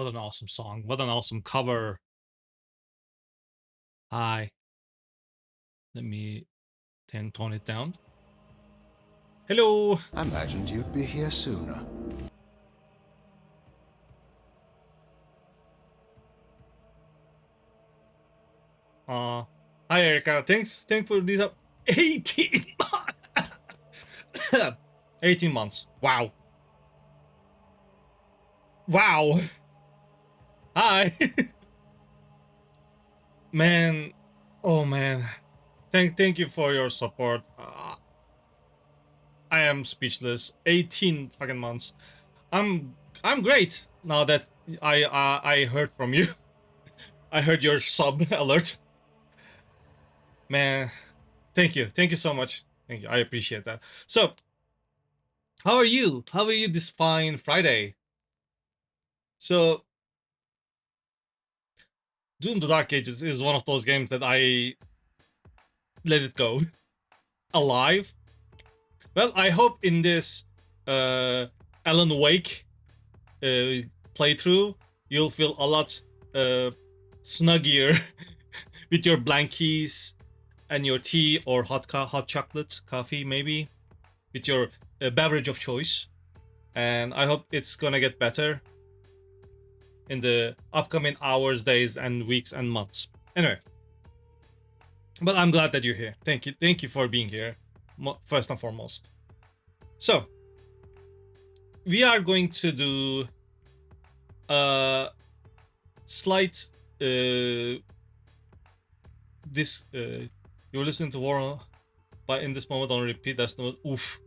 What an awesome song. What an awesome cover. Hi. Let me tone it down. Hello. I imagined you'd be here sooner. Hi Erica. Thanks for these up 18 18 months. Wow. Wow. Hi. Man. Oh man. Thank you for your support. I am speechless. 18 fucking months. I'm great now that I heard from you. I heard your sub alert. Man, thank you. Thank you so much. Thank you. I appreciate that. So, how are you? How are you this fine Friday? So, Doom the Dark Ages is one of those games that I let it go alive. Well, I hope in this Alan Wake playthrough you'll feel a lot snuggier with your blankies and your tea or hot chocolate, coffee maybe, with your beverage of choice. And I hope it's gonna get better in the upcoming hours, days, and weeks and months. Anyway, but I'm glad that you're here. Thank you for being here, first and foremost. So, we are going to do a slight this you're listening to War, but in this moment on repeat. That's not oof.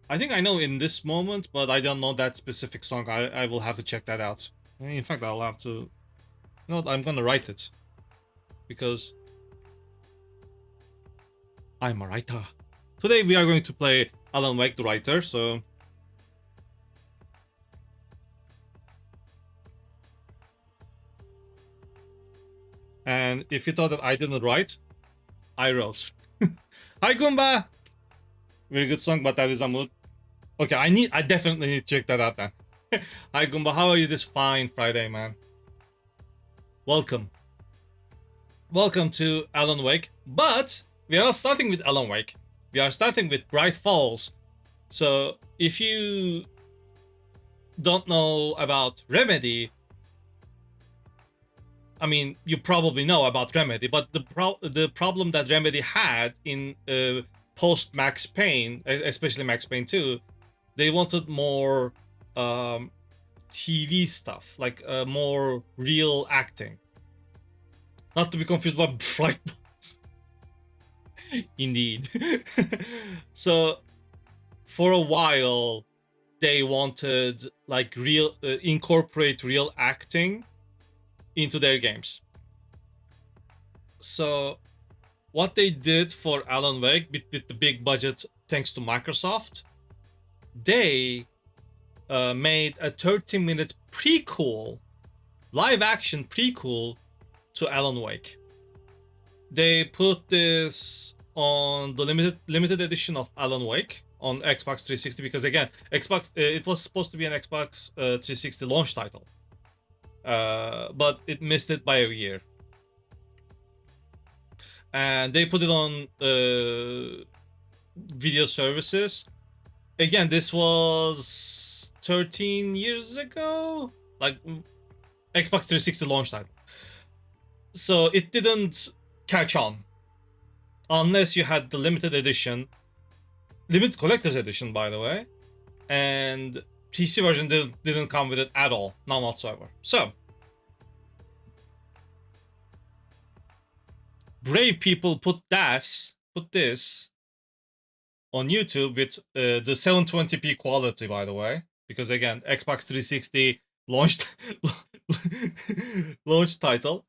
I think I know in this moment, but I don't know that specific song. I will have to check that out. In fact, I'll have to. You know what? I'm gonna write it because I'm a writer. Today we are going to play Alan Wake the Writer. So. And if you thought that I didn't write, I wrote. Hi Goomba! Very good song, but that is a mood. Okay, I definitely need to check that out then. Hi Goomba, how are you this fine Friday, man? Welcome. Welcome to Alan Wake, but we are not starting with Alan Wake. We are starting with Bright Falls. So if you don't know about Remedy, I mean, you probably know about Remedy, but the problem that Remedy had in post Max Payne, especially Max Payne 2, they wanted more TV stuff, like more real acting. Not to be confused by Bright Falls. Indeed. So for a while, they wanted like real incorporate real acting into their games. So what they did for Alan Wake with the big budget, thanks to Microsoft, they made a 30-minute prequel, live action prequel to Alan Wake. They put this on the limited edition of Alan Wake on Xbox 360 because again, Xbox it was supposed to be an Xbox 360 launch title, but it missed it by a year. And they put it on video services. Again, this was 13 years ago, like Xbox 360 launch title. So it didn't catch on unless you had the limited edition, limited collector's edition, by the way, and PC version didn't come with it at all, none whatsoever. So brave people put this on YouTube with the 720p quality, by the way, because again, Xbox 360 launched launch title.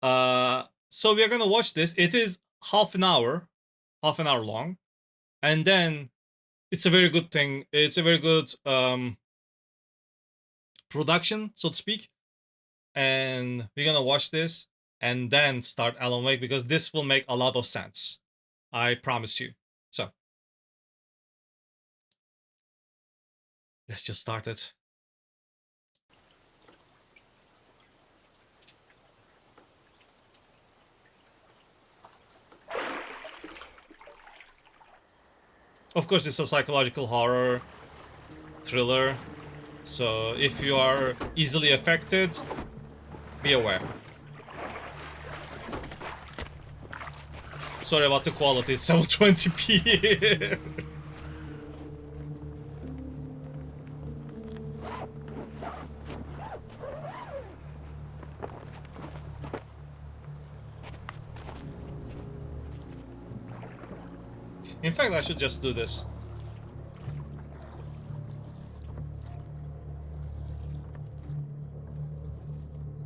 So we are gonna watch this. It is half an hour long, and then it's a very good thing. It's a very good production, so to speak. And we're gonna watch this and then start Alan Wake because this will make a lot of sense. I promise you. So let's just start it. Of course, it's a psychological horror thriller. So if you are easily affected, be aware. Sorry about the quality, it's 720p. In fact, I should just do this.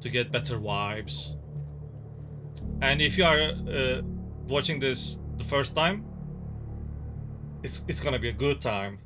To get better vibes. And if you are watching this the first time, it's gonna be a good time.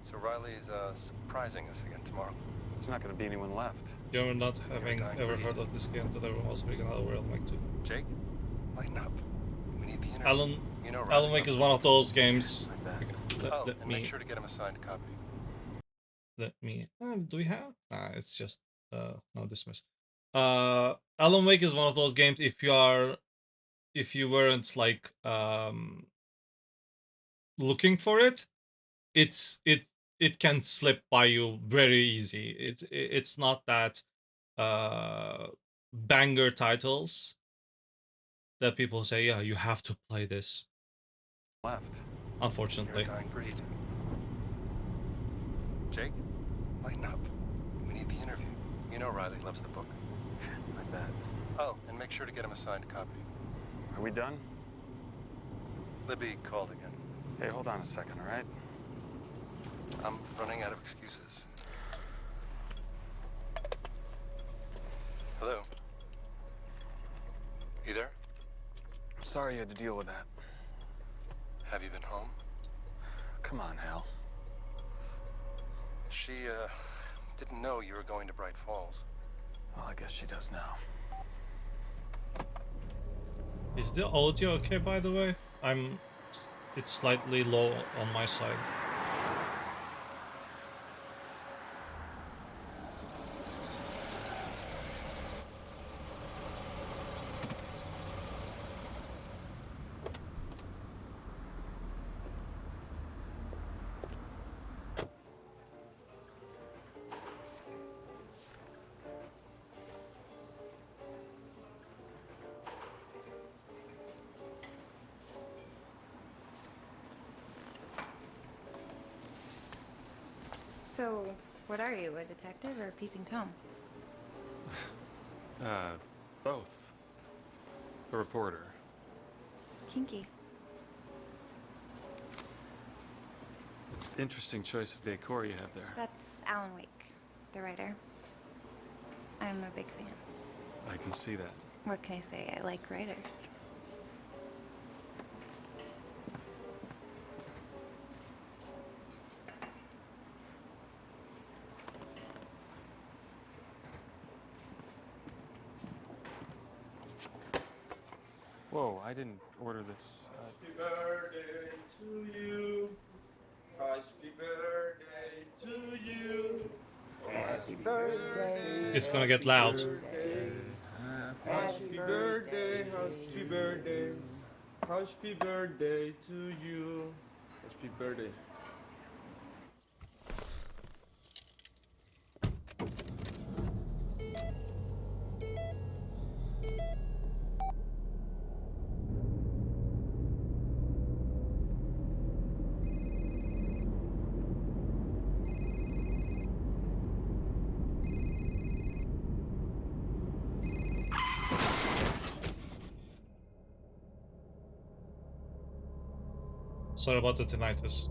So Riley's surprising us again tomorrow. There's not going to be anyone left. You're not having dying ever breed. heard of this game that I will also begin another Alan Wake 2. Jake, lighten up. We need the interview. Alan, you know Alan Wake is one of those games. Like that. Let and me. make sure to get him a signed copy. Let me. Do we have? It's just no dismiss. Alan Wake is one of those games. If you weren't like looking for it, it can slip by you very easy. It's not that banger titles that people say, yeah, you have to play this. Left. You're Unfortunately. a dying breed. Jake, lighten up. We need the interview. You know Riley loves the book. Like that. Oh, and make sure to get him a signed copy. Are we done? Libby called again. Hey, hold on a second, all right? I'm running out of excuses. Hello? You there? I'm sorry you had to deal with that. Have you been home? Come on, Hal. She, didn't know you were going to Bright Falls. Well, I guess she does now. Is the audio okay, by the way? It's slightly low on my side. So, what are you, a detective or a peeping Tom? Both. A reporter. Kinky. Interesting choice of decor you have there. That's Alan Wake, the writer. I'm a big fan. I can see that. What can I say? I like writers. Whoa, I didn't order this. Happy birthday to you. Happy birthday to you. Happy birthday. It's gonna get loud. Happy birthday. Happy birthday. Happy birthday to you. Happy birthday. Sorry about the tinnitus.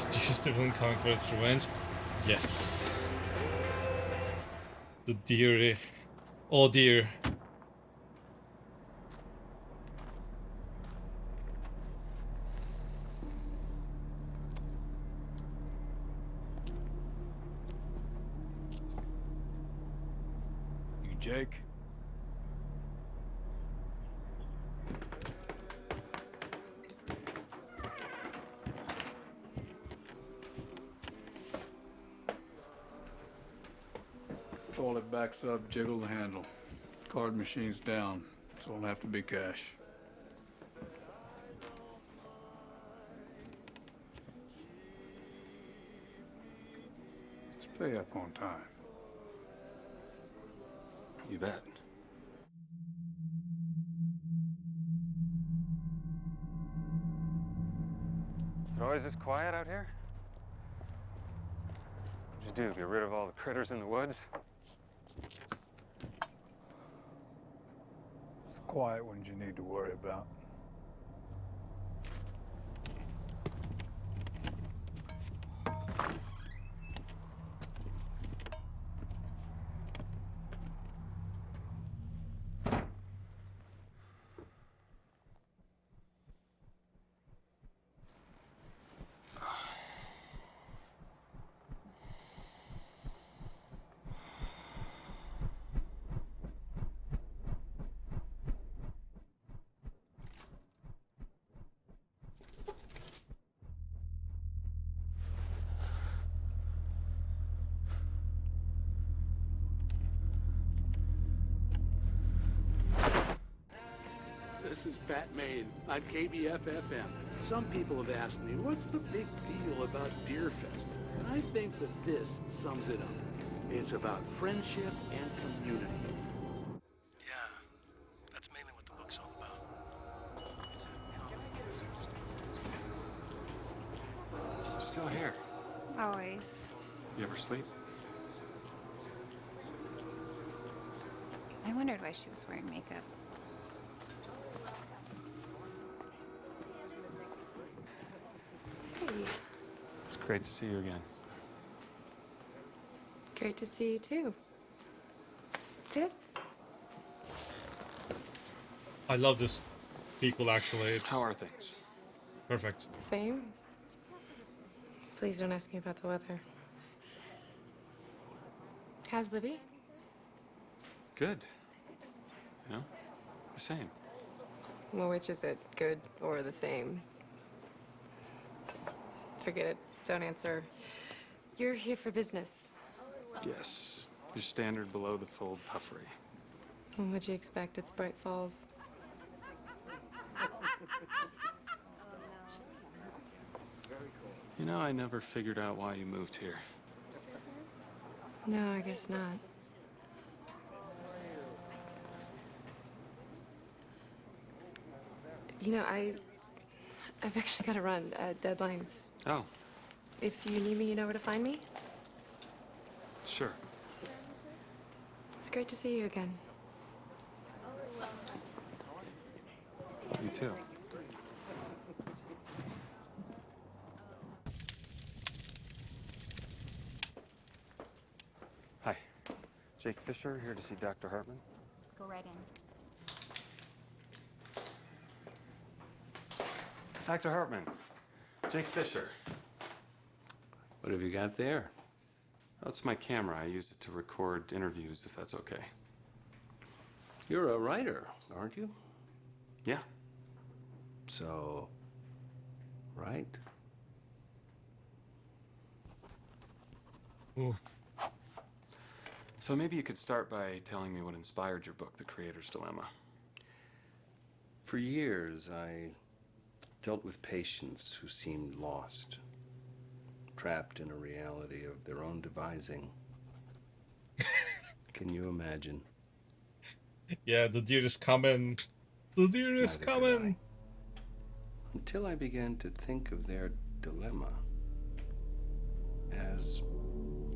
Did you just the villain coming for its revenge? Yes. The deer. Oh dear. You Jake? Toilet backs up, jiggle the handle. Card machine's down, so it'll have to be cash. Just pay up on time. You bet. Is it always this quiet out here? What'd you do? Get rid of all the critters in the woods? It's the quiet ones you need to worry about. This is Pat Maine on KBF-FM. Some people have asked me, what's the big deal about Deerfest? And I think that this sums it up. It's about friendship and community. Yeah, that's mainly what the book's all about. You're still here. Always. You ever sleep? I wondered why she was wearing makeup. It's great to see you again. Great to see you too. Sit. I love this sequel actually. It's How are things? perfect. The same? Please don't ask me about the weather. How's Libby? Good. You know? The same. Well, which is it? Good or the same? Forget it. Don't answer. You're here for business. Yes. Your standard below the fold puffery. What'd you expect? It's Bright Falls. You know, I never figured out why you moved here. No, I guess not. You know, I've actually got to run. Deadlines. Oh, If you need me, you know where to find me. sure. It's great to see you again. You too. Hi. Jake Fisher, here to see Dr. Hartman. Go right in. Dr. Hartman, Jake Fisher. What have you got there? That's my camera. I use it to record interviews, if that's okay. You're a writer, aren't you? Yeah. So, right? Ooh. So maybe you could start by telling me what inspired your book, The Creator's Dilemma. For years, I dealt with patients who seemed lost, trapped in a reality of their own devising. Can you imagine? Yeah, the deer is coming. The deer is Neither could coming. Until I began to think of their dilemma as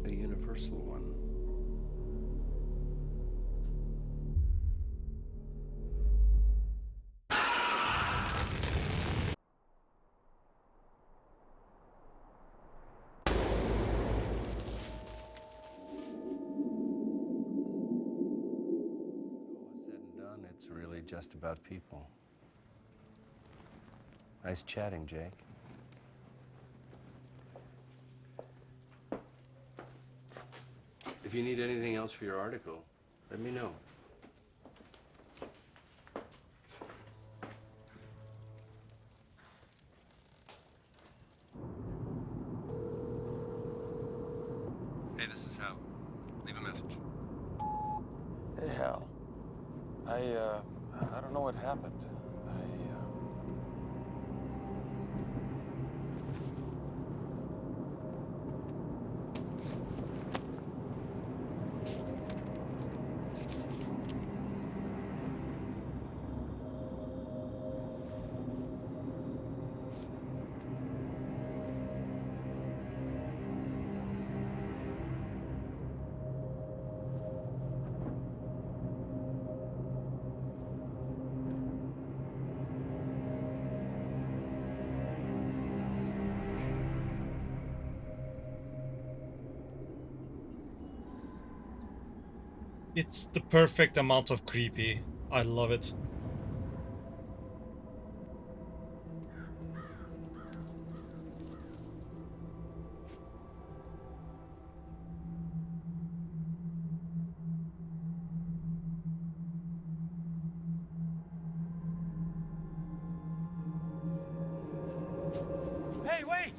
a universal one. just about people. Nice chatting, Jake. If you need anything else for your article, let me know. Hey, this is Hal. Leave a message. Hey, Hal. I don't know what happened. It's the perfect amount of creepy. I love it. Hey, wait!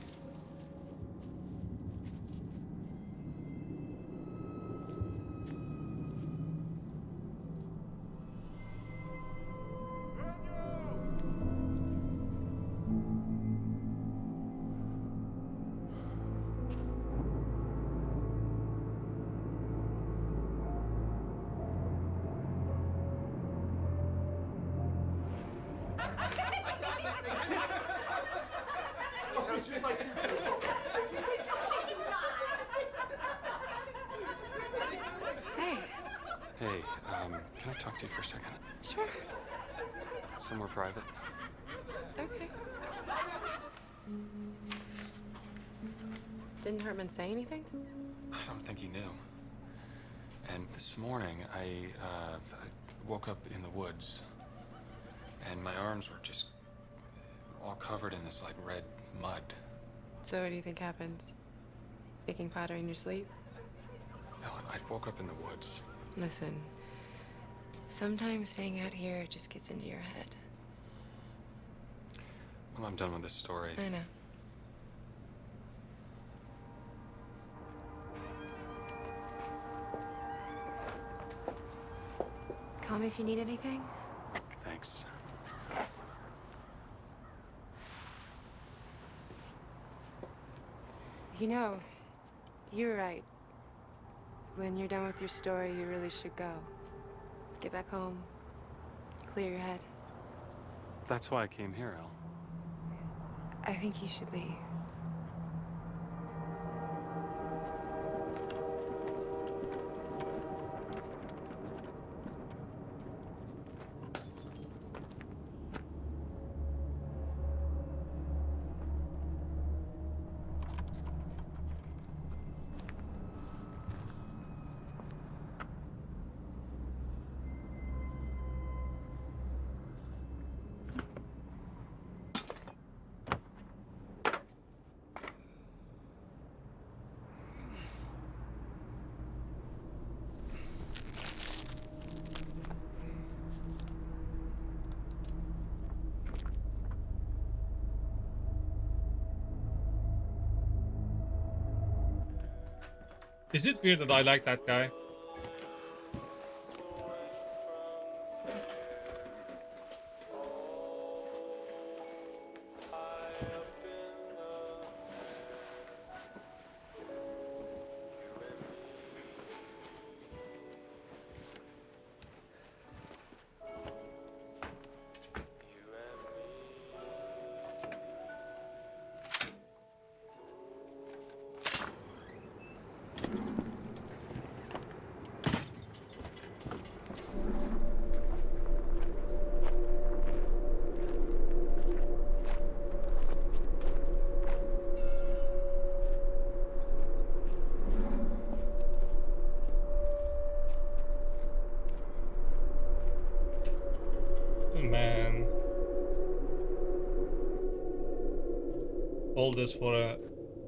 Hey, Hey, can I talk to you for a second? sure. Somewhere private? Okay. Didn't Hartman say anything? I don't think he knew. And this morning, I woke up in the woods, and my arms were just all covered in this, like, red mud. So what do you think happened? Baking powder in your sleep? No, I woke up in the woods. Listen, sometimes staying out here just gets into your head. Well, I'm done with this story. I know. Call me if you need anything. Thanks. You know, you were right. When you're done with your story, you really should go. Get back home. Clear your head. That's why I came here, Al. I think you should leave. Is it weird that I like that guy? All this for a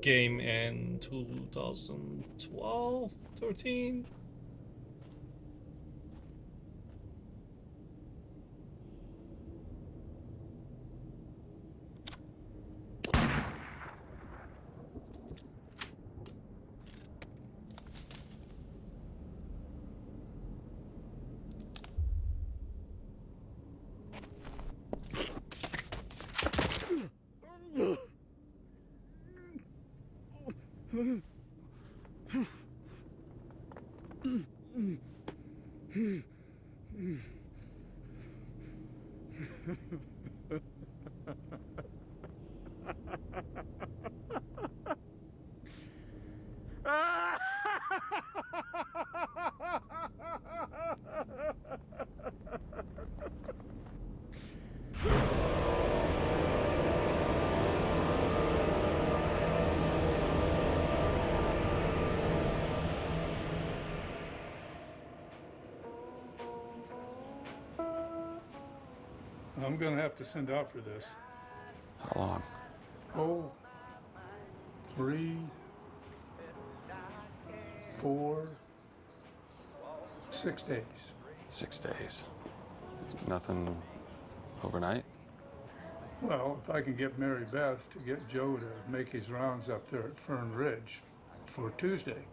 game in 2012, 13. I'm gonna have to send out for this. How long? Oh, 3, 4, 6 days. 6 days. Nothing overnight? Well, if I can get Mary Beth to get Joe to make his rounds up there at Fern Ridge for Tuesday.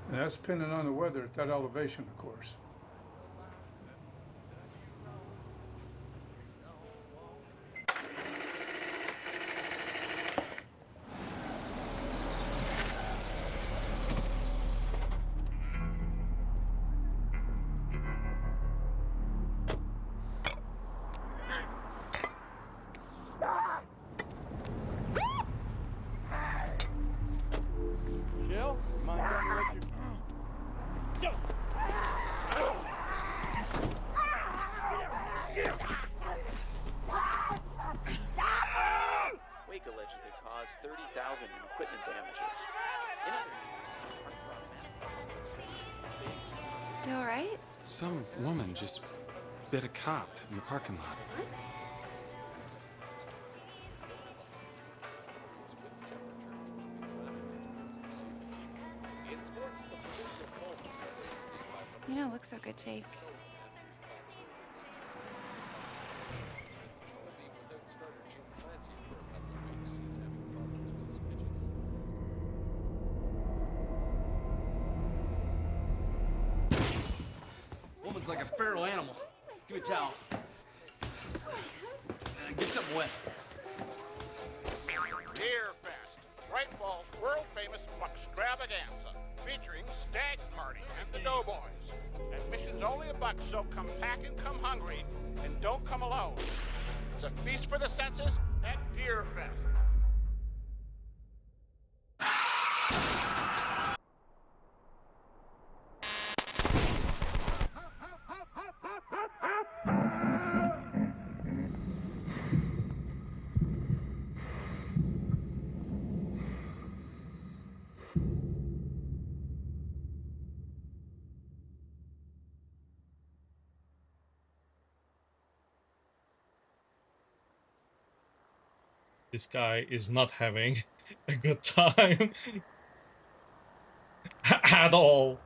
And that's depending on the weather at that elevation, of course. Jill, mind telling me what you... Wake allegedly caused 30,000 in equipment damages. In other news, You all right? Some woman just bit a cop in the parking lot. What? You don't look so good, Jake. Woman's like a feral animal. Give me a towel. Get something wet. Deer Fest, Bright Falls' world-famous buckstravaganza, featuring Stag Party and the Doughboys. Admission's only $1, so come packing, come hungry, and don't come alone. It's a feast for the senses at Deer Fest. This guy is not having a good time at all.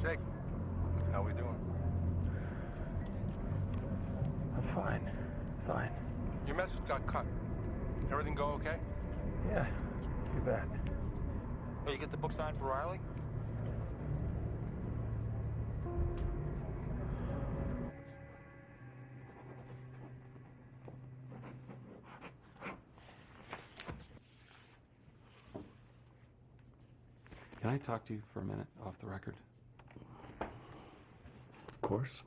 Jake, how we doing? I'm fine. Fine. Your message got cut. Everything go okay? Yeah, too bad. Hey, you get the book signed for Riley? Can I talk to you for a minute off the record? Of course.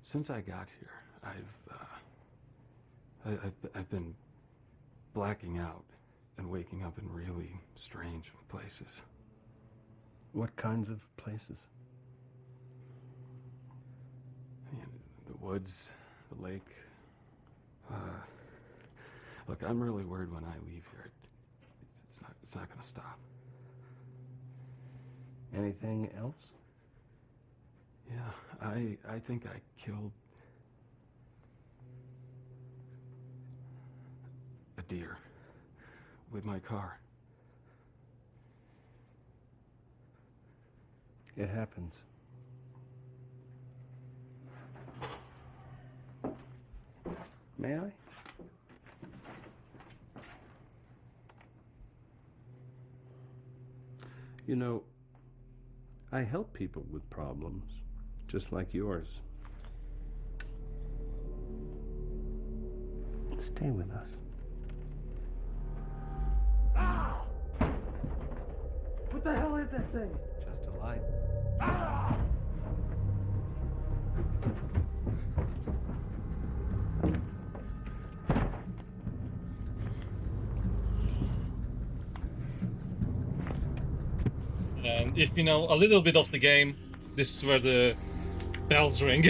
Since I got here, I've been blacking out and waking up in really strange places. What kinds of places? You know, the woods, the lake. Look, I'm really worried when I leave here. It's not going to stop. Anything else? Yeah, I think I killed a deer with my car. It happens. May I? You know, I help people with problems, just like yours. Stay with us. Ah! What the hell is that thing? Just a light. Ah! And if you know a little bit of the game, this is where the bells ring.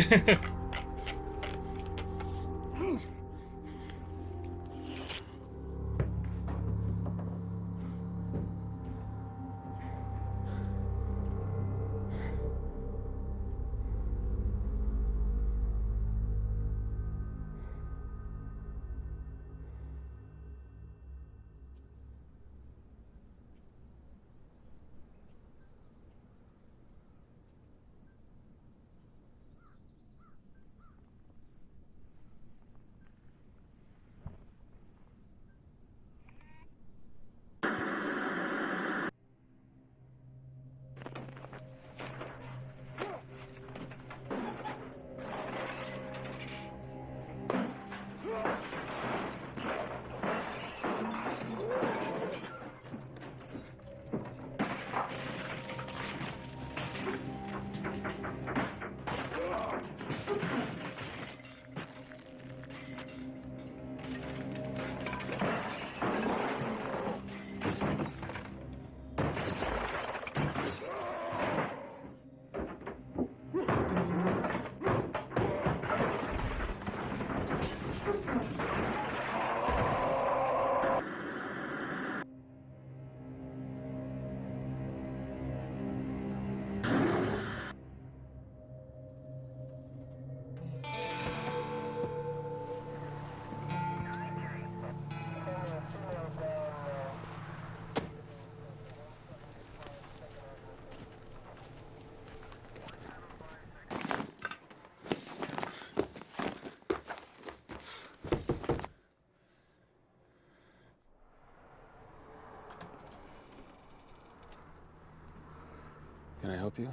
Can I help you?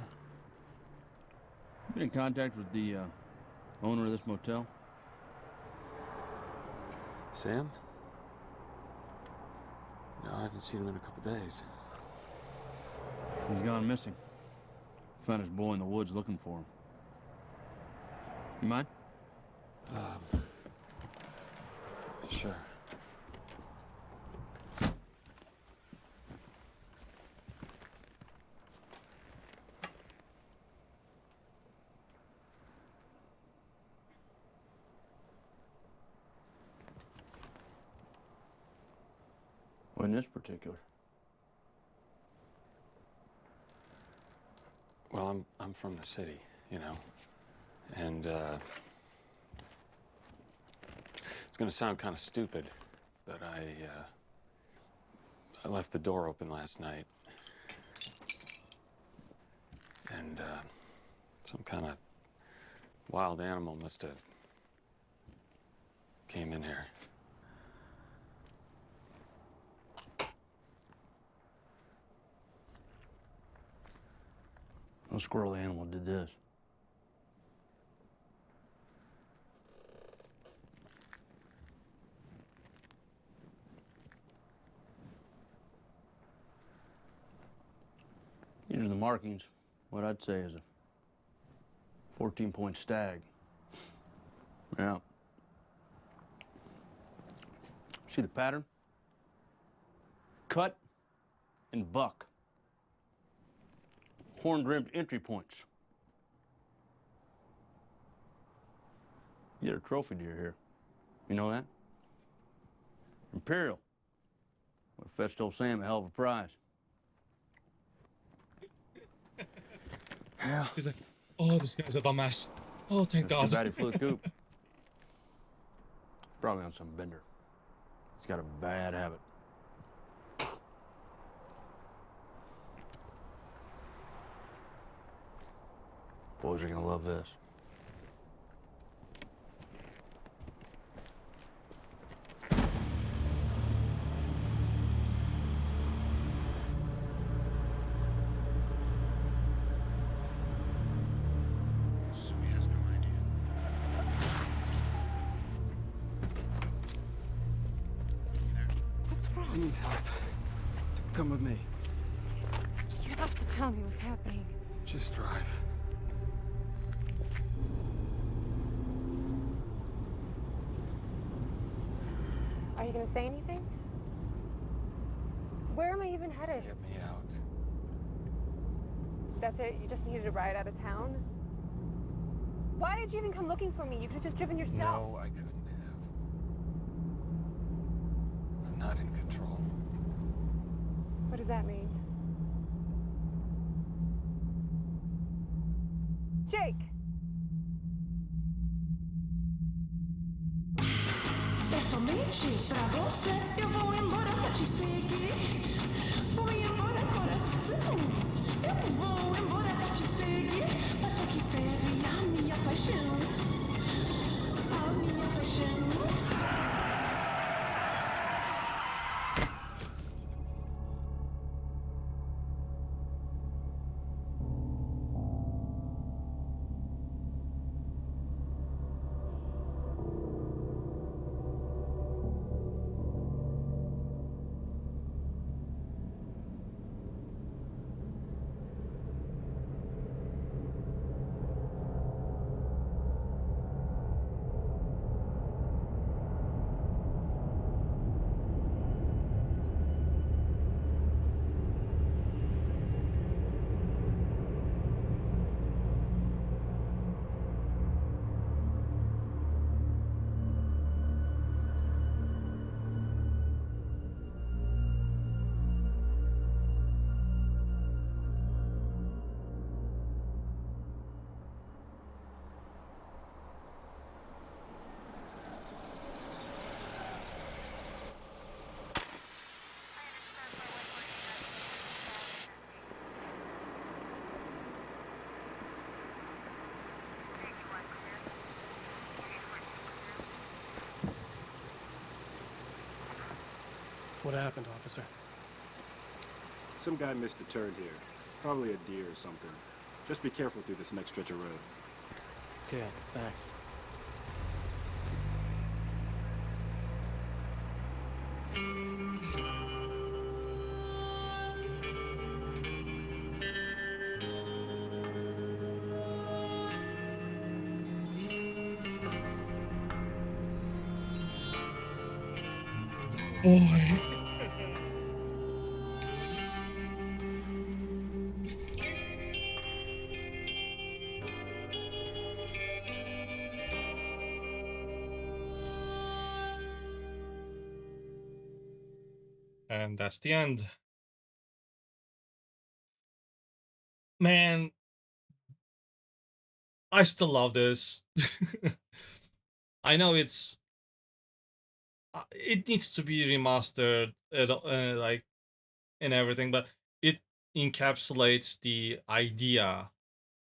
Been in contact with the owner of this motel? Sam? No, I haven't seen him in a couple days. He's gone missing. Found his boy in the woods looking for him. You mind? Sure. Well, in this particular. Well, I'm from the city, you know, and it's gonna sound kind of stupid, but I left the door open last night. Some kind of wild animal must have came in here. No squirrely animal did this. These are the markings. What I'd say is a 14-point stag. Yeah. See the pattern? Cut and buck. Horn-rimmed entry points. You get a trophy deer here. You know that? Imperial. Would have fetched old Sam a hell of a prize. Yeah. He's like, oh, this guy's a dumbass. Oh, thank God. Too bad he flew the coop. Probably on some bender. He's got a bad habit. Boys are gonna love this. What's I wrong? need help. Come with me. You have to tell me what's happening. Just drive. Are you gonna say anything? Where am I even headed? Get me out. That's it? You just needed a ride out of town? Why did you even come looking for me? You could have just driven yourself. No, I couldn't have. I'm not in control. What does that mean? Jake! É somente pra você. Eu vou embora pra te seguir. Vou embora, coração. Eu vou embora pra te seguir. Pra que serve a minha paixão? A minha paixão. What happened, officer? Some guy missed the turn here. Probably a deer or something. Just be careful through this next stretch of road. Okay, thanks. Boy. And that's the end. Man, I still love this. I know it needs to be remastered, like, and everything, but it encapsulates the idea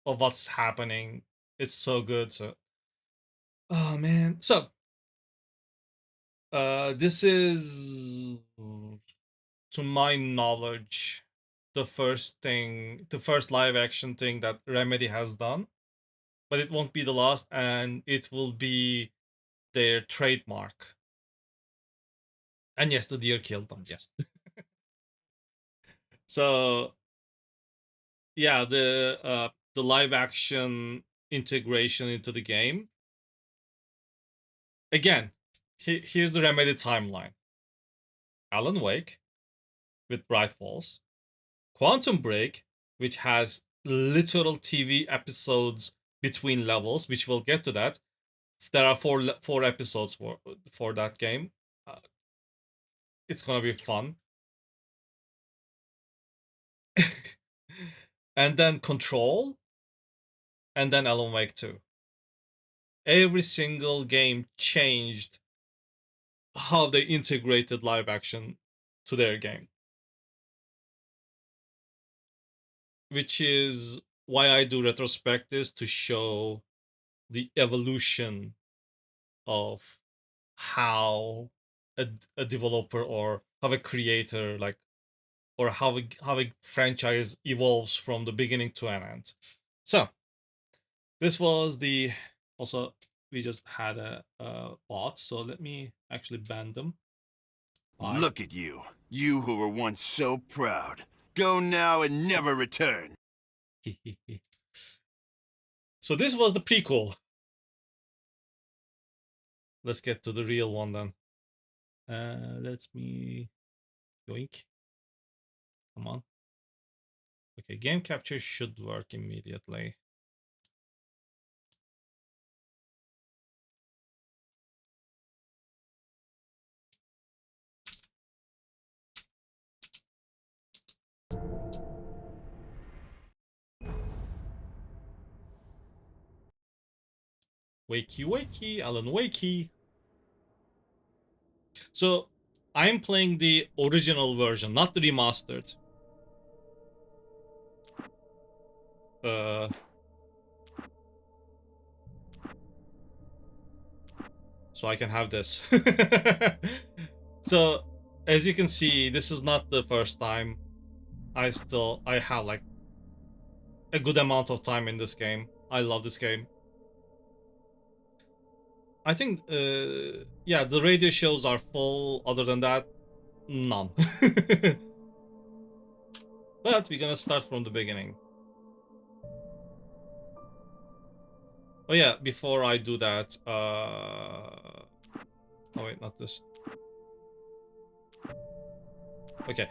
of what's happening. It's so good. So, oh man. So, this is, to my knowledge, the first live action thing that Remedy has done, but it won't be the last, and it will be their trademark. And yes, the deer killed them. Yes. So yeah, the live action integration into the game. Again, here's the Remedy timeline: Alan Wake with Bright Falls, Quantum Break, which has literal TV episodes between levels, which we'll get to that. There are four episodes for that game. It's gonna be fun. And then Control, and then Alan Wake 2. Every single game changed how they integrated live action to their game. Which is why I do retrospectives, to show the evolution of how a developer, or how a creator, like, or how a franchise evolves from the beginning to an end. So this was the, also we just had a bot, so let me actually ban them. Bye. Look at you. You who were once so proud. Go now and never return. So this was the prequel. Let's get to the real one then. Let me yoink. Come on. Okay, game capture should work immediately. Wakey wakey, Alan Wakey. So I'm playing the original version, not the remastered. So I can have this. So as you can see, this is not the first time. I have like a good amount of time in this game. I love this game. I think, yeah, the radio shows are full. Other than that, none. But we're gonna start from the beginning. Oh yeah, before I do that, oh wait, not this. Okay,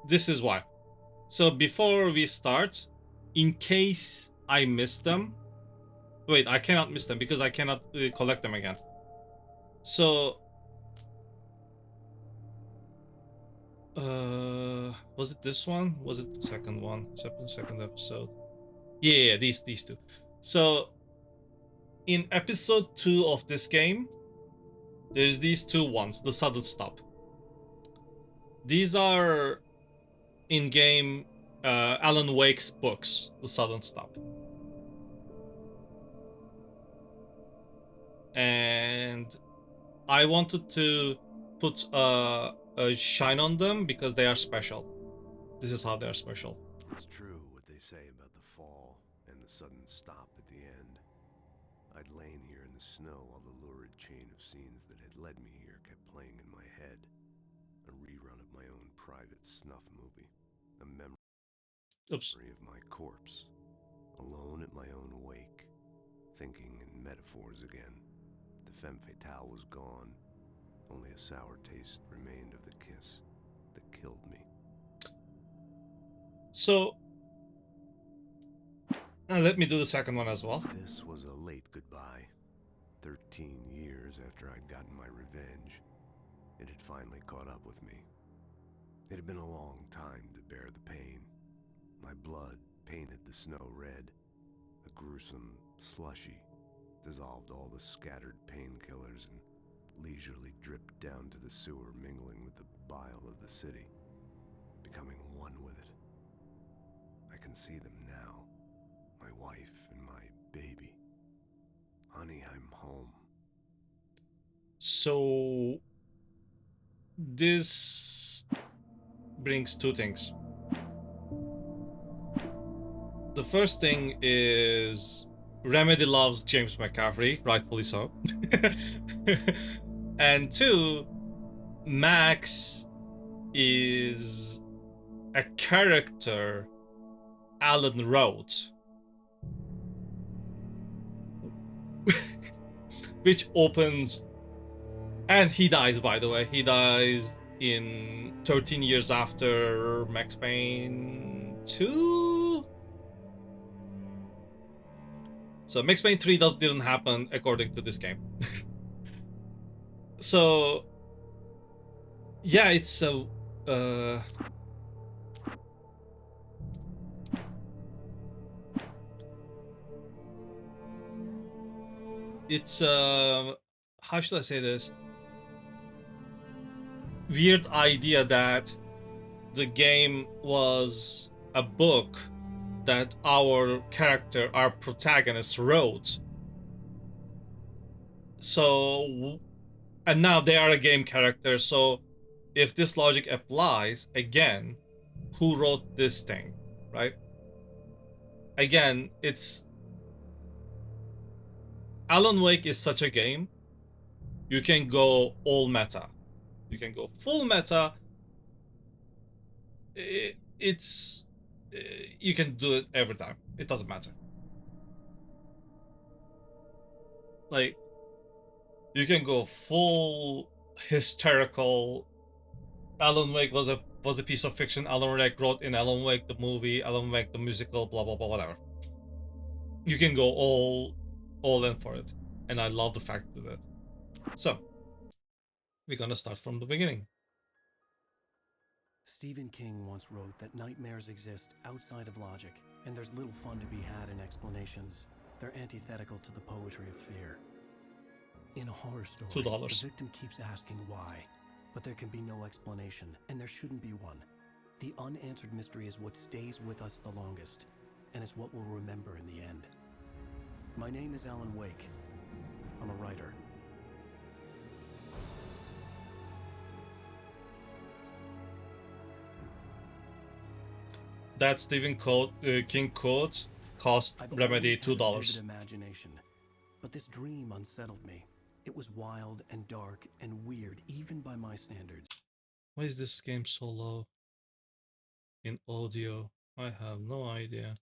this is why. So before we start, in case I miss them, wait, I cannot miss them because I cannot collect them again. So, was it this one? Was it the second one? Second episode? Yeah, these two. So, in episode 2 of this game, there's these two ones, the sudden stop. These are in-game Alan Wake's books, the sudden stop. And I wanted to put a shine on them because they are special. This is how they are special. It's true what they say about the fall and the sudden stop at the end. I'd lain here in the snow while the lurid chain of scenes that had led me here kept playing in my head. A rerun of my own private snuff movie. A memory of my corpse. Alone at my own wake. Thinking in metaphors again. The femme fatale was gone. Only a sour taste remained of the kiss that killed me. So, let me do the second one as well. This was a late goodbye. 13 years after I'd gotten my revenge, it had finally caught up with me. It had been a long time to bear the pain. My blood painted the snow red. A gruesome slushy dissolved all the scattered painkillers and leisurely dripped down to the sewer, mingling with the bile of the city, becoming one with it. I can see them now, my wife and my baby. Honey, I'm home. So this brings two things. The first thing is Remedy loves James McCaffrey, rightfully so. And two, Max is a character Alan wrote, which opens, and he dies, by the way. He dies in 13 years after Max Payne 2. So Max Payne 3 didn't happen according to this game. So yeah, it's so it's how should I say this? Weird idea that the game was a book that our character, our protagonist, wrote. So, and now they are a game character. So, if this logic applies, again, who wrote this thing, right? Again, it's Alan Wake is such a game. You can go all meta. You can go full meta. It's you can do it every time. It doesn't matter. Like, you can go full hysterical. Alan Wake was a piece of fiction. Alan Wake wrote in Alan Wake the movie, Alan Wake the musical, blah blah blah, whatever. You can go all in for it, and I love the fact of it. So we're gonna start from the beginning. Stephen King once wrote that nightmares exist outside of logic, and there's little fun to be had in explanations. They're antithetical to the poetry of fear. In a horror story, $2. the victim keeps asking why, but there can be no explanation, and there shouldn't be one. The unanswered mystery is what stays with us the longest, and it's what we'll remember in the end. My name is Alan Wake. I'm a writer. That Stephen King quote cost Remedy $2. Imagination, but this dream unsettled me. It was wild and dark and weird, even by my standards. Why is this game so low in audio? I have no idea.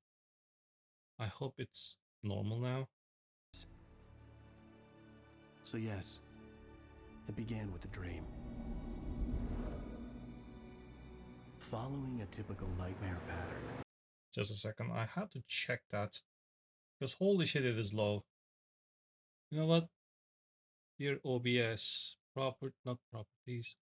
I hope it's normal now. So yes, it began with a dream. Following a typical nightmare pattern. Just a second, I had to check that. Because holy shit, it is low. You know what? Dear OBS, not properties.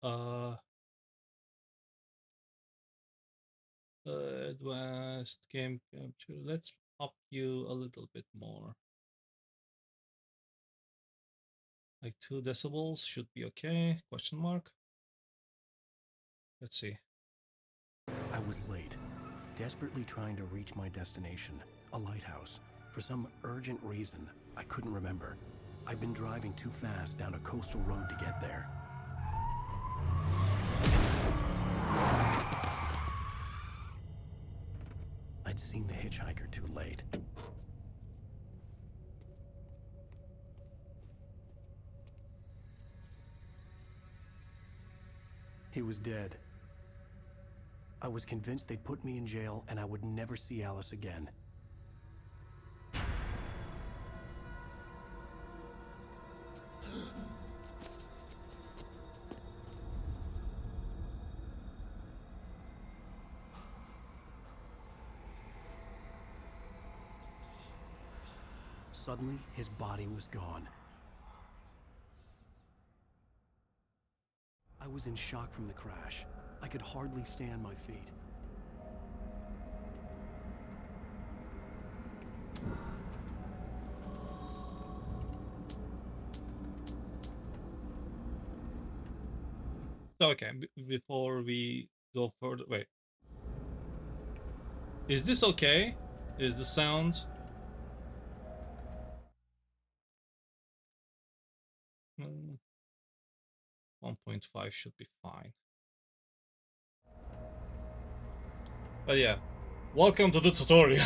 Advanced game capture. Let's up you a little bit more. Like 2 decibels should be okay. Question mark. Let's see. I was late, desperately trying to reach my destination, a lighthouse. For some urgent reason, I couldn't remember. I'd been driving too fast down a coastal road to get there. I'd seen the hitchhiker too late. He was dead. I was convinced they'd put me in jail and I would never see Alice again. Suddenly, his body was gone. I was in shock from the crash. I could hardly stay on my feet. Okay, before we go further, wait. Is this okay? Is the sound 1.5 should be fine. But yeah, welcome to the tutorial.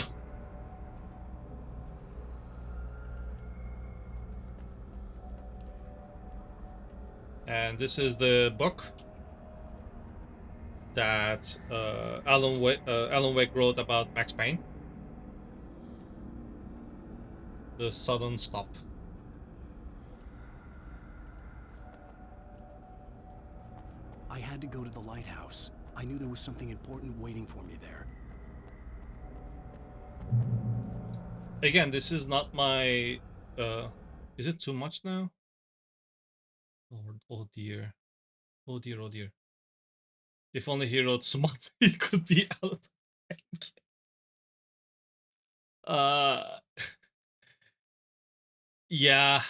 And this is the book that Alan Wake wrote about Max Payne. The Sudden Stop. I had to go to the lighthouse. I knew there was something important waiting for me there. Again, this is not my... is it too much now? Oh dear. Oh dear, oh dear. If only he wrote smart, he could be out. Yeah.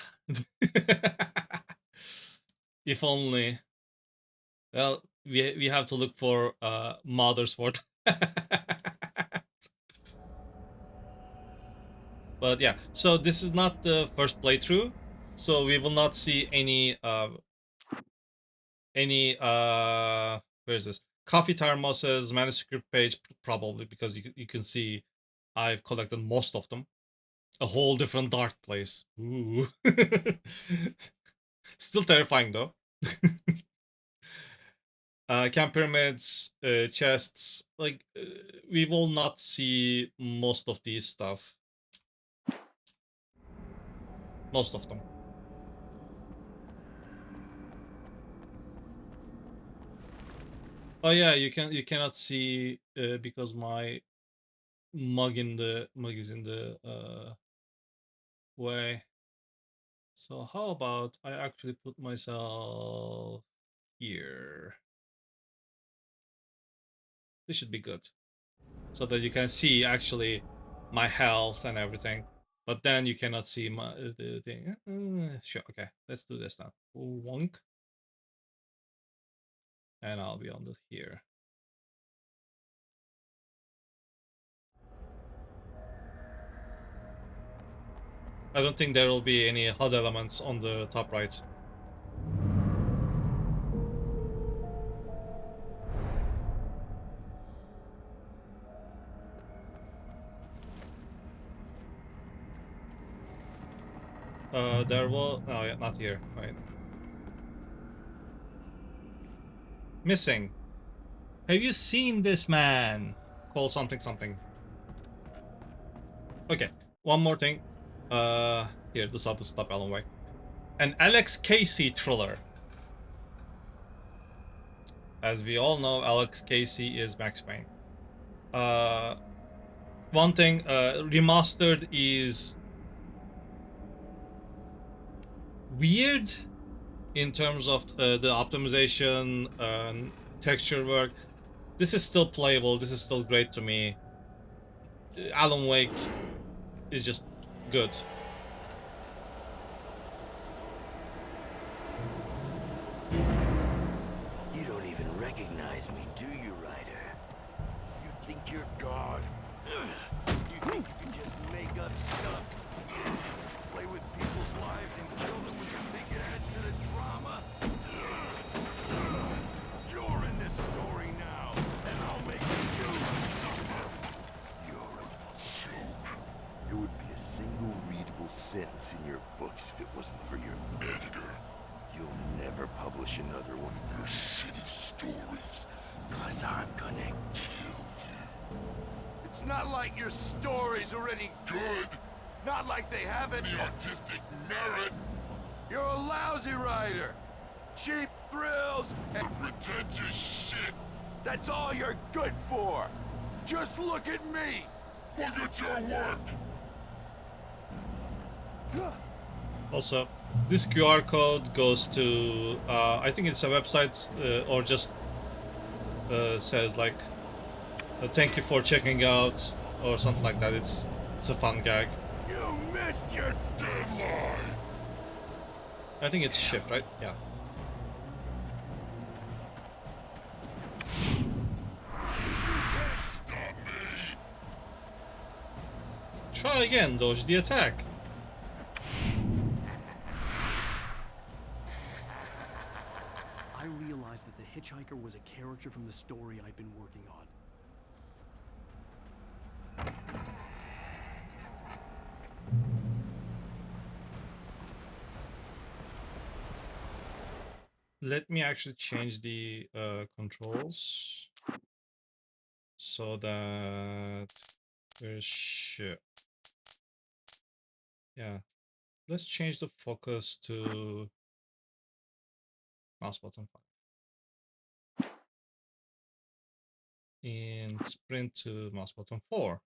If only. Well, we have to look for modders for that. But yeah, so this is not the first playthrough, so we will not see any where is this? Coffee thermoses, manuscript page, probably, because you can see I've collected most of them. A whole different dark place. Ooh. Still terrifying though. Camp pyramids, chests, like we will not see most of these stuff. Most of them. Oh yeah, you cannot see because my mug is in the way. So how about I actually put myself here? This should be good, so that you can see actually my health and everything. But then you cannot see my the thing. Sure, okay, let's do this now. Wonk, and I'll be on the here. I don't think there will be any HUD elements on the top right. There will... Oh, yeah, not here. Right. Missing. Have you seen this man? Call something something. Okay, one more thing. Here, this ought to stop Alan Wake. An Alex Casey thriller. As we all know, Alex Casey is Max Payne. One thing, remastered is weird in terms of the optimization and texture work. This is still playable. This is still great to me. Alan Wake is just good. You don't even recognize me, do you, Ryder? You think you're God? You think you can just make up stuff? Play with people's lives and kill them when you think it adds to the drama? You're in this story now, and I'll make you suffer. You're a joke. There would be a single readable sentence in your books if it wasn't for your editor. You'll never publish another one of your shitty stories, 'cause I'm gonna kill you. It's not like your stories are any good. Not like they have any artistic merit. You're a lousy writer. Cheap thrills and pretentious shit. That's all you're good for. Just look at me. Look at your work. Also, this QR code goes to, I think it's a website, or just says like, thank you for checking out, or something like that. It's a fun gag. You missed your deadline. I think it's shift, right? Yeah. You can't stop me. Try again, dodge the attack. I realized that the hitchhiker was a character from the story I'd been working on. Let me actually change the controls so that we're sure. Yeah, let's change the focus to mouse button 5 and sprint to mouse button 4.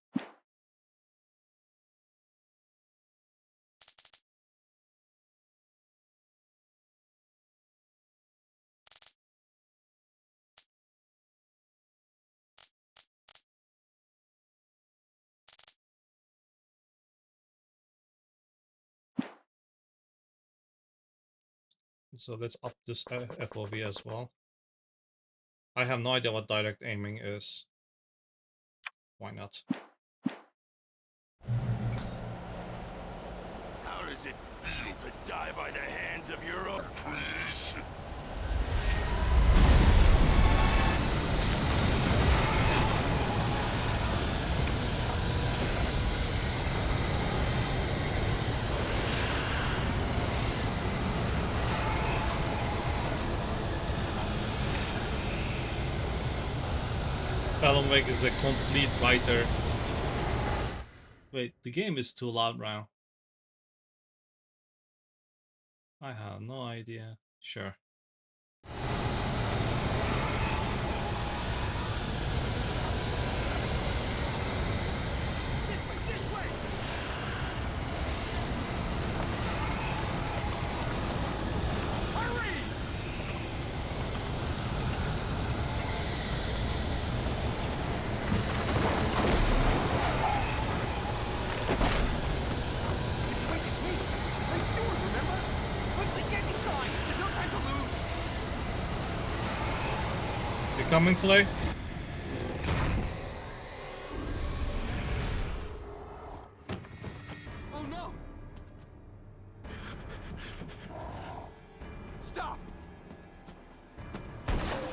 So let's up this FOV as well. I have no idea what direct aiming is. Why not? How does it feel to die by the hands of your own creation? Alan Wake is a complete writer. Wait, the game is too loud now. I have no idea. Sure. Coming, Clay? Oh no! Stop!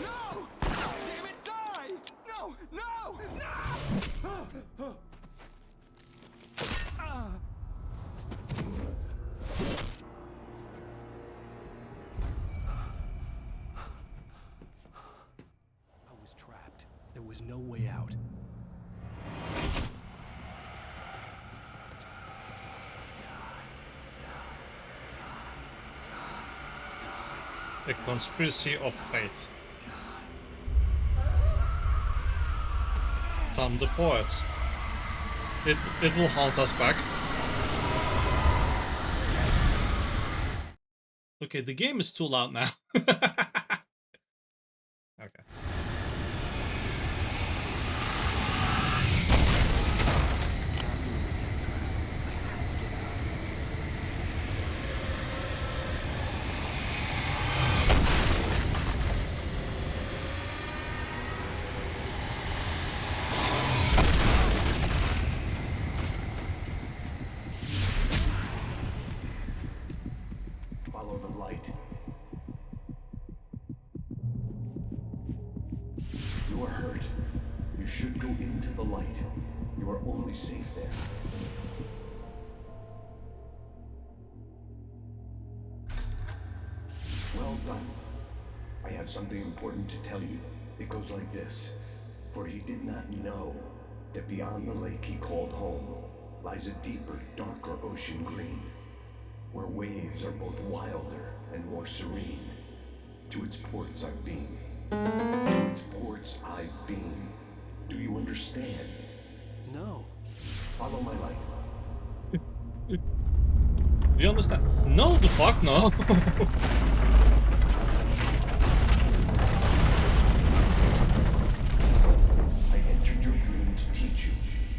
No! Damn it, die! No! No! No! I was trapped. There was no way out. A conspiracy of fate. Tom the poet. It will haunt us back. Okay, the game is too loud now. Okay. Follow the light. You are hurt. You should go into the light. You are only safe there. Well done. I have something important to tell you. It goes like this. For he did not know that beyond the lake he called home lies a deeper, darker ocean green, where waves are both wilder and more serene. To its ports I've been. To its ports I've been. Do you understand? No. Follow my light. Do you understand? No, the fuck no. I entered your dream to teach you.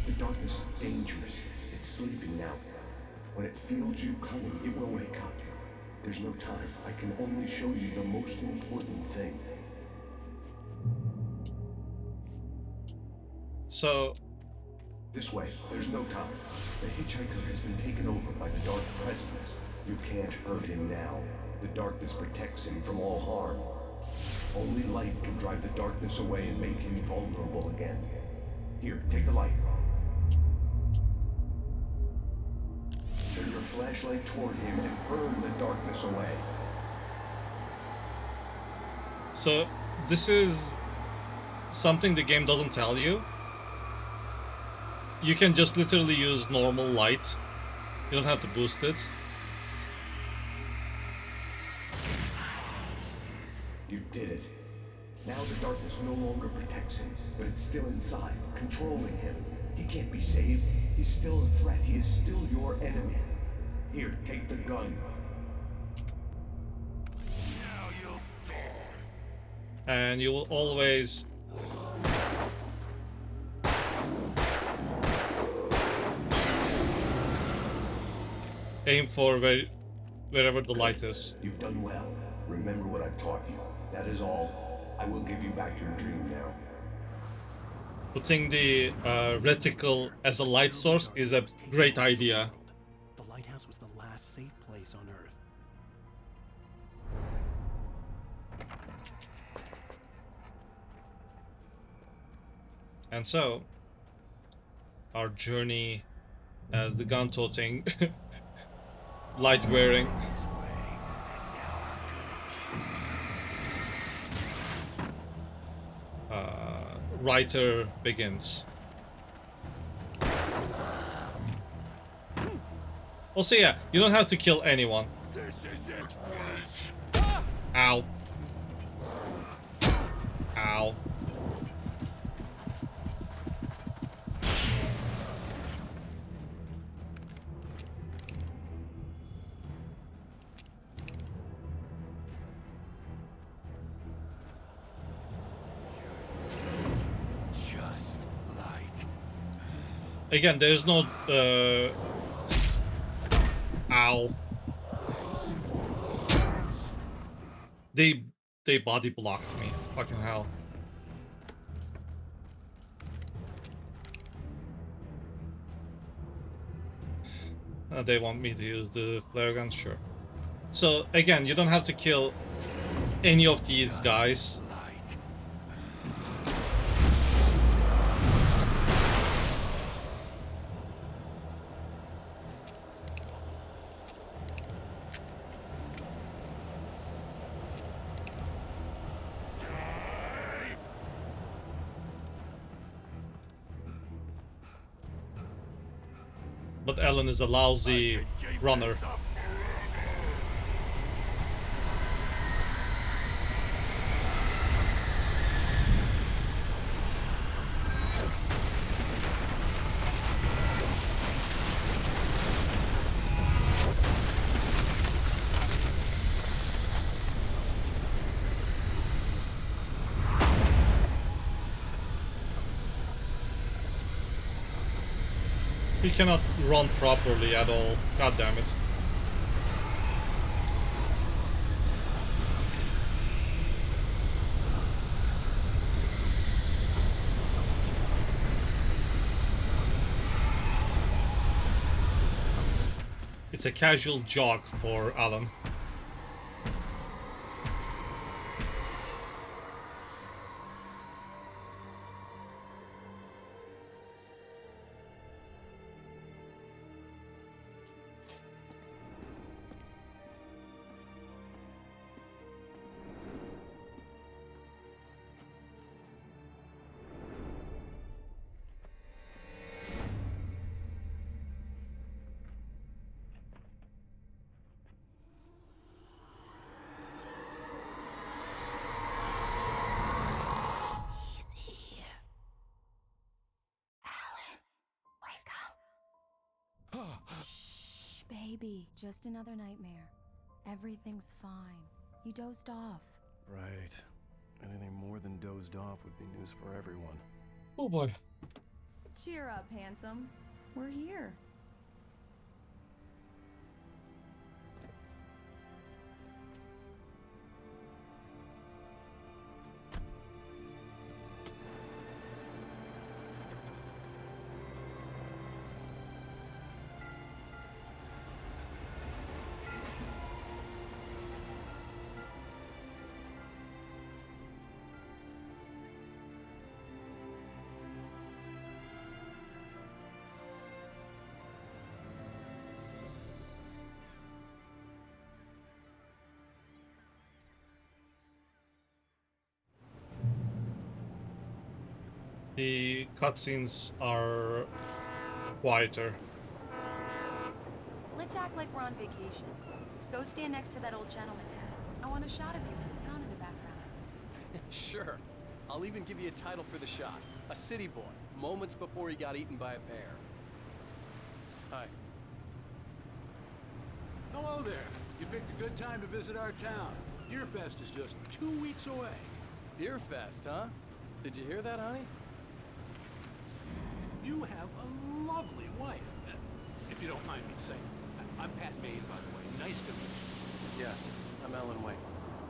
The darkness is dangerous. It's sleeping now. When it feels you coming, it will wake up. There's no time. I can only show you the most important thing. So... This way. There's no time. The hitchhiker has been taken over by the dark presence. You can't hurt him now. The darkness protects him from all harm. Only light can drive the darkness away and make him vulnerable again. Here, take the light. Turn your flashlight toward him and burn the darkness away. So this is something the game doesn't tell you. You can just literally use normal light. You don't have to boost it. You did it. Now the darkness no longer protects him, but it's still inside, controlling him. He can't be saved. He's still a threat. He is still your enemy. Here, take the gun. And you will always aim for wherever the light is. You've done well. Remember what I've taught you. That is all. I will give you back your dream now. Putting the reticle as a light source is a great idea. The lighthouse was the last safe place on Earth. And so, our journey as the gun-toting, light-wearing writer begins. Also, yeah, you don't have to kill anyone. This isn't Ow. Ow. just like. Again, there's no ow. They body blocked me. Fucking hell. They want me to use the flare gun, sure. So again, you don't have to kill any of these guys. But Ellen is a lousy runner. He cannot run properly at all. God damn it. It's a casual jog for Alan. He's here. Alan, wake up. Shh, baby. Just another nightmare. Everything's fine. You dozed off. Right. Anything more than dozed off would be news for everyone. Oh boy. Cheer up, handsome. We're here. The cutscenes are quieter. Let's act like we're on vacation. Go stand next to that old gentleman there. I want a shot of you with the town in the background. Sure. I'll even give you a title for the shot. A city boy, moments before he got eaten by a bear. Hi. Hello there. You picked a good time to visit our town. Deerfest is just 2 weeks away. Deerfest, huh? Did you hear that, honey? You have a lovely wife, if you don't mind me saying. I'm Pat Maine, by the way. Nice to meet you. Yeah, I'm Alan Wake.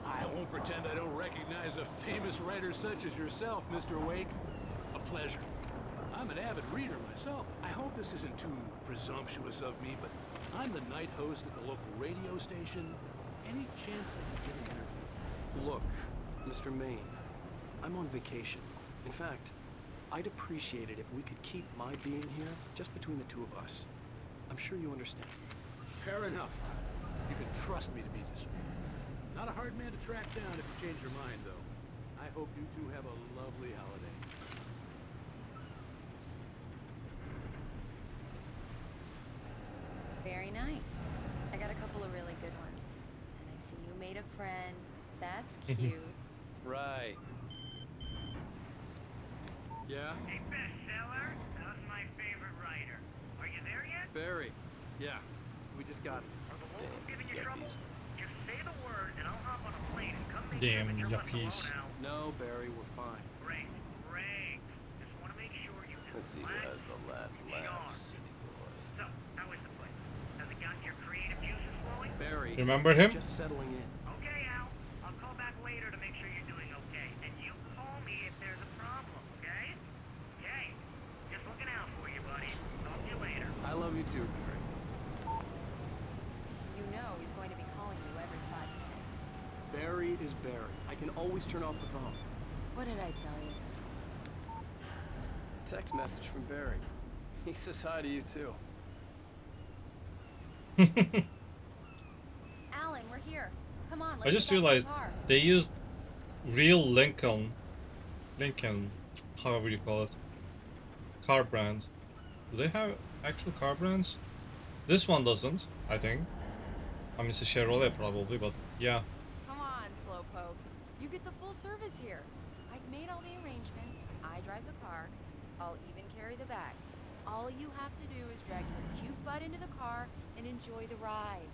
I won't pretend I don't recognize a famous writer such as yourself, Mr. Wake. A pleasure. I'm an avid reader myself. I hope this isn't too presumptuous of me, but I'm the night host at the local radio station. Any chance I can get an interview? Look, Mr. Maine, I'm on vacation. In fact, I'd appreciate it if we could keep my being here just between the two of us. I'm sure you understand. Fair enough. You can trust me to be discreet. Not a hard man to track down if you change your mind, though. I hope you two have a lovely holiday. Very nice. I got a couple of really good ones. And I see you made a friend. That's cute. Right. Yeah? Hey, bestseller, how's my favorite writer? Are you there yet? Barry. Yeah. We just got it. Are the locals giving you trouble? Just say the word and I'll hop on a plane and come meet Damn, you, but you're left yuppies. alone now. No, Barry, we're fine. Great, great. Just want to make sure you can Let's see who relax has the last and laugh, charm. city boy. So, how is the place? Has it gotten your creative juices flowing? Barry. Remember him? Just settling in. Okay, Al. I'll call back later to make sure you're doing okay. And you call me if there's a problem, okay? Okay. Just looking out for you, buddy. Talk to you later. I love you too, Barry. You know he's going to be calling you every 5 minutes. Barry is Barry. I can always turn off the phone. What did I tell you? Text message from Barry. He says hi to you too. Alan, we're here. Come on, let's I just get back in the realized car. they used real Lincoln, however you call it, car brand. Do they have actual car brands? This one doesn't, I think. I mean, it's a Chevrolet probably, but yeah. Come on, Slowpoke. You get the full service here. I've made all the arrangements. I drive the car. I'll even carry the bags. All you have to do is drag your cute butt into the car and enjoy the ride.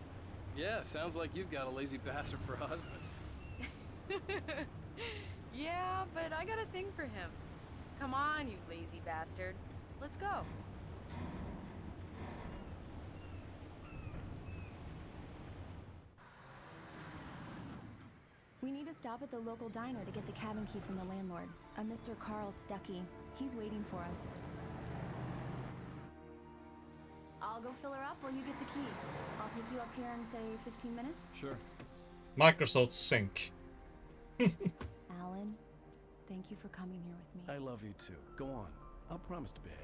Yeah, sounds like you've got a lazy bastard for a husband. Yeah, but I got a thing for him. Come on, you lazy bastard. Let's go. We need to stop at the local diner to get the cabin key from the landlord, a Mr. Carl Stuckey. He's waiting for us. I'll go fill her up while you get the key. I'll pick you up here in, say, 15 minutes? Sure. Microsoft Sync. Alan, thank you for coming here with me. I love you too. Go on. I'll promise to behave.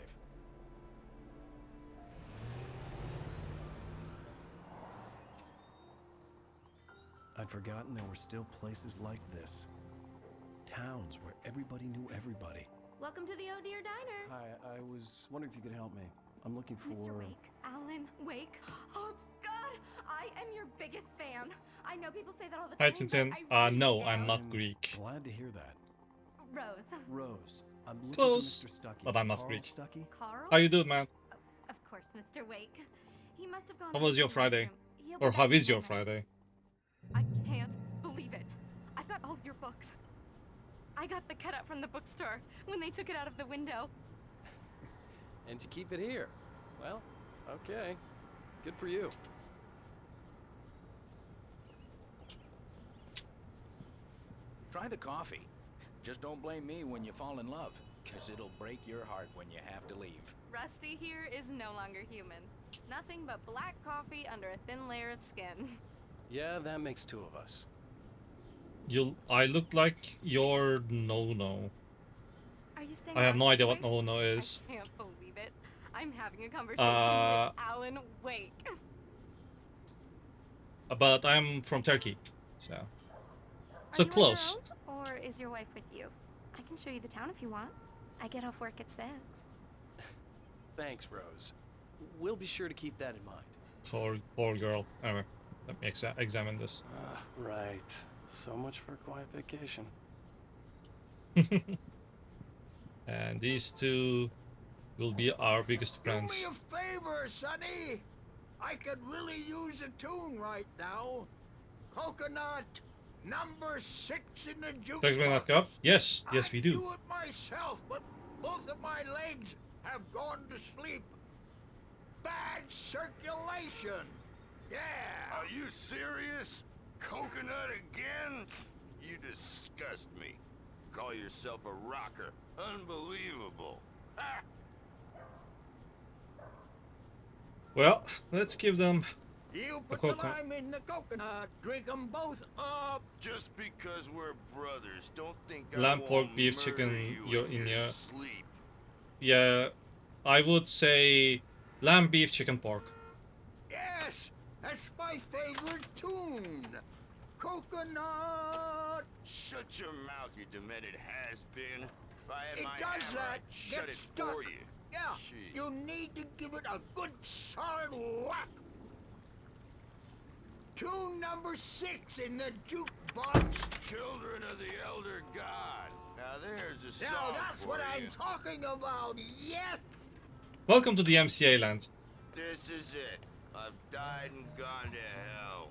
I'd forgotten there were still places like this. Towns where everybody knew everybody. Welcome to the Oh Dear Diner. Hi, I was wondering if you could help me. I'm looking for... Mr. Wake. Alan Wake. Oh, God! I am your biggest fan. I know people say that all the Hi, time. Tintin. but I really No, am. I'm not Greek. Glad to hear that. Rose. Rose. I'm looking Close, for Mr. Stuckey. but I'm not Carl Greek. Stuckey? Carl? How you doing, man? Of course, Mr. Wake. He must have gone. How to was the your restroom. Friday? He'll be Or how back in is a your minute. Friday? I can't believe it. I've got all your books. I got the cutout from the bookstore when they took it out of the window. And you keep it here. Well, okay. Good for you. Try the coffee. Just don't blame me when you fall in love, because it'll break your heart when you have to leave. Rusty here is no longer human. Nothing but black coffee under a thin layer of skin. Yeah, that makes two of us. I look like your no-no. Are you staying I have no out idea this what way? no-no is. I can't believe it. I'm having a conversation with Alan Wake. But I'm from Turkey, so Are so you on your close. own, or is your wife with you? I can show you the town if you want. I get off work at 6. Thanks, Rose. We'll be sure to keep that in mind. Poor girl. Anyway, let me examine this. Right. So much for a quiet vacation. And these two will be our biggest friends. Do me a favor, Sonny. I could really use a tune right now. Coconut, number 6 in the Thanks, man. jukebox. Yes, we I'd do. do it myself, but both of my legs have gone to sleep. Bad circulation. Yeah. Are you serious? Coconut again? You disgust me. Call yourself a rocker. Unbelievable. Ah! Well, let's give them You a put the coconut. lime in the coconut. Drink them both up. Just because we're brothers, don't think Lamb, I pork, won't beef, murder chicken, you in your sleep. Yeah, I would say lamb, beef, chicken, pork. Yes, that's my favorite tune. Coconut. Shut your mouth, you demented has-been. If I had It my does hammer, that. I'd shut Get it stuck. for you. Yeah, Gee. you need to give it a good solid whack. Tune number 6 in the jukebox. Children of the Elder God. Now there's a song Now that's for what you. I'm talking about. Yes. Welcome to the MCA land. This is it. I've died and gone to hell.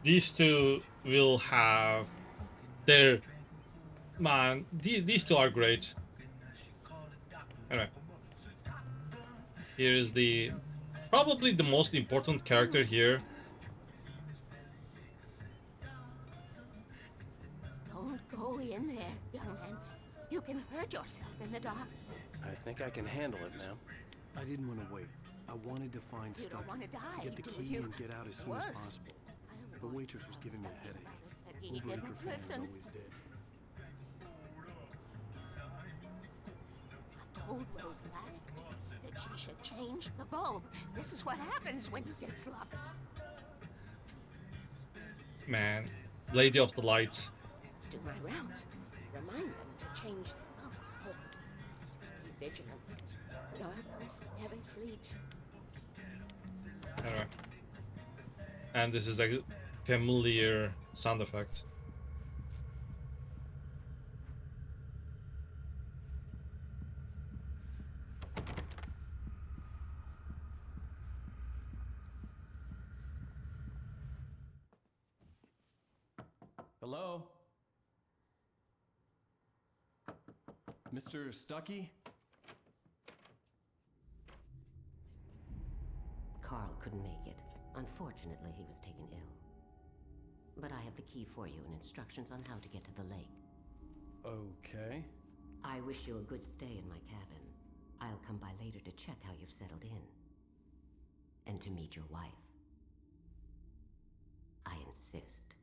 These two will have their man. These two are great. Anyway, here is the probably the most important character here. Don't go in there, young man. You can hurt yourself in the dark. I think I can handle it, ma'am. I didn't want to wait. I wanted to find You don't Stucky, want to die, get the do key you? and get out as soon as Worse. possible. The waitress was giving me a headache. But he Overacre didn't fans listen. always did. I told Rose last week that she should change the bulb. This is what happens when you get sloppy. Man, Lady of the Light. Let's do my rounds. Remind them to change the bulbs. Oh, stay vigilant. Darkness never sleeps. Anyway, and this is a familiar sound effect. Hello? Mr. Stucky? Carl couldn't make it. Unfortunately, he was taken ill. But I have the key for you and instructions on how to get to the lake. Okay. I wish you a good stay in my cabin. I'll come by later to check how you've settled in. And to meet your wife. I insist.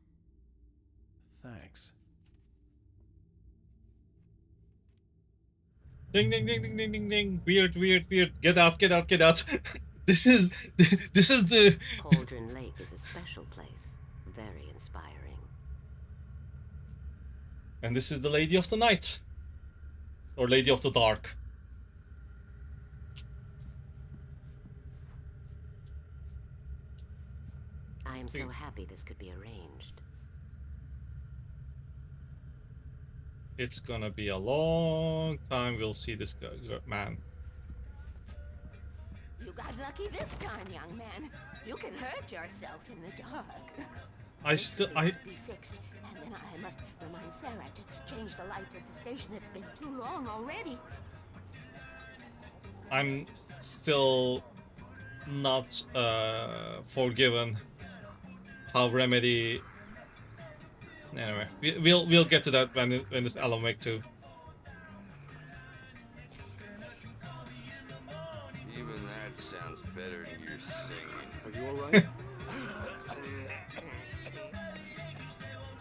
Thanks. Ding ding ding ding ding ding ding. Weird, weird, weird. Get out, get out, get out. This is the Cauldron Lake is a special place. Very inspiring. And this is the Lady of the Night. Or Lady of the Dark. I am so happy this could be arranged. It's gonna be a long time we'll see this man. You got lucky this time, young man. You can hurt yourself in the dark. Be fixed, and then I must remind Sarah to change the lights at the station. It's been too long already. I'm still not forgiven how Remedy. Anyway, we'll get to that when it's Alan Wake 2. Even that sounds better than your singing. Are you alright?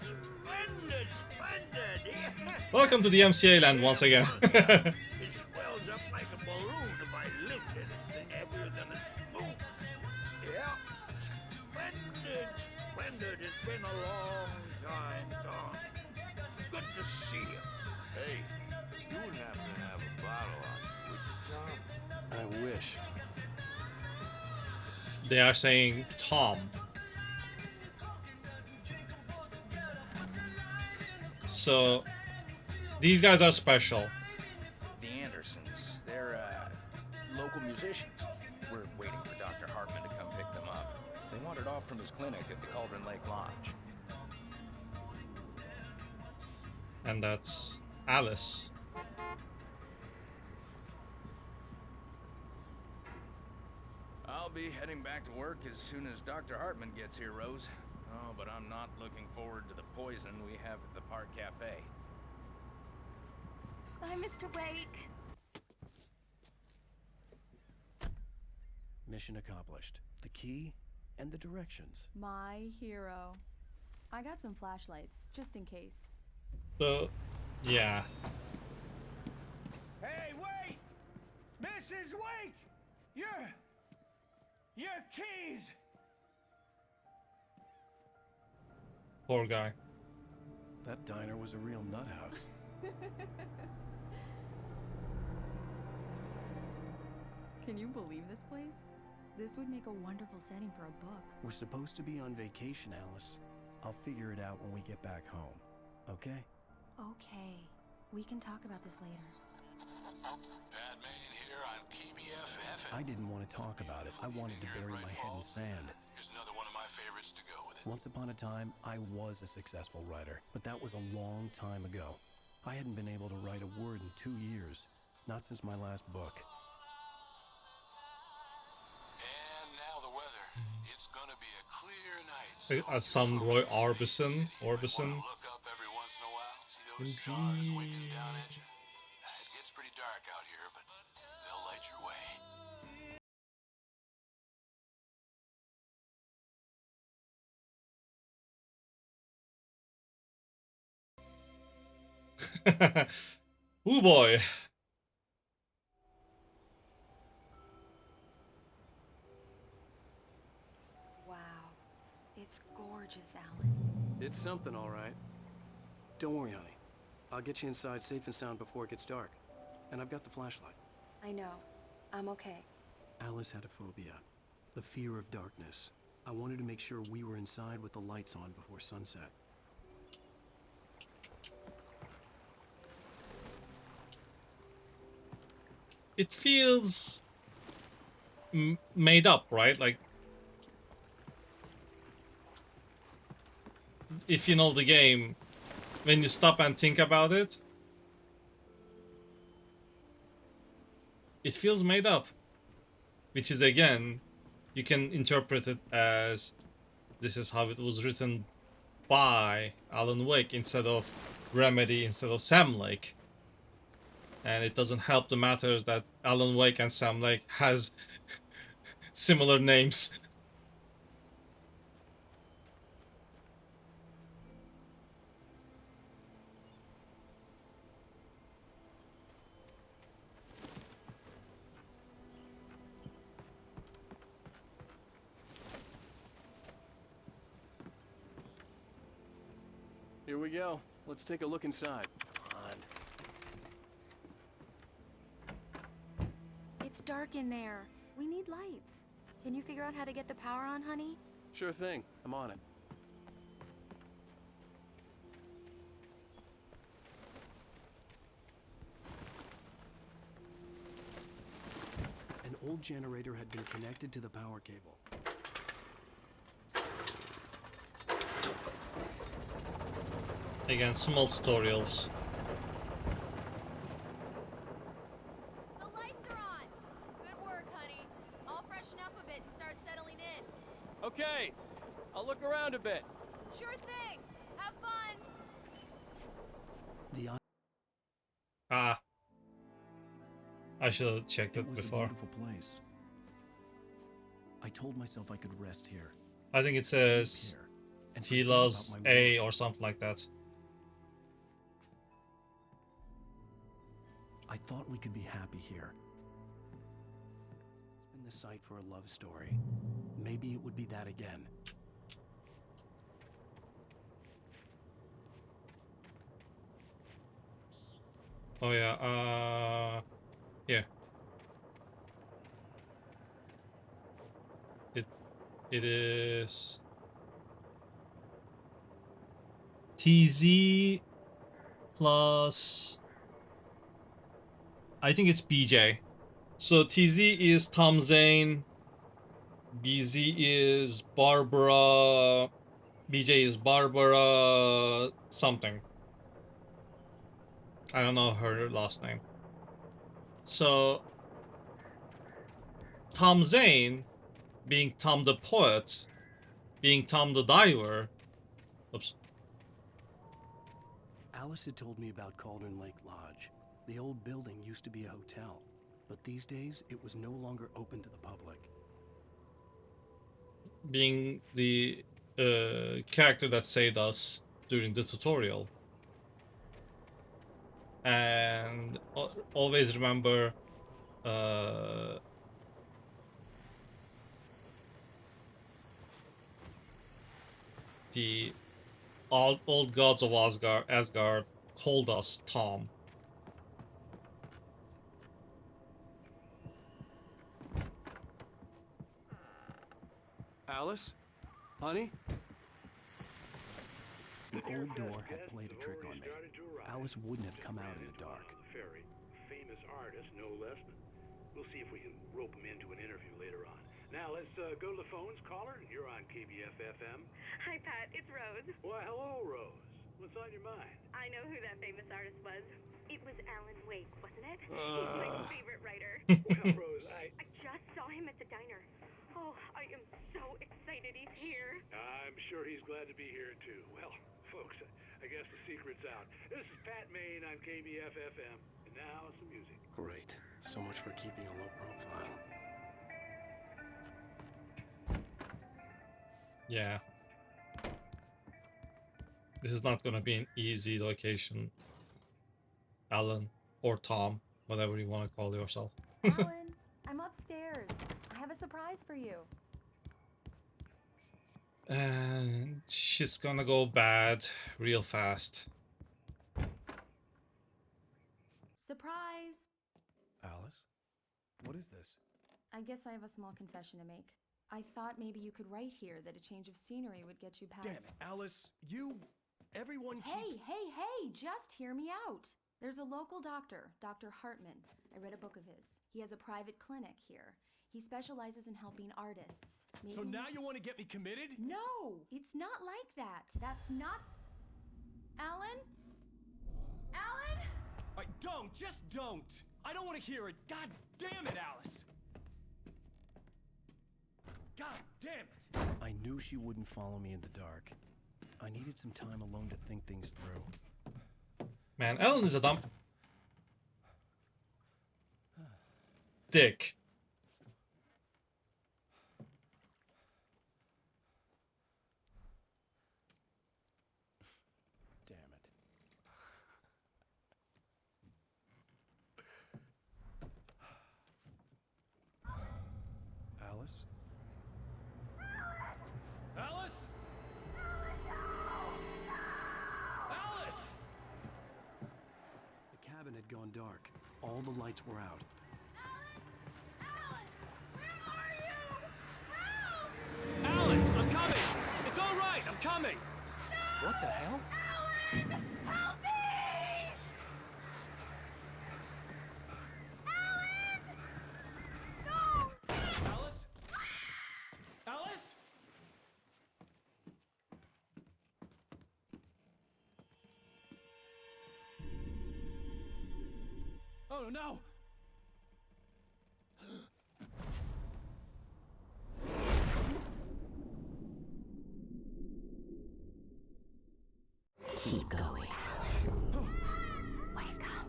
Splendid, splendid. Welcome to the MCA land once again. It swells up like a balloon if I lift anything heavier than a spoon. wish. They are saying Tom. So these guys are special. The Andersons, they're local musicians. We're waiting for Dr. Hartman to come pick them up. They wandered off from his clinic at the Cauldron Lake Lodge. And that's Alice. I'll be heading back to work as soon as Dr. Hartman gets here, Rose. Oh, but I'm not looking forward to the poison we have at the Park Cafe. Bye, Mr. Wake. Mission accomplished. The key and the directions. My hero. I got some flashlights, just in case. So, yeah. Hey, wait! Mrs. Wake! Your keys! Poor guy. That diner was a real nut house. Can you believe this place? This would make a wonderful setting for a book. We're supposed to be on vacation, Alice. I'll figure it out when we get back home. Okay? Okay. We can talk about this later. Batman here on KBFF. I didn't want to talk about it. I wanted to bury my head in sand. Here's another one of my favorites to go with it. Once upon a time, I was a successful writer, but that was a long time ago. I hadn't been able to write a word in 2 years, not since my last book. And now the weather. It's gonna be a clear night. Some Roy Orbison. Orbison. Look up every once in a while. See those stars winking down at you. It gets pretty dark out here, but they'll light your way. Ooh boy. Wow. It's gorgeous, Alan. It's something, all right. Don't worry, honey. I'll get you inside safe and sound before it gets dark. And I've got the flashlight. I know. I'm okay. Alice had a phobia. The fear of darkness. I wanted to make sure we were inside with the lights on before sunset. It feels made up, right? Like, if you know the game, when you stop and think about it, it feels made up. Which is, again, you can interpret it as this is how it was written by Alan Wake instead of Remedy, instead of Sam Lake. And it doesn't help the matters that Alan Wake and Sam Lake has similar names. Here we go. Let's take a look inside. Come on. It's dark in there. We need lights. Can you figure out how to get the power on, honey? Sure thing. I'm on it. An old generator had been connected to the power cable. Again, small tutorials. The lights are on. Good work, honey. I'll freshen up a bit and start settling in. Okay. I'll look around a bit. Sure thing. Have fun. The Ah. I should have checked it was a before. beautiful place. I told myself I could rest here. I think it says and T forget loves about my A work. or something like that. I thought we could be happy here. It's been the site for a love story. Maybe it would be that again. Oh yeah, here. It is TZ plus, I think it's BJ. So TZ is Tom Zane, BZ is Barbara, BJ is Barbara something. I don't know her last name. So Tom Zane being Tom the poet, being Tom the diver. Oops. Alice had told me about Cauldron Lake Lodge. The old building used to be a hotel, but these days it was no longer open to the public. Being the character that saved us during the tutorial. And always remember the old gods of Asgard called us Tom. Alice? Honey? The old door had played a trick on me. Alice wouldn't have come out in the dark. Ferry. Famous artist, no less. We'll see if we can rope him into an interview later on. Now let's go to the phones. Caller, you're on KBF-FM. Hi, Pat. It's Rose. Why, hello, Rose. What's on your mind? I know who that famous artist was. It was Alan Wake, wasn't it? He's my favorite writer. Well, Rose, I just saw him at the diner. Oh, I am so excited he's here. I'm sure he's glad to be here, too. Well, folks, I guess the secret's out. This is Pat Maine on KBF-FM. And now some music. Great. So much for keeping a low profile. Yeah. This is not gonna be an easy location, Alan or Tom, whatever you want to call yourself. Alan, I'm upstairs. I have a surprise for you. And shit's gonna go bad real fast. Surprise! Alice? What is this? I guess I have a small confession to make. I thought maybe you could write here that a change of scenery would get you past... Damn it, Alice, everyone Hey, keeps... hey, just hear me out. There's a local doctor, Dr. Hartman. I read a book of his. He has a private clinic here. He specializes in helping artists. Maybe... So now you want to get me committed? No, it's not like that. That's not... Alan? Alan? Just don't! I don't want to hear it! God damn it, Alice! God damn it! I knew she wouldn't follow me in the dark. I needed some time alone to think things through. Man, Alan is a dumb dick. Damn it. Alice? Alice? Alice! The cabin had gone dark. All the lights were out. Alice, I'm coming! It's all right, I'm coming! No! What the hell? Alan! Help me! Alan! No! Alice? Alice? Oh no! Keep going. Wake up.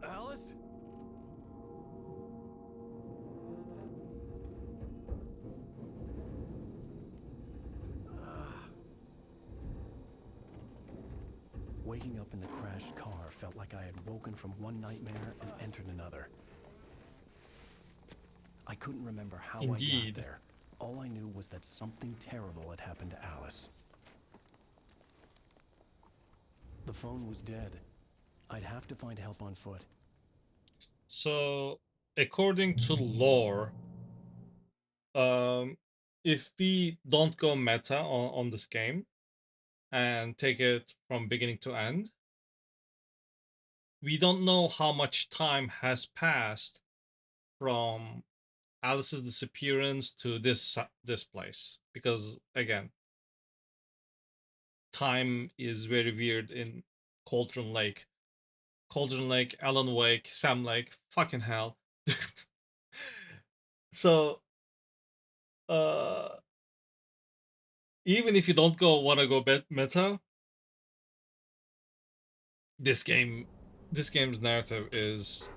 Alice? Waking up in the crashed car felt like I had woken from one nightmare and entered another. I couldn't remember how I got there. All I knew was that something terrible had happened to Alice. The phone was dead. I'd have to find help on foot. So, according to lore, if we don't go meta on this game and take it from beginning to end, we don't know how much time has passed from Alice's disappearance to this place, because again, time is very weird in Cauldron Lake. Cauldron Lake, Alan Wake, Sam Lake, fucking hell. So even if you don't wanna go meta, this game's narrative is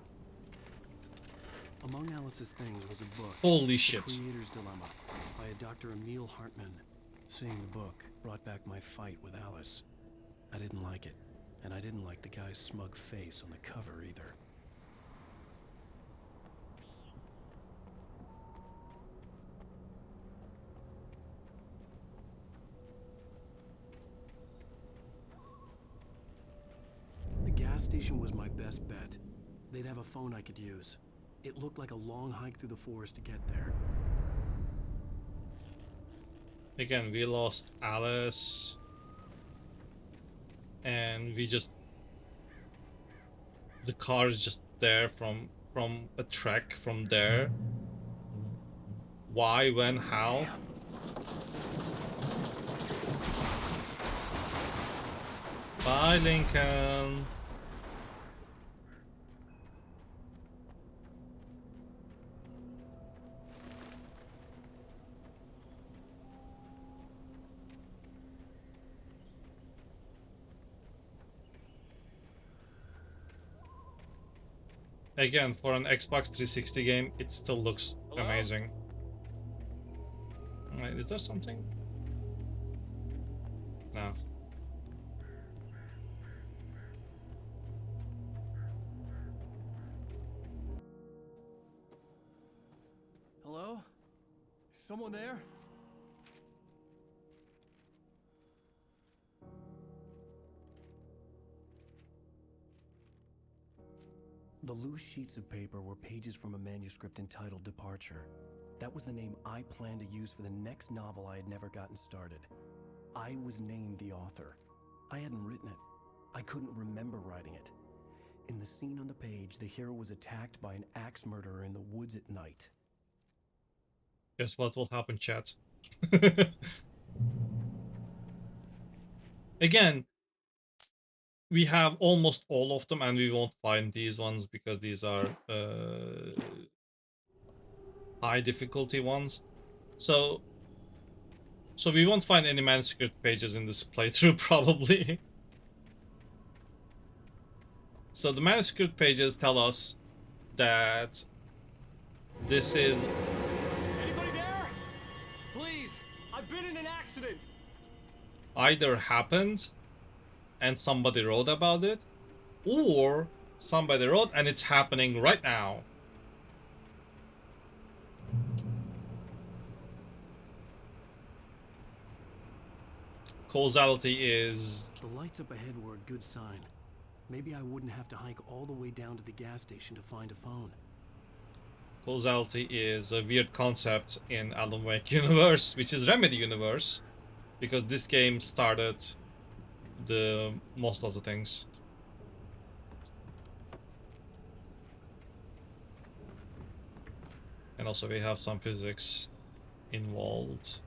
Among Alice's things was a book. Holy The shit. Creator's Dilemma by a Dr. Emil Hartman. Seeing the book brought back my fight with Alice. I didn't like it, and I didn't like the guy's smug face on the cover either. The gas station was my best bet. They'd have a phone I could use. It looked like a long hike through the forest to get there. Again, we lost Alice, and the car is just there from a trek from there. Why, when, how? Bye, Lincoln. Again, for an Xbox 360 game, it still looks amazing. Wait, is there something? No. Hello? Is someone there? The loose sheets of paper were pages from a manuscript entitled Departure. That was the name I planned to use for the next novel I had never gotten started. I was named the author. I hadn't written it. I couldn't remember writing it. In the scene on the page, the hero was attacked by an axe murderer in the woods at night. Guess what will happen, chat? Again, we have almost all of them, and we won't find these ones because these are high difficulty ones. So we won't find any manuscript pages in this playthrough, probably. So the manuscript pages tell us that this is... Anybody there? Please, I've been in an accident. either happened and somebody wrote about it, or somebody wrote and it's happening right now. Causality is... The lights up ahead were a good sign. Maybe I wouldn't have to hike all the way down to the gas station to find a phone. Causality is a weird concept in Alan Wake universe, which is Remedy universe, because this game started the most of the things. And also we have some physics involved.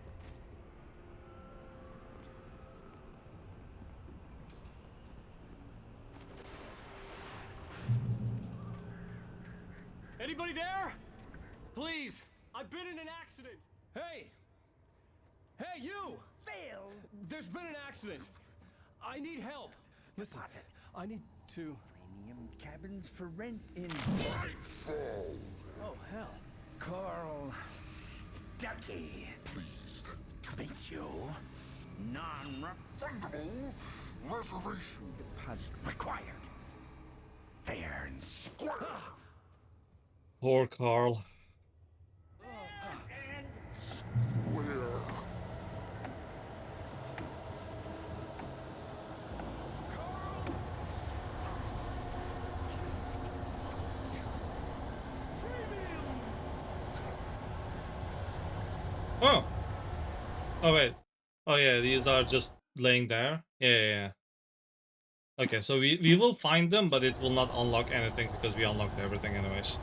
Anybody there? Please, I've been in an accident. Hey! Hey, you! Phil! There's been an accident. I need help. Listen, I need to... Premium cabins for rent in Nightfall. Oh, hell. Carl Stuckey. Pleased to meet you. Non-refundable reservation deposit required. Fair and square. Poor Carl. And square. Oh, Oh wait. Oh yeah, these are just laying there. Yeah. Okay, so we will find them, but it will not unlock anything because we unlocked everything anyways.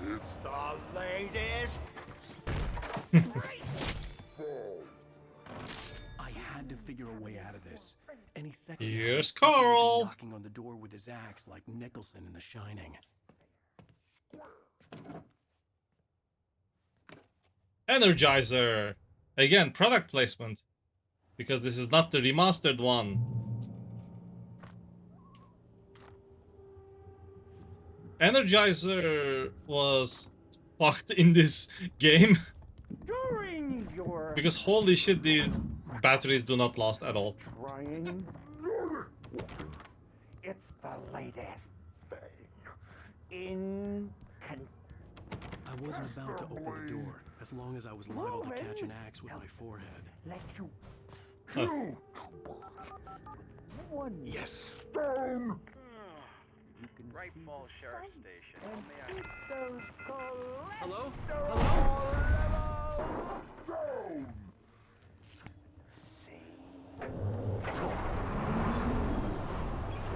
It's the latest. I had to figure a way out of this. Any second now, Here's Stucky will be Carl. knocking on the door with his axe like Nicholson in The Shining. Energizer. Again, product placement. Because this is not the remastered one. Energizer was fucked in this game. Because holy shit, these batteries do not last at all. Trying. It's the latest thing. I wasn't about to open the door, as long as I was liable to catch an axe with my forehead. Let you Oh. one Yes. stone. Right Falls Sheriff Station. Hello?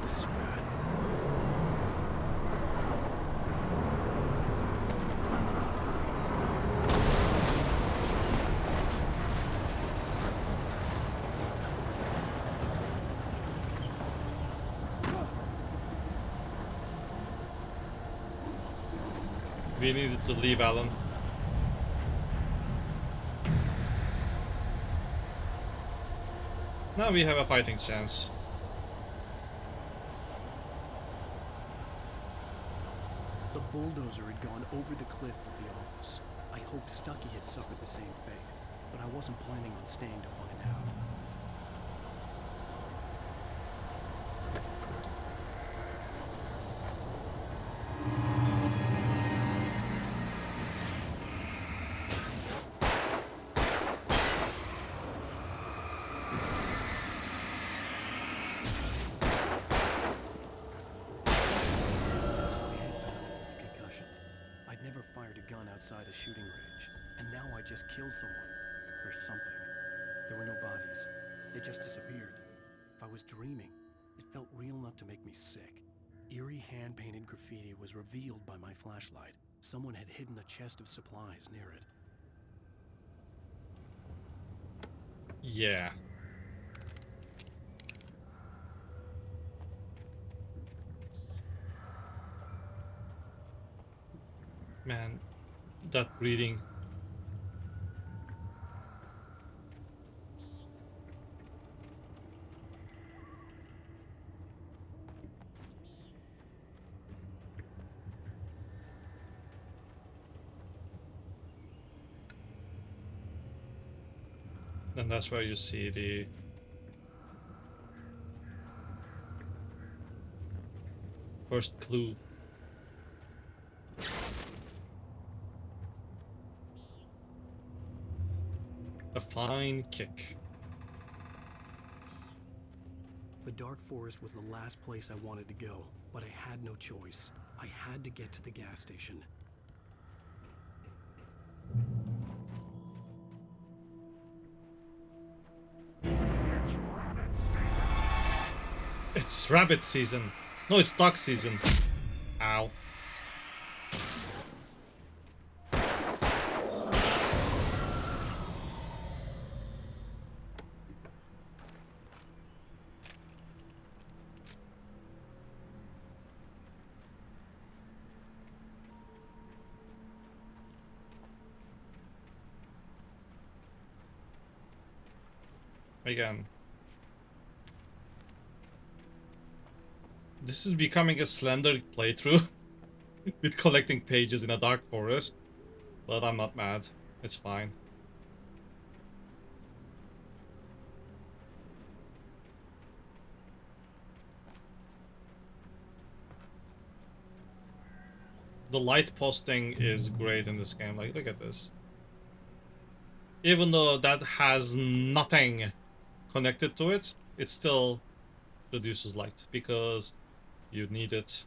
This is bad. We needed to leave, Alan. Now we have a fighting chance. The bulldozer had gone over the cliff with the office. I hoped Stucky had suffered the same fate, but I wasn't planning on staying to find out. Outside a shooting range, and now I just killed someone, or something. There were no bodies. They just disappeared. If I was dreaming, it felt real enough to make me sick. Eerie hand-painted graffiti was revealed by my flashlight. Someone had hidden a chest of supplies near it. Yeah. Man, that breathing. And that's where you see the first clue. A fine kick. The Dark Forest was the last place I wanted to go, but I had no choice. I had to get to the gas station. It's rabbit season. No, it's duck season. Ow. Again. This is becoming a slender playthrough with collecting pages in a dark forest, but I'm not mad. It's fine. The light posting is great in this game. Like, look at this. Even though that has nothing connected to it, it still produces light because you need it.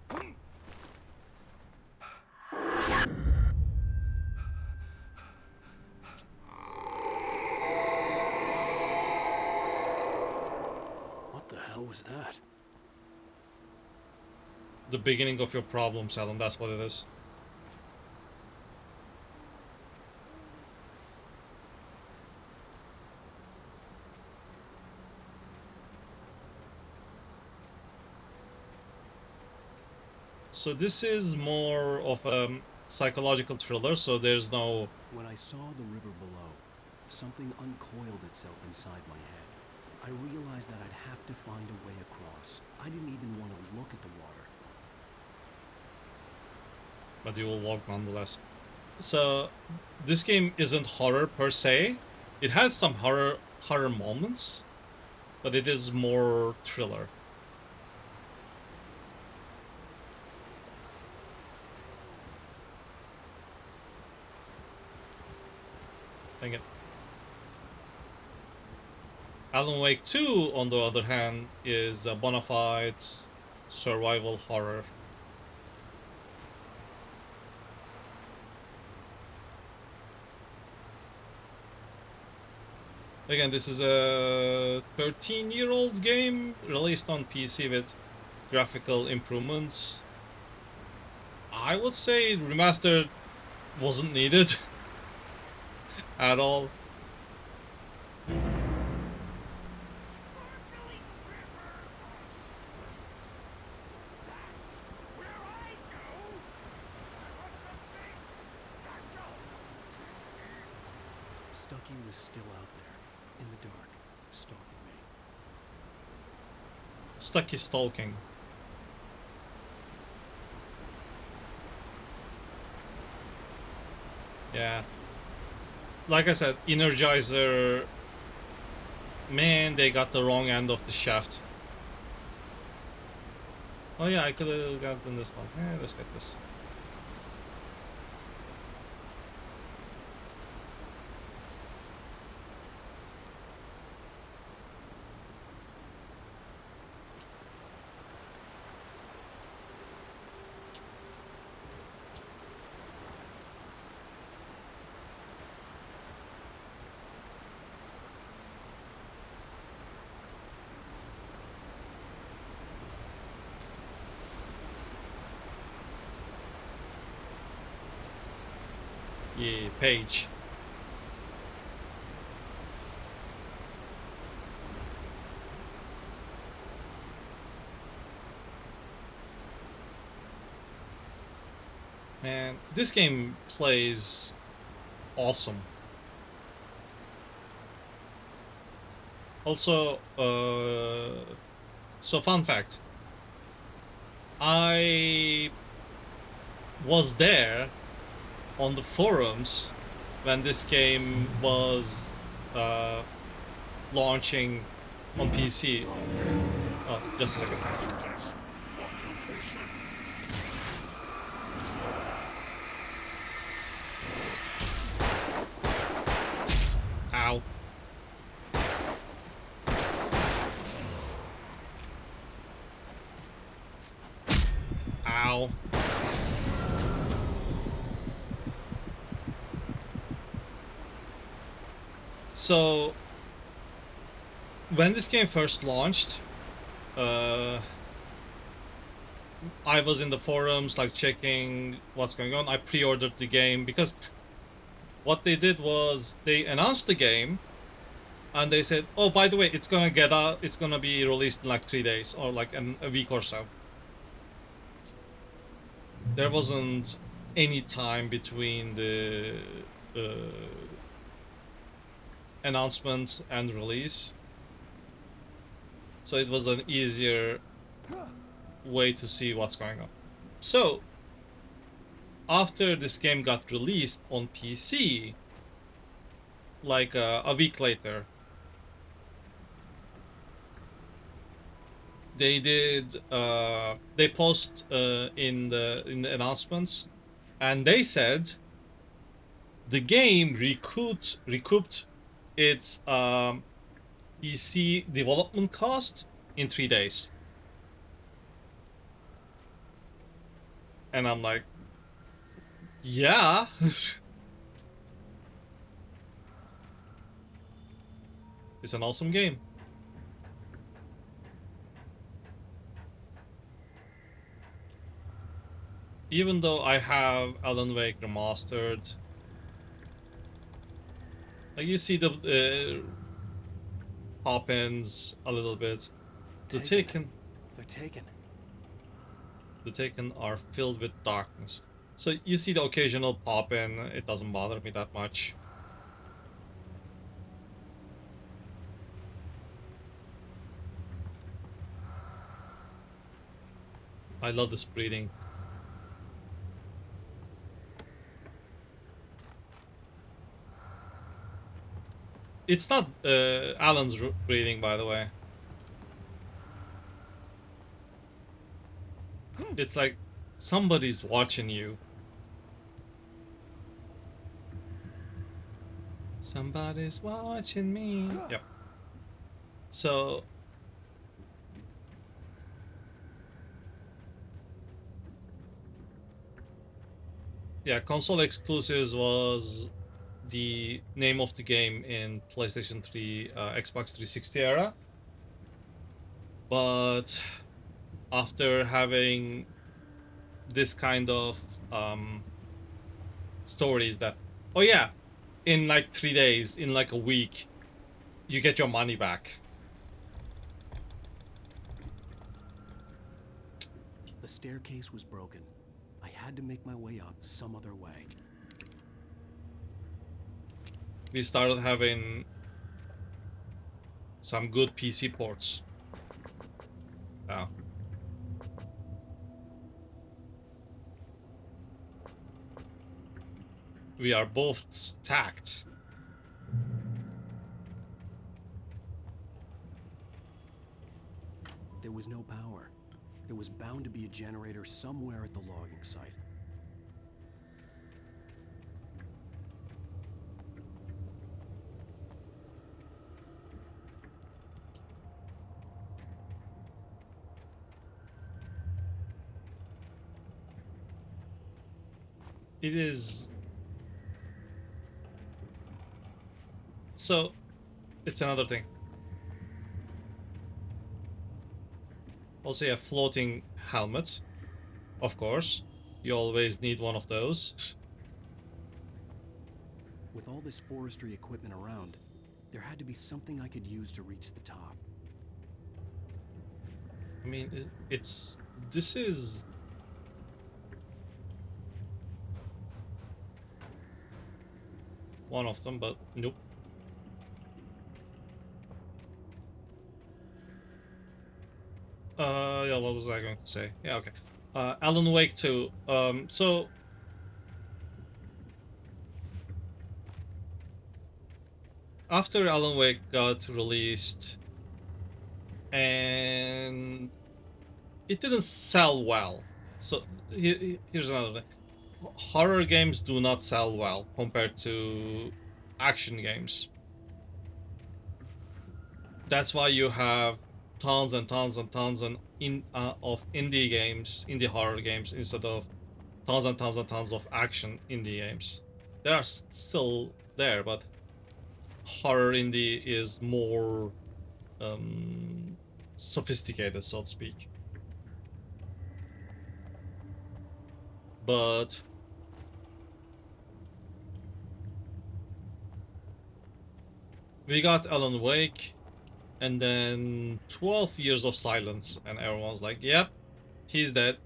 What the hell was that? The beginning of your problems, Alan. That's what it is. So this is more of a psychological thriller, so there's no... When I saw the river below, something uncoiled itself inside my head. I realized that I'd have to find a way across. I didn't even want to look at the water. But you will walk nonetheless. So this game isn't horror per se. It has some horror moments, but it is more thriller. Dang it. Alan Wake 2, on the other hand, is a bona fide survival horror. Again, this is a 13-year-old game released on PC with graphical improvements. I would say remastered wasn't needed at all. Stucky was still out there, in the dark, stalking me. Stucky stalking. Yeah. Like I said, Energizer... Man, they got the wrong end of the shaft. Oh yeah, I could have gotten this one. Yeah, let's get this. Yeah, page. Man, this game plays awesome. Also, so fun fact. I was there on the forums when this game was launching on PC. Oh, just a second. Ow. Ow. So, when this game first launched, I was in the forums, like, checking what's going on. I pre-ordered the game because what they did was they announced the game and they said, oh, by the way, it's gonna get out, it's gonna be released in like 3 days or like a week or so. There wasn't any time between the announcement and release, so it was an easier way to see what's going on. So after this game got released on PC, like a week later, they did they post in the announcements And they said the game recouped its PC development cost in 3 days. And I'm like, yeah. It's an awesome game. Even though I have Alan Wake Remastered, like you see the pop-ins a little bit. The Taken are filled with darkness. So you see the occasional pop-in, it doesn't bother me that much. I love this breeding. It's not Alan's breeding, by the way. It's like somebody's watching you. Somebody's watching me. Yep. So yeah, console exclusives was the name of the game in PlayStation 3, Xbox 360 era. But after having this kind of stories that, oh yeah, in like 3 days, in like a week, you get your money back. The staircase was broken. I had to make my way up some other way. We started having some good PC ports. Wow. We are both stacked. There was no power. There was bound to be a generator somewhere at the logging site. It is... So, it's another thing. Also, a floating helmet. Of course. You always need one of those. With all this forestry equipment around, there had to be something I could use to reach the top. I mean, it's... This is... one of them, but nope. Yeah, what was I going to say? Yeah, okay. Alan Wake 2. So... After Alan Wake got released, and it didn't sell well. So here's another thing. Horror games do not sell well compared to action games. That's why you have tons and tons and tons of indie games, indie horror games, instead of tons and tons and tons of action indie games. They are still there, but horror indie is more sophisticated, so to speak. But we got Alan Wake, and then 12 years of silence, and everyone's like, yep, he's dead.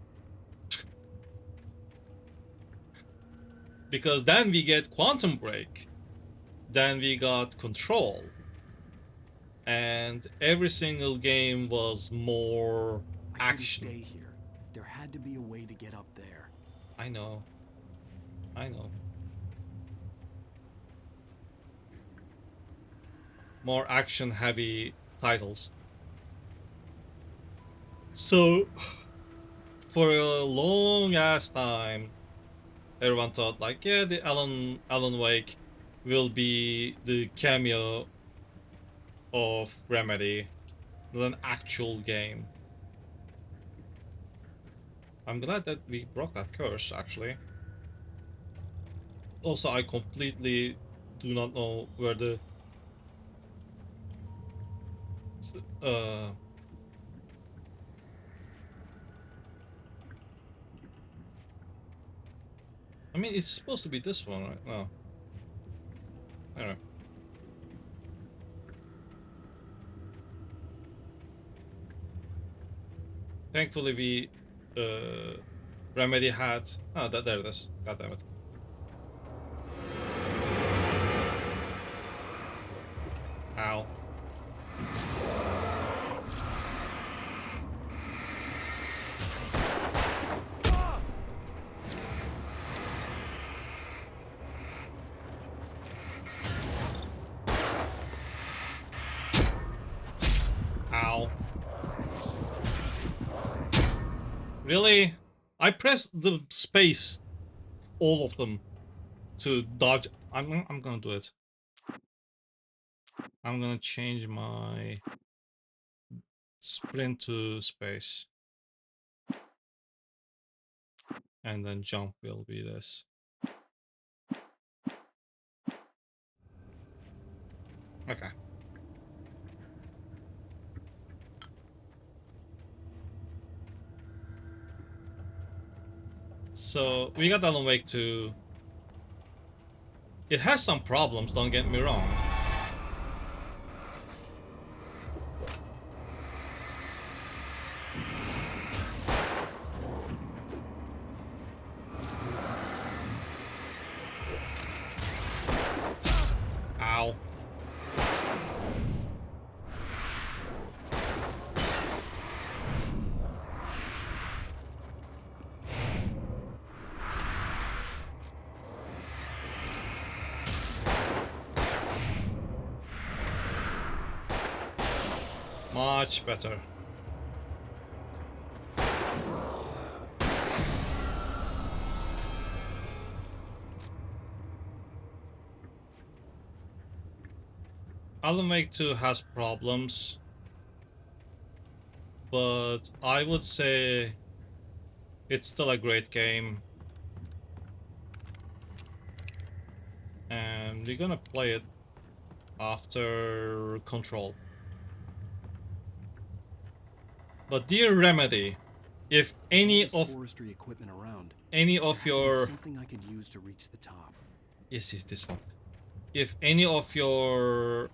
Because then we get Quantum Break, then we got Control, and every single game was more action. I couldn't stay here. There had to be a way to get up there. I know. I know. More action-heavy titles. So, for a long-ass time, everyone thought like, yeah, the Alan Wake will be the cameo of Remedy, not an actual game. I'm glad that we broke that curse, actually. Also, I completely do not know where the I mean, it's supposed to be this one, right? No. Anyway. Thankfully, we Remedy had. Oh, there it is. God damn it. Ow. Ow. Really? I pressed the space, all of them, to dodge. I'm gonna do it. I'm gonna change my sprint to space. And then jump will be this. Okay. So, we got Alan Wake 2. It has some problems, don't get me wrong. Ow. Much better. Alan Wake 2 has problems, but I would say it's still a great game. And we're gonna play it after Control. But dear Remedy, if any of forestry equipment around, any of your something I could use to reach the top. Yes, it's this one. If any of your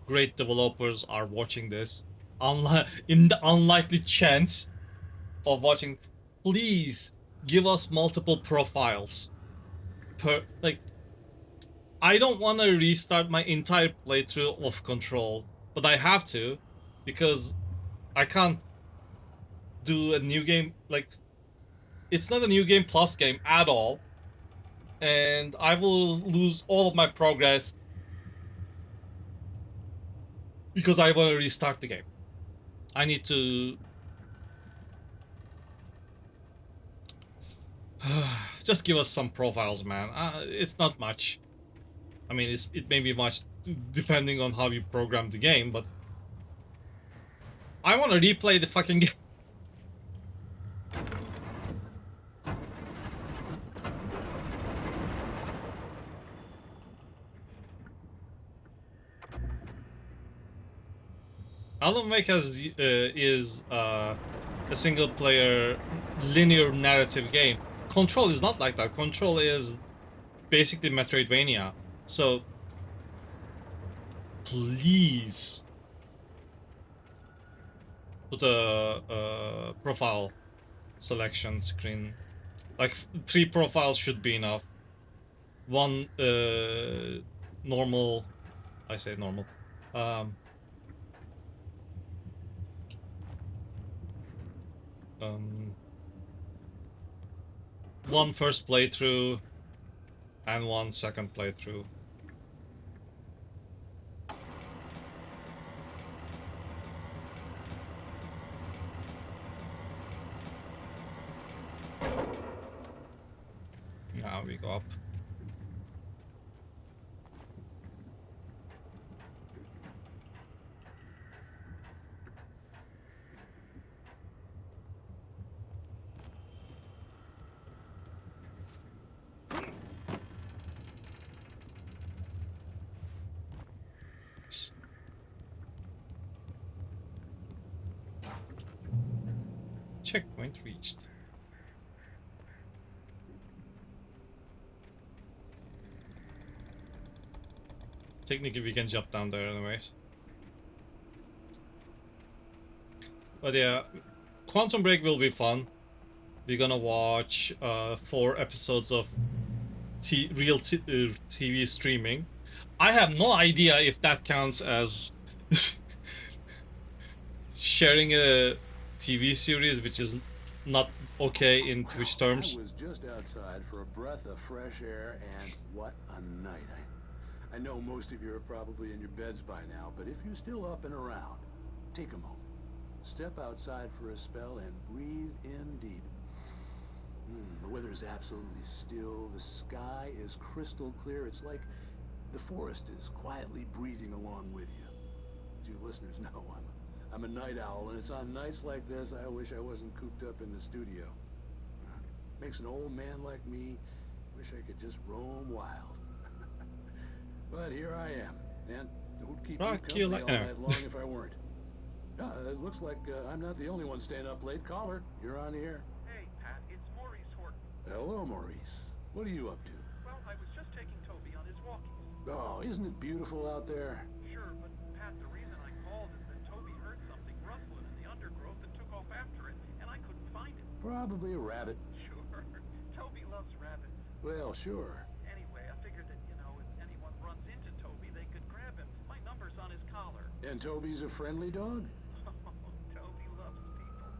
great developers are watching this, in the unlikely chance of watching, please give us multiple profiles. Like, I don't want to restart my entire playthrough of Control, but I have to, because I can't do a new game. Like, it's not a new game plus game at all, and I will lose all of my progress because I want to restart the game. I need to just give us some profiles, man. It's not much. I mean, it may be much depending on how you program the game, but I want to replay the fucking game. Alan Wake is a single-player linear narrative game. Control is not like that. Control is basically Metroidvania. So, please put a profile selection screen. Like 3 profiles should be enough. One normal. I say normal. One first playthrough and one second playthrough. Ow. Now we go up. Checkpoint reached. Technically, we can jump down there anyways. But yeah, Quantum Break will be fun. We're gonna watch 4 episodes of real TV streaming. I have no idea if that counts as sharing a TV series, which is not okay in Twitch terms. I was just outside for a breath of fresh air, and what a night. I know most of you are probably in your beds by now, but if you're still up and around, take a moment. Step outside for a spell and breathe in deep. The weather is absolutely still. The sky is crystal clear. It's like the forest is quietly breathing along with you. As you listeners know, I'm a night owl, and it's on nights like this I wish I wasn't cooped up in the studio. Makes an old man like me wish I could just roam wild. But here I am, and who'd keep you company all night long if I weren't? It looks like I'm not the only one staying up late. Caller, you're on the air. Hey, Pat, it's Maurice Horton. Hello, Maurice. What are you up to? Well, I was just taking Toby on his walkies. Oh, isn't it beautiful out there? Sure, but Pat, the reason I called is that Toby heard something rustling in the undergrowth and took off after it, and I couldn't find it. Probably a rabbit. Sure. Toby loves rabbits. Well, sure. Anyway, I figured that, you know, if anyone runs into Toby, they could grab him. My number's on his collar. And Toby's a friendly dog? Toby loves people.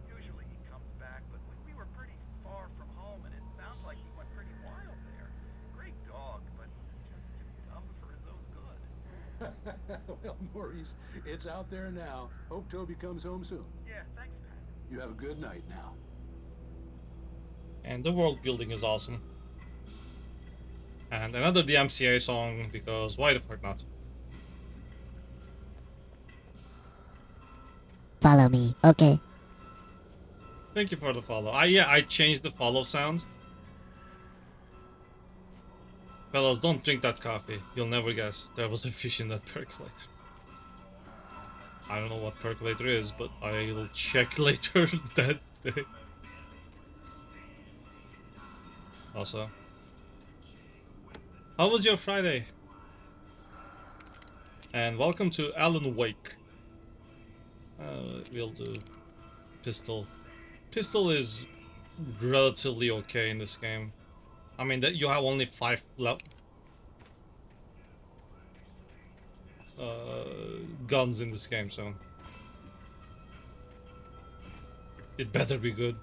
Usually he comes back, but we were pretty far from home, and it sounds like he went pretty wild there. Great dog, but just too dumb for his own good. Well, Maurice, it's out there now. Hope Toby comes home soon. Yeah, thanks, Pat. You have a good night now. And the world building is awesome. And another DMCA song, because why the fuck not? Follow me, okay. Thank you for the follow. I changed the follow sound. Fellas, don't drink that coffee. You'll never guess there was a fish in that percolator. I don't know what percolator is, but I will check later that day. Also, how was your Friday? And welcome to Alan Wake. We'll do pistol. Pistol is relatively okay in this game. I mean, that you have only 5 guns in this game, so it better be good.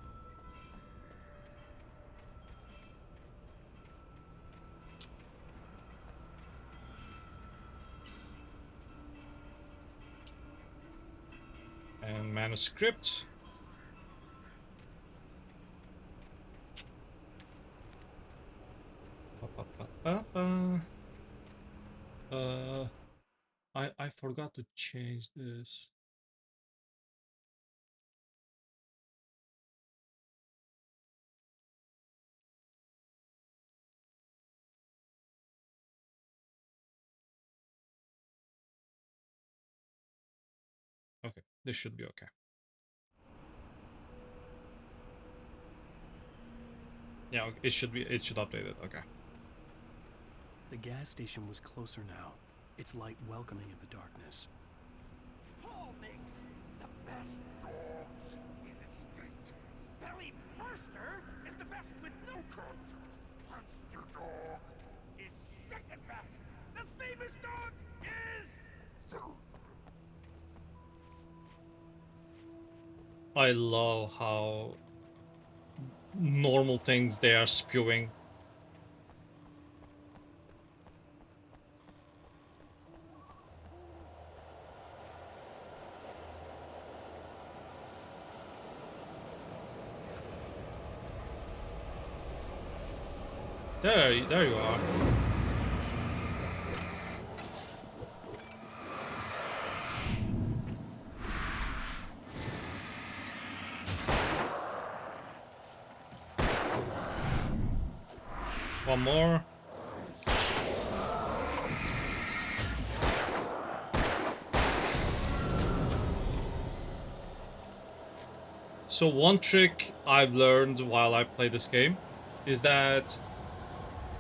And manuscript. I forgot to change this. Okay, this should be okay. Yeah, it should update it, okay. The gas station was closer now, its light welcoming in the darkness. Paul makes the best dogs in the state. Belly Burster is the best with no contest. Monster Dog is second best. The famous dog is... I love how normal things they are spewing. There you are. One more. So one trick I've learned while I play this game is that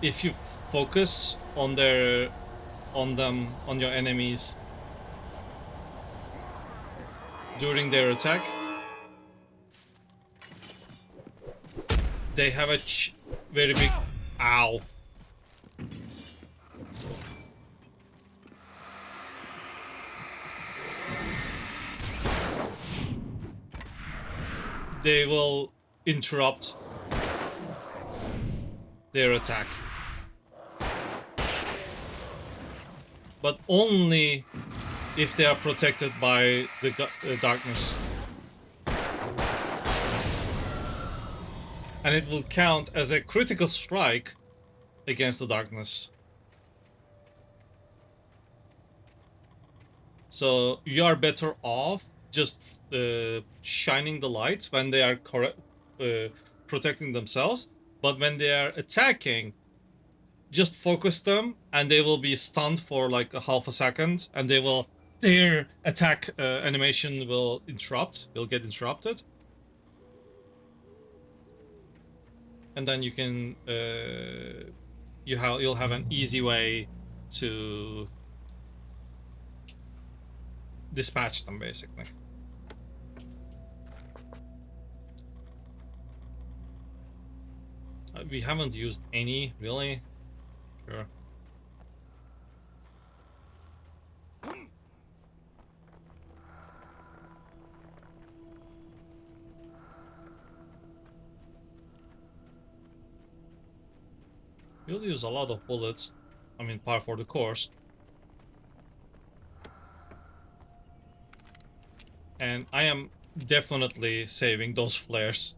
if you focus on your enemies during their attack, they have a very big ow. They will interrupt their attack. But only if they are protected by the darkness. And it will count as a critical strike against the darkness. So you are better off just shining the light when they are protecting themselves. But when they are attacking, just focus them and they will be stunned for like a half a second, and their attack animation will get interrupted. And then you can you'll have an easy way to dispatch them, basically. We haven't used any, really. Sure. We'll use a lot of bullets. I mean, par for the course. And I am definitely saving those flares.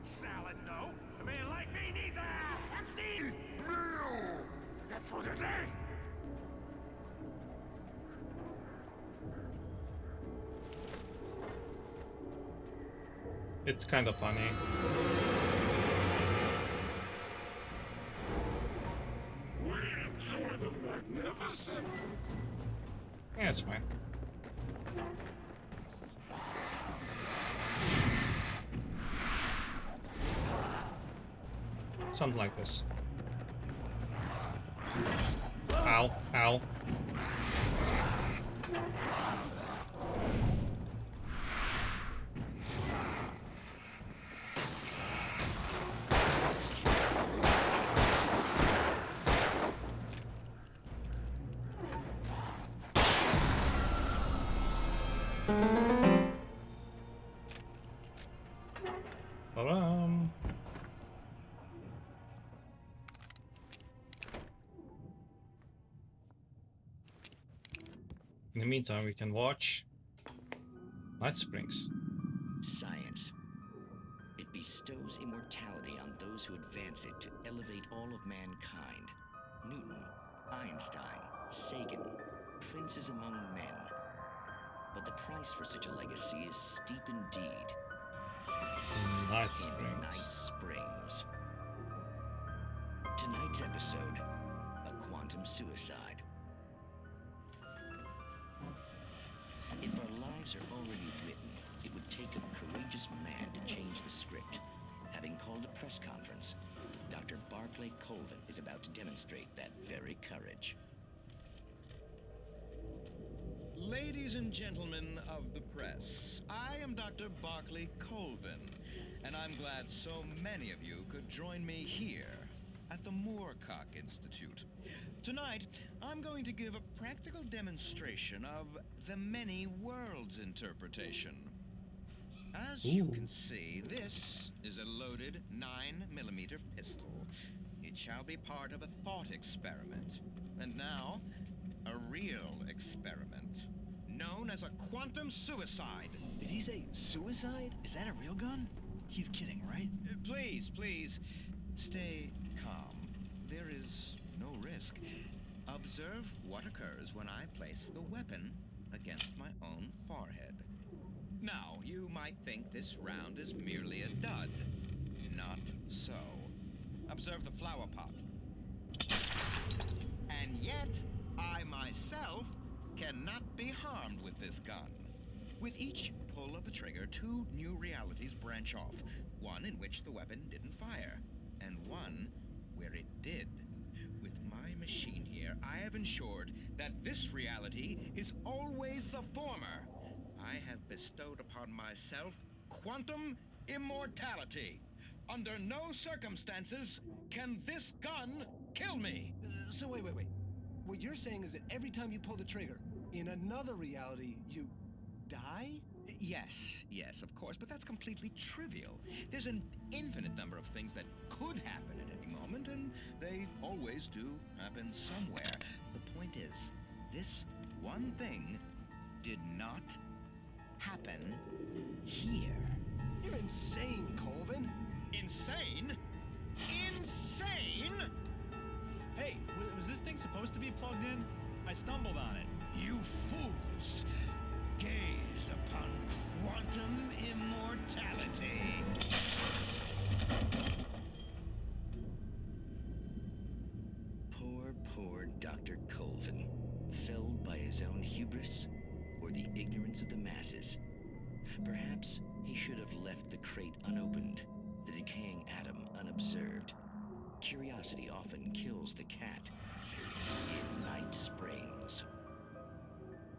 Salad, no. A man like me needs a hefty meal. That's for today. It's kind of funny. We enjoy the magnificent. Yeah, it's fine. Something like this. Ow, ow. In the meantime, we can watch Night Springs. Science. It bestows immortality on those who advance it to elevate all of mankind. Newton, Einstein, Sagan, princes among men. But the price for such a legacy is steep indeed. Night In Night Springs. Springs. Tonight's episode, a quantum suicide. If our lives are already written, it would take a courageous man to change the script. Having called a press conference, Dr. Barclay Colvin is about to demonstrate that very courage. Ladies and gentlemen of the press, I am Dr. Barclay Colvin, and I'm glad so many of you could join me here at the Moorcock Institute. Tonight, I'm going to give a practical demonstration of the many worlds interpretation. As you can see, this is a loaded 9mm pistol. It It shall be part of a thought experiment. And now, a real experiment. Known as a quantum suicide. Did he say suicide? Is that a real gun? He's kidding, right? Please, please, stay calm. There is no risk. Observe what occurs when I place the weapon against my own forehead. Now, you might think this round is merely a dud. Not so. Observe the flower pot. And yet, I myself cannot be harmed with this gun. With each pull of the trigger, 2 new realities branch off. One in which the weapon didn't fire, and one where it did. With my machine here, I have ensured that this reality is always the former. I have bestowed upon myself quantum immortality. Under no circumstances can this gun kill me. So wait. What you're saying is that every time you pull the trigger, in another reality, you die? Yes, of course, but that's completely trivial. There's an infinite number of things that could happen at any moment, and they always do happen somewhere. The point is, this one thing did not happen here. You're insane, Colvin. Insane? Insane? Hey, was this thing supposed to be plugged in? I stumbled on it. You fools! Gaze upon quantum immortality. Poor Dr. Colvin, felled by his own hubris or the ignorance of the masses. Perhaps he should have left the crate unopened, the decaying atom unobserved. Curiosity often kills the cat. In Night Springs.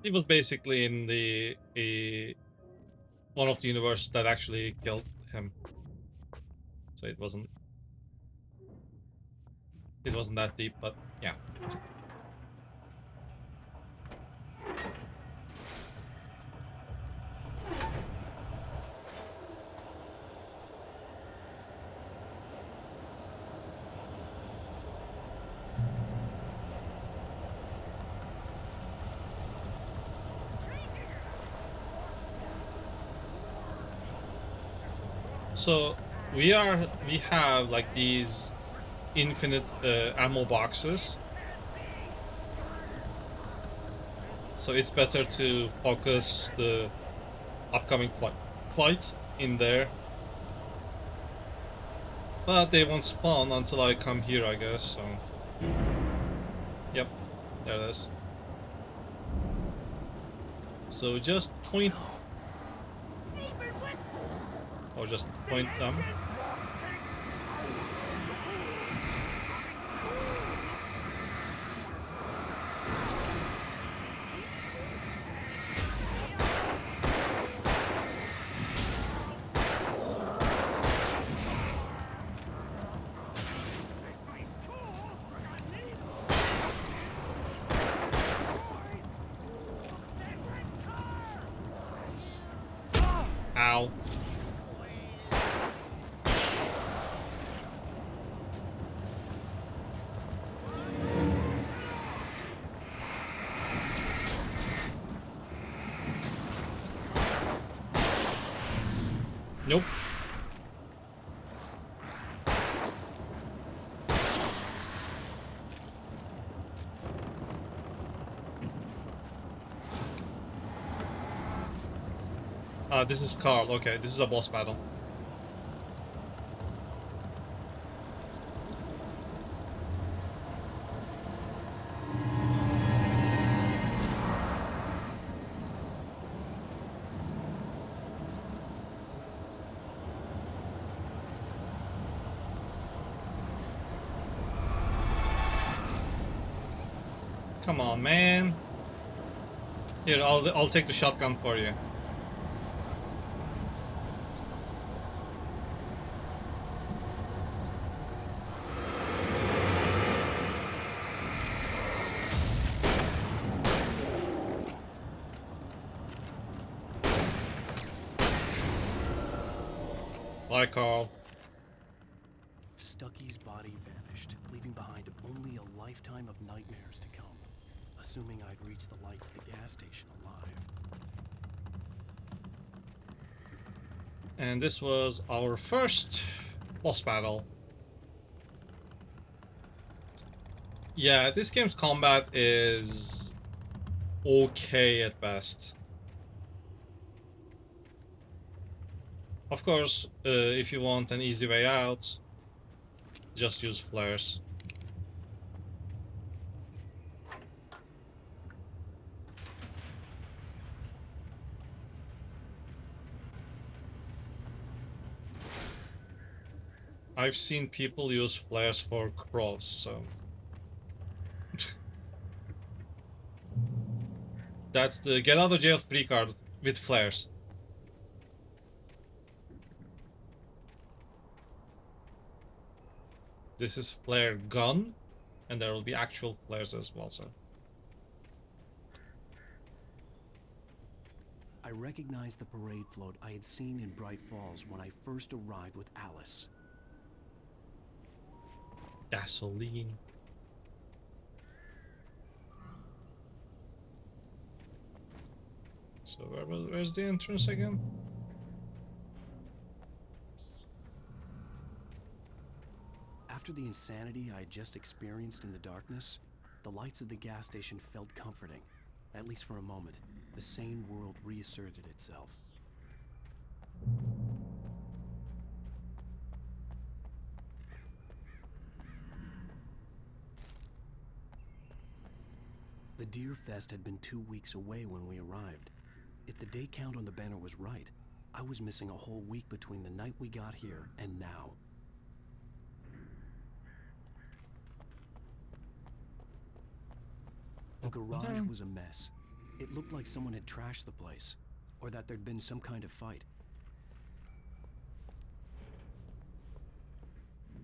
He was basically in the one of the universe that actually killed him. So it wasn't that deep, but yeah. So we have like these infinite ammo boxes. So it's better to focus the upcoming fight in there. But they won't spawn until I come here, I guess, so... Yep, there it is. So just point... Or just point them. Ow. Nope. This is Carl. Okay, this is a boss battle. Come on, man. Here, I'll take the shotgun for you. Bye, Carl. Stucky's body vanished, a lifetime of nightmares to come, assuming I'd reach the lights of the gas station alive. And this was our first boss battle. Yeah, this game's combat is okay at best. Of course, if you want an easy way out, just use flares. I've seen people use flares for crows, so... That's the get out of jail free card with flares. This is flare gun, and there will be actual flares as well, sir. I recognized the parade float I had seen in Bright Falls when I first arrived with Alice. Gasoline. So where's the entrance again? After the insanity I had just experienced in the darkness, the lights of the gas station felt comforting. At least for a moment, the sane world reasserted itself. The Deer Fest had been 2 weeks away when we arrived. If the day count on the banner was right, I was missing a whole week between the night we got here and now. The garage was a mess. It looked like someone had trashed the place, or that there'd been some kind of fight.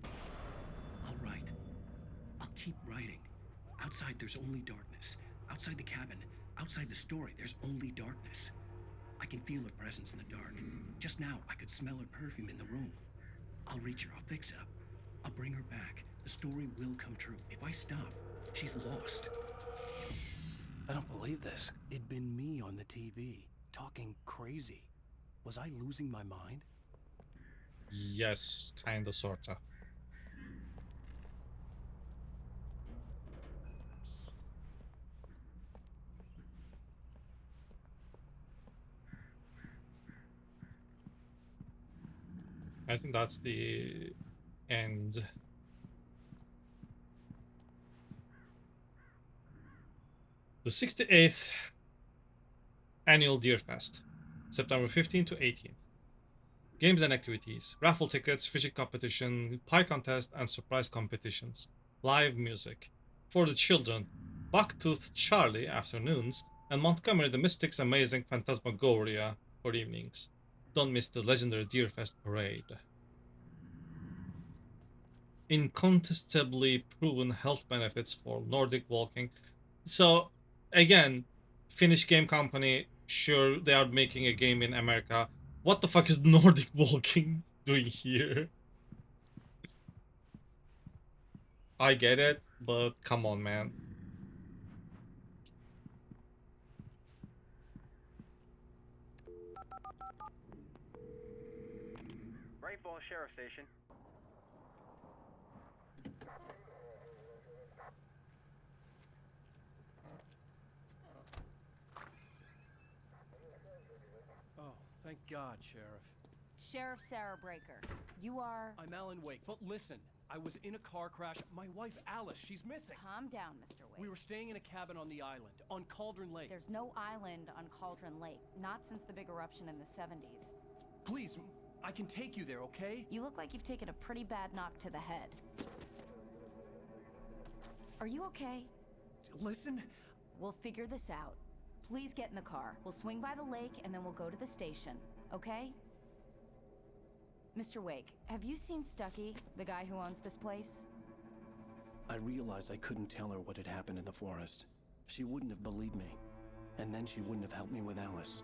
I'll write. I'll keep writing. Outside, there's only darkness. Outside the cabin, outside the story, there's only darkness. I can feel her presence in the dark. Just now, I could smell her perfume in the room. I'll reach her. I'll fix it up. I'll bring her back. The story will come true. If I stop, she's lost. I don't believe this. It'd been me on the TV, talking crazy. Was I losing my mind? Yes, kinda, sorta. I think that's the end. The 68th Annual Deer Fest, September 15th to 18th. Games and activities, raffle tickets, fishing competition, pie contest, and surprise competitions. Live music. For the children, Bucktooth Charlie afternoons, and Montgomery the Mystic's Amazing Phantasmagoria for evenings. Don't miss the legendary Deer Fest parade. Incontestably proven health benefits for Nordic walking. So, again, Finnish game company, sure, they are making a game in America. What the fuck is Nordic walking doing here? I get it, but come on, man. Bright Falls Sheriff Station. Oh, thank God, Sheriff. Sheriff Sarah Breaker, you are... I'm Alan Wake, but listen. I was in a car crash. My wife, Alice, she's missing. Calm down, Mr. Wake. We were staying in a cabin on the island, on Cauldron Lake. There's no island on Cauldron Lake, not since the big eruption in the 70s. Please, I can take you there, okay? You look like you've taken a pretty bad knock to the head. Are you okay? Listen. We'll figure this out. Please get in the car. We'll swing by the lake and then we'll go to the station, okay? Mr. Wake, have you seen Stucky, the guy who owns this place? I realized I couldn't tell her what had happened in the forest. She wouldn't have believed me. And then she wouldn't have helped me with Alice.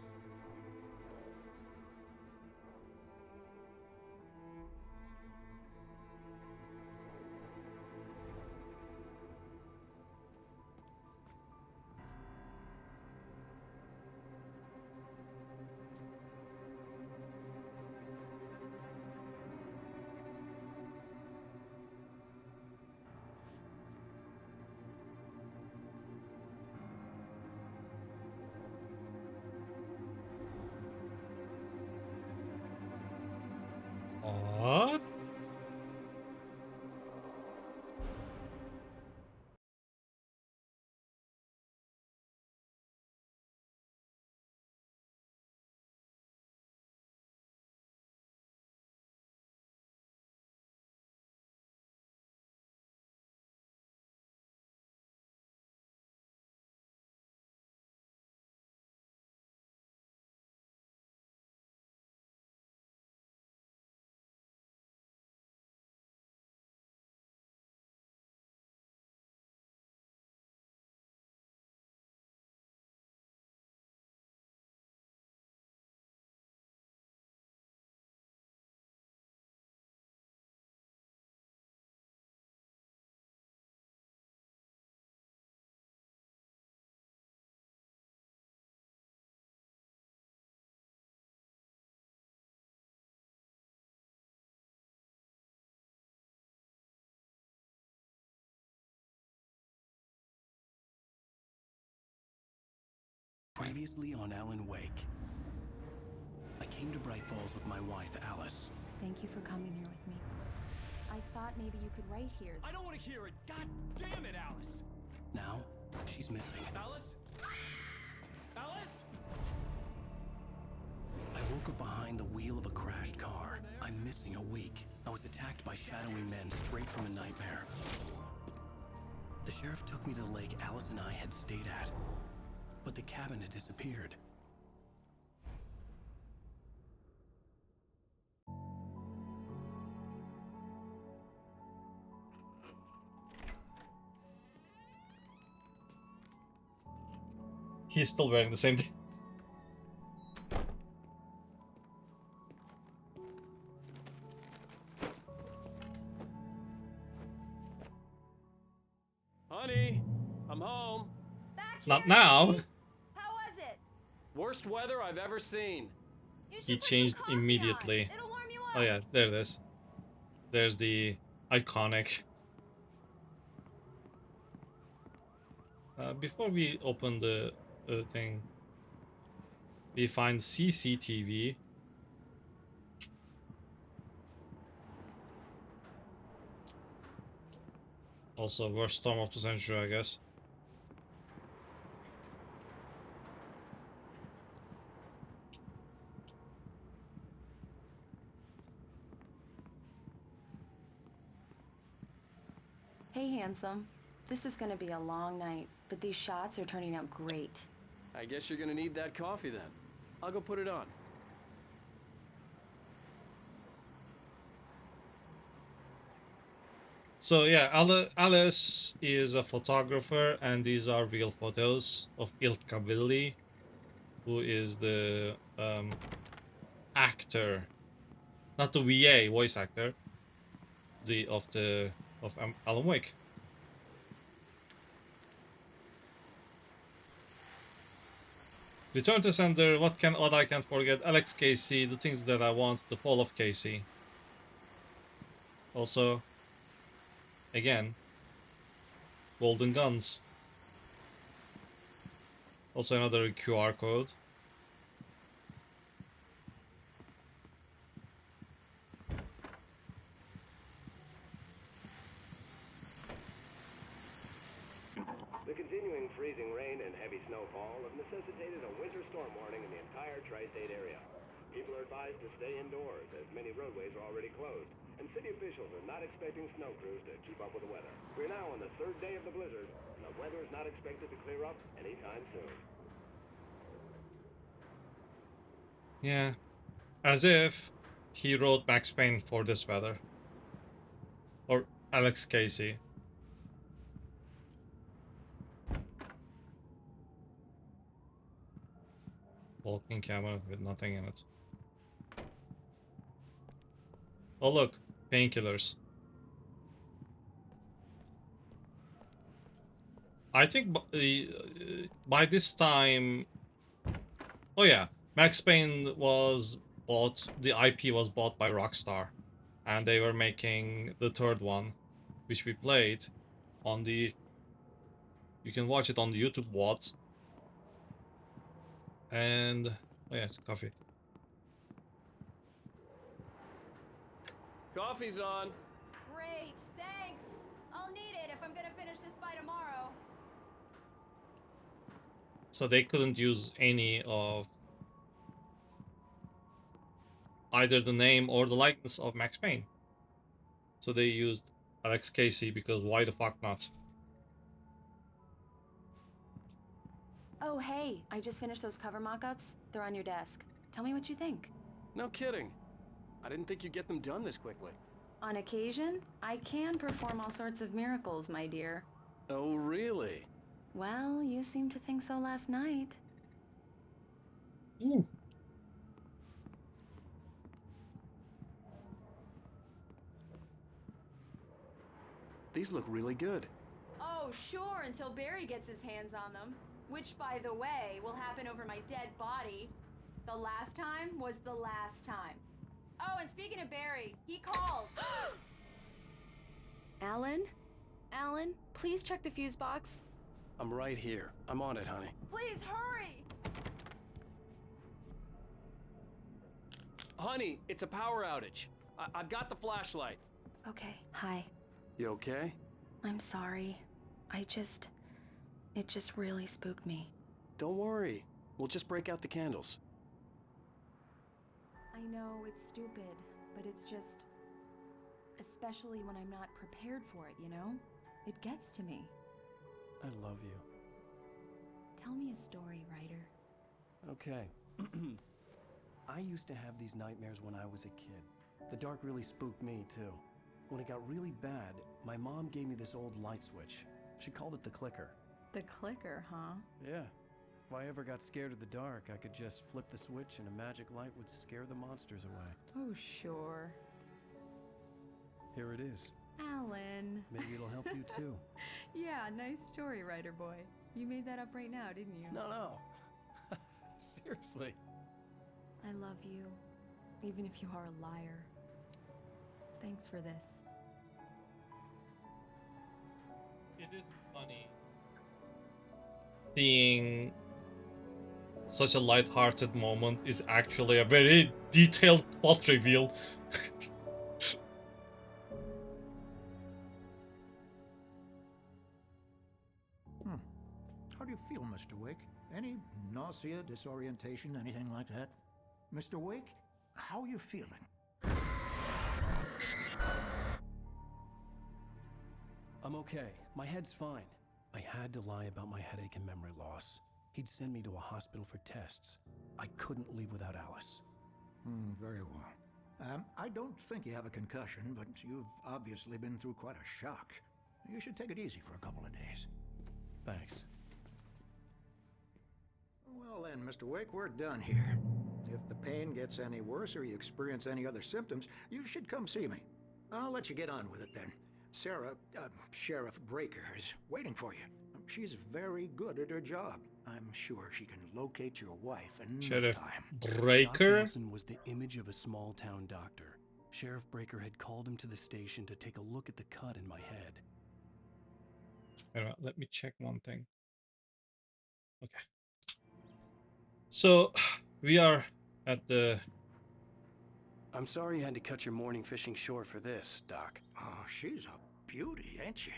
Previously on Alan Wake. I came to Bright Falls with my wife, Alice. Thank you for coming here with me. I thought maybe you could write here. I don't want to hear it. God damn it, Alice. Now, she's missing. Alice? Alice? I woke up behind the wheel of a crashed car. I'm missing a week. I was attacked by shadowy men straight from a nightmare. The sheriff took me to the lake Alice and I had stayed at, but the cabin had disappeared. He's still wearing the same thing. Honey, I'm home. Not now. How was it? Worst weather I've ever seen. He changed immediately. Oh yeah, there it is. There's the iconic. Before we open the thing, we find CCTV. Also, worst storm of the century, I guess. Hey, handsome. This is gonna be a long night, but these shots are turning out great. I guess you're gonna need that coffee then. I'll go put it on. So yeah, Alice is a photographer, and these are real photos of Ilka Billy, who is the actor, not the VA voice actor, of Alan Wake. Return to Sender. What I can't forget? Alex Casey. The Things That I Want. The Fall of Casey. Also, again, Golden Guns. Also another QR code. The continuing freezing rain and heavy snowfall have necessitated a winter storm warning in the entire tri-state area. People are advised to stay indoors as many roadways are already closed, and city officials are not expecting snow crews to keep up with the weather. We're now on the third day of the blizzard, and the weather is not expected to clear up anytime soon. Yeah, as if he wrote Max Payne for this weather. Or Alex Casey. Walking cabinet with nothing in it. Oh look, painkillers. I think by this time... Oh yeah, Max Payne was bought, the IP was bought by Rockstar. And they were making the third one, which we played on the... You can watch it on the YouTube VODs. And... Oh yeah, it's coffee. Coffee's on. Great, thanks. I'll need it if I'm gonna finish this by tomorrow. So they couldn't use any of either the name or the likeness of Max Payne. So they used Alex Casey because why the fuck not? Oh, hey, I just finished those cover mock-ups. They're on your desk. Tell me what you think. No kidding. I didn't think you'd get them done this quickly. On occasion, I can perform all sorts of miracles, my dear. Oh, really? Well, you seemed to think so last night. Ooh. These look really good. Oh, sure, until Barry gets his hands on them. Which, by the way, will happen over my dead body. The last time was the last time. Oh, and speaking of Barry, he called. Alan? Alan, please check the fuse box. I'm right here. I'm on it, honey. Please hurry! Honey, it's a power outage. I've got the flashlight. Okay, hi. You okay? I'm sorry. It just really spooked me. Don't worry. We'll just break out the candles. I know it's stupid, but it's just... especially when I'm not prepared for it, you know? It gets to me. I love you. Tell me a story, writer. Okay. I used to have these nightmares when I was a kid. The dark really spooked me, too. When it got really bad, my mom gave me this old light switch. She called it the clicker. The clicker, huh? Yeah. If I ever got scared of the dark, I could just flip the switch and a magic light would scare the monsters away. Oh, sure. Here it is. Alan. Maybe it'll help you, too. Yeah, nice story, writer boy. You made that up right now, didn't you? No. Seriously. I love you, even if you are a liar. Thanks for this. It is funny seeing such a light-hearted moment is actually a very detailed plot reveal. How do you feel, Mr. Wake? Any nausea, disorientation, anything like that? Mr. Wake, how are you feeling? I'm okay. My head's fine. I had to lie about my headache and memory loss. He'd send me to a hospital for tests. I couldn't leave without Alice. Very well. I don't think you have a concussion, but you've obviously been through quite a shock. You should take it easy for a couple of days. Thanks. Well then, Mr. Wake, we're done here. If the pain gets any worse or you experience any other symptoms, you should come see me. I'll let you get on with it then. Sarah, Sheriff Breaker, is waiting for you. She's very good at her job. I'm sure she can locate your wife in no Sheriff time. Breaker? Doc Wilson was the image of a small-town doctor. Sheriff Breaker had called him to the station to take a look at the cut in my head. Let me check one thing. Okay. So, we are at the... I'm sorry you had to cut your morning fishing short for this, Doc. Oh, she's a beauty, ain't she?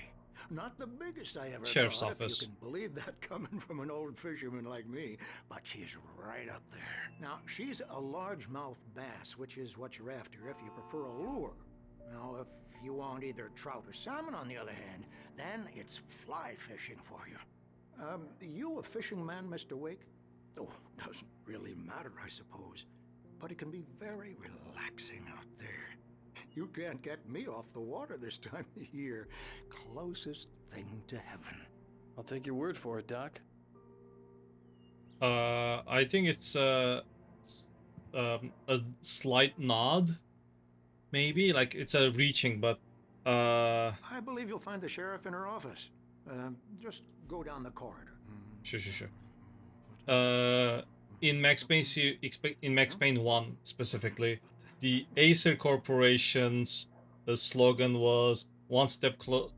Not the biggest I ever Sheriff's thought, office. if you can believe that coming from an old fisherman like me, but she's right up there. Now, she's a largemouth bass, which is what you're after if you prefer a lure. Now, if you want either trout or salmon, on the other hand, then it's fly fishing for you. You a fishing man, Mr. Wake? Oh, doesn't really matter, I suppose. But it can be very relaxing out there. You can't get me off the water this time of year. Closest thing to heaven. I'll take your word for it, Doc. I think it's a slight nod, maybe like it's a reaching, but I believe you'll find the sheriff in her office. Just go down the corridor. Sure. In Max Payne 1 specifically, the Acer Corporation's slogan was one step closer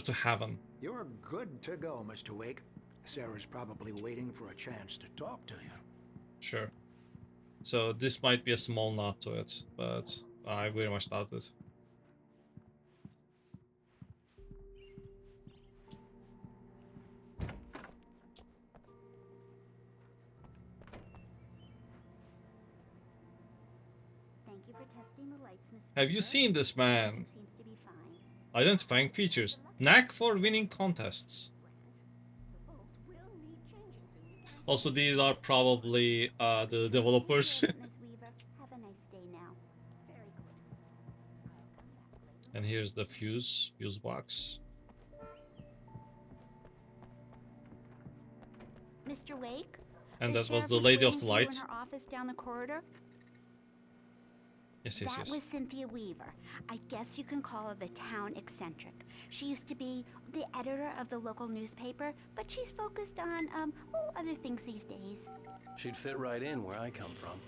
to heaven. You're good to go, Mr. Wake. Sarah's probably waiting for a chance to talk to you. Sure. So this might be a small nod to it, but I very much doubt it. Thank you for testing the lights, Miss. Have you seen this man? Seems to be fine. Identifying features. Knack for winning contests. Also, these are probably the developers. Miss Weaver, have a nice day now. Very good. And here's the fuse box. Mr. Wake? And the that was sheriff the lady of waiting the for you light. in her office down the corridor? Yes. That was Cynthia Weaver. I guess you can call her the town eccentric. She used to be the editor of the local newspaper, but she's focused on, other things these days. She'd fit right in where I come from.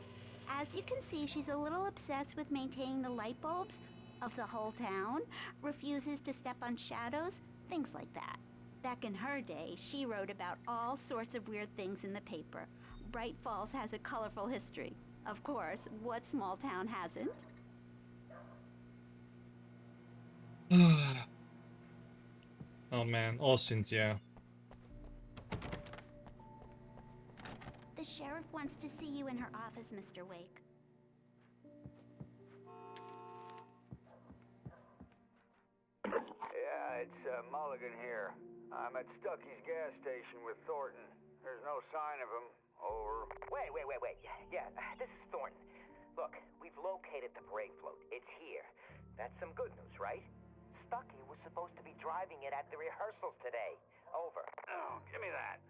As you can see, she's a little obsessed with maintaining the light bulbs of the whole town, refuses to step on shadows, things like that. Back in her day, she wrote about all sorts of weird things in the paper. Bright Falls has a colorful history. Of course, what small town hasn't? Oh man, oh Cynthia. The sheriff wants to see you in her office, Mr. Wake. Yeah, it's Mulligan here. I'm at Stucky's gas station with Thornton. There's no sign of him. Over. Wait. Yeah, this is Thornton. Look, we've located the brake float. It's here. That's some good news, right? Stucky was supposed to be driving it at the rehearsals today. Over. Oh, give me that.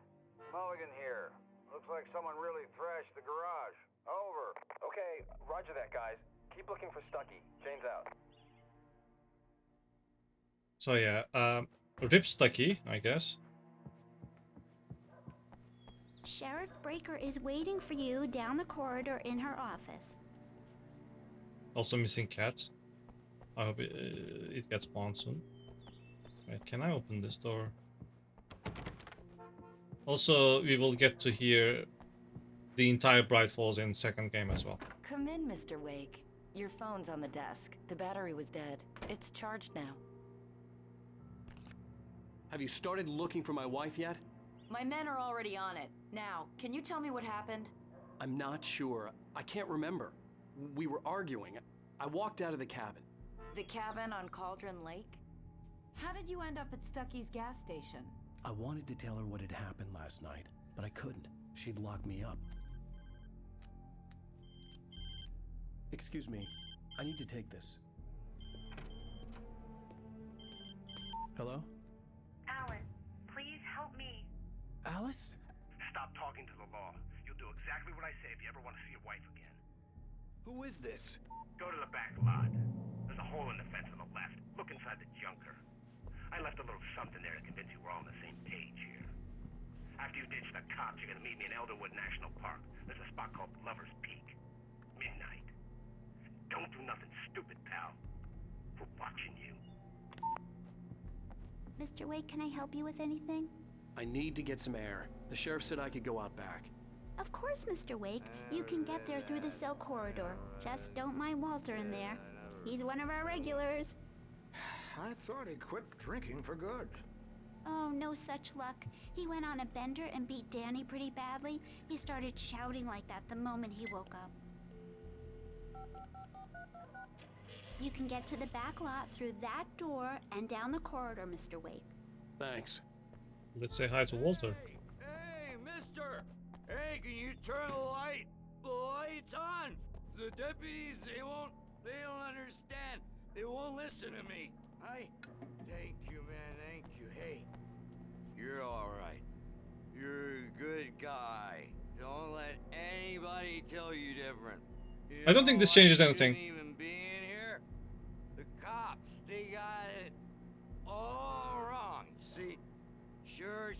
Mulligan here. Looks like someone really thrashed the garage. Over. Okay, roger that, guys. Keep looking for Stucky. Jane's out. So yeah, Rip Stucky, I guess. Sheriff Breaker is waiting for you down the corridor in her office. Also missing cat. I hope it gets spawned soon. Wait, can I open this door? Also, we will get to hear the entire Bright Falls in second game as well. Come in, Mr. Wake. Your phone's on the desk. The battery was dead. It's charged now. Have you started looking for my wife yet? My men are already on it. Now, can you tell me what happened? I'm not sure. I can't remember. We were arguing. I walked out of the cabin. The cabin on Cauldron Lake? How did you end up at Stucky's gas station? I wanted to tell her what had happened last night, but I couldn't. She'd lock me up. Excuse me. I need to take this. Hello? Alan, please help me. Alice? Stop talking to the law. You'll do exactly what I say if you ever want to see your wife again. Who is this? Go to the back lot. There's a hole in the fence on the left. Look inside the junker. I left a little something there to convince you we're all on the same page here. After you ditch the cops, you're gonna meet me in Elderwood National Park. There's a spot called Lover's Peak. Midnight. Don't do nothing stupid, pal. We're watching you. Mr. Wake, can I help you with anything? I need to get some air. The sheriff said I could go out back. Of course, Mr. Wake. You can get there through the cell corridor. Just don't mind Walter in there. He's one of our regulars. I thought he quit drinking for good. Oh, no such luck. He went on a bender and beat Danny pretty badly. He started shouting like that the moment he woke up. You can get to the back lot through that door and down the corridor, Mr. Wake. Thanks. Let's say hi to Walter. Hey, mister! Hey, can you turn the light? The light's on! The deputies, they don't understand. They won't listen to me. Thank you, man, thank you. Hey, you're alright. You're a good guy. Don't let anybody tell you different. I don't think this changes anything. You shouldn't even be in here. The cops, they got it all wrong. See? Sure,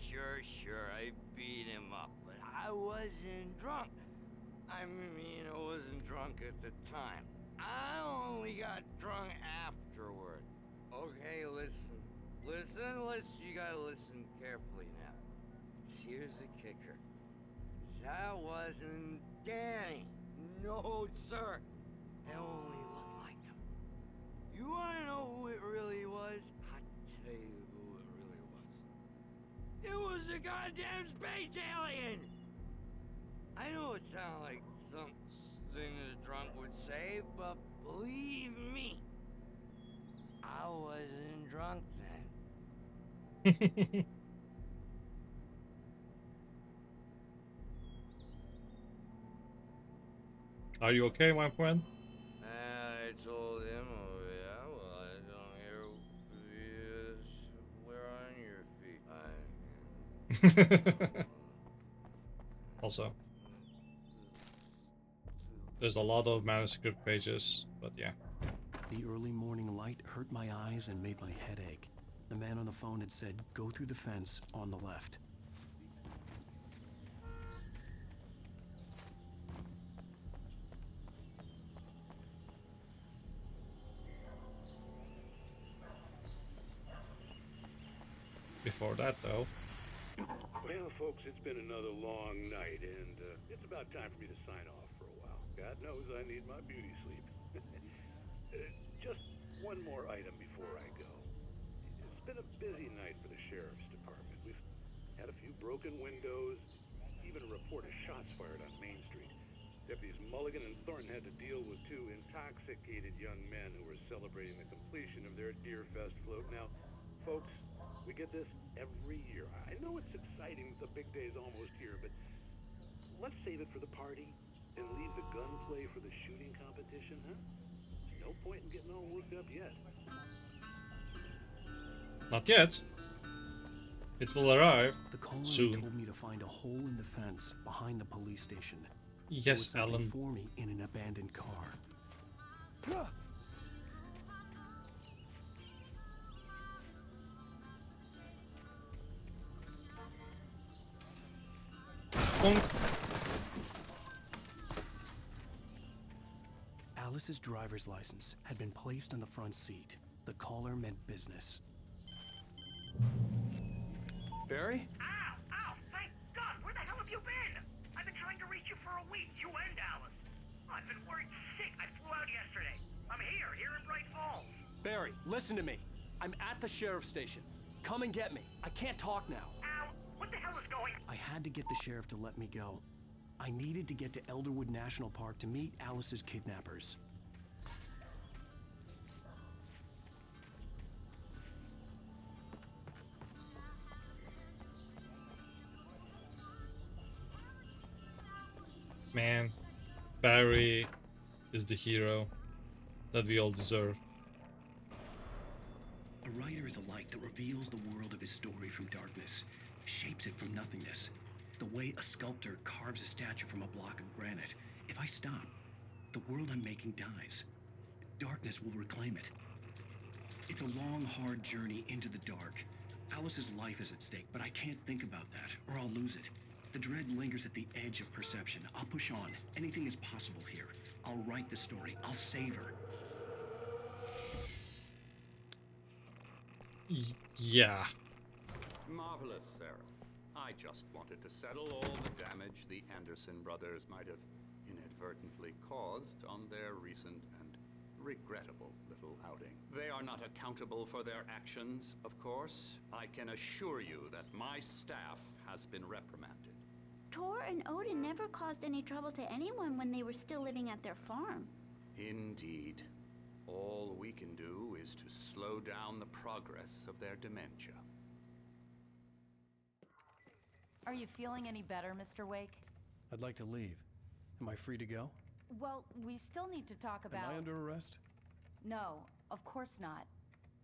I beat him up, but I wasn't drunk. I mean, I wasn't drunk at the time. I only got drunk afterward. Okay, listen. You gotta listen carefully now. Here's the kicker. That wasn't Danny. No, sir. It only looked like him. You wanna know who it really was? I'll tell you who it really was. It was a goddamn space alien! I know it sounds like something a drunk would say, but believe me, I wasn't drunk then. Are you okay, my friend? I told him, oh yeah, well, I don't hear we're on your feet. Also, there's a lot of manuscript pages, but yeah. The early morning light hurt my eyes and made my head ache. The man on the phone had said, go through the fence on the left. Before that, though, Well, folks, it's been another long night, and it's about time for me to sign off for a while. God knows I need my beauty sleep. Just one more item before I go. It's been a busy night for the Sheriff's Department. We've had a few broken windows, even a report of shots fired on Main Street. Deputies Mulligan and Thornton had to deal with two intoxicated young men who were celebrating the completion of their Deerfest float. Now, folks, we get this every year. I know it's exciting that the big day's almost here, but let's save it for the party and leave the gunplay for the shooting competition, huh? There's no point in getting all worked up yet. Not yet. It will arrive The caller soon. told me to find a hole in the fence behind the police station. Yes, there was something Alan. for me in an abandoned car. Bonk. Alice's driver's license had been placed on the front seat. The caller meant business. Barry? Ow! Ow! Thank God! Where the hell have you been? I've been trying to reach you for a week, you and Alice. I've been worried sick. I flew out yesterday. I'm here in Bright Falls. Barry, listen to me. I'm at the sheriff's station. Come and get me. I can't talk now. Ow! What the hell is going on? I had to get the sheriff to let me go. I needed to get to Elderwood National Park to meet Alice's kidnappers. Man, Barry is the hero that we all deserve. A writer is a light that reveals the world of his story from darkness, shapes it from nothingness. The way a sculptor carves a statue from a block of granite. If I stop, the world I'm making dies. Darkness will reclaim it. It's a long, hard journey into the dark. Alice's life is at stake, but I can't think about that, or I'll lose it. The dread lingers at the edge of perception. I'll push on. Anything is possible here. I'll write the story. I'll save her. Yeah. Marvelous, Sarah. I just wanted to settle all the damage the Anderson brothers might have inadvertently caused on their recent and regrettable little outing. They are not accountable for their actions, of course. I can assure you that my staff has been reprimanded. Tor and Odin never caused any trouble to anyone when they were still living at their farm. Indeed. All we can do is to slow down the progress of their dementia. Are you feeling any better, Mr. Wake? I'd like to leave. Am I free to go? Well, we still need to talk about... Am I under arrest? No, of course not.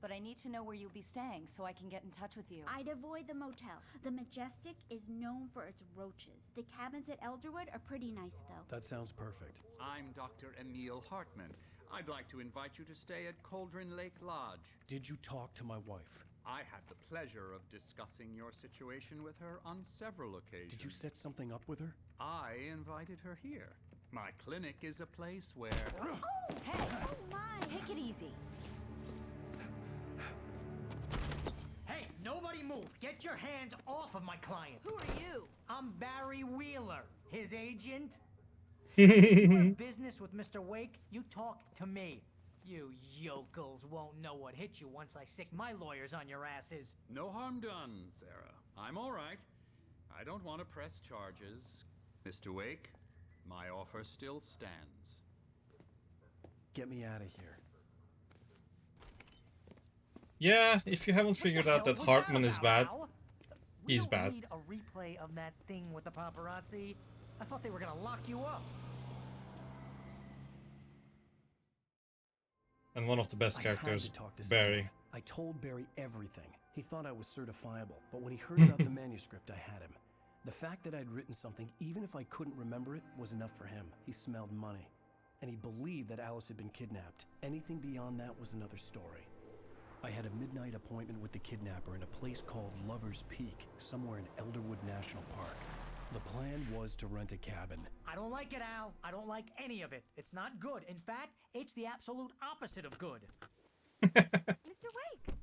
But I need to know where you'll be staying so I can get in touch with you. I'd avoid the motel. The Majestic is known for its roaches. The cabins at Elderwood are pretty nice, though. That sounds perfect. I'm Dr. Emil Hartman. I'd like to invite you to stay at Cauldron Lake Lodge. Did you talk to my wife? I had the pleasure of discussing your situation with her on several occasions. Did you set something up with her? I invited her here. My clinic is a place where... Oh, hey! Oh, my! Take it easy. Hey, nobody move! Get your hands off of my client! Who are you? I'm Barry Wheeler, his agent. If you're in business with Mr. Wake, you talk to me. You yokels won't know what hit you once I sick my lawyers on your asses. No harm done, Sarah. I'm all right. I don't want to press charges. Mr. Wake, my offer still stands. Get me out of here. Yeah, if you haven't figured out that Hartman is bad, We he's don't bad. need a replay of that thing with the paparazzi. I thought they were gonna lock you up. And one of the best I had characters, to talk to Barry. someone. I told Barry everything. He thought I was certifiable, but when he heard about the manuscript, I had him. The fact that I'd written something, even if I couldn't remember it, was enough for him. He smelled money. And he believed that Alice had been kidnapped. Anything beyond that was another story. I had a midnight appointment with the kidnapper in a place called Lover's Peak, somewhere in Elderwood National Park. The plan was to rent a cabin. I don't like it, Al. I don't like any of it. It's not good. In fact, it's the absolute opposite of good. Mr. Wake!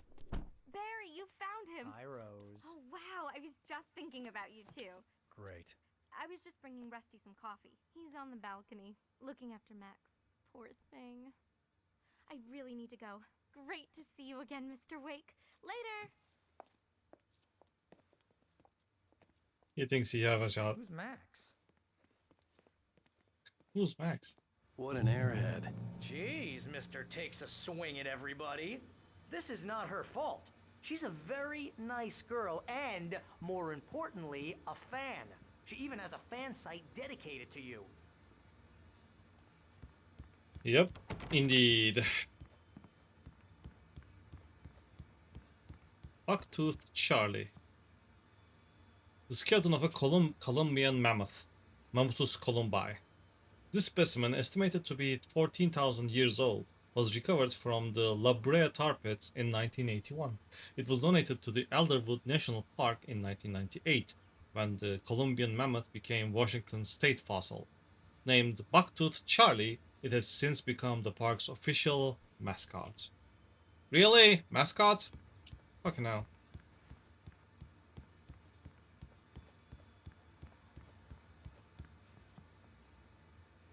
Barry, you found him! Hi, Rose. Oh, wow. I was just thinking about you, too. Great. I was just bringing Rusty some coffee. He's on the balcony, looking after Max. Poor thing. I really need to go. Great to see you again, Mr. Wake. Later! He thinks he have a shot. Who's Max? Who's Max? What an airhead. Jeez, Mr. Takes a swing at everybody. This is not her fault. She's a very nice girl and, more importantly, a fan. She even has a fan site dedicated to you. Yep, indeed. Buck-toothed Charlie. The skeleton of a Columbian mammoth, Mammuthus columbi. This specimen, estimated to be 14,000 years old, was recovered from the La Brea tar pits in 1981. It was donated to the Alderwood National Park in 1998, when the Columbian mammoth became Washington's state fossil. Named Buck-toothed Charlie, it has since become the park's official mascot. Really? Mascot? Fucking hell.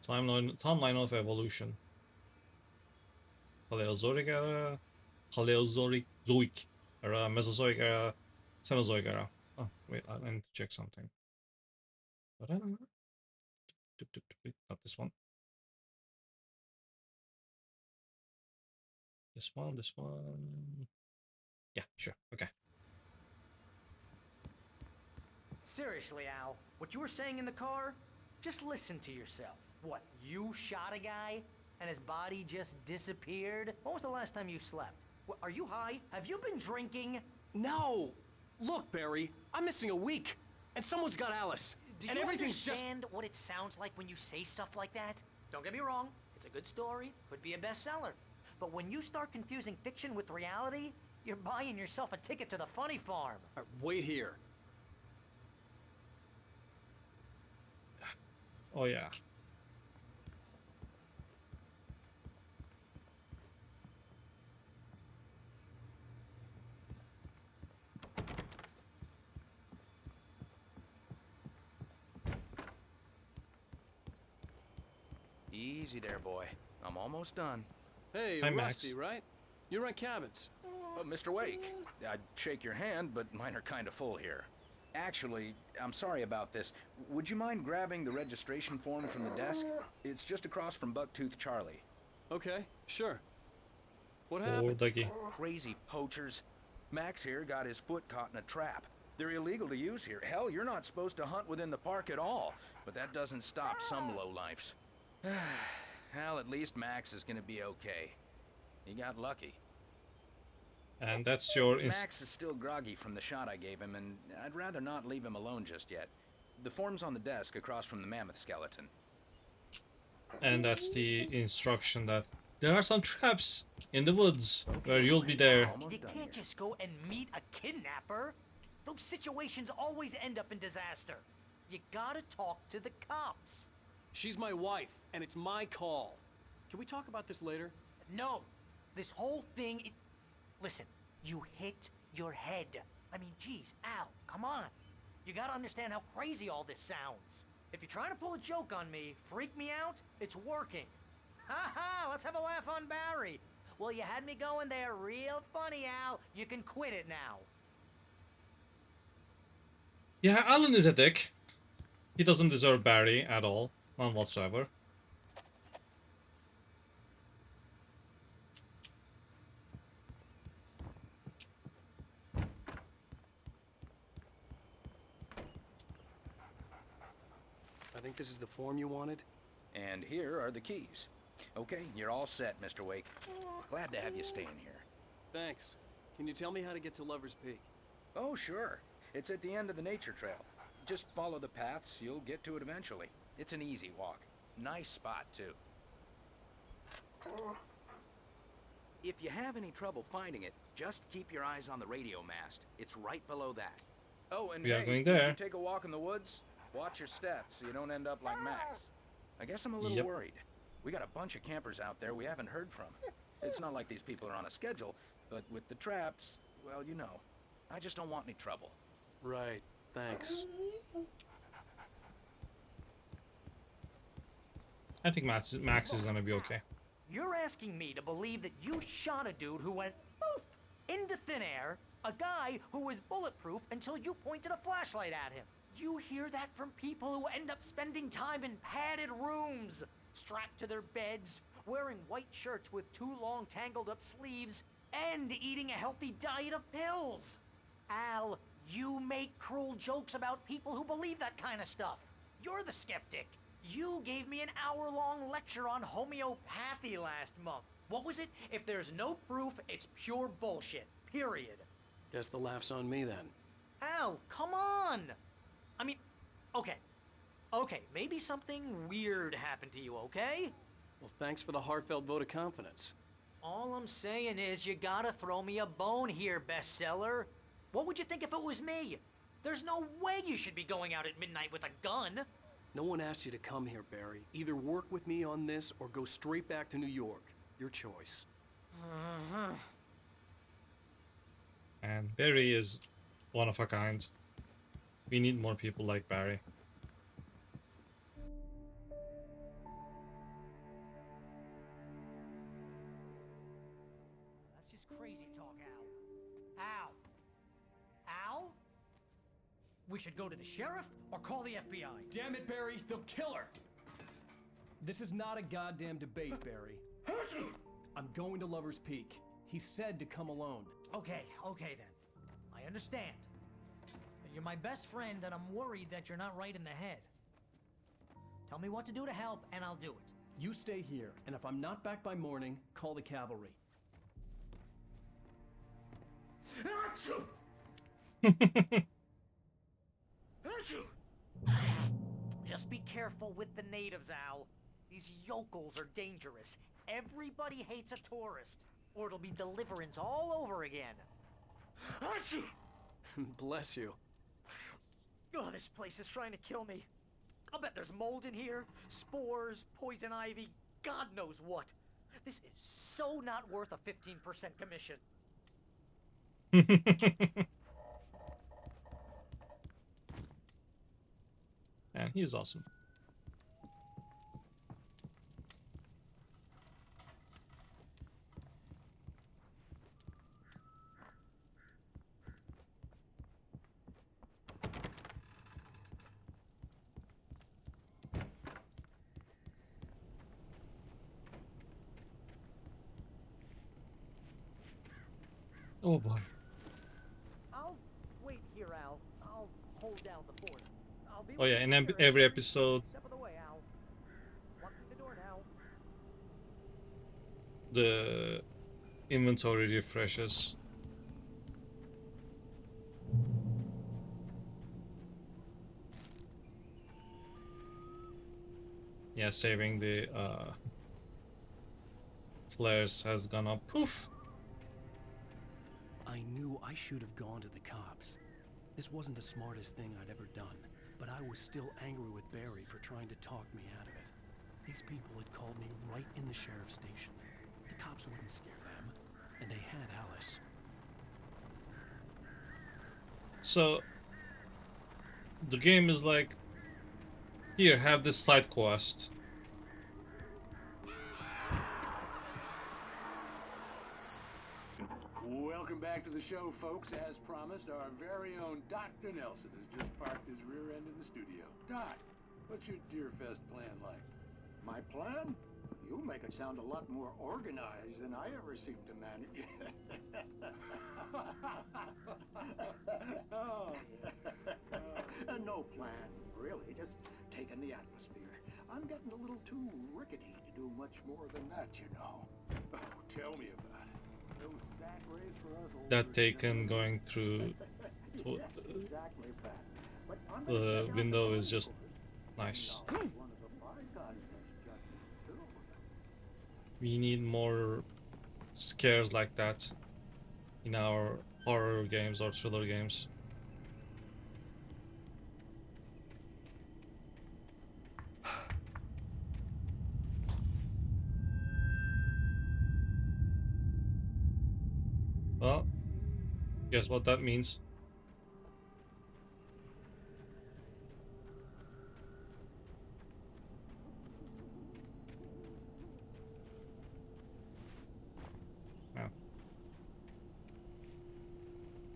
Timeline of evolution. Paleozoic era, Paleozoic era, Mesozoic era, Cenozoic era. Oh, wait, I need to check something. Not this one. This one. Yeah, sure, okay. Seriously, Al, what you were saying in the car? Just listen to yourself. What, you shot a guy and his body just disappeared? When was the last time you slept? What, are you high? Have you been drinking? No! Look, Barry, I'm missing a week, and someone's got Alice. Do and you everything's understand what it sounds like when you say stuff like that? Don't get me wrong, it's a good story, could be a bestseller. But when you start confusing fiction with reality, you're buying yourself a ticket to the funny farm. Wait here. Oh yeah. Easy there, boy. I'm almost done. Hey, Hi, Rusty, Max. right? You rent cabins. Mr. Wake, I'd shake your hand, but mine are kind of full here. Actually, I'm sorry about this. Would you mind grabbing the registration form from the desk? It's just across from Buck-toothed Charlie. Okay, sure. What Poor happened? Dougie. Crazy poachers. Max here got his foot caught in a trap. They're illegal to use here. Hell, you're not supposed to hunt within the park at all. But that doesn't stop some lowlifes. Well, at least Max is gonna be okay. He got lucky. And that's your... Max is still groggy from the shot I gave him, and I'd rather not leave him alone just yet. The form's on the desk across from the mammoth skeleton. And that's the instruction that there are some traps in the woods where you'll be there. You can't just go and meet a kidnapper. Those situations always end up in disaster. You gotta talk to the cops. She's my wife, and it's my call. Can we talk about this later? No, this whole thing is... Listen, you hit your head. I mean, geez, Al, come on. You gotta understand how crazy all this sounds. If you're trying to pull a joke on me, freak me out, it's working. Ha ha, let's have a laugh on Barry. Well, you had me going there real funny, Al. You can quit it now. Yeah, Alan is a dick. He doesn't deserve Barry at all. None whatsoever. I think this is the form you wanted. And here are the keys. Okay, you're all set, Mr. Wake. Glad to have you staying here. Thanks. Can you tell me how to get to Lover's Peak? Oh, sure. It's at the end of the nature trail. Just follow the paths, you'll get to it eventually. It's an easy walk. Nice spot, too. If you have any trouble finding it, just keep your eyes on the radio mast. It's right below that. Oh, and We are hey, going if there. you take a walk in the woods, watch your steps so you don't end up like Max. I guess I'm a little Yep. worried. We got a bunch of campers out there we haven't heard from. It's not like these people are on a schedule, but with the traps, well, you know. I just don't want any trouble. Right. Thanks. I think Max is gonna be okay. You're asking me to believe that you shot a dude who went poof into thin air, a guy who was bulletproof until you pointed a flashlight at him. You hear that from people who end up spending time in padded rooms, strapped to their beds, wearing white shirts with too long tangled up sleeves, and eating a healthy diet of pills. Al, you make cruel jokes about people who believe that kind of stuff. You're the skeptic. You gave me an hour-long lecture on homeopathy last month. What was it? If there's no proof, it's pure bullshit. Period. Guess the laugh's on me then. Al, come on! I mean, okay. Okay, maybe something weird happened to you, okay? Well, thanks for the heartfelt vote of confidence. All I'm saying is you gotta throw me a bone here, bestseller. What would you think if it was me? There's no way you should be going out at midnight with a gun. No one asked you to come here, Barry. Either work with me on this or go straight back to New York. Your choice. And Barry is one of a kind. We need more people like Barry. That's just crazy talk, Al. Al? We should go to the sheriff or call the FBI. Damn it, Barry, they'll kill her! This is not a goddamn debate, Barry. I'm going to Lover's Peak. He said to come alone. Okay then. I understand. You're my best friend and I'm worried that you're not right in the head. Tell me what to do to help and I'll do it. You stay here, and if I'm not back by morning, call the cavalry. Just be careful with the natives, Al. These yokels are dangerous. Everybody hates a tourist, or it'll be deliverance all over again. Bless you. Oh, this place is trying to kill me. I'll bet there's mold in here, spores, poison ivy, God knows what. This is so not worth a 15% commission. Man, he is awesome. Oh boy. I'll wait here, Al. I'll hold down the fort. I'll be Oh yeah, in every episode, step of the way, Al. Walk through the door now. the inventory refreshes. Yeah, saving the flares has gone up. Poof. I knew I should have gone to the cops. This wasn't the smartest thing I'd ever done, but I was still angry with Barry for trying to talk me out of it. These people had called me right in the sheriff's station. The cops wouldn't scare them, and they had Alice. So the game is like, here, have this side quest. Welcome back to the show, folks. As promised, our very own Dr. Nelson has just parked his rear end in the studio. Doc, what's your Deerfest plan like? My plan? You make it sound a lot more organized than I ever seem to manage. No plan, really. Just taking the atmosphere. I'm getting a little too rickety to do much more than that, you know. Oh, tell me about it. Those sack rays for us old That taken going through to, Exactly, Pat. But I'm the window is just nice. one of the bar contest judges, too. We need more scares like that in our horror games or thriller games. Well, guess what that means?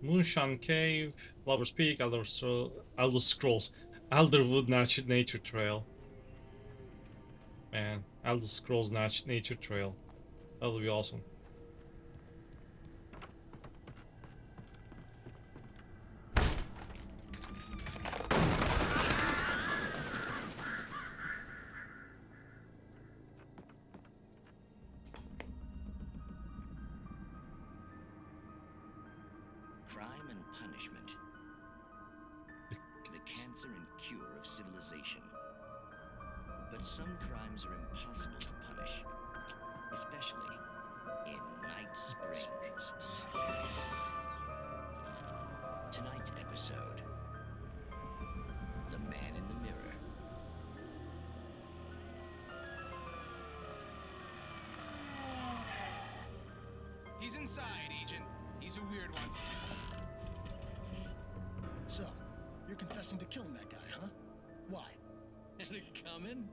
Moonshine Cave, Lover's Peak, Elder Scrolls, Elderwood Nature Trail. Man, Elder Scrolls Nature Trail. That would be awesome. Crime and punishment. The cancer and cure of civilization. But some crimes are impossible to punish, especially in Night Springs. Tonight's episode, The Man in the Mirror. He's inside, Agent. He's a weird one. So, you're confessing to killing that guy, huh? Why? Is it coming?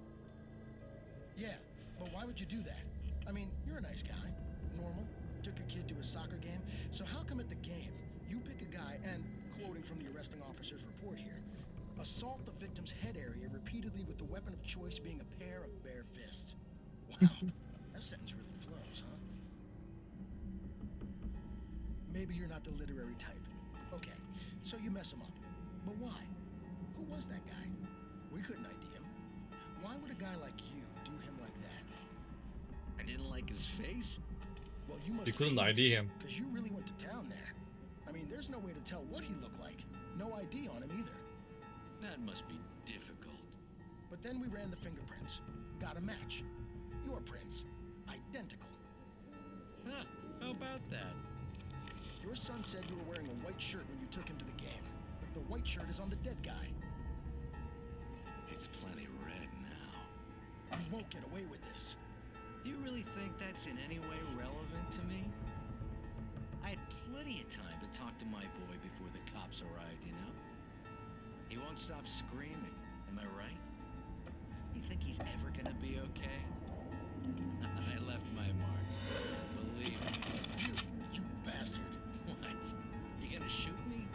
Yeah, but why would you do that? I mean, you're a nice guy. Normal. Took a kid to a soccer game. So how come at the game, you pick a guy and, quoting from the arresting officer's report here, assault the victim's head area repeatedly with the weapon of choice being a pair of bare fists? Wow, that sentence really flows, huh? Maybe you're not the literary type. Okay, so you mess him up. But why? Who was that guy? We couldn't ID him. Why would a guy like you do him like that? I didn't like his face? Well, you must You couldn't ID him. because you really went to town there. I mean, there's no way to tell what he looked like. No ID on him either. That must be difficult. But then we ran the fingerprints. Got a match. Your prints. Identical. Huh, how about that? Your son said you were wearing a white shirt when you took him to the game. But the white shirt is on the dead guy. It's plenty red now. You won't get away with this. Do you really think that's in any way relevant to me? I had plenty of time to talk to my boy before the cops arrived, you know? He won't stop screaming, am I right? You think he's ever gonna be okay? I left my mark. Believe me. You bastard. What? You gonna shoot me?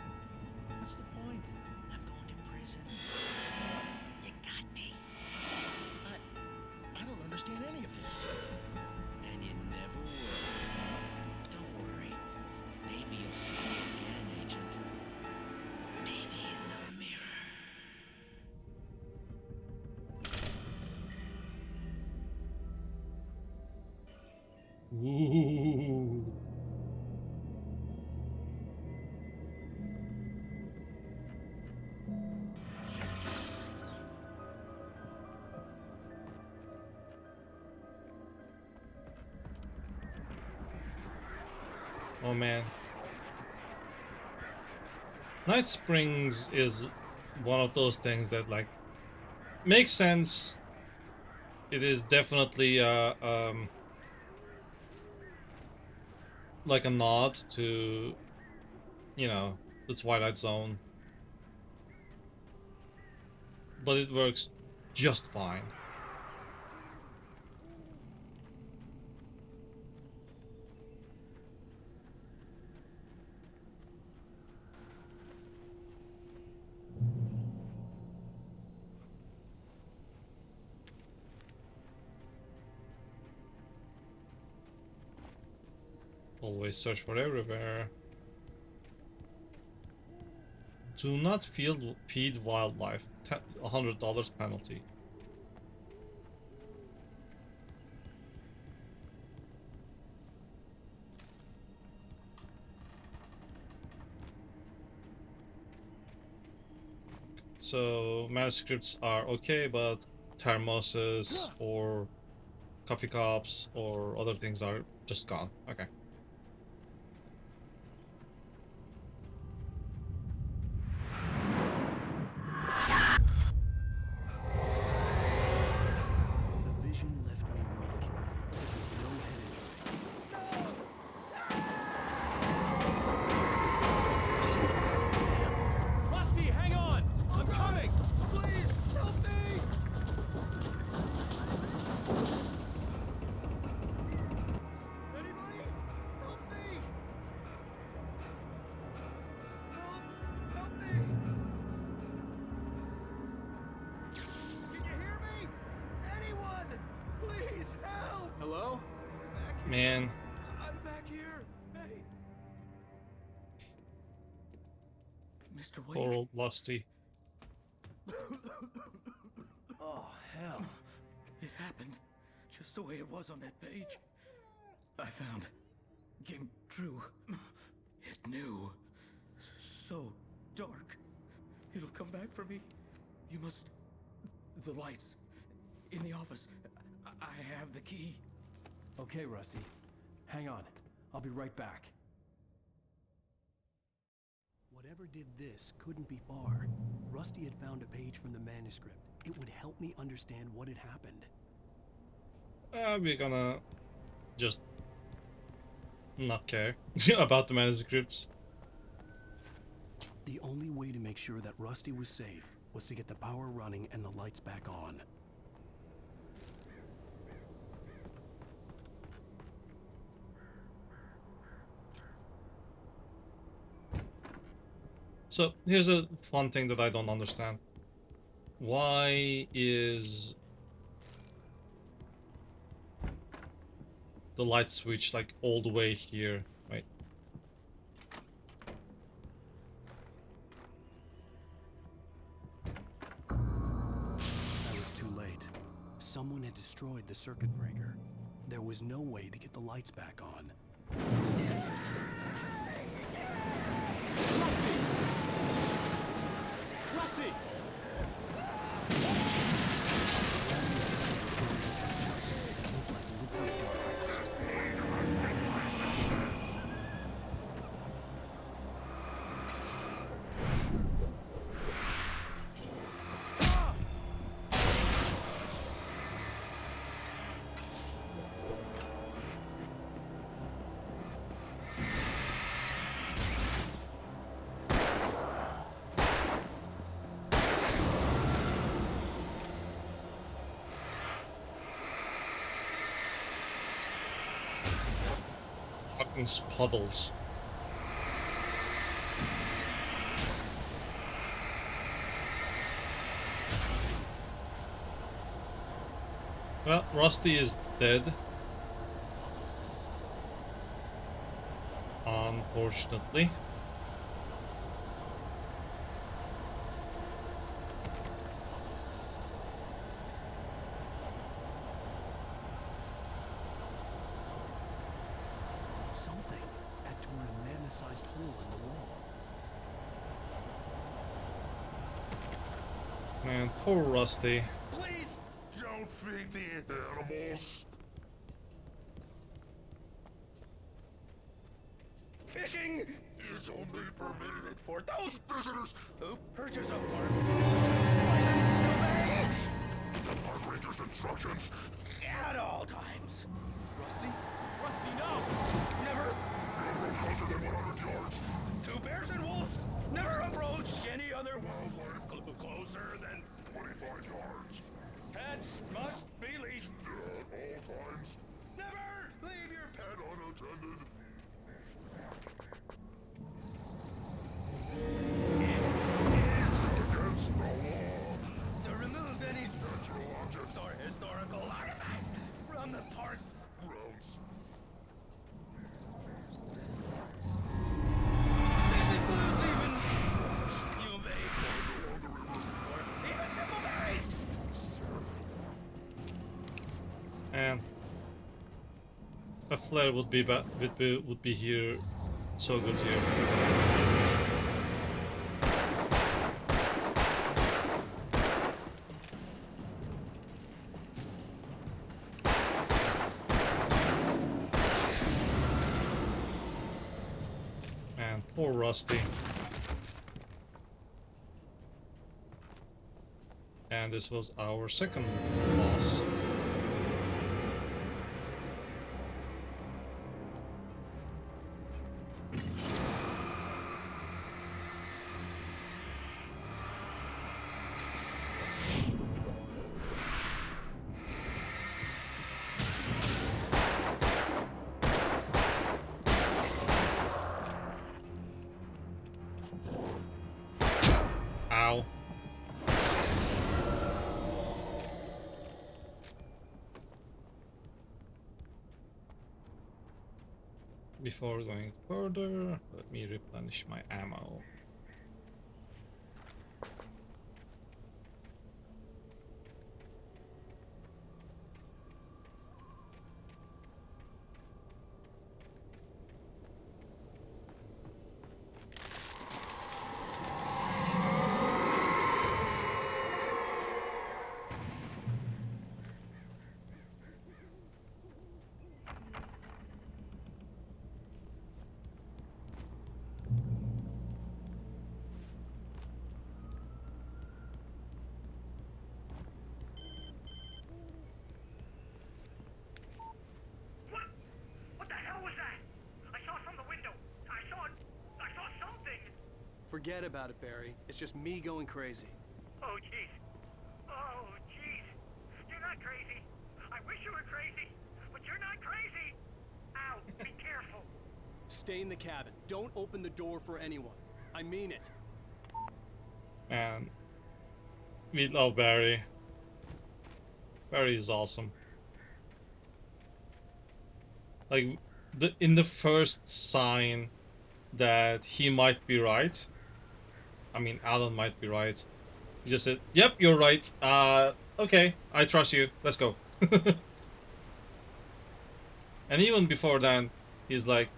What's the point? I'm going to prison. You got me. I don't understand any of this. And you never will. Don't worry. Maybe you'll see me again, Agent. Maybe in the mirror. Ooh. Oh man. Night Springs is one of those things that like makes sense. It is definitely like a nod to, you know, the Twilight Zone. But it works just fine. Always search for everywhere. Do not feed wildlife. $100 penalty. So manuscripts are okay, but thermoses or coffee cups or other things are just gone. Okay. The vision left me weak. This was no head injury. Rusty, hang on! I'm coming! Please, help me! Anybody? Man. I'm back here. Hey. Mr. Wake. Poor old Lusty. Oh, hell. It happened just the way it was on that page. I found. Came true. It knew. So dark. It'll come back for me. You must... The lights. In the office. I have the key. Okay, Rusty. Hang on. I'll be right back. Whatever did this couldn't be far. Rusty had found a page from the manuscript. It would help me understand what had happened. We're gonna just not care about the manuscripts. The only way to make sure that Rusty was safe was to get the power running and the lights back on. So here's a fun thing that I don't understand. Why is the light switch like all the way here, right? I was too late. Someone had destroyed the circuit breaker. There was no way to get the lights back on. Rusty! Rusty! Fucking puddles. Well, Rusty is dead. Unfortunately. Something had torn a mammoth-sized hole in the wall. Man, poor Rusty. Please don't feed the animals. Fishing is only permitted for those visitors who purchase a park license to the park ranger's instructions at all times. Rusty? Rusty, no! Never. Never closer than 100 yards. To bears and wolves, never approach any other wildlife closer than 25 yards. Pets must be leashed At all times. Never leave your Pet unattended. It is against the law to remove any natural objects or historical artifacts from the park grounds. This includes even you may find along the river or even simple berries. And a flare would be here, so good here. Man, poor Rusty. And this was our second loss. Ow. before going further, let me replenish my ammo. What the hell was that? I saw it from the window. I saw something. Forget about it, Barry. It's just me going crazy. Oh, jeez. Oh, jeez. You're not crazy. I wish you were crazy, but you're not crazy. Ow, be careful. Stay in the cabin. Don't open the door for anyone. I mean it. Man, we love Barry. Barry is awesome. Like, in the first sign that he might be right, I mean, Alan might be right, he just said, yep, you're right. Okay, I trust you. Let's go. And even before then, he's like,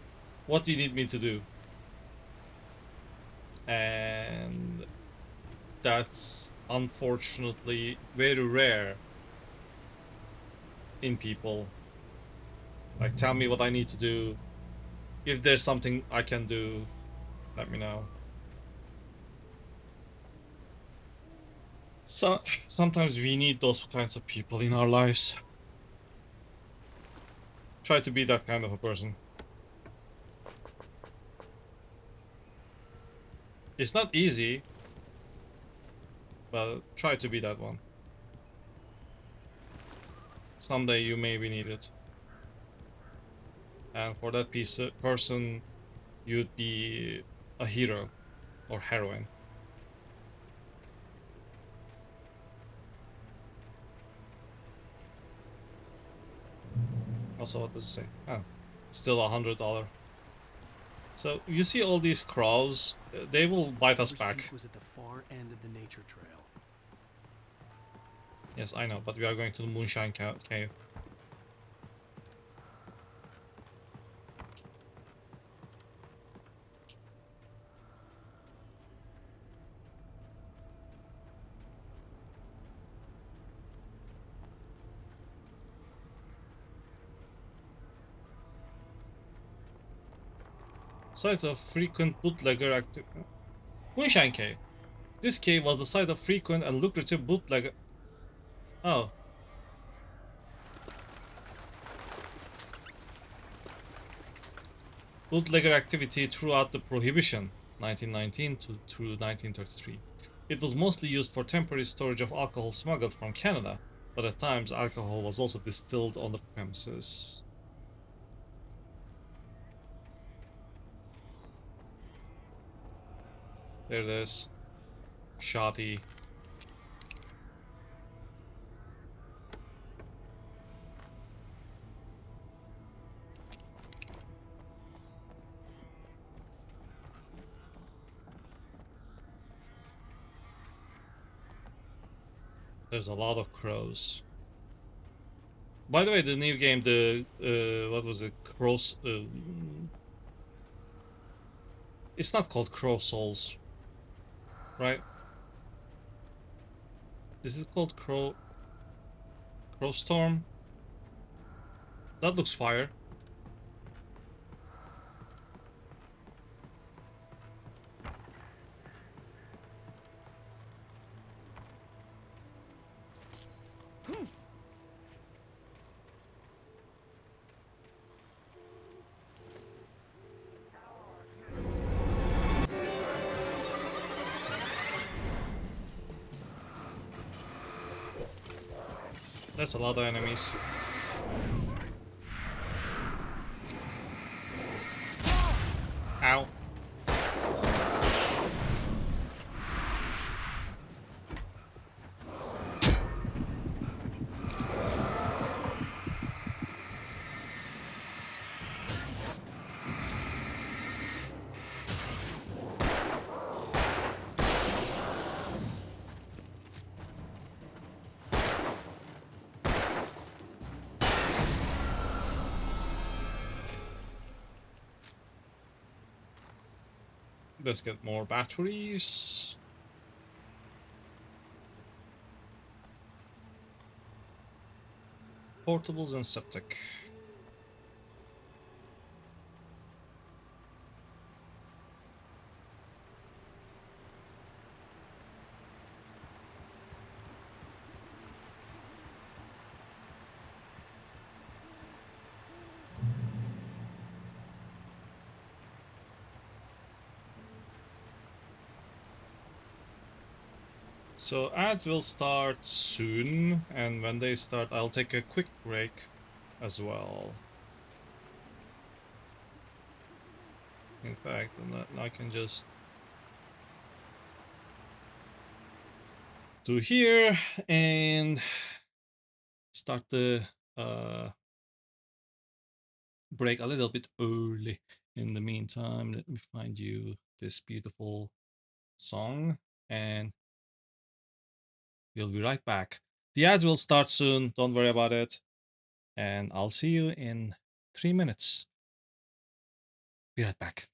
what do you need me to do? And that's unfortunately very rare in people. Like, tell me what I need to do. If there's something I can do, let me know. So sometimes we need those kinds of people in our lives. Try to be that kind of a person. It's not easy, but try to be that one. Someday you may be needed. And for that person, you'd be a hero or heroine. Also, what does it say? Oh, still $100. So you see all these crows, they will bite us back. Was at the far end of the nature trail. Yes, I know, but we are going to the Moonshine Cave. Site of frequent bootlegger activity. Moonshine Cave. This cave was the site of frequent and lucrative bootlegger. Oh. Bootlegger activity throughout the Prohibition, 1919 through 1933. It was mostly used for temporary storage of alcohol smuggled from Canada, but at times alcohol was also distilled on the premises. There it is. Shoddy. There's a lot of crows. By the way, the new game, the what was it? Crows. It's not called Crow Souls, right? Is it called Crow Storm? That looks fire. That's a lot of enemies. Ow. Let's get more batteries. Portables and septic. So ads will start soon, and when they start, I'll take a quick break as well. In fact, I can just do here and start the break a little bit early. In the meantime, let me find you this beautiful song, and we'll be right back. The ads will start soon, don't worry about it, and I'll see you in 3 minutes. Be right back.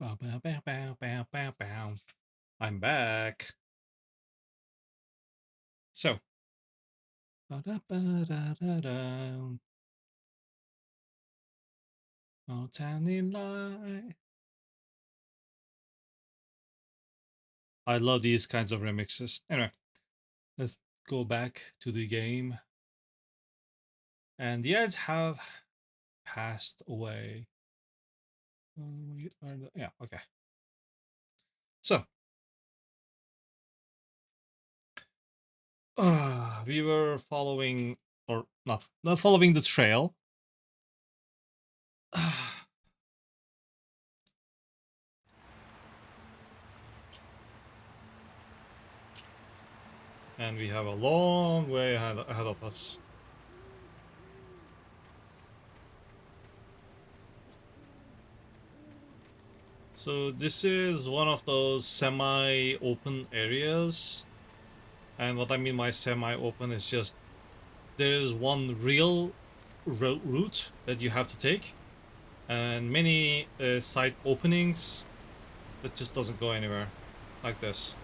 Bow, bow, bow, bow, bow, bow, bow. I'm back. So. Ba-da-ba-da-da-da. Oh, tiny lie. I love these kinds of remixes. Anyway, let's go back to the game. And the ads have passed away. Yeah, okay. So, we were following, or not following the trail. And we have a long way ahead of us. So this is one of those semi-open areas. And what I mean by semi-open is just there is one real route that you have to take. And many side openings that just doesn't go anywhere. Like this.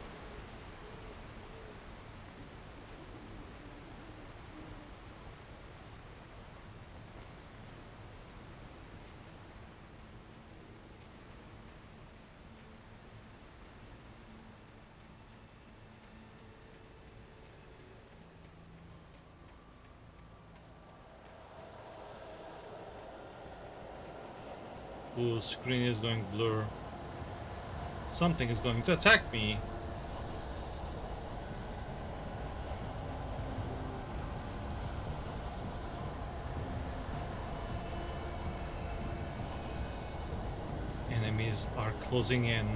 Ooh, screen is going blur. Something is going to attack me. Enemies are closing in.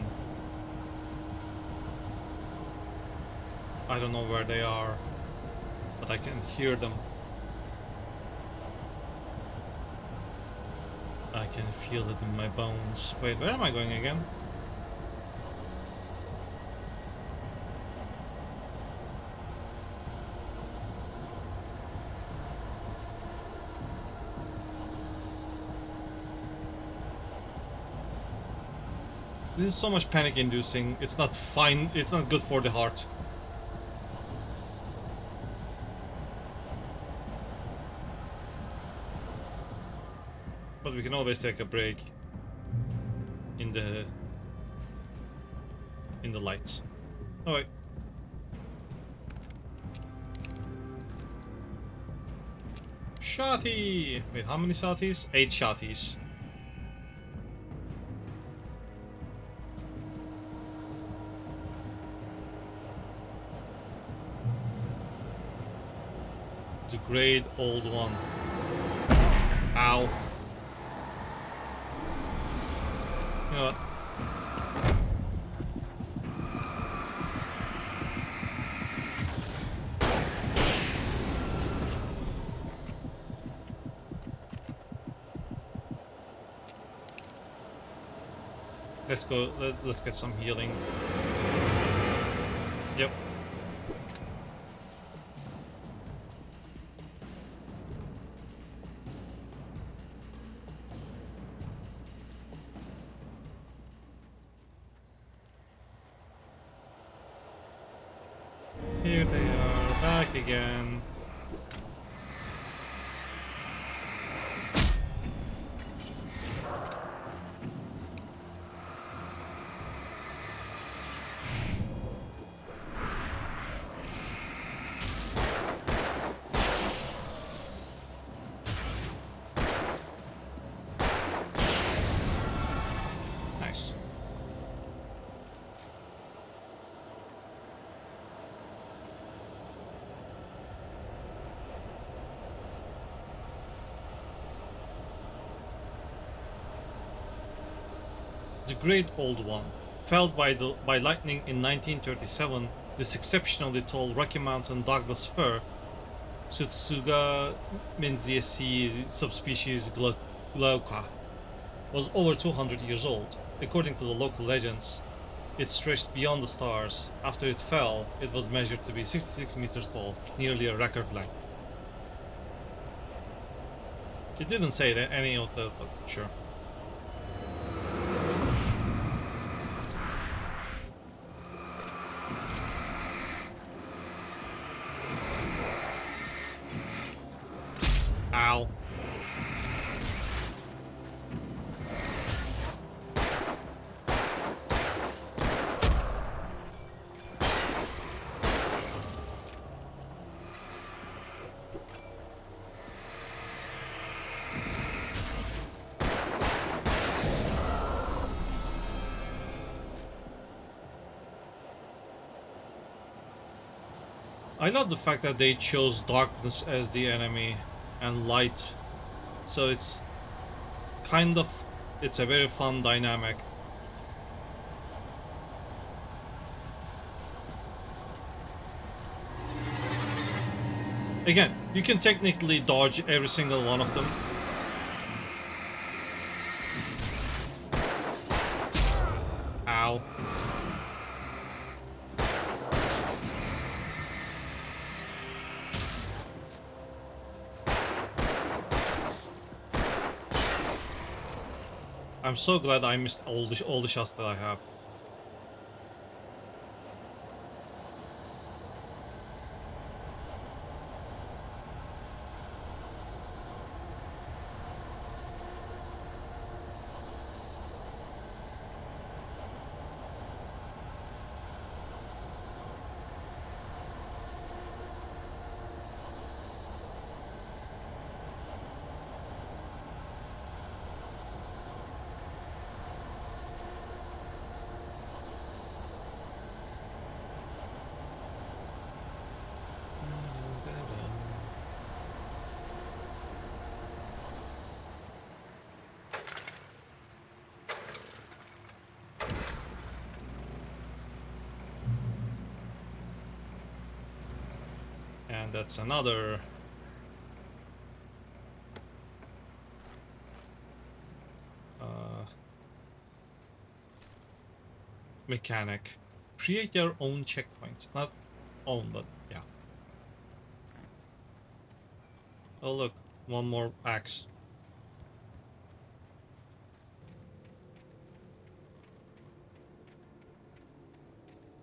I don't know where they are, but I can hear them. I can feel it in my bones. Wait, where am I going again? This is so much panic inducing. It's not fine. It's not good for the heart. But we can always take a break in the light. Oh wait. Shotty! Wait, how many shotties? 8 shotties. The great old one. Ow. You know what? Let's go. Let's get some healing. Yep. Here they are, back again. Nice. The Great Old One. Felled by lightning in 1937, this exceptionally tall Rocky Mountain Douglas fir, Tsutsuga menziesi subspecies glauca, was over 200 years old. According to the local legends, it stretched beyond the stars. After it fell, it was measured to be 66 meters tall, nearly a record length. It didn't say that any of that, but sure. Ow. I love the fact that they chose darkness as the enemy and light, so it's kind of, it's a very fun dynamic. Again, you can technically dodge every single one of them. I'm so glad I missed all the shots that I have. And that's another mechanic. Create your own checkpoints. Not own, but yeah. Oh look, one more axe.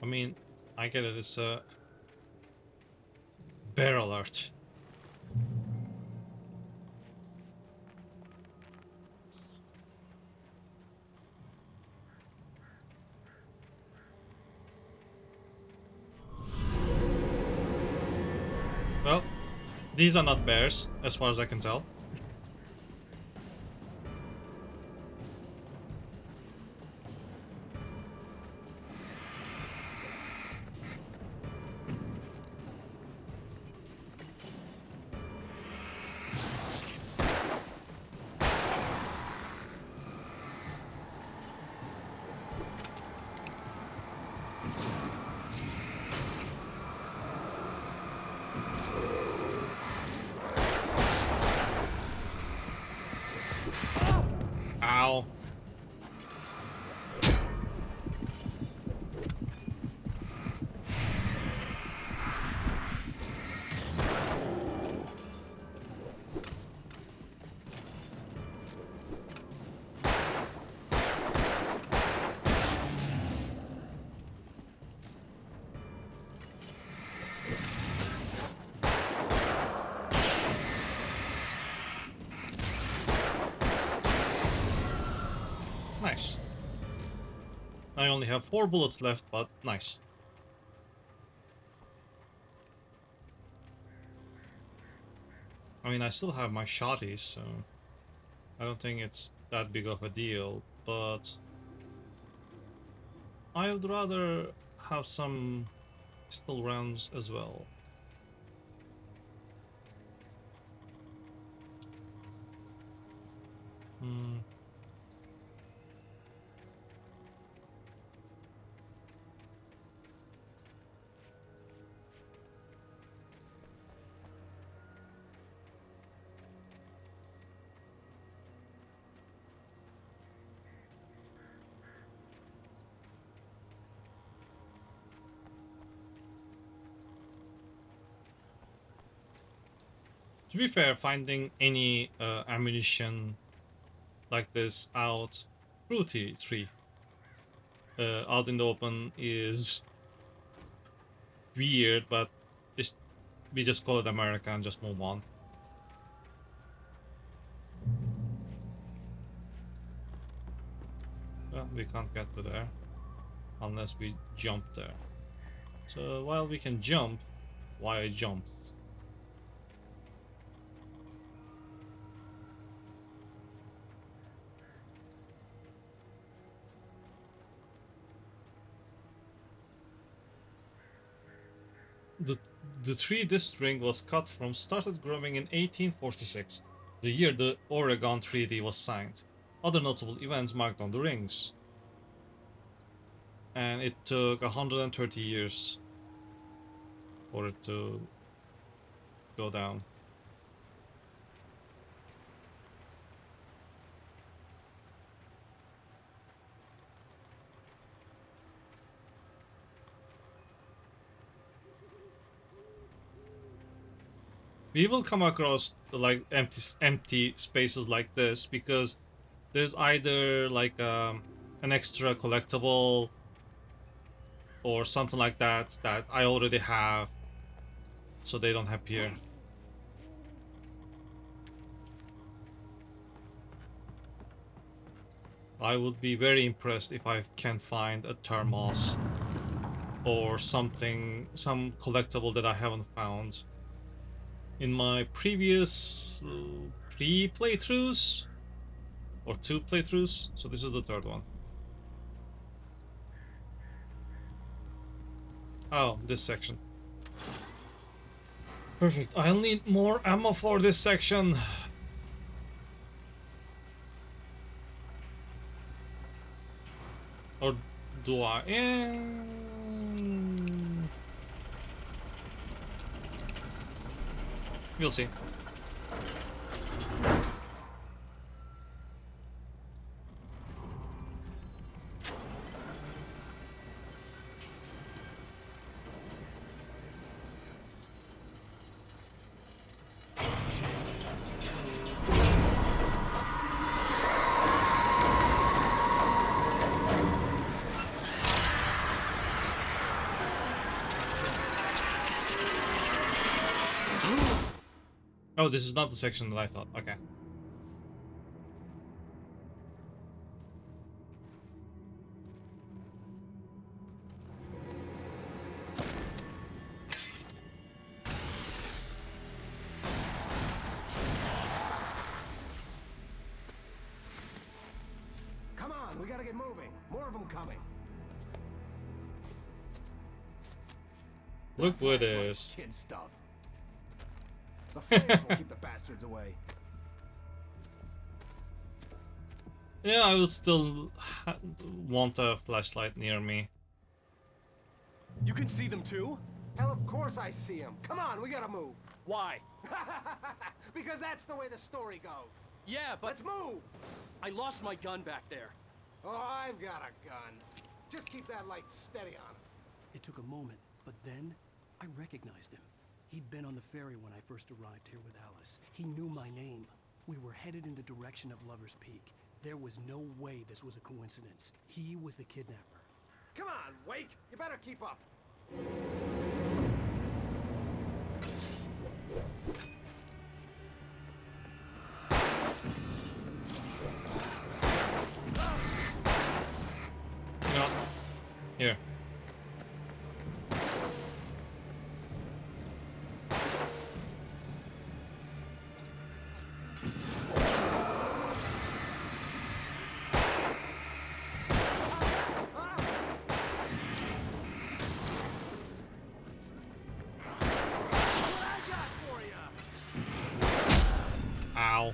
I mean, I get it, it's a bear alert. Well, these are not bears, as far as I can tell. Ow. Nice. I only have 4 bullets left, but nice. I mean, I still have my shotties, so I don't think it's that big of a deal, but I'd rather have some pistol rounds as well. Hmm. To be fair, finding any ammunition like this out through T3 out in the open is weird, but we just call it America and just move on. Well, we can't get to there unless we jump there. So while we can jump, why jump? The tree this string was cut from started growing in 1846, the year the Oregon Treaty was signed. Other notable events marked on the rings. And it took 130 years for it to go down. We will come across like empty spaces like this because there's either like an extra collectible or something like that that I already have, so they don't appear. I would be very impressed if I can find a thermos or something, some collectible that I haven't found in my previous 3 playthroughs or 2 playthroughs. So this is the third one. Oh, this section. Perfect. I'll need more ammo for this section. Or do I? We'll see. Oh, this is not the section that I thought. Okay. Come on, we gotta get moving. More of them coming. Look what it is. Kid stuff. The flames will keep the bastards away. Yeah, I would still want a flashlight near me. You can see them too? Hell, of course I see them. Come on, we gotta move. Why? Because that's the way the story goes. Yeah, but... Let's move! I lost my gun back there. Oh, I've got a gun. Just keep that light steady on him. It took a moment, but then I recognized him. He'd been on the ferry when I first arrived here with Alice. He knew my name. We were headed in the direction of Lover's Peak. There was no way this was a coincidence. He was the kidnapper. Come on, Wake! You better keep up. No. Here. Ow.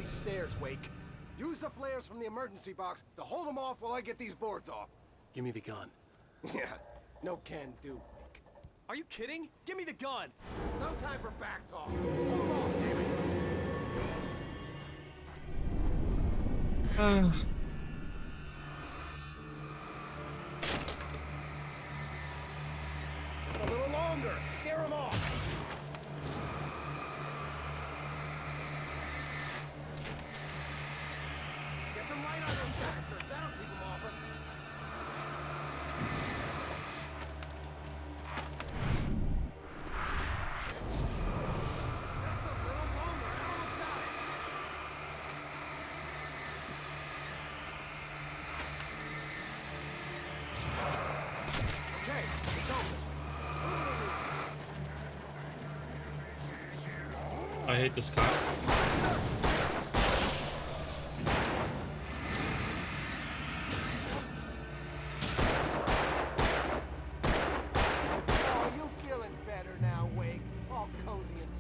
Stairs, Wake. Use the flares from the emergency box to hold them off while I get these boards off. Give me the gun. Yeah, no can do, Wake. Are you kidding? Give me the gun! No time for back talk. Pull them off, damn it. Just a little longer. Scare them off. Get some light on those bastards. That'll keep them off us. Just a little longer. I almost got it. Okay, it's open. I hate this guy.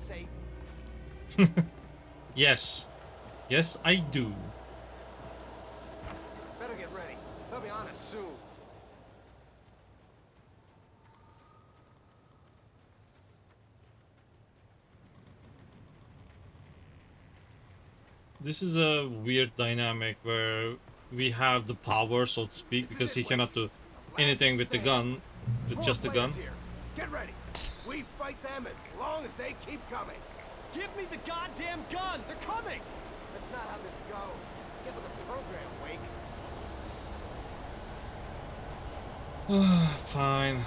safe? Yes. Yes, I do. Better get ready. They'll be on us soon. This is a weird dynamic where we have the power, so to speak, because he cannot do anything with the gun, with just the gun. Here. Get ready. We fight them as long as they keep coming. Give me the goddamn gun! They're coming! That's not how this goes. Get with the program, Wake. Fine.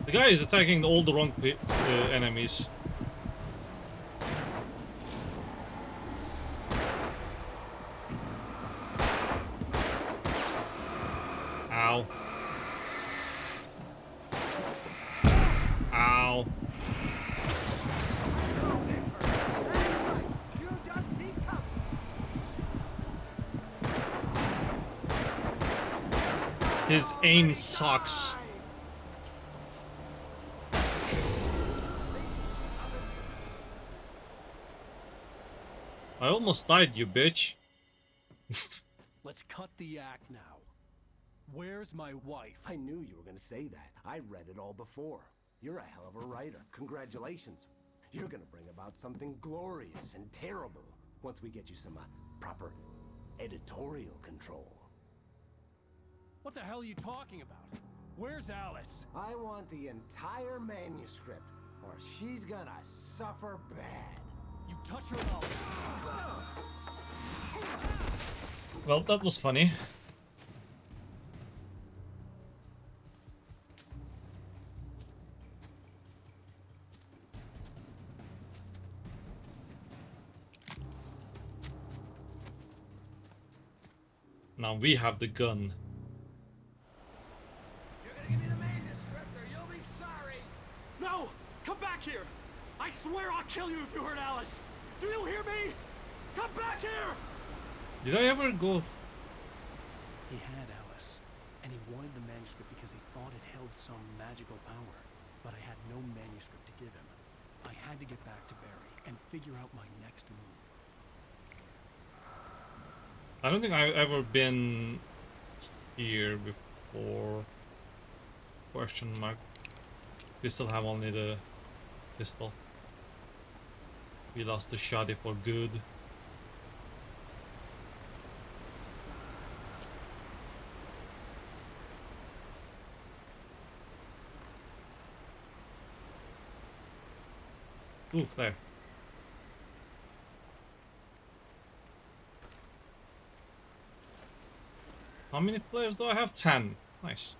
The guy is attacking all the wrong enemies. Ow. Ow. His aim sucks. I almost died, you bitch. Let's cut the act now. Where's my wife? I knew you were gonna say that. I read it all before. You're a hell of a writer. Congratulations. You're gonna bring about something glorious and terrible once we get you some proper editorial control. What the hell are you talking about? Where's Alice? I want the entire manuscript, or she's gonna suffer bad. You touch her and I'll... Well, that was funny. Now we have the gun. You're gonna give me the manuscript or you'll be sorry! No! Come back here! I swear I'll kill you if you hurt Alice! Do you hear me? Come back here! Did I ever go? He had Alice, and he wanted the manuscript because he thought it held some magical power. But I had no manuscript to give him. I had to get back to Barry and figure out my next move. I don't think I've ever been here before. Question mark. We still have only the pistol. We lost the shotty for good. Oof, there. How many players do I have? 10. Nice.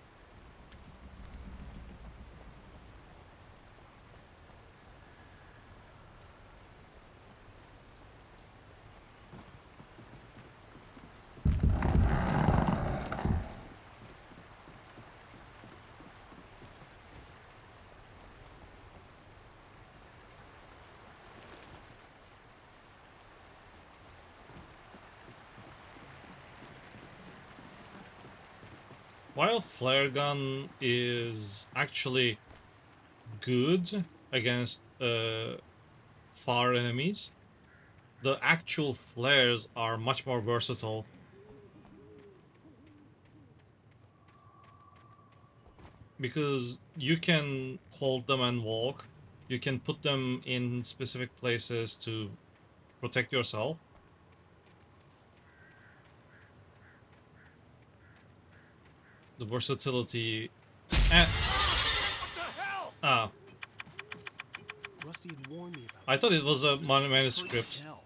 While flare gun is actually good against far enemies, the actual flares are much more versatile. Because you can hold them and walk. You can put them in specific places to protect yourself. The versatility. And Rusty had warned me about I thought it was a manuscript. hell.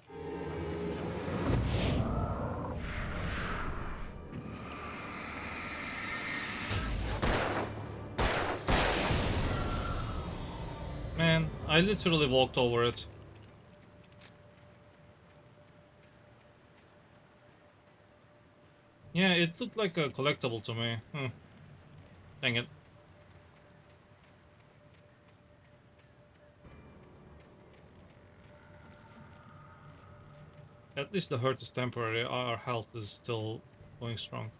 Man, I literally walked over it. Yeah, it looked like a collectible to me. Dang it. At least the hurt is temporary. Our health is still going strong.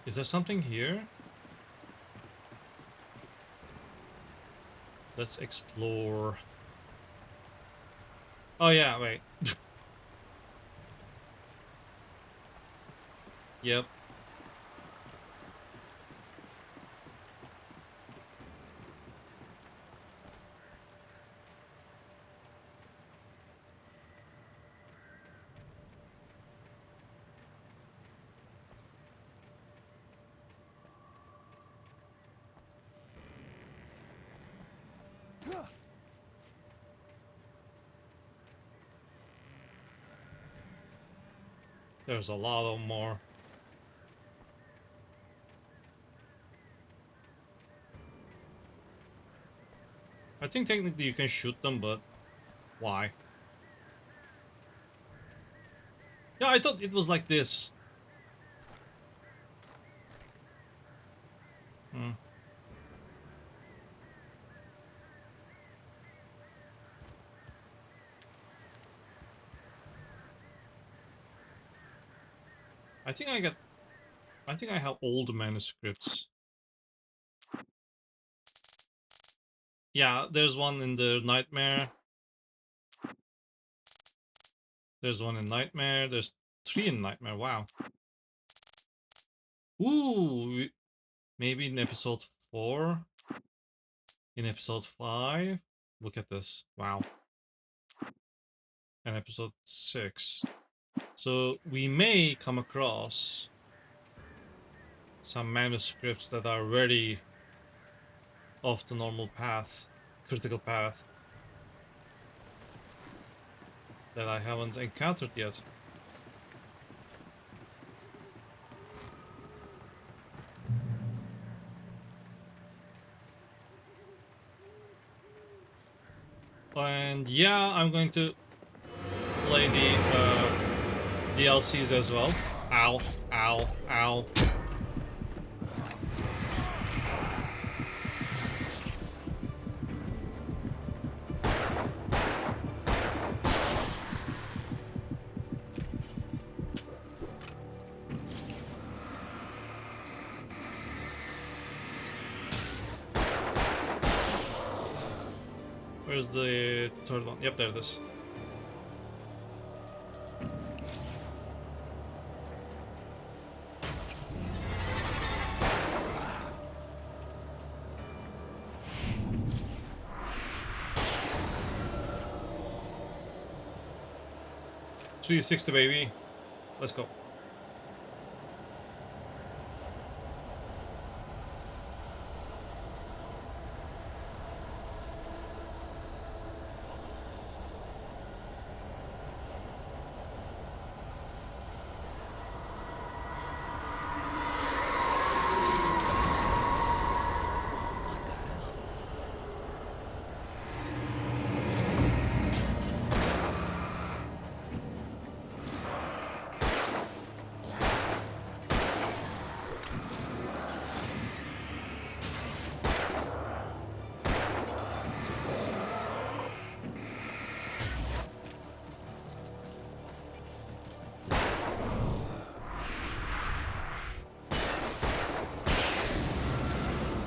Is there something here? Let's explore. Oh yeah, wait. Yep. There's a lot of more. I think technically you can shoot them, but why? Yeah, I thought it was like this. Hmm. I think I have old manuscripts. Yeah, there's one in the Nightmare. There's one in Nightmare. There's 3 in Nightmare. Wow. Ooh, maybe in episode 4. In episode 5. Look at this. Wow. And episode 6. So we may come across some manuscripts that are very off the normal path, critical path, that I haven't encountered yet. And yeah, I'm going to play the DLCs as well. Ow, ow, ow. Where's the third one? Yep, there it is. $360, baby. Let's go.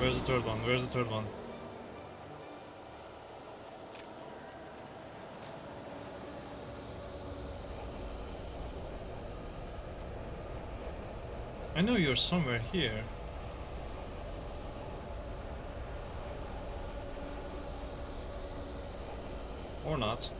Where's the third one? Where's the third one? I know you're somewhere here. Or not.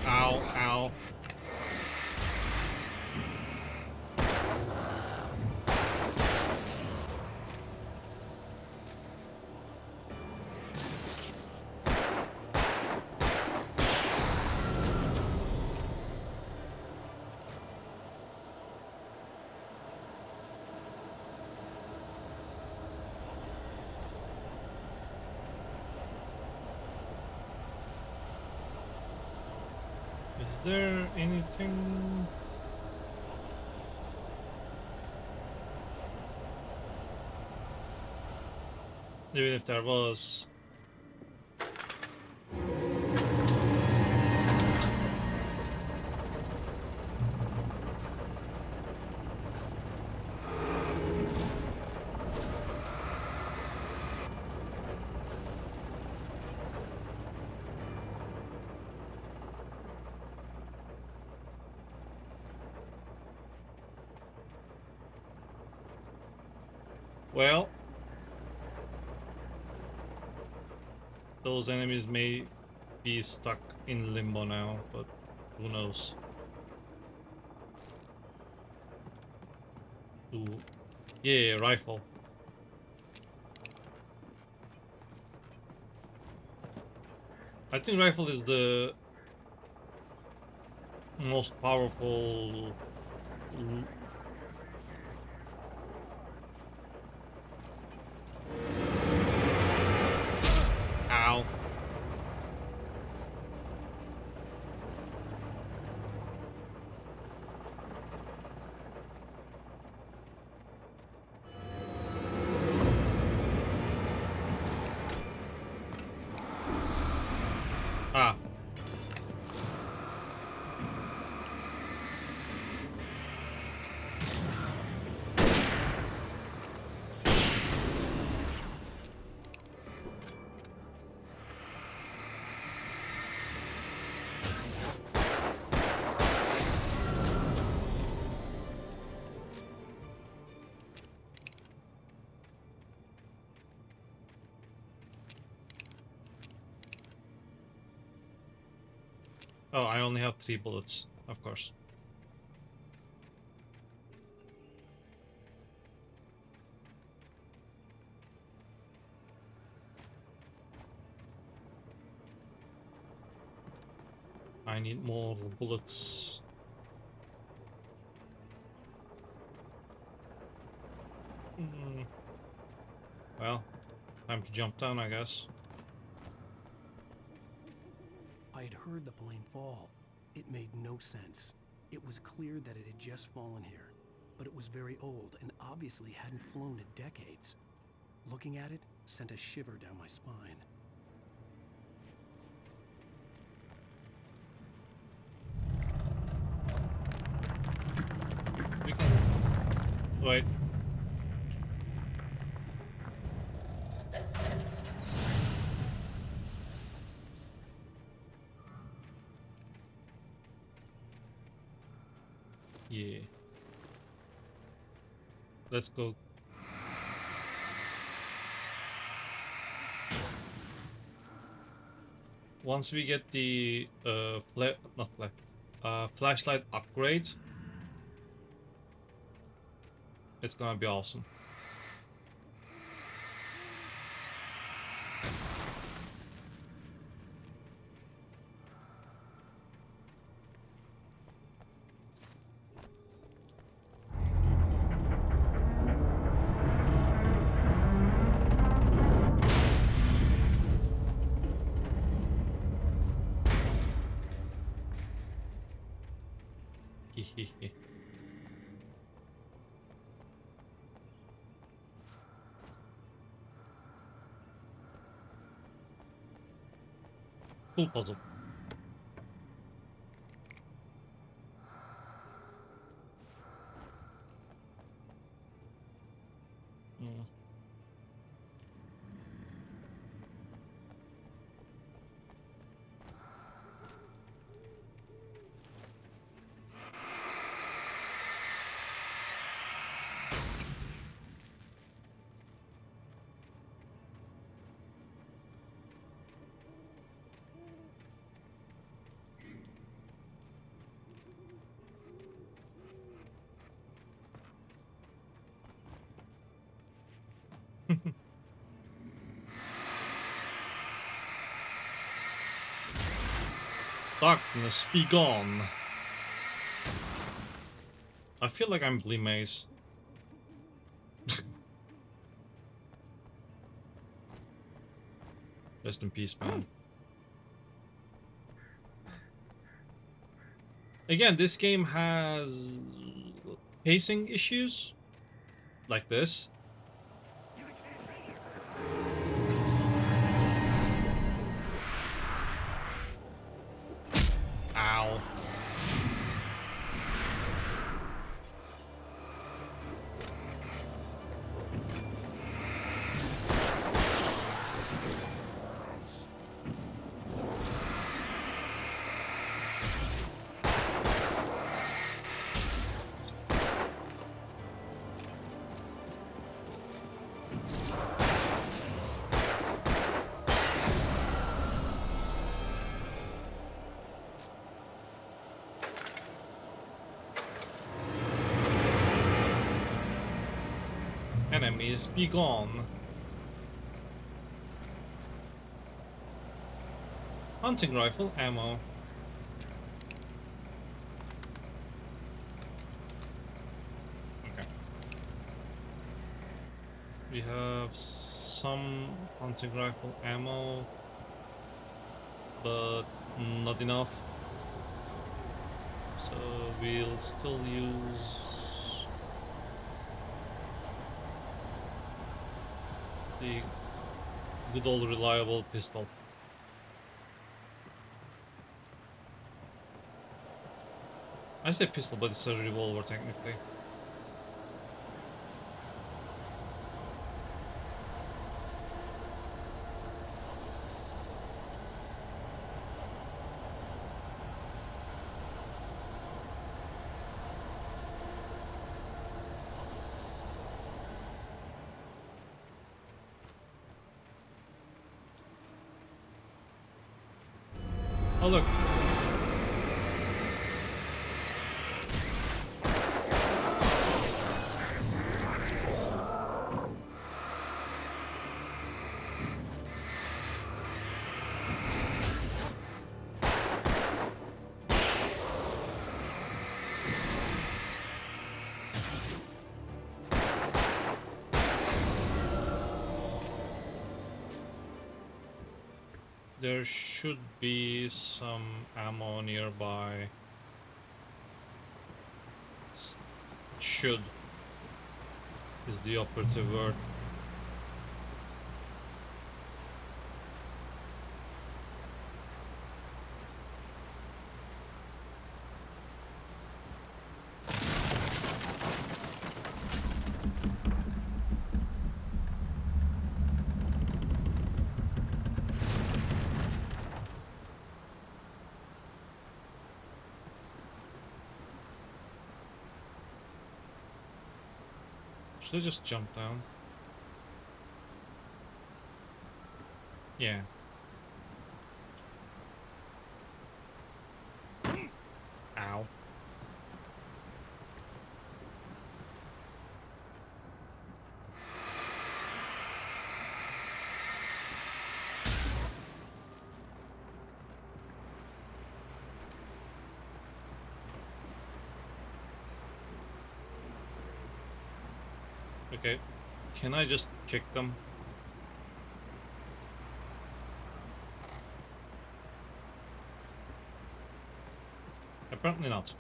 Ow, ow. Is there anything? Even if there was. Well, those enemies may be stuck in limbo now, but who knows? Ooh. Yeah, rifle. I think rifle is the most powerful. Ow. Ah. Oh, I only have 3 bullets, of course. I need more bullets. Well, time to jump down, I guess. I had heard the plane fall. It made no sense. It was clear that it had just fallen here, but it was very old and obviously hadn't flown in decades. Looking at it sent a shiver down my spine. We can... Wait. Yeah. Let's go. Once we get the flashlight upgrade, it's gonna be awesome. Cool puzzle. Mm. Darkness, be gone. I feel like I'm Blee Maze. Rest in peace, man. Again, this game has pacing issues like this. Ow. Enemies, be gone. Hunting rifle ammo. Okay. We have some hunting rifle ammo, but not enough. So we'll still use the good old reliable pistol. I say pistol, but it's a revolver technically. Oh look. There should be some ammo nearby. Should is the operative word. Should I just jump down? Yeah. Ow. Okay. Can I just kick them? Apparently not.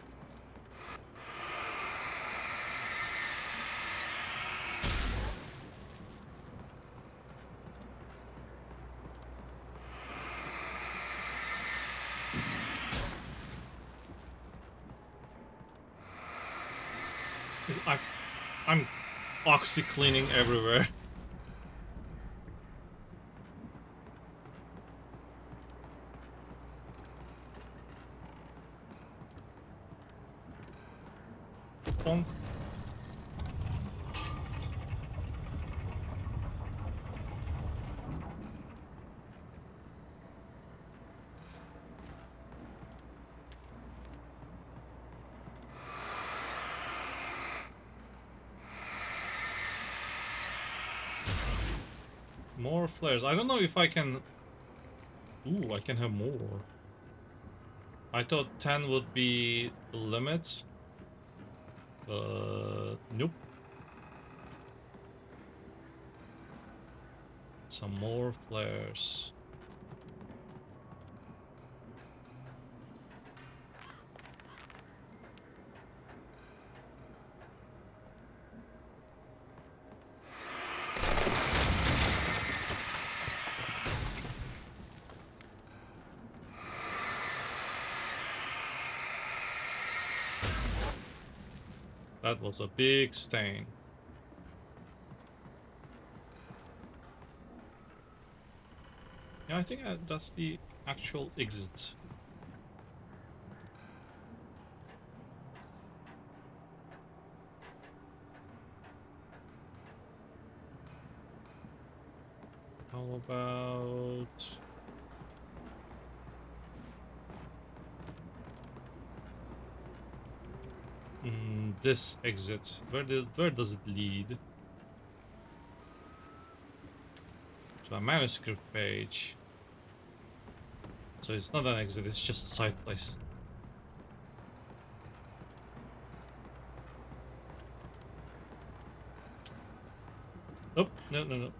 I'm oxy cleaning everywhere. Bonk. More flares. I don't know if I can... Ooh, I can have more. I thought 10 would be the limit. Nope. Some more flares. That was a big stain. Yeah, I think that's the actual exit. How about... this exit? Where does it lead? To a manuscript page. So it's not an exit, it's just a side place. Oh, no.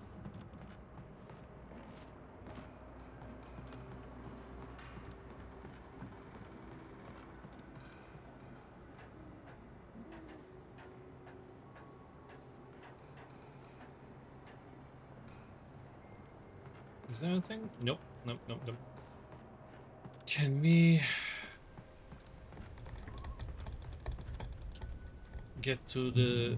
Is there anything? Nope. Can we get to the...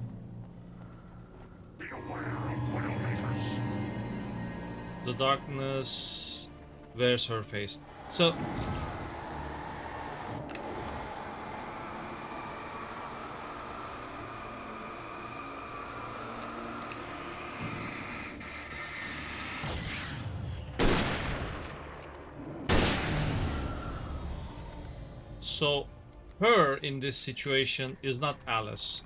The darkness wears her face. So... So, her in this situation is not Alice.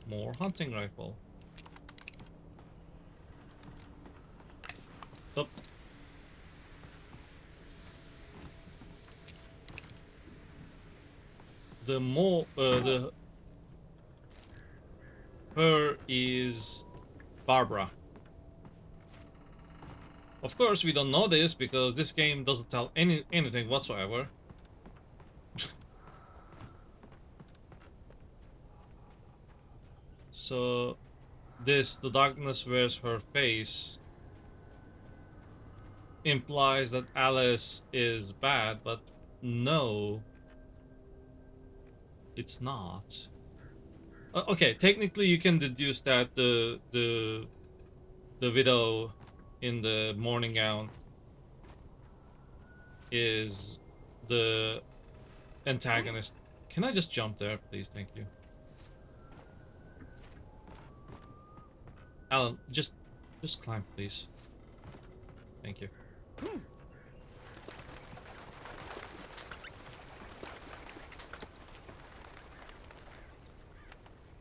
More hunting rifle. Up. The her is Barbara. Of course, we don't know this because this game doesn't tell anything whatsoever. So, the darkness wears her face, implies that Alice is bad, but no, it's not. Okay, technically you can deduce that the widow in the morning gown is the antagonist. Can I just jump there, please? Thank you. Alan, just climb, please. Thank you.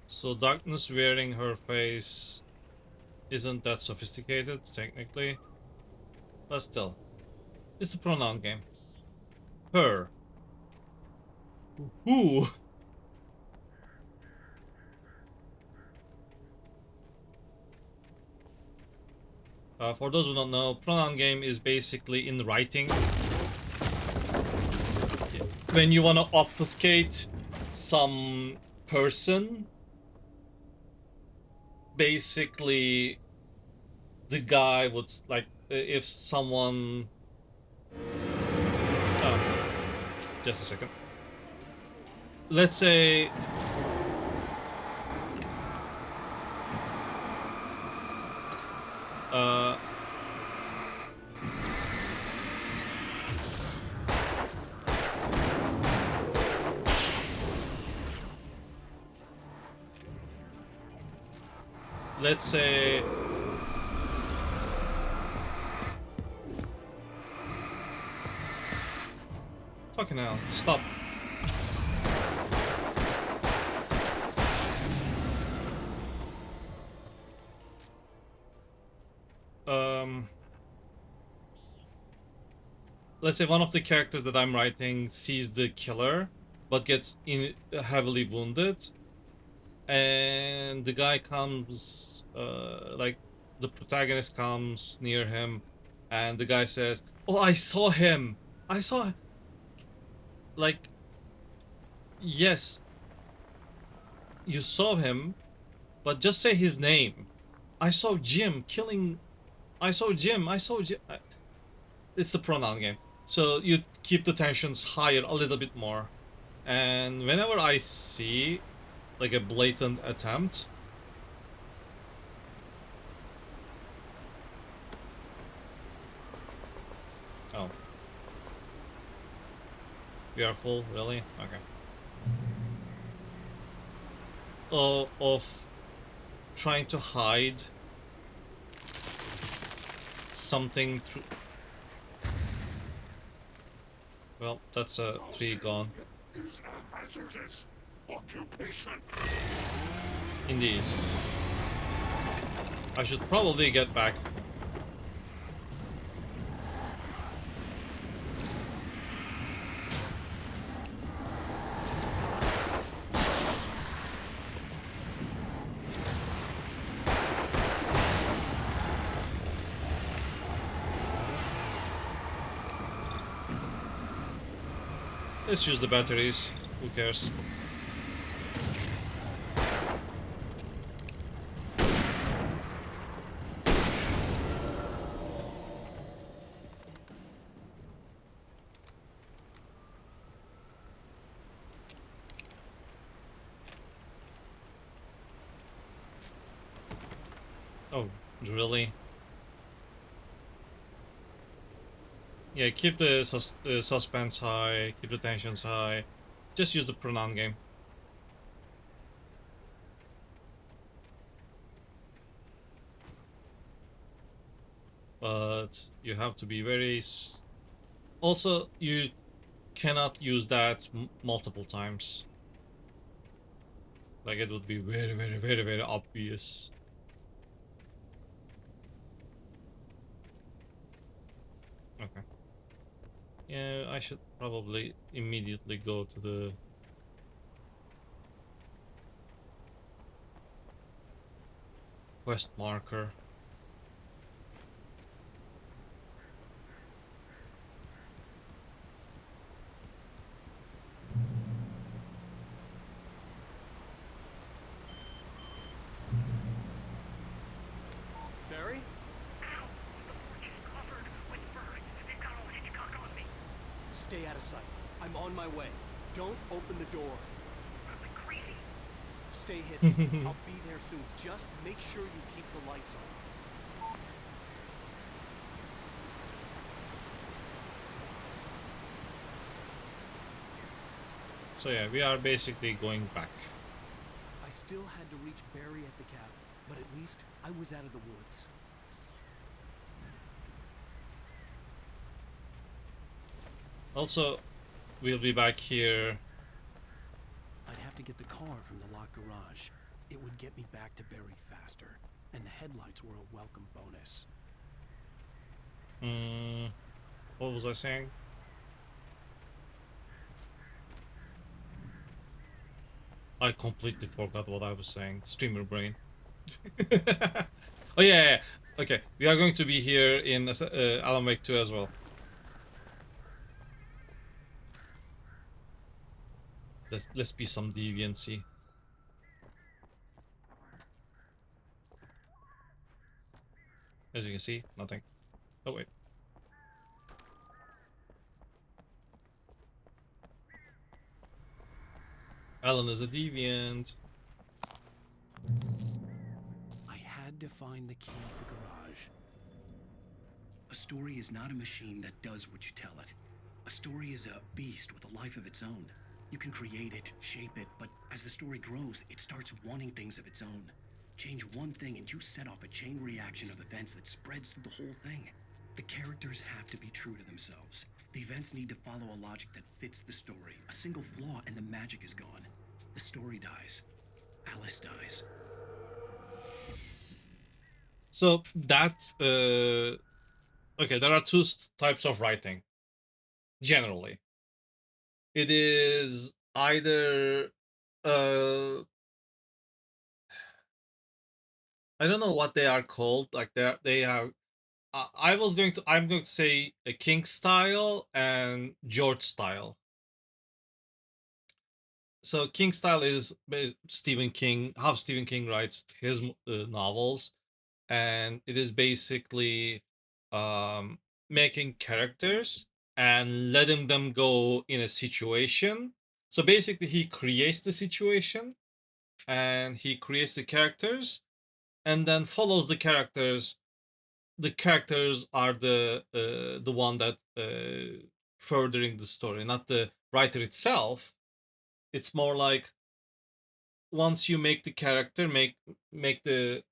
So darkness wearing her face isn't that sophisticated, technically. But still. It's the pronoun game. Her. Who? For those who don't know, pronoun game is basically in writing. When you want to obfuscate some person, basically the guy would, like, if someone... just a second. let's say uh let's say fucking hell, stop. Let's say one of the characters that I'm writing sees the killer but gets heavily wounded, and the guy comes, like the protagonist comes near him, and the guy says, "Oh, I saw him. I saw." Like, yes, you saw him, but just say his name. I saw Jim killing. I saw Jim. I saw Jim. It's the pronoun game, so you keep the tensions higher a little bit more. And whenever I see like a blatant attempt, oh, we are full, really? Okay. Of trying to hide something through. Well, that's a 3 gone. Is a hazardous occupation. Indeed. I should probably get back. Let's use the batteries. Who cares? Oh, really? Yeah, keep the suspense high, keep the tensions high. Just use the pronoun game. But you have to be very... Also, you cannot use that multiple times. Like, it would be very, very, very, very obvious. Okay. Yeah, I should probably immediately go to the... quest marker. Barry? Stay out of sight. I'm on my way. Don't open the door. Stay hidden. I'll be there soon. Just make sure you keep the lights on. So yeah, we are basically going back. I still had to reach Barry at the cabin, but at least I was out of the woods. Also, we'll be back here. I'd have to get the car from the locked garage. It would get me back to Barry faster, and the headlights were a welcome bonus. What was I saying? I completely forgot what I was saying. Streamer brain. Oh yeah. Okay, we are going to be here in Alan Wake 2 as well. Let's be some deviancy. As you can see, nothing. Oh wait. Alan is a deviant. I had to find the key to the garage. A story is not a machine that does what you tell it. A story is a beast with a life of its own. You can create it, shape it, but as the story grows, it starts wanting things of its own. Change one thing and you set off a chain reaction of events that spreads through the whole thing. The characters have to be true to themselves. The events need to follow a logic that fits the story. A single flaw and the magic is gone. The story dies. Alice dies. So that okay, there are two types of writing. Generally, it is either I don't know what they are called. Like they are. I'm going to say a King style and George style. So King style is Stephen King, how Stephen King writes his novels, and it is basically um, making characters and letting them go in a situation. So basically, he creates the situation and he creates the characters, and then follows the characters. The characters are the one that furthering the story, not the writer itself. It's more like once you make the character, make the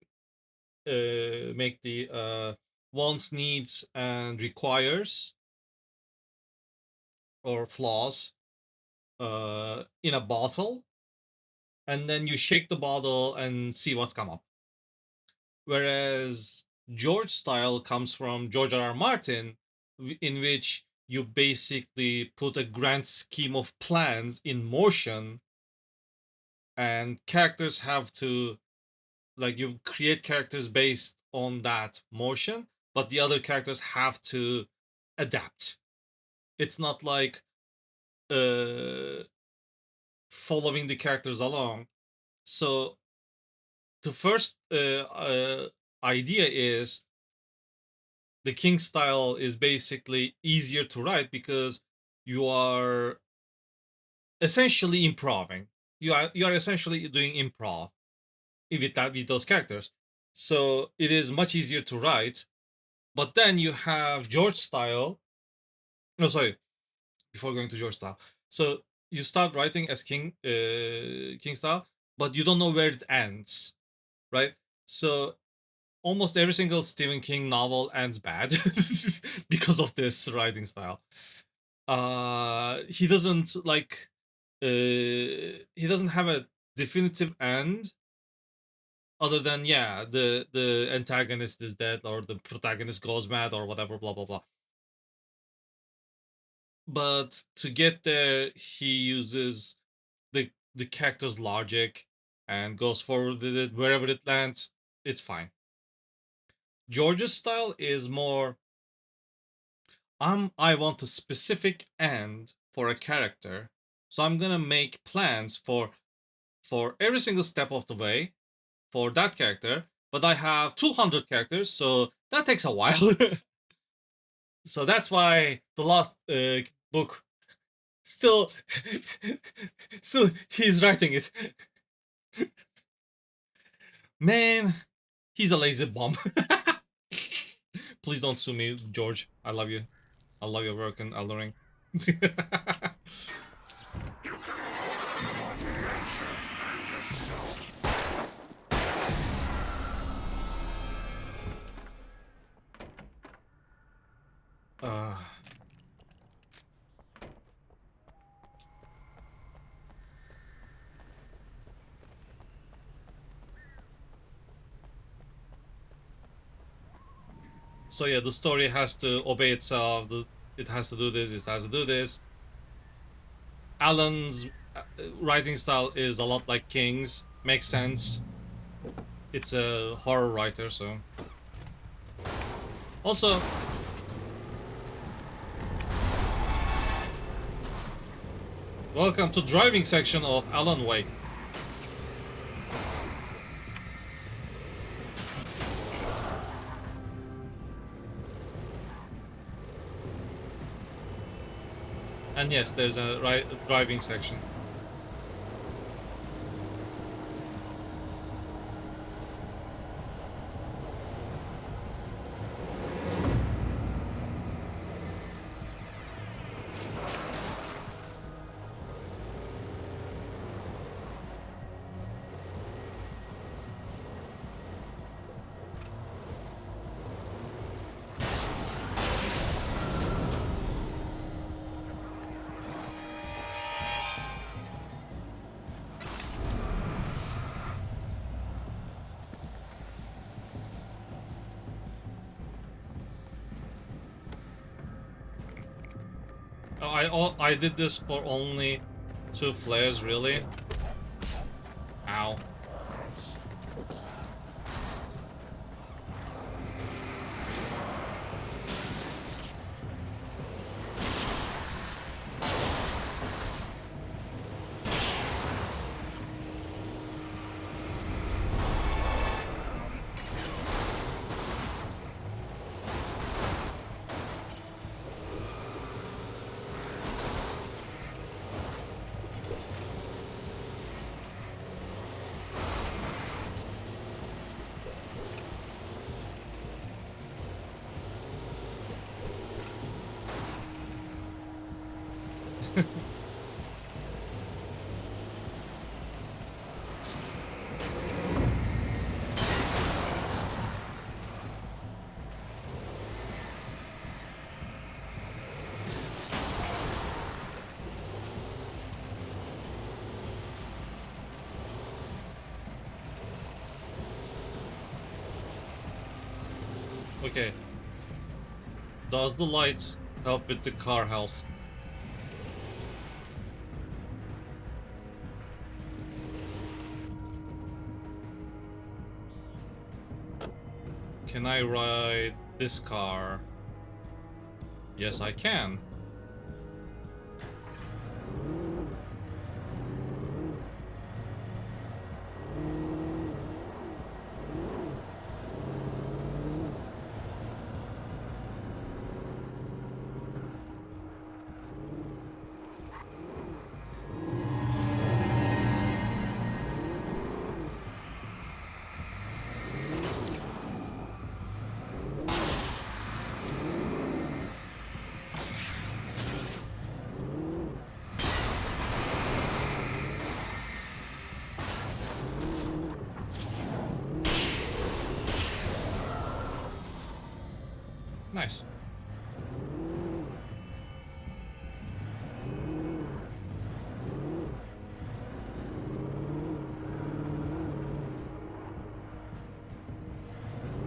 wants, needs, and requires or flaws in a bottle, and then you shake the bottle and see what's come up. Whereas George style comes from George R. R. Martin, in which you basically put a grand scheme of plans in motion, and characters have to, like, you create characters based on that motion, but the other characters have to adapt. It's not like following the characters along. So the first idea is the King style is basically easier to write because you are essentially improving. You are essentially doing improv with those characters. So it is much easier to write. But then you have George style. No, sorry. Before going to George style, so you start writing as King style, but you don't know where it ends, right? So almost every single Stephen King novel ends bad because of this writing style. He doesn't like. He doesn't have a definitive end other than, yeah, the antagonist is dead or the protagonist goes mad or whatever, blah blah blah. But to get there, he uses the character's logic and goes forward with it. Wherever it lands, it's fine. George's style is more, I want a specific end for a character, so I'm gonna make plans for every single step of the way for that character, but I have 200 characters, so that takes a while. So that's why the last book still still he's writing it. Man, he's a lazy bum. Please don't sue me, George. I love you. I love your work in Elden Ring. So yeah, the story has to obey itself. It has to do this. It has to do this. Alan's writing style is a lot like King's. Makes sense. It's a horror writer, so. Also, welcome to driving section of Alan Wake. And yes, there's a driving section. I did this for only 2 flares, really? Ow. Okay. Does the light help with the car health? Can I ride this car? Yes, I can. Nice.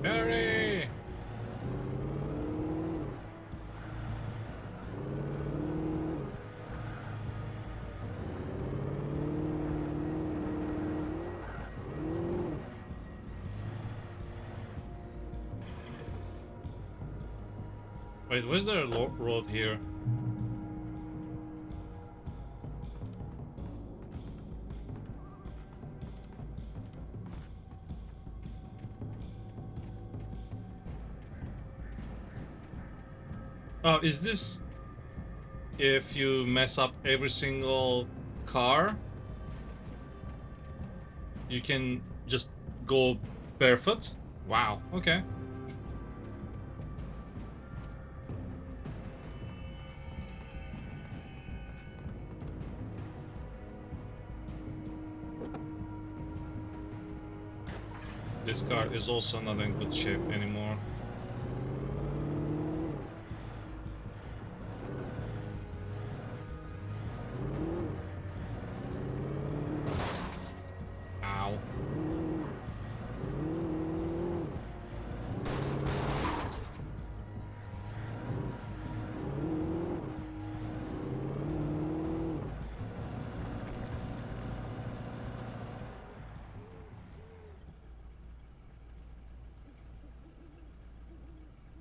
Barry! Wait, where's there a road here? Oh, is this if you mess up every single car? You can just go barefoot? Wow, okay. This car is also not in good shape anymore. Ow.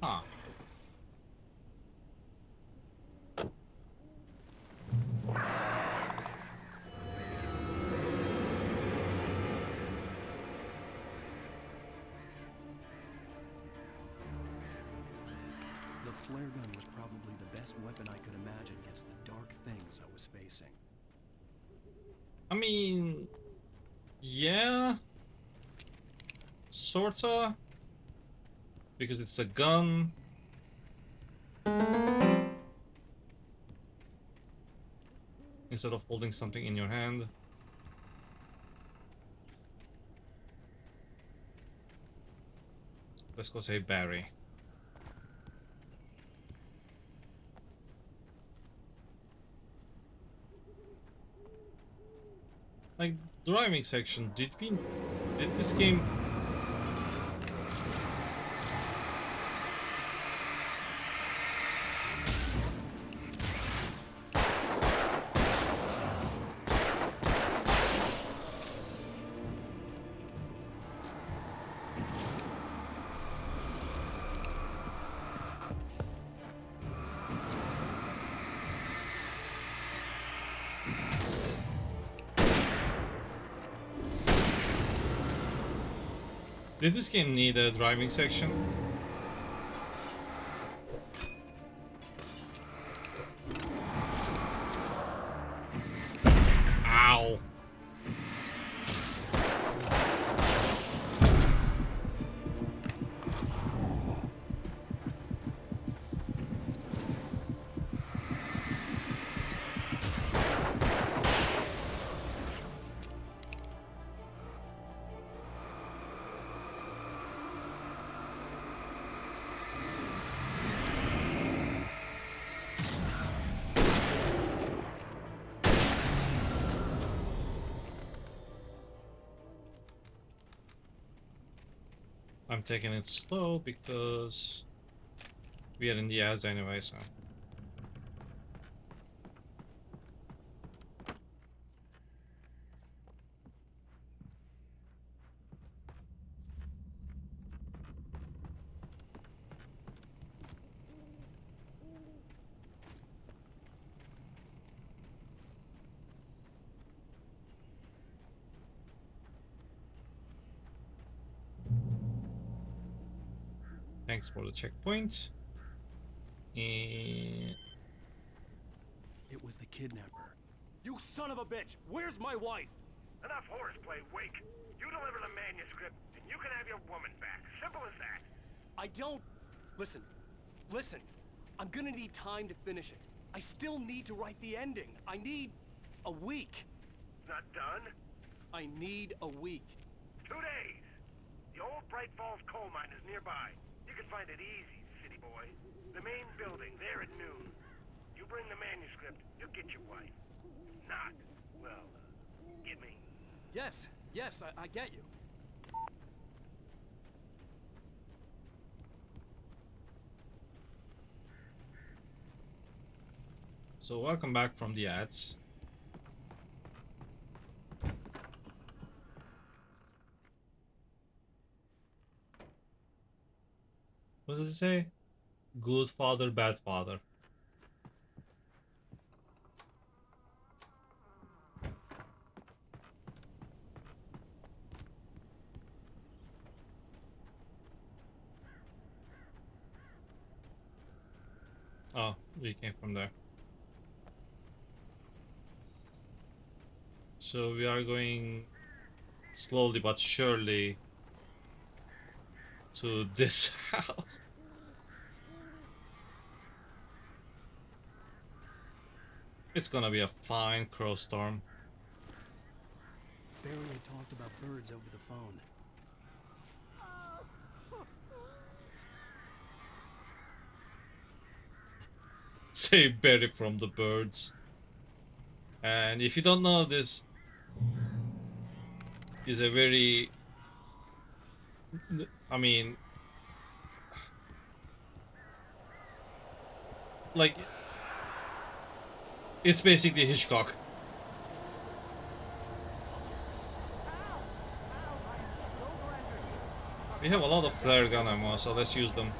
Huh. The flare gun was probably the best weapon I could imagine against the dark things I was facing. I mean, yeah, sorta, because it's a gun. Instead of holding something in your hand. Let's go say Barry. Like, driving section, did this game... Did this game need a driving section? Ow. I'm taking it slow because we are in the ads anyway, so. Thanks for the checkpoint. And It was the kidnapper. You son of a bitch! Where's my wife? Enough horseplay, Wake. You deliver the manuscript, and you can have your woman back. Simple as that. I don't... Listen. Listen. I'm gonna need time to finish it. I still need to write the ending. I need... a week. Not done? I need a week. 2 days. The old Bright Falls coal mine is nearby. You can find it easy, city boy. The main building, there at noon. You bring the manuscript, you'll get your wife. If not, well, get me. Yes, I get you. so welcome back from the ads. What does it say? Good father, bad father. Oh, we came from there. So we are going slowly but surely to this house. It's gonna be a fine crow storm. Barry had talked about birds over the phone. Save Barry from the birds. And if you don't know, this is a very... I mean... like... it's basically Hitchcock. We have a lot of flare gun ammo, so let's use them.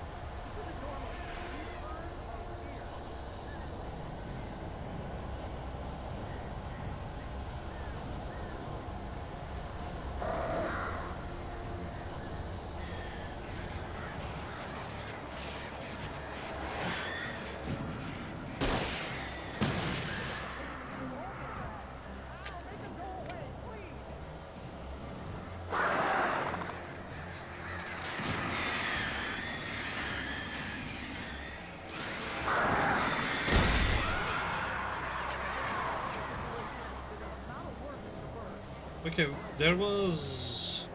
Okay, there was...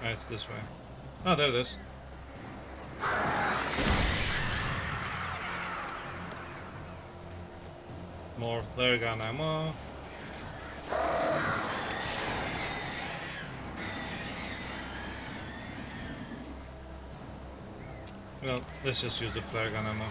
Ah, it's this way. Oh, there it is. More flare gun ammo. Well, let's just use the flare gun ammo.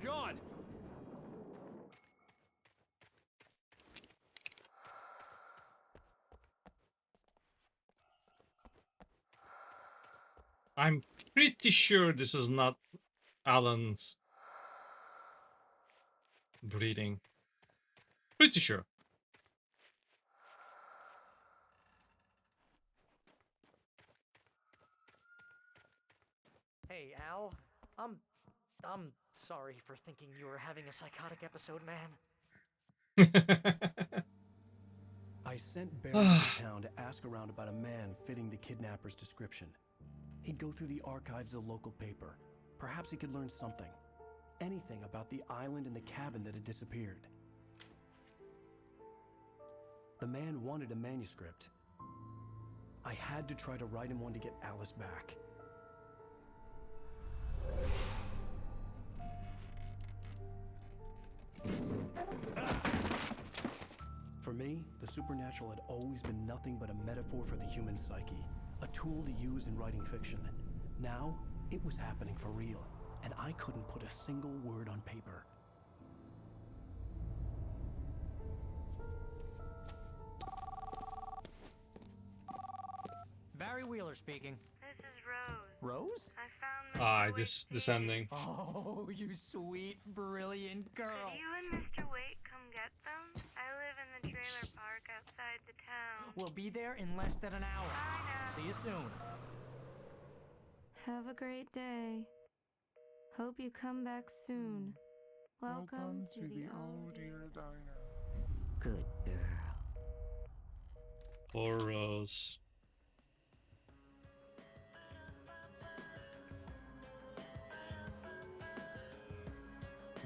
gone. I'm pretty sure this is not Alan's breeding. Pretty sure. Hey, Al. I'm sorry for thinking you were having a psychotic episode, man. I sent Barry to town to ask around about a man fitting the kidnapper's description. He'd go through the archives of the local paper. Perhaps he could learn something. Anything about the island and the cabin that had disappeared. The man wanted a manuscript. I had to try to write him one to get Alice back. For me, the supernatural had always been nothing but a metaphor for the human psyche, a tool to use in writing fiction. Now, it was happening for real, and I couldn't put a single word on paper. Barry Wheeler speaking. This is Rose. Rose? I found Mr. This ending. Oh, you sweet, brilliant girl. Could you and Mr. Wake come get them? I live in the trailer park outside the town. We'll be there in less than an hour. See you soon. Have a great day. Hope you come back soon. Welcome to the Oh Dear Diner. Good girl. Poor Rose.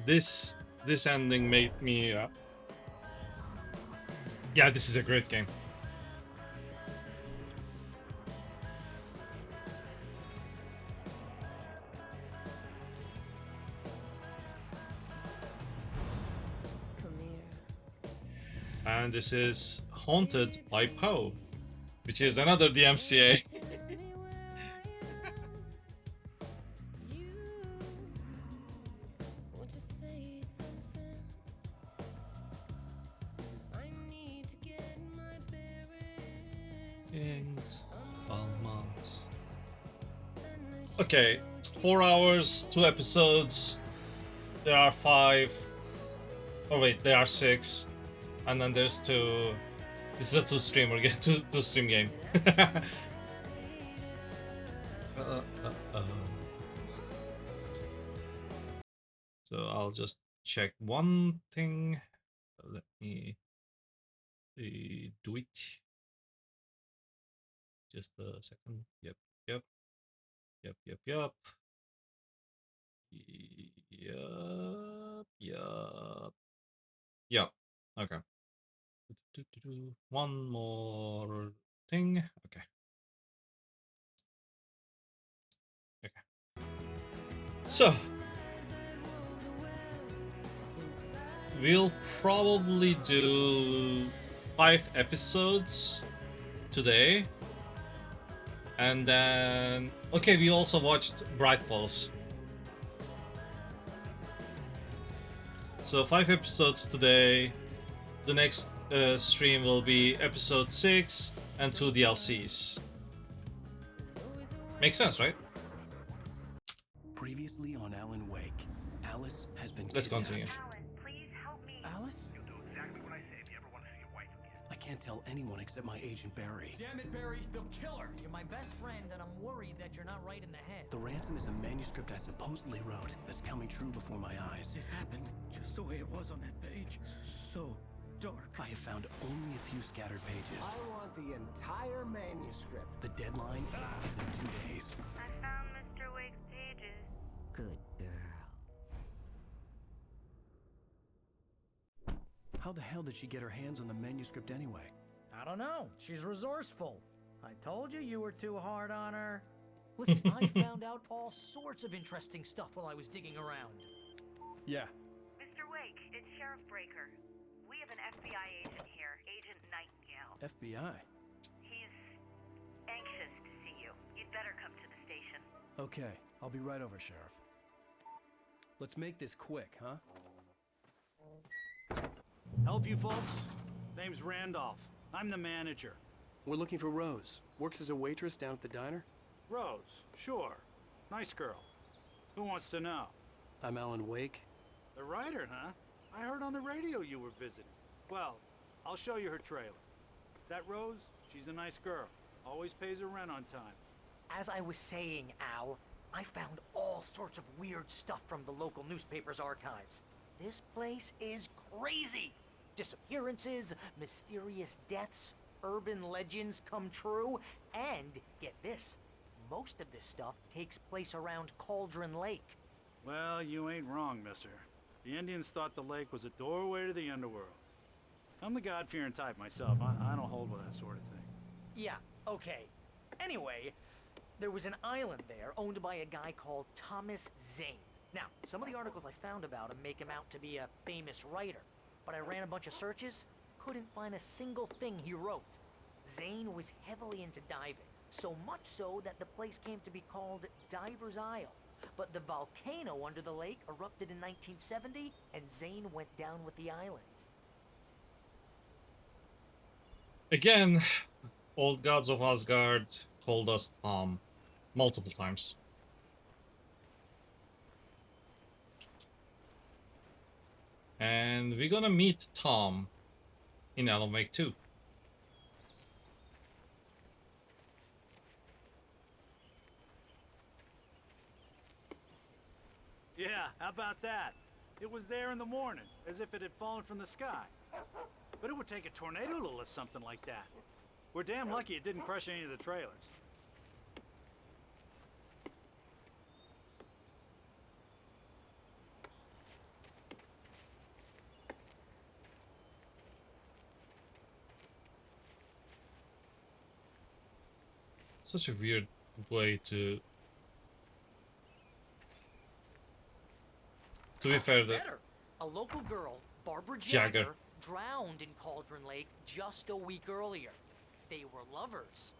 This ending made me yeah, this is a great game. And this is Haunted by Poe, which is another DMCA. Almost. Okay, 4 hours, 2 episodes. There are 5. Oh wait, there are 6. And then there's 2. This is a 2-streamer game, 2-stream game. So I'll just check one thing. Let me do it. Just a second. Yep. Yep. Okay. One more thing. Okay. So we'll probably do 5 episodes today. And then, okay, we also watched Bright Falls. So 5 episodes today. The next stream will be episode 6 and 2 DLCs. Makes sense, right? Previously on Alan Wake, Alice has been Let's kidnapped. continue. Alan, please help me. Alice? You'll do exactly what I say if you ever want to see your wife again. I can't tell anyone except my agent Barry. Damn it, Barry, they'll kill her. You're my best friend, and I'm worried that you're not right in the head. The ransom is a manuscript I supposedly wrote that's coming true before my eyes. It happened just the way it was on that page. So dark. I have found only a few scattered pages. I want the entire manuscript. The deadline is in 2 days. I found Mr. Wake's pages. Good girl. How the hell did she get her hands on the manuscript anyway? I don't know. She's resourceful. I told you you were too hard on her. Listen, I found out all sorts of interesting stuff while I was digging around. Yeah. Mr. Wake, it's Sheriff Breaker. We have an FBI agent here, Agent Nightingale. FBI? He's anxious to see you. You'd better come to the station. Okay, I'll be right over, Sheriff. Let's make this quick, huh? Help you folks? Name's Randolph. I'm the manager. We're looking for Rose. Works as a waitress down at the diner. Rose, sure. Nice girl. Who wants to know? I'm Alan Wake. The writer, huh? I heard on the radio you were visiting. Well, I'll show you her trailer. That Rose, she's a nice girl. Always pays her rent on time. As I was saying, Al, I found all sorts of weird stuff from the local newspaper's archives. This place is crazy. Disappearances, mysterious deaths, urban legends come true, and get this, most of this stuff takes place around Cauldron Lake. Well, you ain't wrong, mister. The Indians thought the lake was a doorway to the underworld. I'm the God-fearing type myself. I don't hold with that sort of thing. Yeah, okay. Anyway, there was an island there owned by a guy called Thomas Zane. Now, some of the articles I found about him make him out to be a famous writer, but I ran a bunch of searches, couldn't find a single thing he wrote. Zane was heavily into diving, so much so that the place came to be called Diver's Isle. But the volcano under the lake erupted in 1970, and Zane went down with the island. Again, old gods of Asgard called us Tom multiple times. And we're gonna meet Tom in Alan Wake 2. Yeah, how about that? It was there in the morning, as if it had fallen from the sky. But it would take a tornado to lift something like that. We're damn lucky it didn't crush any of the trailers. Such a weird way to be fair, that A local girl, Barbara Jagger. Jagger, drowned in Cauldron Lake just a week earlier. They were lovers.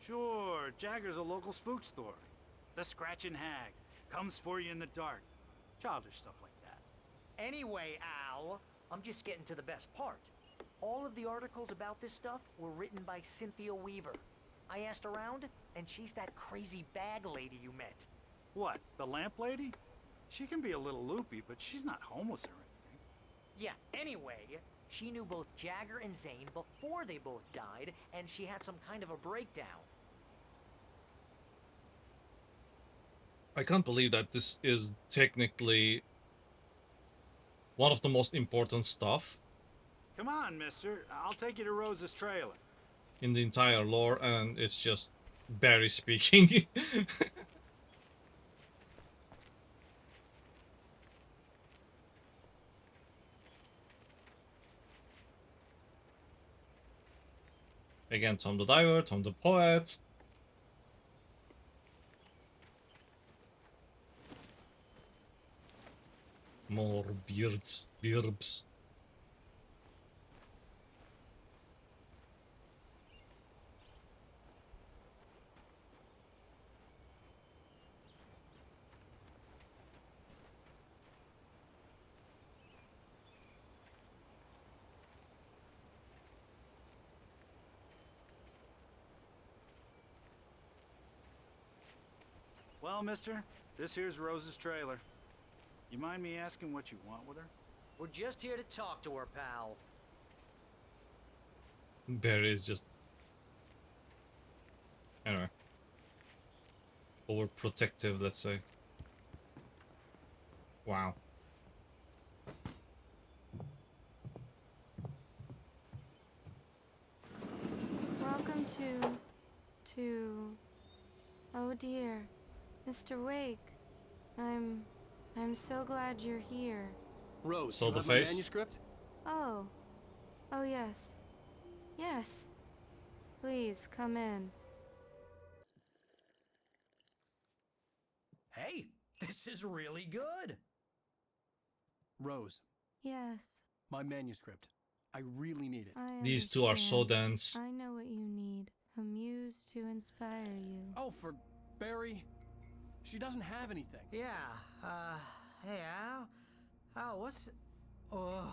Sure, Jagger's a local spook story. The Scratching Hag comes for you in the dark. Childish stuff like that. Anyway, Al, I'm just getting to the best part. All of the articles about this stuff were written by Cynthia Weaver. I asked around, and she's that crazy bag lady you met. What, the lamp lady? She can be a little loopy, but she's not homeless or anything. Yeah, anyway, she knew both Jagger and Zane before they both died, and she had some kind of a breakdown. I can't believe that this is technically one of the most important stuff Come on, mister. I'll take you to Rose's trailer. in the entire lore, and it's just Barry speaking. Again, Tom the Diver, Tom the Poet. More bearbs. Well, mister, this here's Rose's trailer. You mind me asking what you want with her? We're just here to talk to her, pal. Barry is just... Anyway. Overprotective, let's say. Wow. Welcome to... Oh dear, Mr. Wake. I'm so glad you're here. Rose, So you the have my face? manuscript? Oh. Oh yes. Yes. Please, come in. Hey, this is really good. Rose, Yes. my manuscript. I really need it. I These two are so understand. dense. I know what you need. A muse to inspire you. Oh, for Barry, she doesn't have anything. Yeah, Hey, Al. Al, what's... Oh.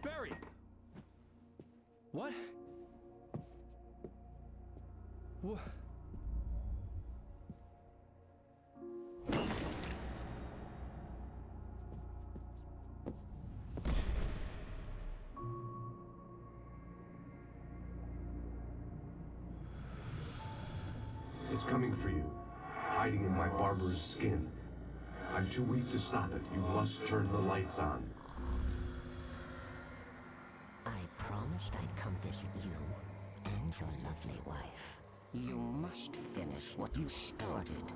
Barry! What? What? It's coming for you, hiding in my barber's skin. I'm too weak to stop it. You must turn the lights on. I promised I'd come visit you and your lovely wife. You must finish what you started.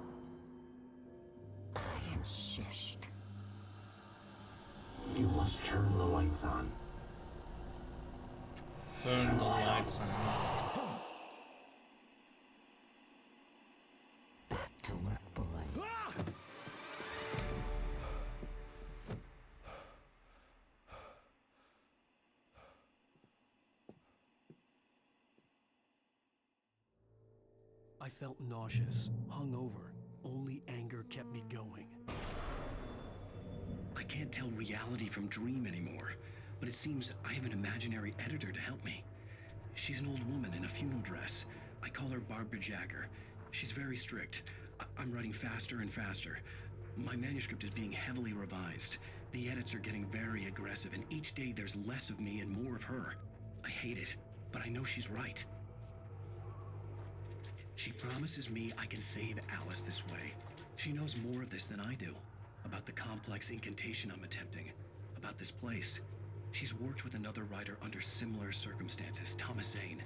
I insist. You must turn the lights on. Turn the lights on. Back to work, boy. I felt nauseous, hungover. Only anger kept me going. I can't tell reality from dream anymore, but it seems I have an imaginary editor to help me. She's an old woman in a funeral dress. I call her Barbara Jagger. She's very strict. I'm writing faster and faster. My manuscript is being heavily revised. The edits are getting very aggressive, and each day there's less of me and more of her. I hate it, but I know she's right. She promises me I can save Alice this way. She knows more of this than I do. About the complex incantation I'm attempting. About this place. She's worked with another writer under similar circumstances, Thomas Zane.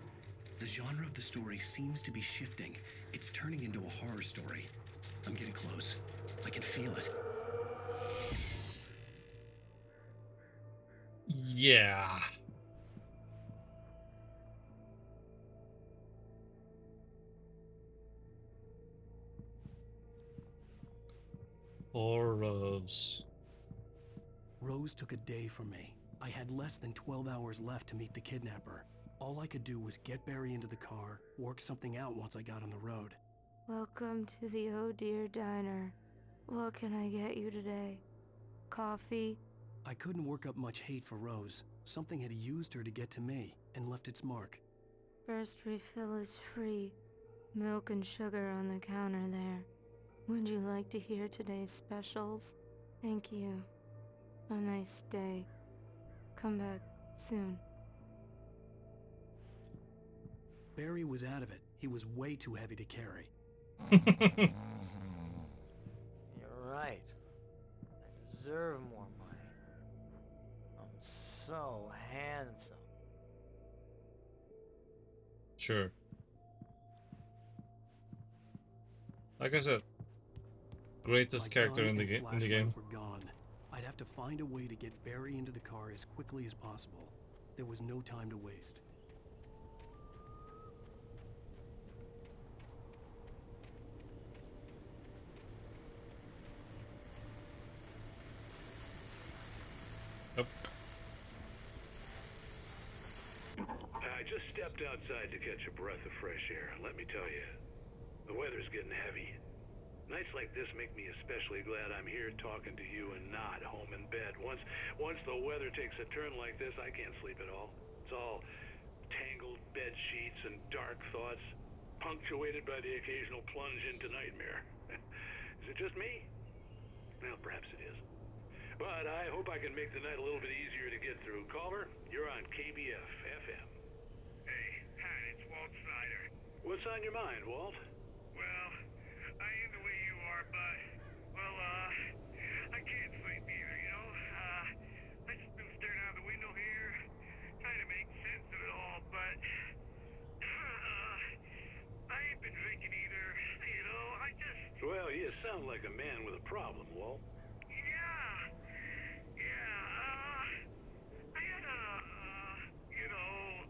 The genre of the story seems to be shifting. It's turning into a horror story. I'm getting close. I can feel it. Yeah. Poor Rose. Rose took a day from me. I had less than 12 hours left to meet the kidnapper. All I could do was get Barry into the car, work something out once I got on the road. Welcome to the Oh Dear Diner. What can I get you today? Coffee? I couldn't work up much hate for Rose. Something had used her to get to me and left its mark. First refill is free. Milk and sugar on the counter there. Would you like to hear today's specials? Thank you. A nice day. Come back soon. Barry was out of it. He was way too heavy to carry. You're right. I deserve more money. I'm so handsome. Sure. Like I said, greatest character in the game. Were gone. I'd have to find a way to get Barry into the car as quickly as possible. There was no time to waste. I just stepped outside to catch a breath of fresh air. Let me tell you, the weather's getting heavy. Nights like this make me especially glad I'm here talking to you and not home in bed. Once the weather takes a turn like this, I can't sleep at all. It's all tangled bed sheets and dark thoughts, punctuated by the occasional plunge into nightmare. Is it just me? Well, perhaps it is. But I hope I can make the night a little bit easier to get through. Caller, you're on KBF FM. Hey, Pat, it's Walt Snyder. What's on your mind, Walt? Well, I ain't the way you are, but, well, I can't sleep either, you know? I just been staring out the window here, trying to make sense of it all, but, I ain't been drinking either, you know? I just... Well, you sound like a man with a problem, Walt. I had a,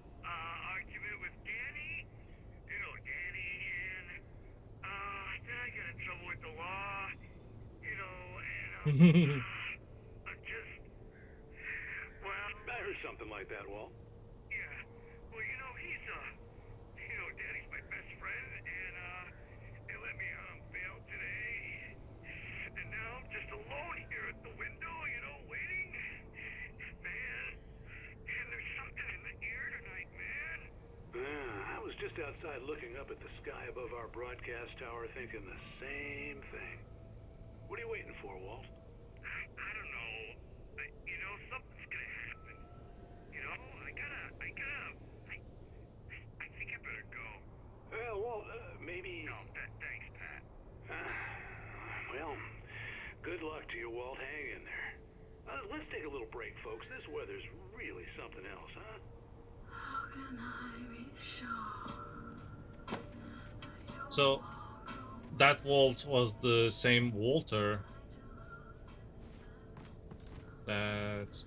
argument with Danny. You know Danny, and, then I got in trouble with the law, you know, and, I'm just, well... I heard something like that, Walt. Yeah, well, you know, Danny's my best friend, and, they let me on bail today, and now I'm just alone here at the window, you know, waiting. Man, there's something in the air tonight, man. I was just outside looking up at the sky above our broadcast tower thinking the same thing. What are you waiting for, Walt? I don't know. You know, something's gonna happen. You know, I think I better go. Walt, maybe... No, thanks, Pat. Well, good luck to you, Walt. Hang in there. Let's take a little break, folks. This weather's really something else, huh? How can I be sure? So that Walt was the same Walter that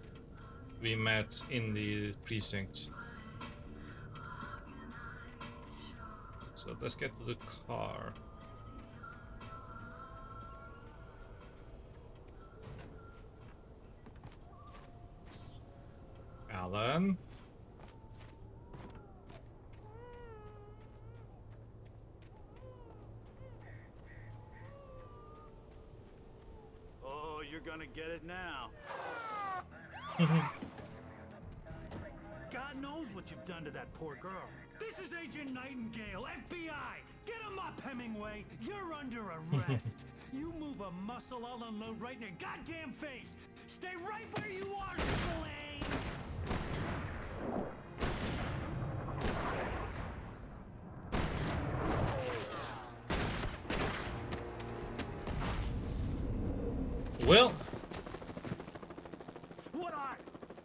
we met in the precinct. So let's get to the car. Alan. Oh, you're gonna get it now. God knows what you've done to that poor girl. This is Agent Nightingale, FBI! Get him up, Hemingway! You're under arrest! You move a muscle, I'll unload right in your goddamn face! Stay right where you are, Spillane! Well, What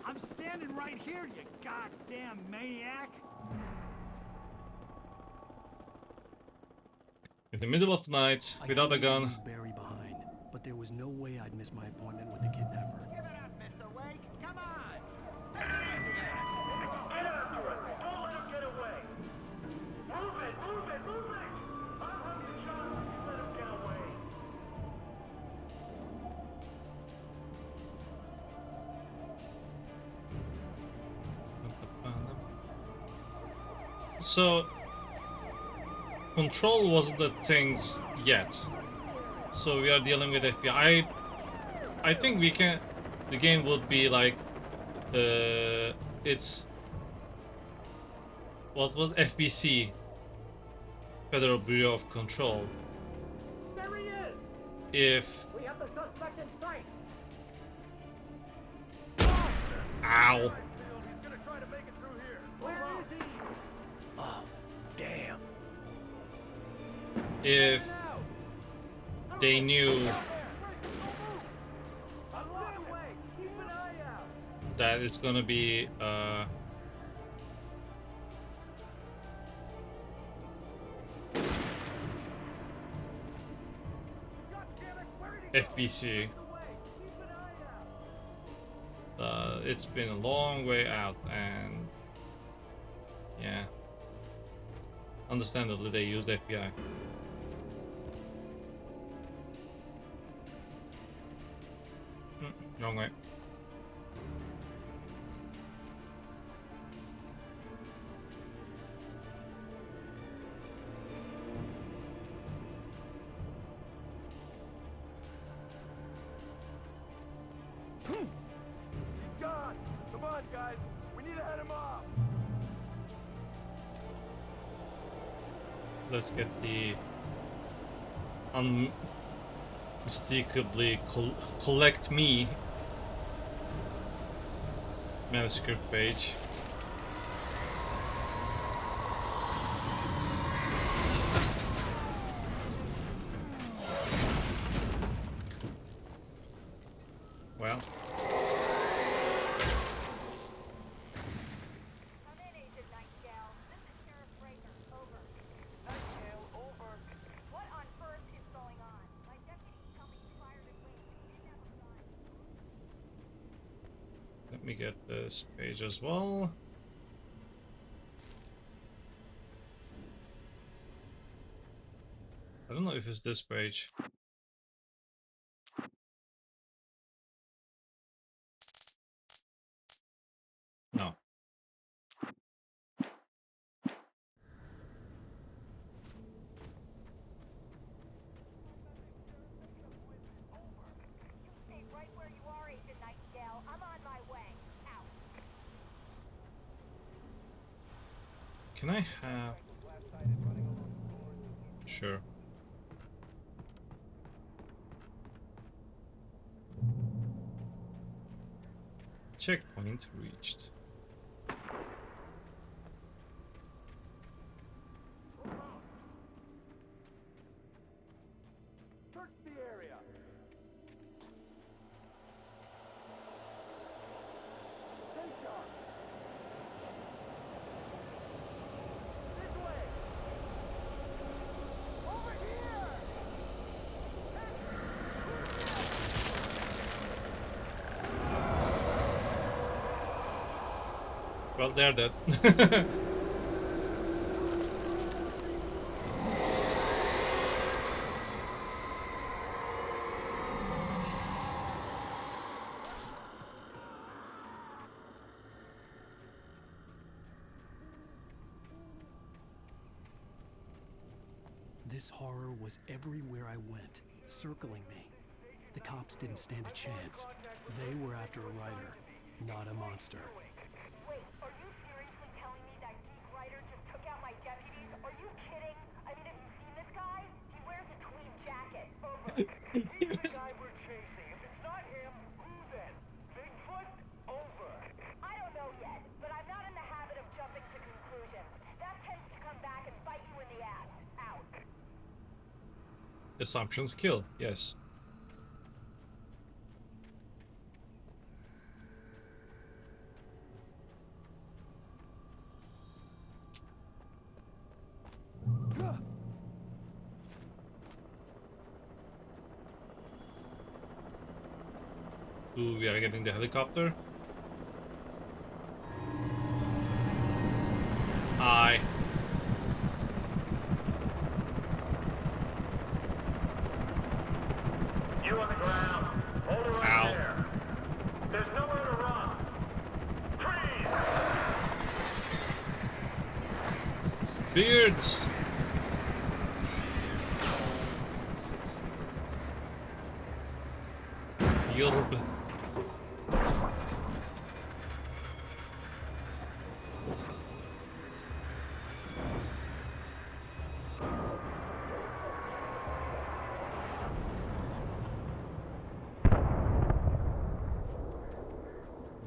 I'm standing right here, you goddamn maniac! in the middle of the night, without a gun. Barry behind, but there was no way I'd miss my appointment with the kidnapper. Give it up, Mr. Wake. Come on. Take it easy on him. Get after it. Don't let him get away. Move it. I'll have you shot if you let him get away. So Control wasn't the things yet. So we are dealing with FBI. I think we can. The game would be like, it's what was FBC, Federal Bureau of Control. There he is. If We have the suspect in sight. ow, He's gonna try to make it through here. Where is he? Oh, damn. if they knew that it's gonna be FBC. It's been a long way out, and yeah, understandably they used FBI. Wrong way. He's gone. Come on, guys. We need to head him off. Let's get the unmistakably collect me manuscript page. Well, let me get this page as well. I don't know if it's this page. No. Can I have... Sure. Checkpoint reached. Search the area. Stay sharp. This way. Over here. Well, they're dead. This horror was everywhere I went, circling me. The cops didn't stand a chance. They were after a writer, not a monster. Wait, are you seriously telling me that geek writer just took out my deputies? Are you kidding? I mean, have you seen this guy? He wears a tweed jacket. Over. He's the guy we're chasing. If it's not him, who then? Bigfoot? Over. I don't know yet, but I'm not in the habit of jumping to conclusions. That tends to come back and bite you in the ass. Out. Assumptions kill, yes. Ooh, we are getting the helicopter. Hi. You on the ground. Hold her right there. There's nowhere to run. Freeze! Beards. Yelp.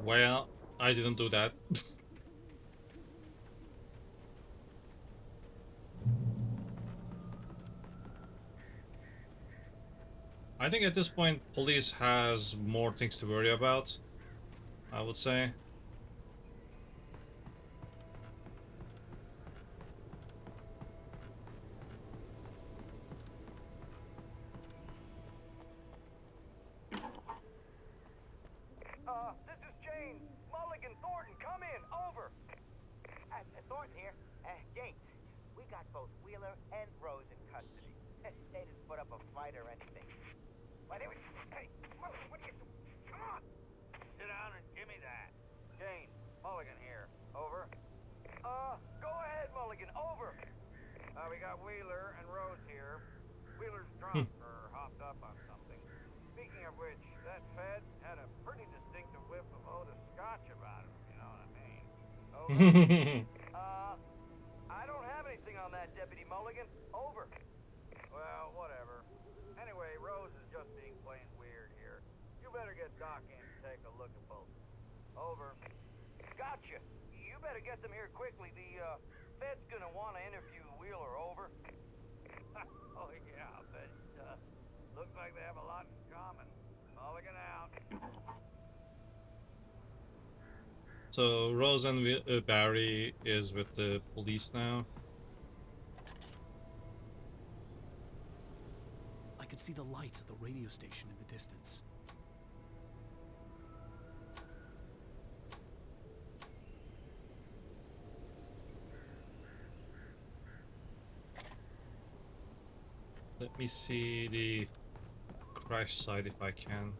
Well, I didn't do that. I think at this point, police has more things to worry about, I would say. This is James. Mulligan, Thornton, come in. Over. Thornton here. James, we got both Wheeler and Rose in custody. They didn't put up a fight or anything. Why, they were... Hey, what are you... Come on! Sit down and give me that. James, Mulligan here. Over. Go ahead, Mulligan. Over. We got Wheeler and Rose here. Wheeler's drunk or hopped up on something. Speaking of which, that Fed had a pretty distinctive whiff of Otis Scotch about him, you know what I mean? Over. I don't have anything on that, Deputy Mulligan. Over. Well, whatever. Anyway, Rose is just being plain weird here. You better get Doc in to take a look at both. Over. Gotcha. You better get them here quickly. The Fed's gonna want to interview Wheeler. Over. Oh yeah, I bet it does. Looks like they have a lot in common. Mulligan out. So Rose and Barry is with the police now. I could see the lights of the radio station in the distance. Let me see the crash site if I can.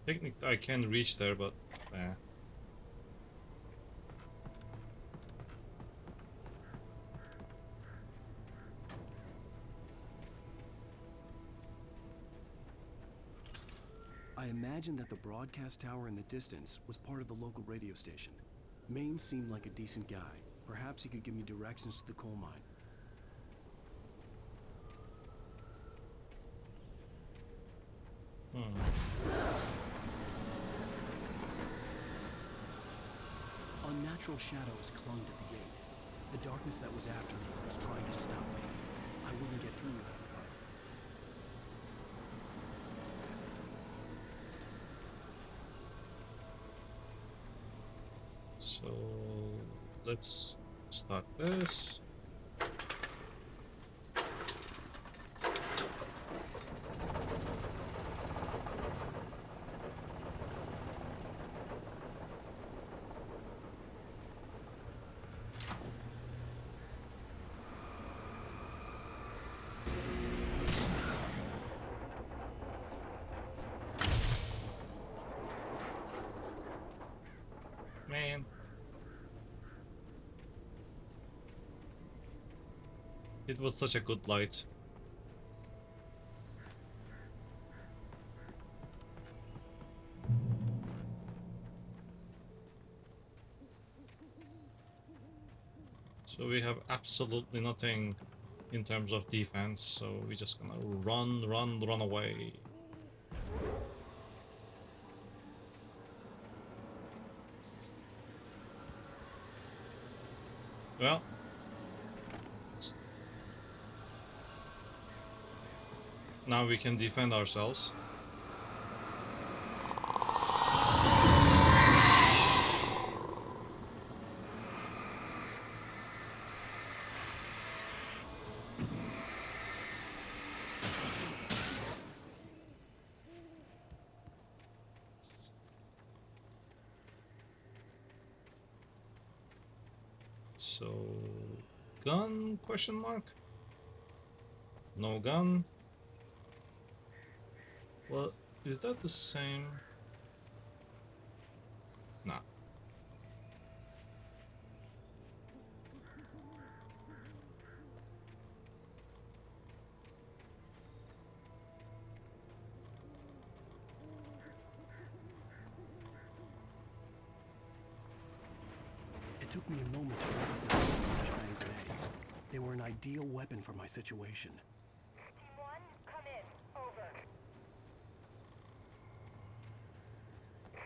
Technically, I can reach there, but imagined that the broadcast tower in the distance was part of the local radio station. Maine seemed like a decent guy. Perhaps he could give me directions to the coal mine. Unnatural shadows clung to the gate. The darkness that was after me was trying to stop me. I wouldn't get through without a light. So let's start this. Man. It was such a good light. So we have absolutely nothing in terms of defense, so we're just gonna run away. Well, now we can defend ourselves. So, gun, question mark? No gun. Well, is that the same? Nah. It took me a moment to recognize the flashbang grenades. They were an ideal weapon for my situation. Team 1, come in. Over.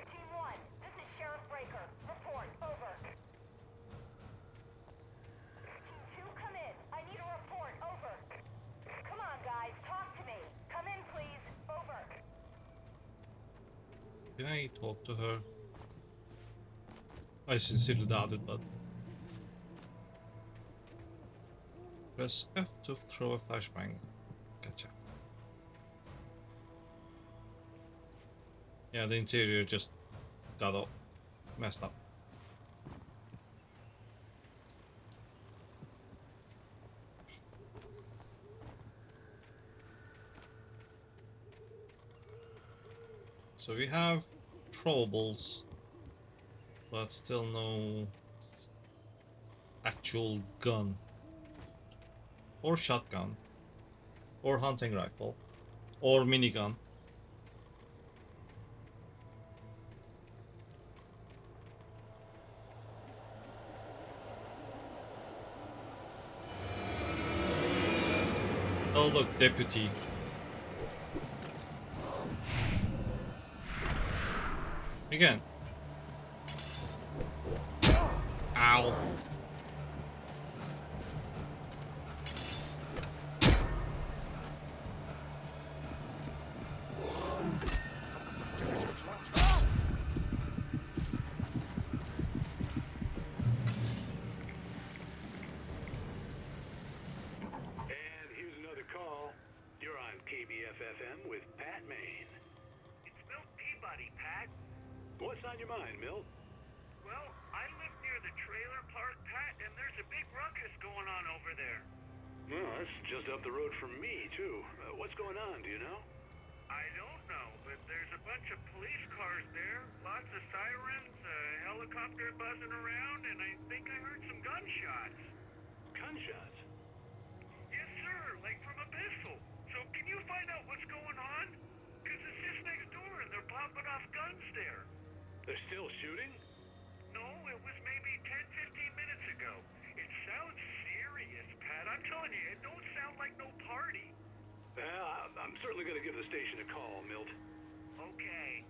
Team 1, this is Sheriff Breaker. Report. Over. Team 2, come in. I need a report. Over. Come on, guys. Talk to me. Come in, please. Over. Can I talk to her? I sincerely doubt it, but... Press F to throw a flashbang. Gotcha. Yeah, the interior just got all messed up. So we have throwables, but still no actual gun. Or shotgun. Or hunting rifle. Or minigun. Oh look, deputy. Again. Ow. And here's another call. You're on KBFFM with Pat Maine. It's Milt Peabody, Pat. What's on your mind, Milt? Well, I live near the trailer park, Pat, and there's a big ruckus going on over there. Well, that's just up the road from me, too. What's going on, do you know? I don't know, but there's a bunch of police cars there, lots of sirens, a helicopter buzzing around, and I think I heard some gunshots. Gunshots? Yes, sir, like from a pistol. So can you find out what's going on? Because it's just next door and they're popping off guns there. They're still shooting? No, it was maybe 10-15 minutes ago. It sounds serious, Pat. I'm telling you, it don't sound like no party. Well, I'm certainly going to give the station a call, Milt. Okay.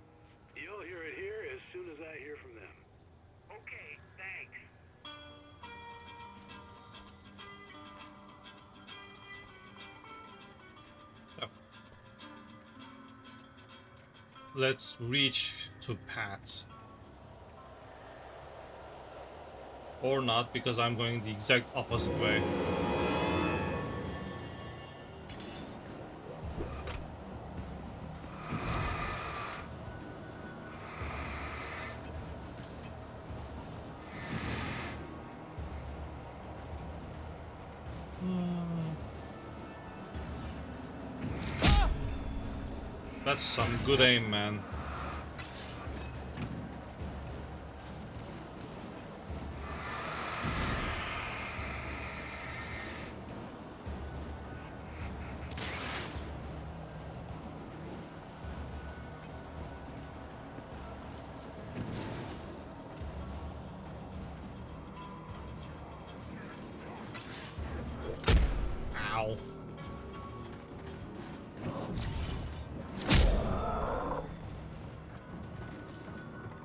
You'll hear it here as soon as I hear from them. Okay, thanks. Let's reach to Pat. Or not, because I'm going the exact opposite way. That's some good aim, man. Ow.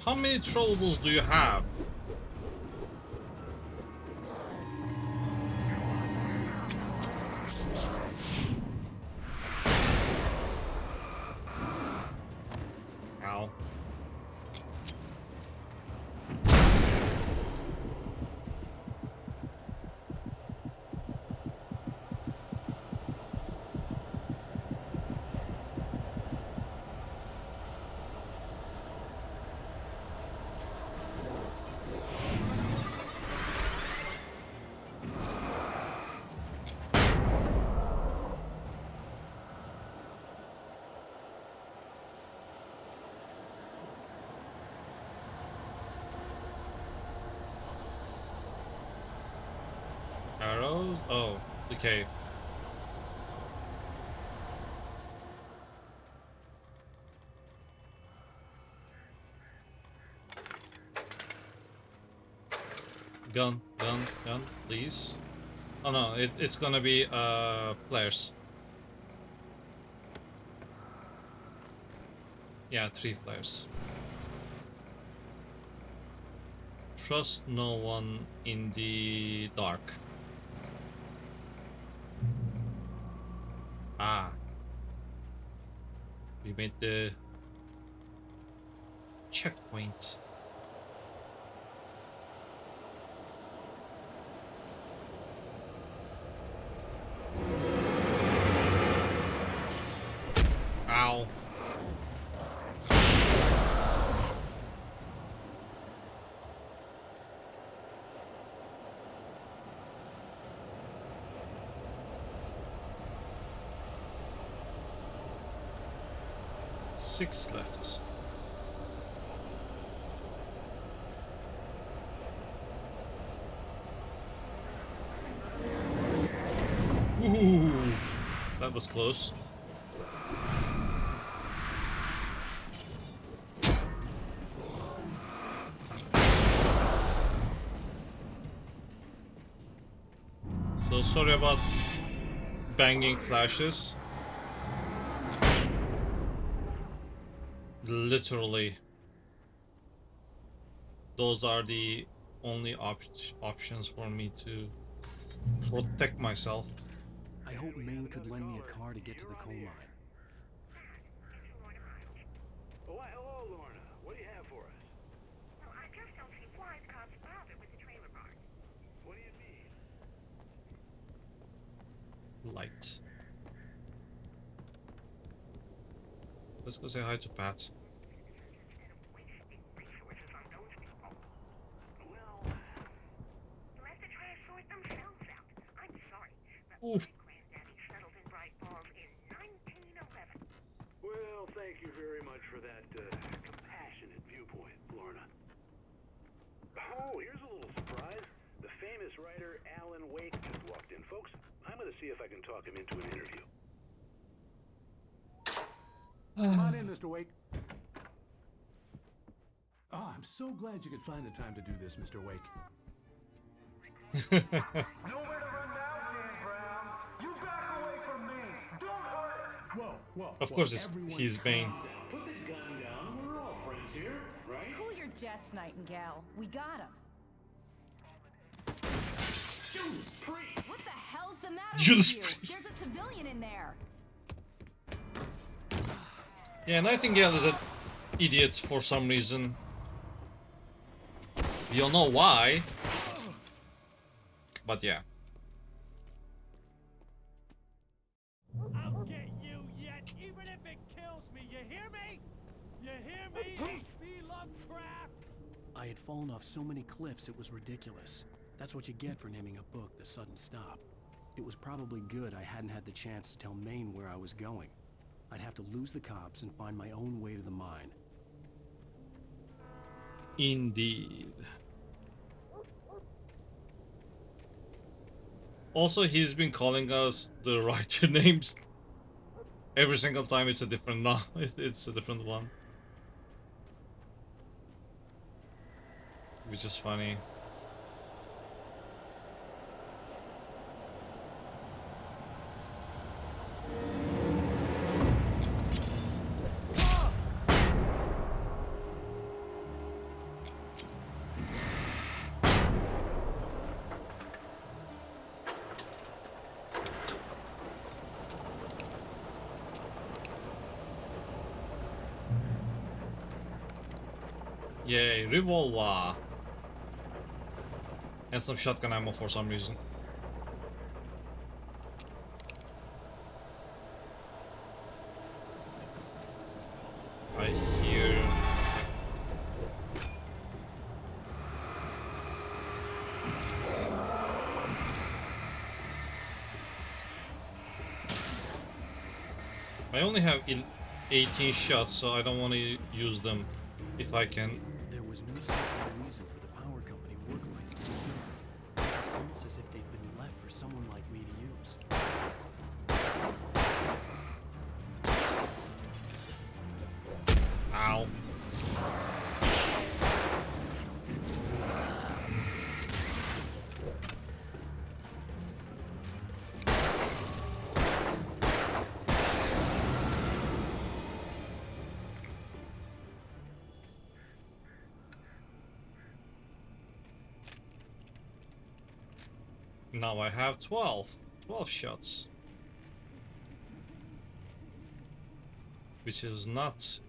How many throwables do you have? Ow. Arrows? Oh, okay. Gun, please. Oh no, it's gonna be flares. Yeah, 3 flares. Trust no one in the dark. Ah. We made the checkpoint. Ow. Six left. Ooh, that was close. So sorry about banging flashes. Literally, those are the only options for me to protect myself. I hope Maine could lend me a car to get to the coal mine. Oh, why, hello, Lorna. What do you have for us? Well, I just don't see why the cops bothered with the trailer park. What do you mean? Light. Let's go say hi to Pat. Oof. Well, thank you very much for that compassionate viewpoint, Lorna. Oh, here's a little surprise. The famous writer Alan Wake just walked in. Folks, I'm going to see if I can talk him into an interview. Come on in, Mr. Wake. Oh, I'm so glad you could find the time to do this, Mr. Wake. Nowhere to run now, Dan Brown. You back away from me. Don't hurt it. Whoa. Of course, he's Bane. Put the gun down. We're all friends here, right? Cool your jets, Nightingale. We got him. Judas Priest. What the hell's the matter Judas with you? Priest. There's a civilian in there. Yeah, Nightingale is an idiot for some reason. We don't know why. But yeah. I'll get you yet, even if it kills me. You hear me? You hear me? H.P. Lovecraft? I had fallen off so many cliffs it was ridiculous. That's what you get for naming a book The Sudden Stop. It was probably good I hadn't had the chance to tell Maine where I was going. I'd have to lose the cops and find my own way to the mine. Indeed. Also, he's been calling us the writer names. Every single time it's a different it's a different one. Which is funny. Yay, revolver. And some shotgun ammo for some reason. I hear... I only have 18 shots, so I don't want to use them if I can. There was no sensible reason for the power company work lights to be given. It was almost as if they'd been left for someone like me to use. Ow. Now I have 12 shots. Which is not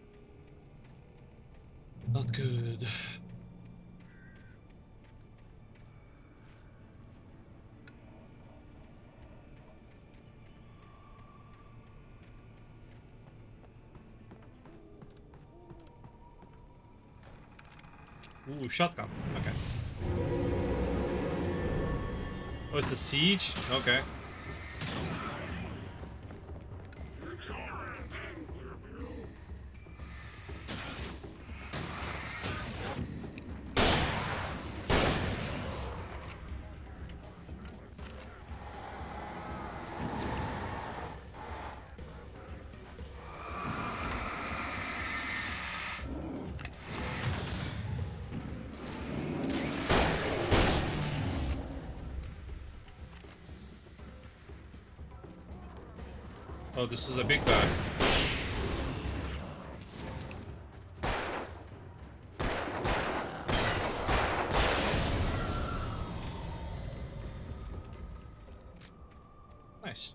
good. Ooh, shotgun. Okay. Oh, it's a siege? Okay. Oh, this is a big guy. Nice.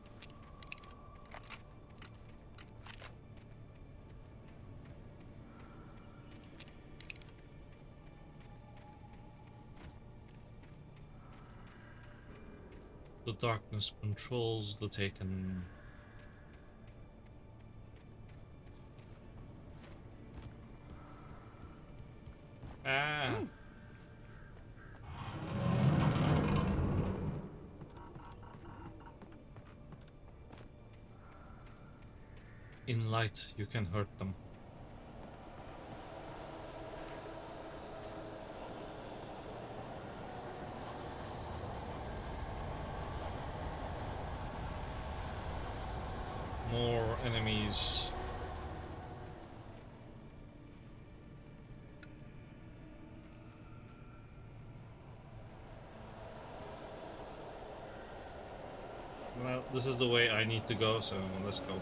The darkness controls the taken. Ah. In light, you can hurt them. More enemies. this is the way I need to go, so let's go.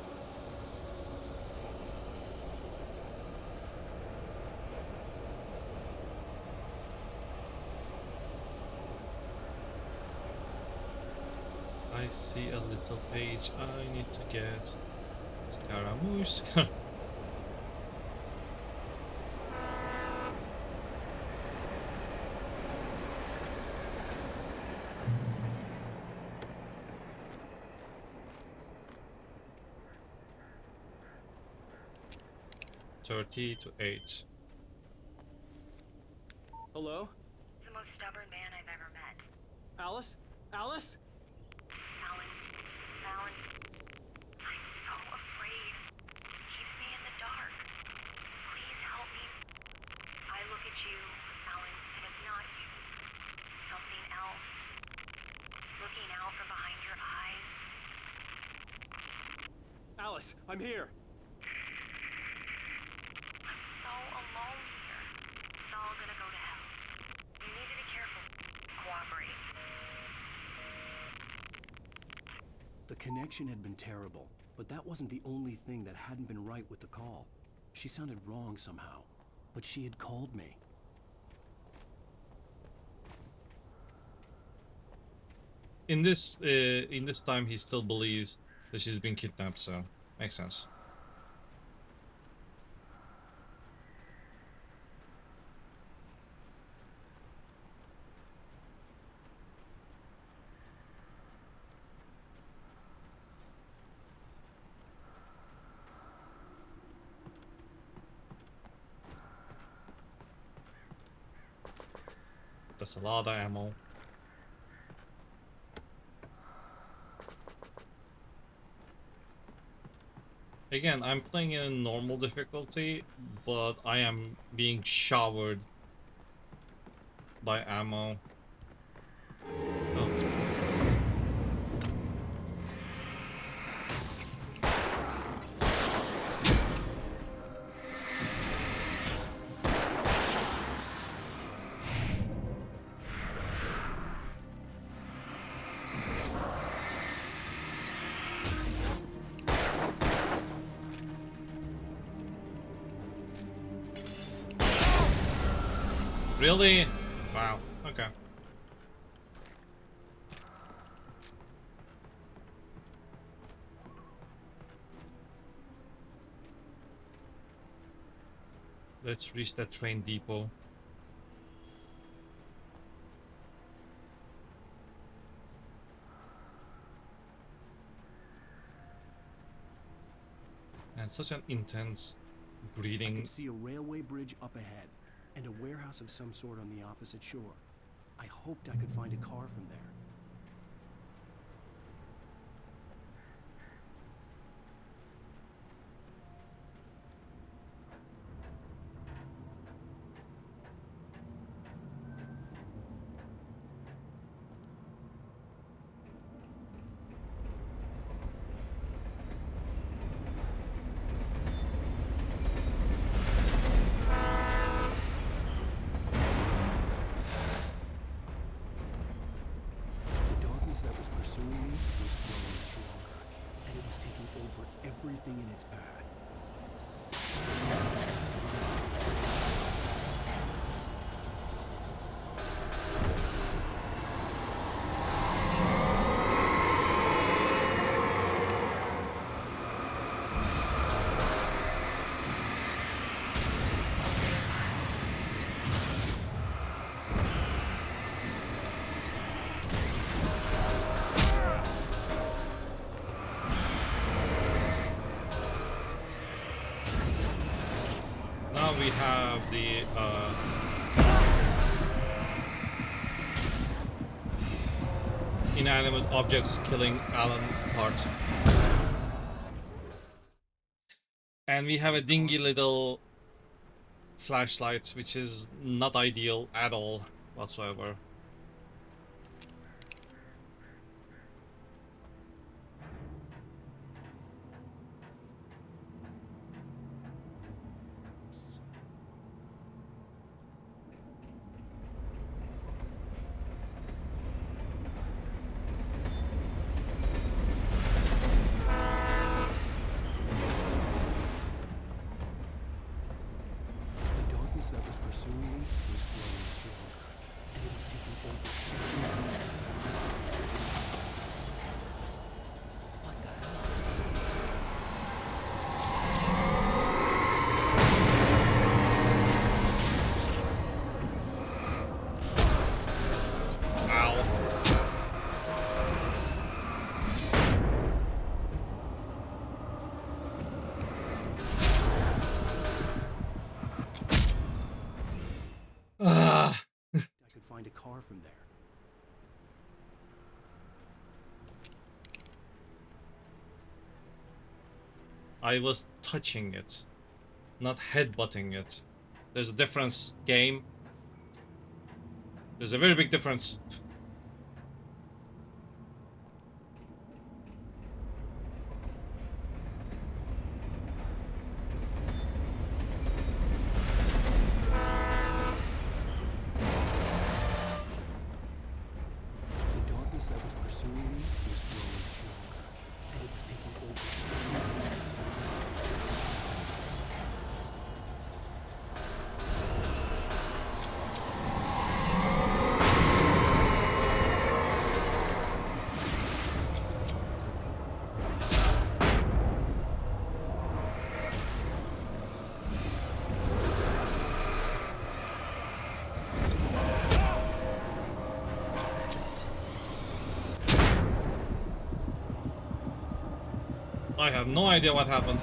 I see a little page I need to get. Scaramouche. 30 to 8. Hello? The most stubborn man I've ever met. Alice? Alice? Alan. Alan. I'm so afraid. It keeps me in the dark. Please help me. I look at you, Alan, and it's not you. It's something else. Looking out from behind your eyes. Alice, I'm here. I'm so alone here. It's all gonna go to hell. You need to be careful. Cooperate. The connection had been terrible, but that wasn't the only thing that hadn't been right with the call. She sounded wrong somehow, but she had called me. In this time, he still believes that she's been kidnapped, so makes sense. That's a lot of ammo. Again, I'm playing in normal difficulty, but I am being showered by ammo. Oh. Really? Wow. Okay. Let's reach that train depot. And such an intense I breathing. could see a railway bridge up ahead, and a warehouse of some sort on the opposite shore. I hoped I could find a car from there. The darkness that was pursuing me was growing stronger, and it was taking over everything in its path. Now we have the inanimate objects killing Alan part. And we have a dingy little flashlight, which is not ideal at all whatsoever. from there. I was touching it, not headbutting it. There's a difference, game. There's a very big difference. The darkness that was pursuing me was growing stronger, and it was taking over. I have no idea what happened.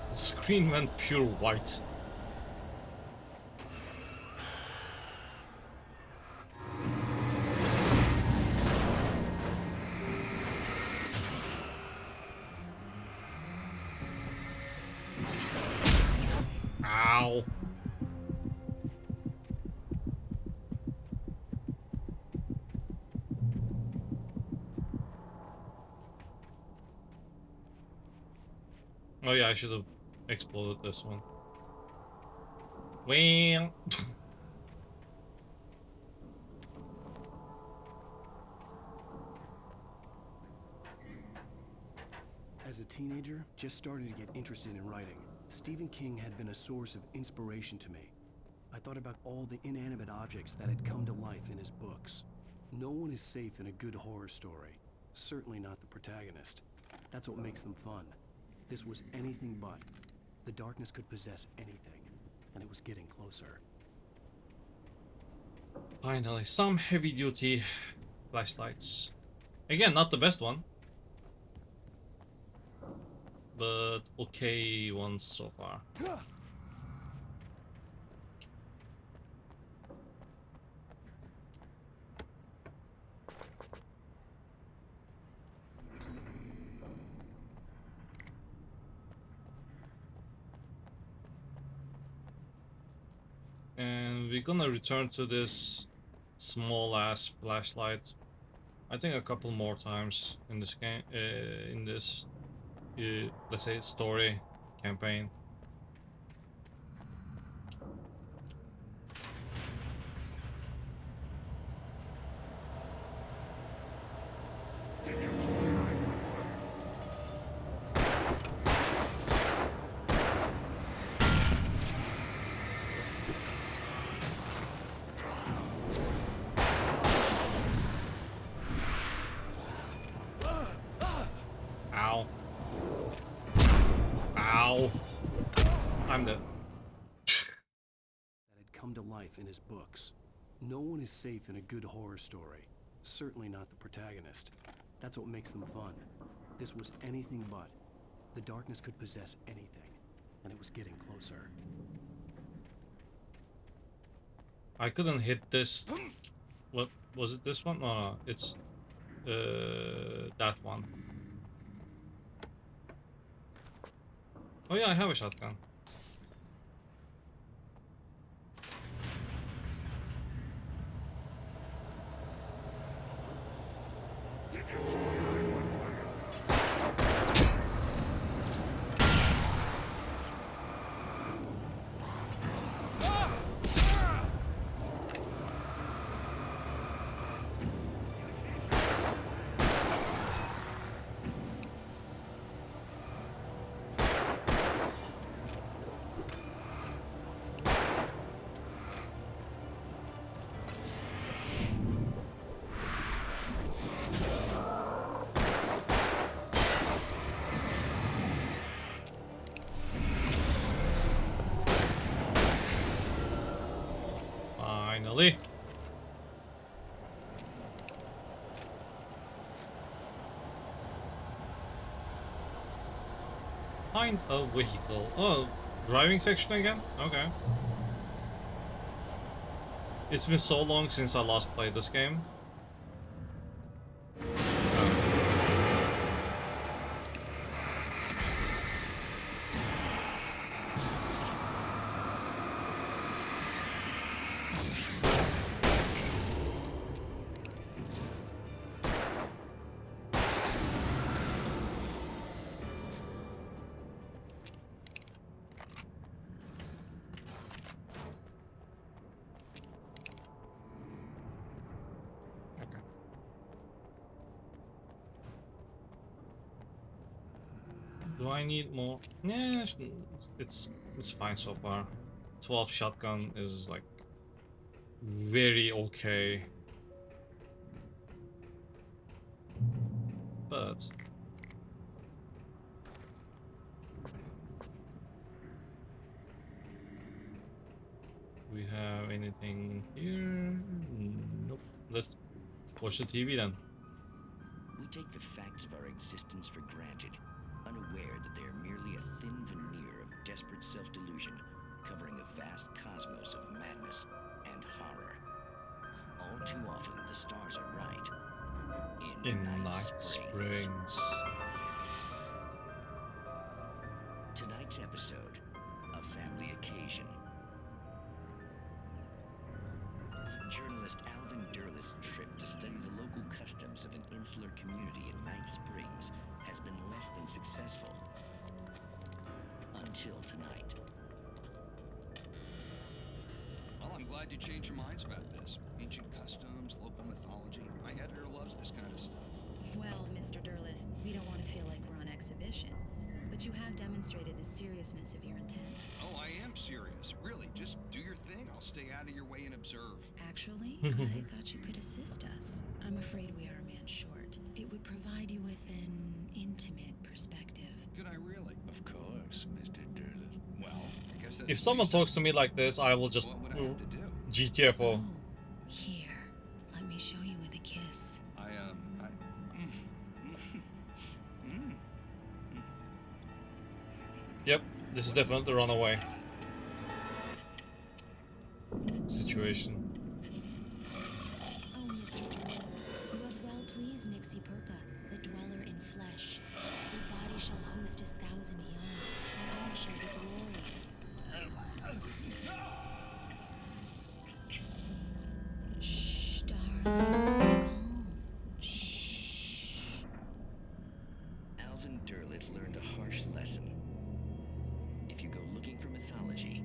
The screen went pure white. Ow. Oh yeah, I should have exploded this one. Well. As a teenager, just starting to get interested in writing, Stephen King had been a source of inspiration to me. I thought about all the inanimate objects that had come to life in his books. No one is safe in a good horror story. Certainly not the protagonist. That's what makes them fun. This was anything but. The darkness could possess anything, and it was getting closer. Finally, some heavy-duty flashlights. Again, not the best one, but okay ones so far. And we're gonna return to this small-ass flashlight. I think a couple more times in this game, in this, let's say, story campaign. Ow. Ow. I'm dead. That had come to life in his books. No one is safe in a good horror story. Certainly not the protagonist. That's what makes them fun. This was anything but. The darkness could possess anything, and it was getting closer. I couldn't hit this. What was it? This one? No, no, it's that one. Oh yeah, I have a shotgun. Finally. Find a vehicle. Oh, driving section again? Okay. It's been so long since I last played this game. Do I need more? Yeah, it's fine so far. 12 shotgun is like very okay. But do we have anything here? Nope. Let's watch the TV then. We take the facts of our existence for granted, unaware that they are merely a thin veneer of desperate self-delusion, covering a vast cosmos of madness and horror. All too often, the stars are right. In Night Springs. Tonight's episode, a family occasion. Journalist Alvin Derleth's trip to study the local customs of an insular community in Night Springs has been less than successful. Until tonight. Well, I'm glad you changed your minds about this. Ancient customs, local mythology. My editor loves this kind of stuff. Well, Mr. Derleth, we don't want to feel like we're on exhibition, but you have demonstrated the seriousness of your intent. Oh, I am serious. Really, just do your thing. I'll stay out of your way and observe. Actually, I thought you could assist us. I'm afraid we are a man short. It would provide you with an intimate perspective. Could I really? Of course, Mr. Derleth. Well, I guess that's... If someone talks to me like this, I will just GTFO. Here, let me show you with a kiss. Yep, this is definitely the runaway situation. Oh, Mr. Derleth, you have well pleased Nixie Perka, the dweller in flesh. Your body shall host his 1,000 young, and all shall be glory. Shh, darling. Alvin Derleth learned a harsh lesson. If you go looking for mythology,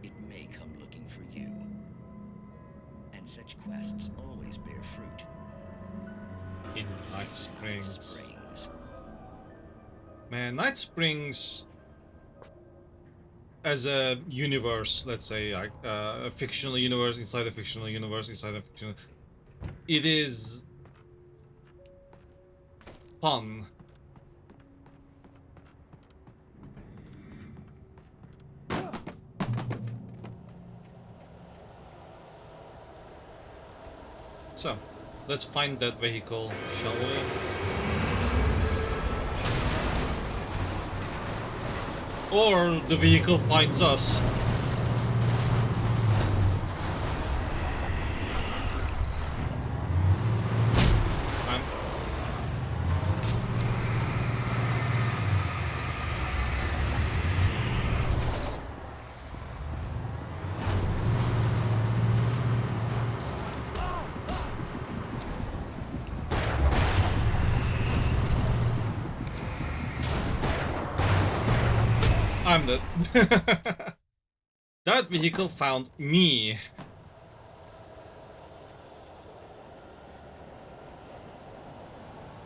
it may come looking for you. And such quests always bear fruit. In Night Springs. Man, Night Springs as a universe, let's say, like a fictional universe inside a fictional universe inside a fictional... It is fun. So, let's find that vehicle, shall we? Or the vehicle finds us. I'm the... That vehicle found me.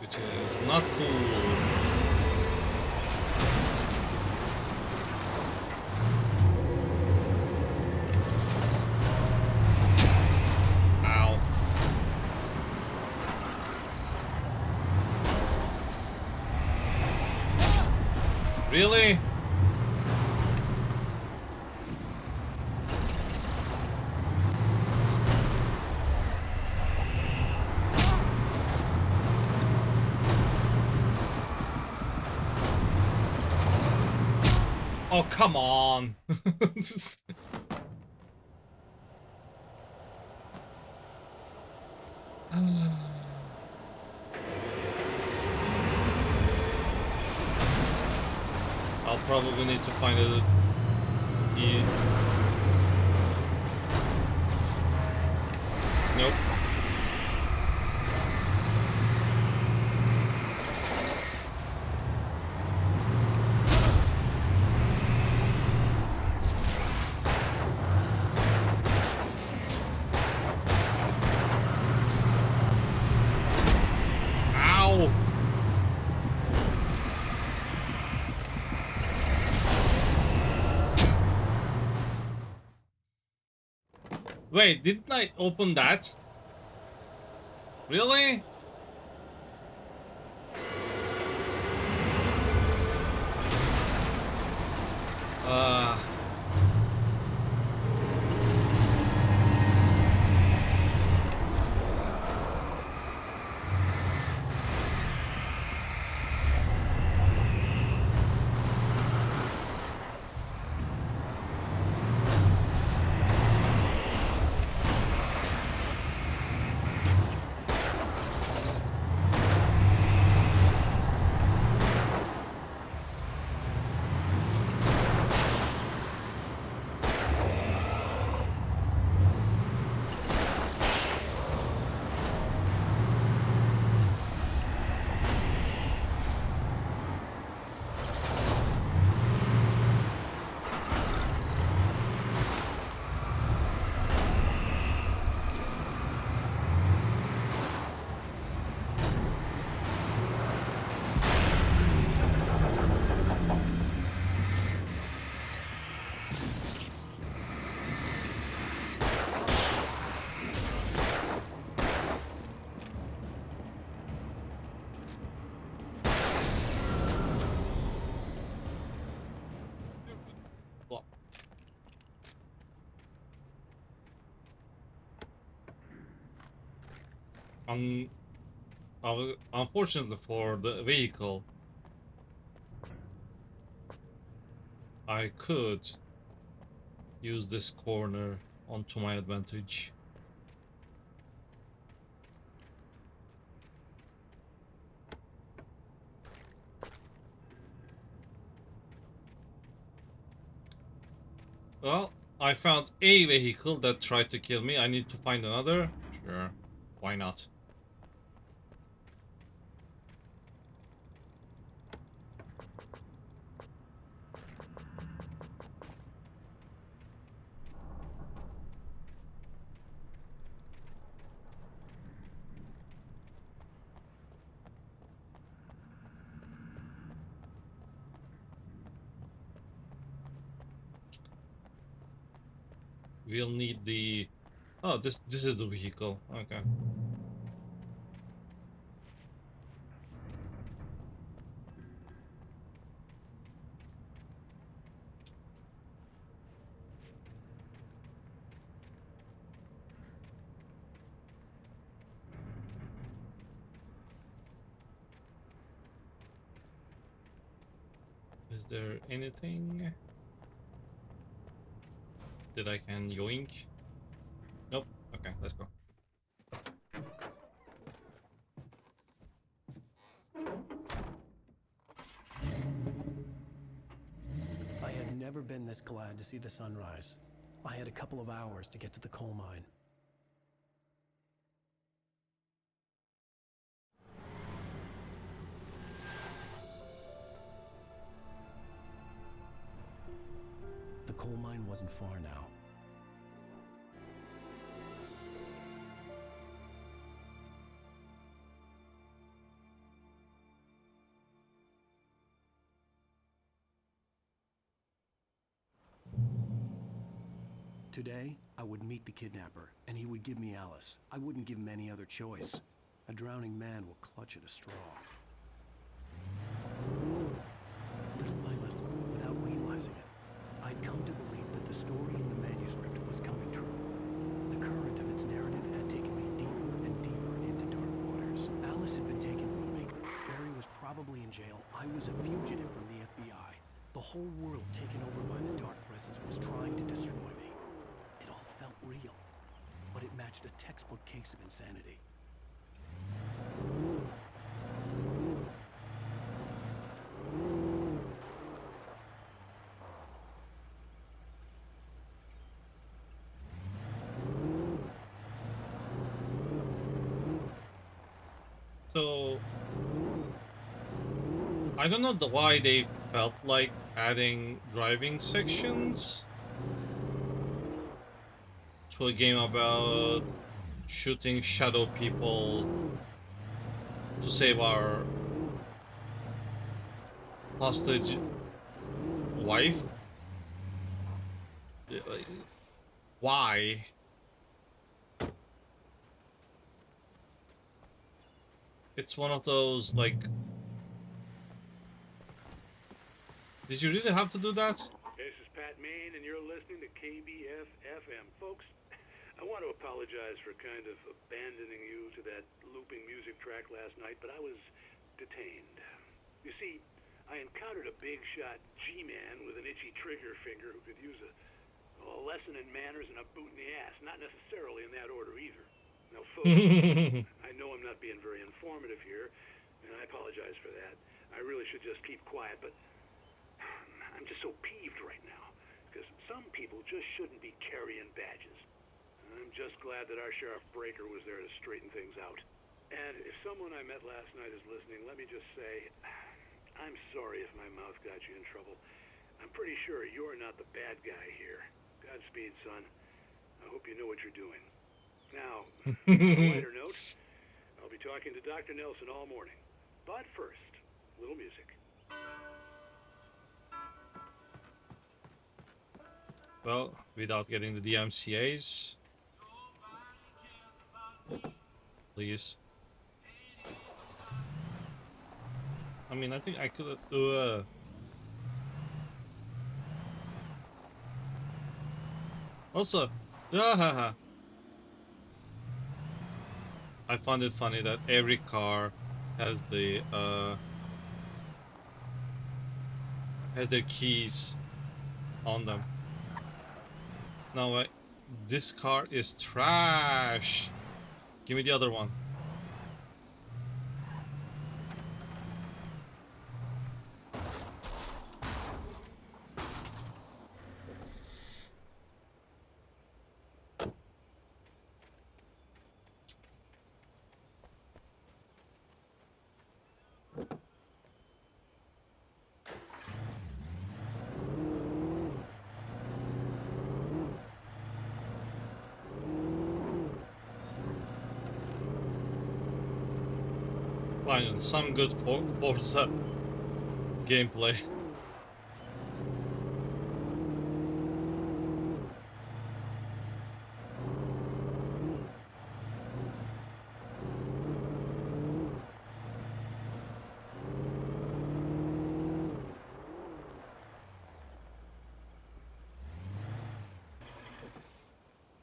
Which is not cool. Ow. Really? Oh, come on. I'll probably need to find a... Nope. Ow! Wait, didn't I open that? Really? Uh... Unfortunately for the vehicle, I could use this corner onto my advantage. Well, I found a vehicle that tried to kill me. I need to find another. Sure, why not? We'll need the... Oh, this is the vehicle. Okay. Is there anything that I can yoink? Nope. Okay, let's go. I had never been this glad to see the sunrise. I had a couple of hours to get to the coal mine. The coal mine wasn't far now. Today, I would meet the kidnapper, and he would give me Alice. I wouldn't give him any other choice. A drowning man will clutch at a straw. Little by little, without realizing it, I'd come to believe that the story in the manuscript was coming true. The current of its narrative had taken me deeper and deeper into dark waters. Alice had been taken from me. Barry was probably in jail. I was a fugitive from the FBI. The whole world taken over by the Dark Presence was trying to destroy me. It all felt real, but it matched a textbook case of insanity. So I don't know why they felt like adding driving sections to a game about shooting shadow people to save our hostage wife. Why? It's one of those, like, did you really have to do that? This is Pat Maine, and you're listening to KBF FM. Folks, I want to apologize for kind of abandoning you to that looping music track last night, but I was detained. You see, I encountered a big shot G-man with an itchy trigger finger who could use a lesson in manners and a boot in the ass. Not necessarily in that order either. Now, folks, I know I'm not being very informative here, and I apologize for that. I really should just keep quiet, but I'm just so peeved right now, because some people just shouldn't be carrying badges. I'm just glad that our Sheriff Breaker was there to straighten things out. And if someone I met last night is listening, let me just say, I'm sorry if my mouth got you in trouble. I'm pretty sure you're not the bad guy here. Godspeed, son. I hope you know what you're doing. Now, on a lighter note, I'll be talking to Dr. Nelson all morning. But first, a little music. Well, without getting the DMCA's. Please. I mean, I think I could also, I found it funny that every car has the has their keys on them. Now, this car is trash. Give me the other one. Finally, some good Forza gameplay.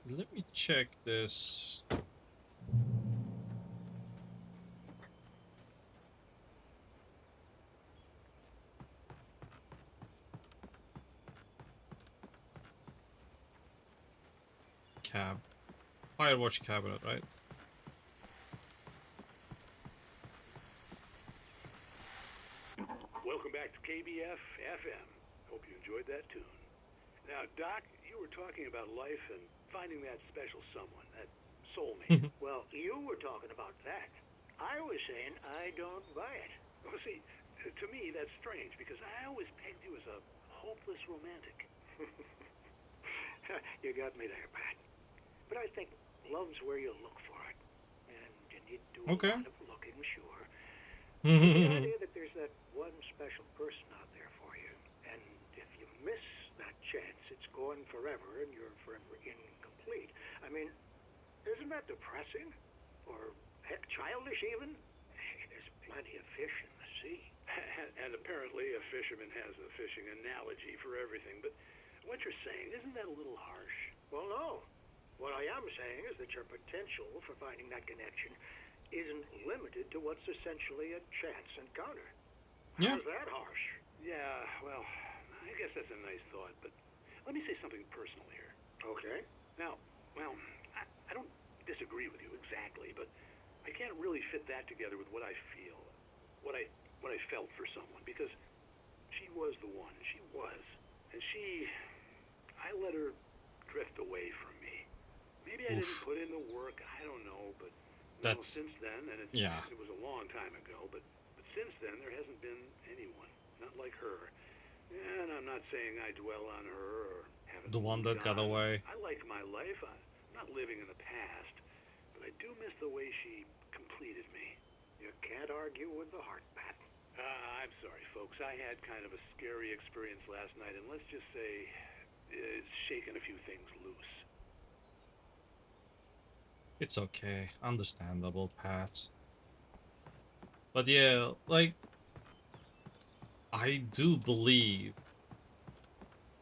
Let me check this. Cab. Firewatch cabinet, right? Welcome back to KBF FM. Hope you enjoyed that tune. Now, Doc, you were talking about life and finding that special someone, that soulmate. Well, you were talking about that. I was saying I don't buy it. Well, see, to me, that's strange, because I always pegged you as a hopeless romantic. You got me there, Pat. But I think love's where you look for it. And you need to do a lot of looking, sure. But the idea that there's that one special person out there for you, and if you miss that chance, it's gone forever, and you're forever incomplete. I mean, isn't that depressing? Or, heck, childish even? There's plenty of fish in the sea. And apparently a fisherman has a fishing analogy for everything, but what you're saying, isn't that a little harsh? Well, no. What I am saying is that your potential for finding that connection isn't limited to what's essentially a chance encounter. Yeah. How's that harsh? Yeah, well, I guess that's a nice thought, but let me say something personal here. Okay. Now, well, I don't disagree with you exactly, but I can't really fit that together with what I feel, what I felt for someone, because she was the one. She was. And I let her drift away from me. Maybe I didn't put in the work, I don't know, but since then, and it was a long time ago, but since then there hasn't been anyone, not like her. And I'm not saying I dwell on her or haven't The one that got moved on. away. I like my life. I'm not living in the past, but I do miss the way she completed me. You can't argue with the heart, Pat. I'm sorry, folks. I had kind of a scary experience last night, and let's just say it's shaken a few things loose. It's okay. Understandable, Pat. But yeah, like, I do believe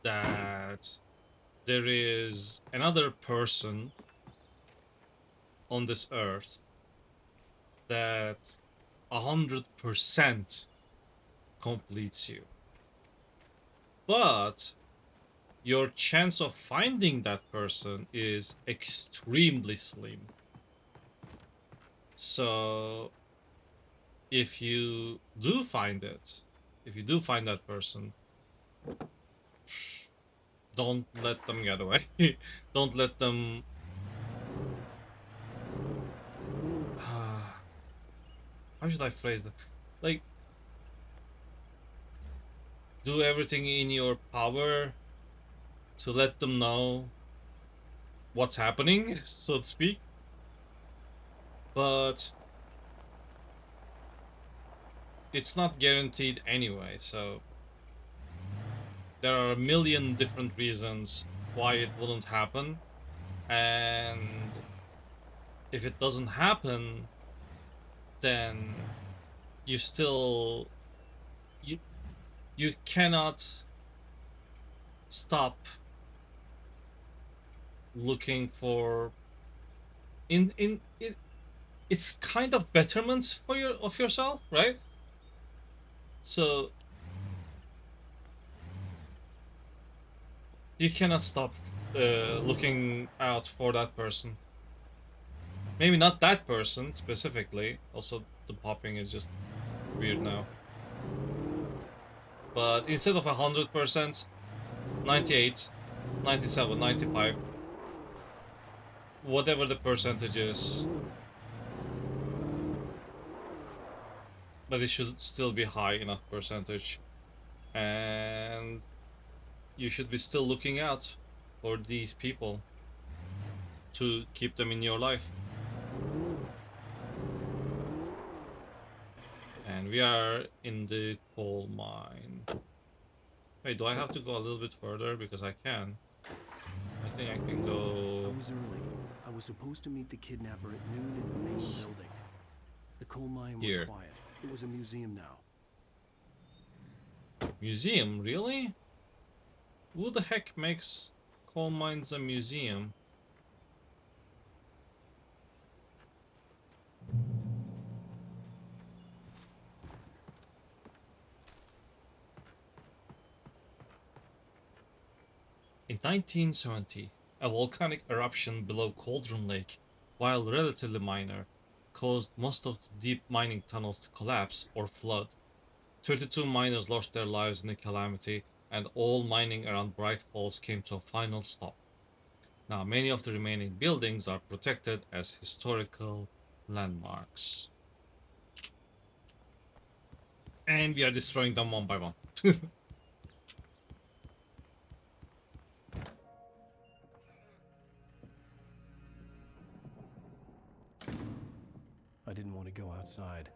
that there is another person on this earth that 100% completes you. But your chance of finding that person is extremely slim. So if you do find it, if you do find that person, don't let them get away. Don't let them how should I phrase that? Like, do everything in your power to let them know what's happening, so to speak. But it's not guaranteed anyway, so there are a million different reasons why it wouldn't happen. And if it doesn't happen, then you still you cannot stop looking for it's kind of betterment for yourself, right? So you cannot stop looking out for that person. Maybe not that person specifically. Also, the popping is just weird now. But instead of 100%, 98, 97, 95, whatever the percentage is, but it should still be high enough percentage, and you should be still looking out for these people to keep them in your life. And we are in the coal mine. Wait, do I have to go a little bit further? Because I can. I think I can go... I was early. I was supposed to meet the kidnapper at noon in the main building. The coal mine was Here. quiet. It was a museum now. Museum? Really? Who the heck makes coal mines a museum? In 1970, a volcanic eruption below Cauldron Lake, while relatively minor, caused most of the deep mining tunnels to collapse or flood. 32 miners lost their lives in the calamity, and all mining around Bright Falls came to a final stop. Now, many of the remaining buildings are protected as historical landmarks. And we are destroying them one by one. I didn't want to go outside.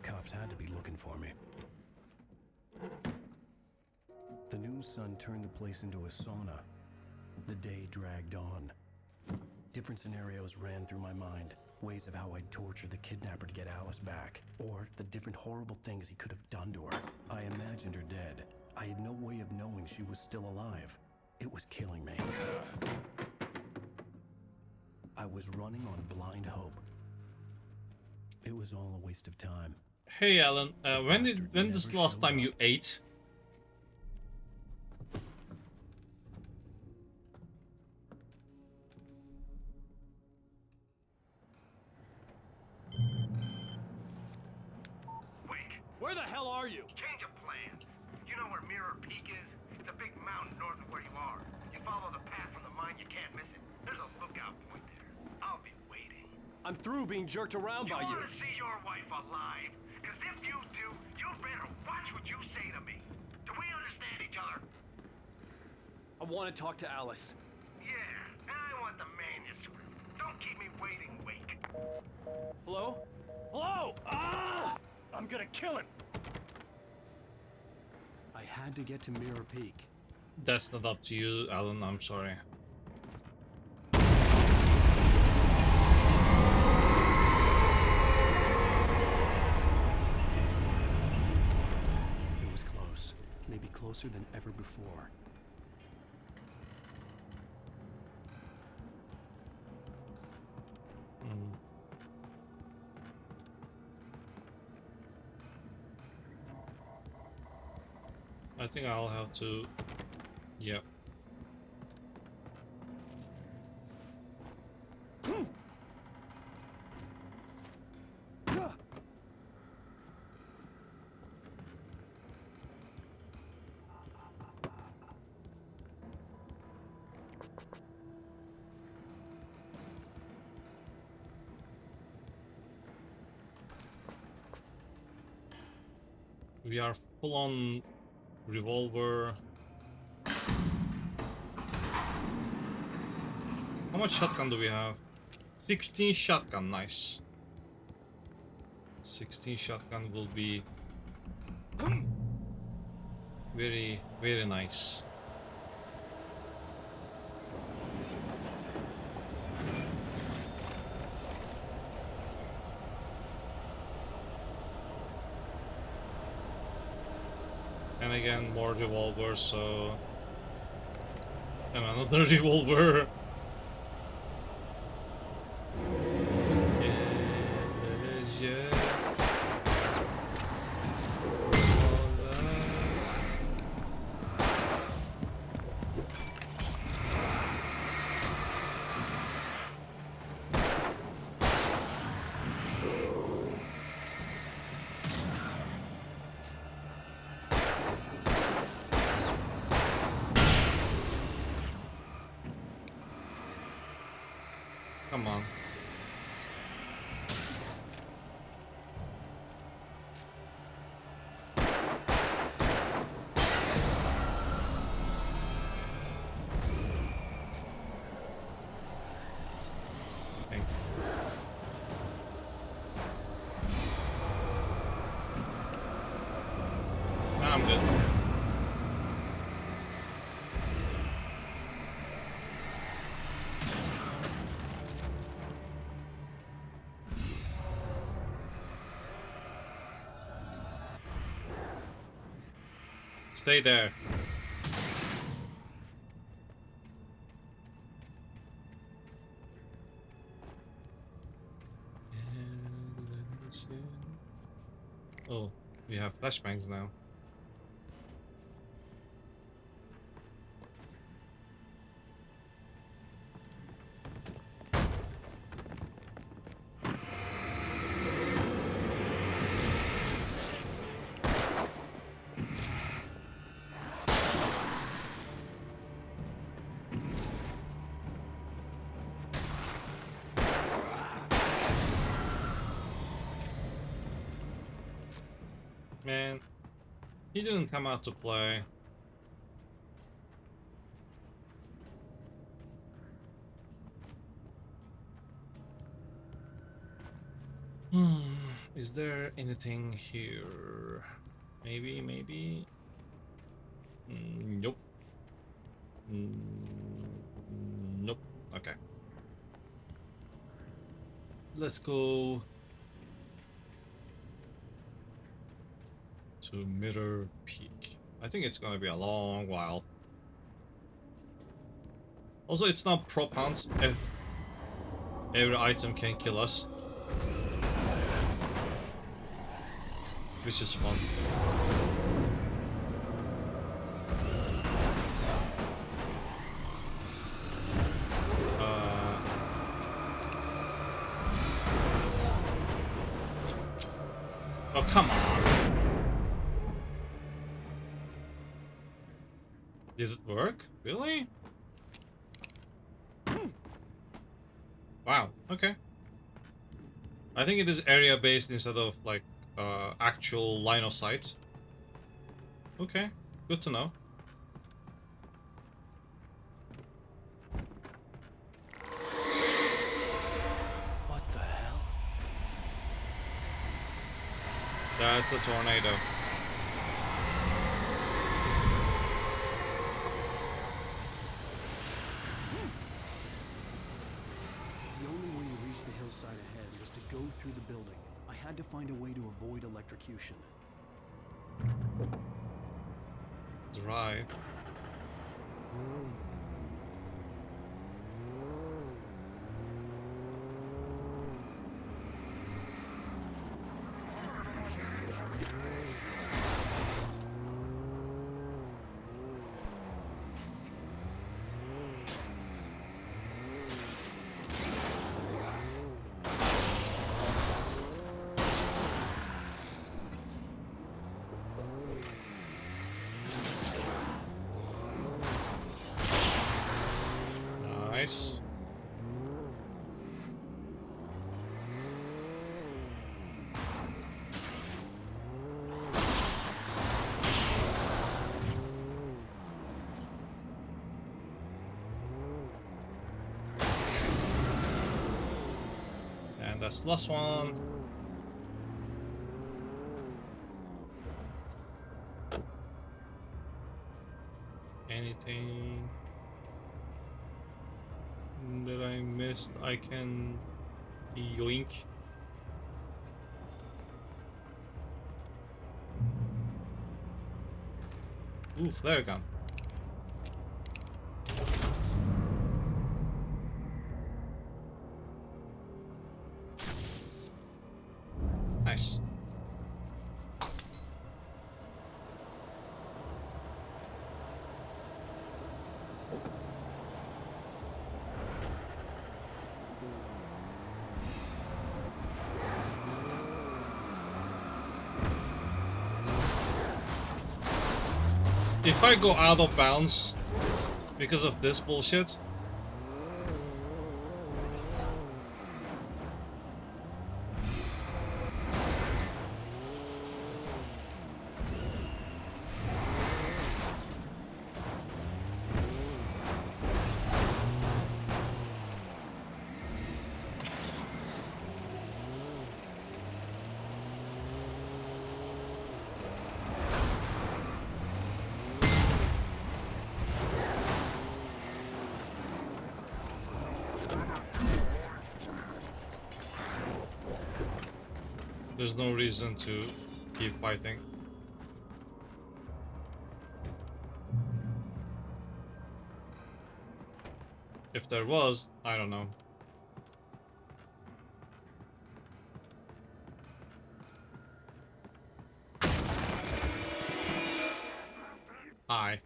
Cops had to be looking for me. The noon sun turned the place into a sauna. The day dragged on. Different scenarios ran through my mind. Ways of how I'd torture the kidnapper to get Alice back. Or the different horrible things he could have done to her. I imagined her dead. I had no way of knowing she was still alive. It was killing me. I was running on blind hope. It was all a waste of time. Hey Alan, when is the last time you ate? Where the hell are you? Change of plans. You know where Mirror Peak is? It's a big mountain north of where you are. You follow the path from the mine, you can't miss it. There's a lookout point there. I'll be waiting. I'm through being jerked around by you. You want to see your wife alive? Because if you do, you better watch what you say to me. Do we understand each other? I want to talk to Alice. Yeah, and I want the manuscript. Don't keep me waiting, Wake. Hello? Hello! Ah! I'm gonna kill him! I had to get to Mirror Peak. That's not up to you, Alan. I'm sorry. It was close. Maybe closer than ever before. I think I'll have to... Yep. We are full on revolver. How much shotgun do we have? 16 shotgun, nice. 16 shotgun will be very, very nice. And again, more revolvers, so... And another revolver. Yes, yeah. Come on. Thanks. Nah, I'm good. Stay there. Oh, we have flashbangs now. Man, he didn't come out to play. Is there anything here? Maybe? Nope. Nope. Okay. Let's go to Mirror Peak. I think it's gonna be a long while. Also, it's not prop hunt. Every item can kill us, which is fun. Oh, come on. Did it work? Really? Wow, okay. I think it is area based instead of like actual line of sight. Okay, good to know. What the hell? That's a tornado. The only way to reach the hillside ahead was to go through the building. I had to find a way to avoid electrocution. That's right. Nice. And that's the last one. Anything that I missed, I can yoink. Ooh, flare gun. Nice. If I go out of bounds because of this bullshit, there's no reason to keep fighting. If there was, I don't know. Hi.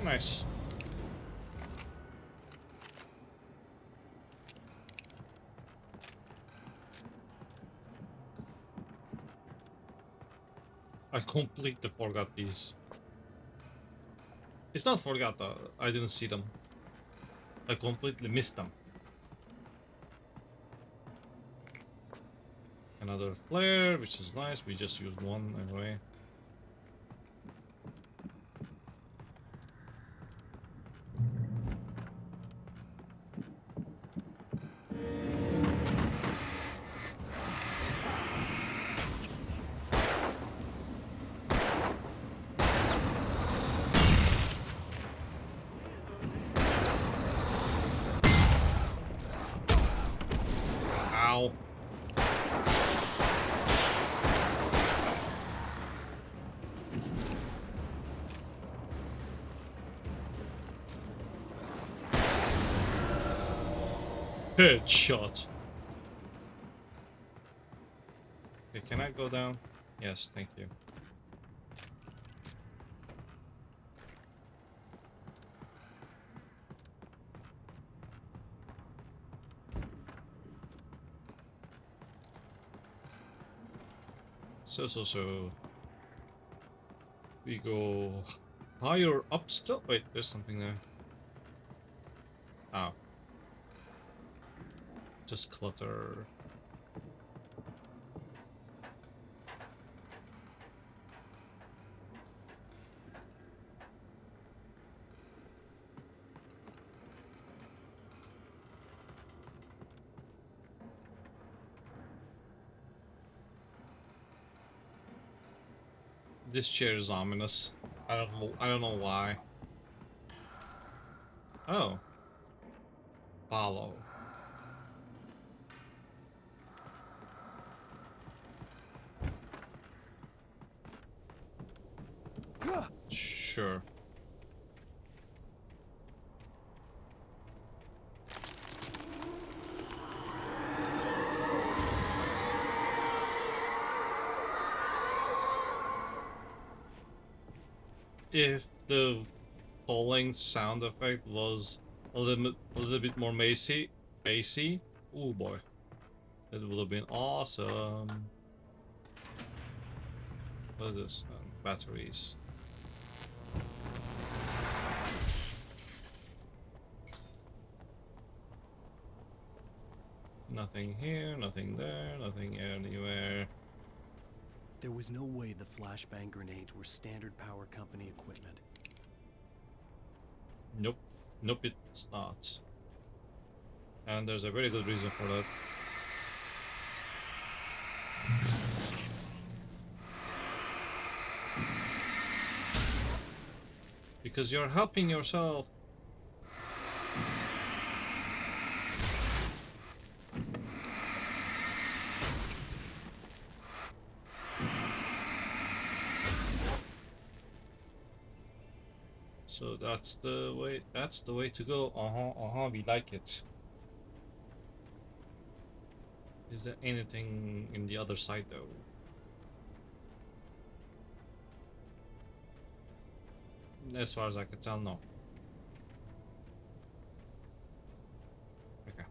Nice. I completely forgot these. It's not forgot though, I didn't see them. I completely missed them. Another flare, which is nice, we just used one anyway. Ow. Headshot. Okay, can I go down? Yes, thank you. So. We go higher up still? Wait, there's something there. Oh. Just clutter. This chair is ominous. I don't know why. Oh. Follow. Sure. If the falling sound effect was a little bit more bassy, oh boy, that would have been awesome. What is this? Batteries. Nothing here, nothing there, nothing anywhere. There was no way the flashbang grenades were standard power company equipment. Nope. Nope, it's not. And there's a very good reason for that. Because you're helping yourself. So that's the way to go. We like it. Is there anything in the other side though? As far as I can tell, no. Okay.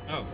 Oh.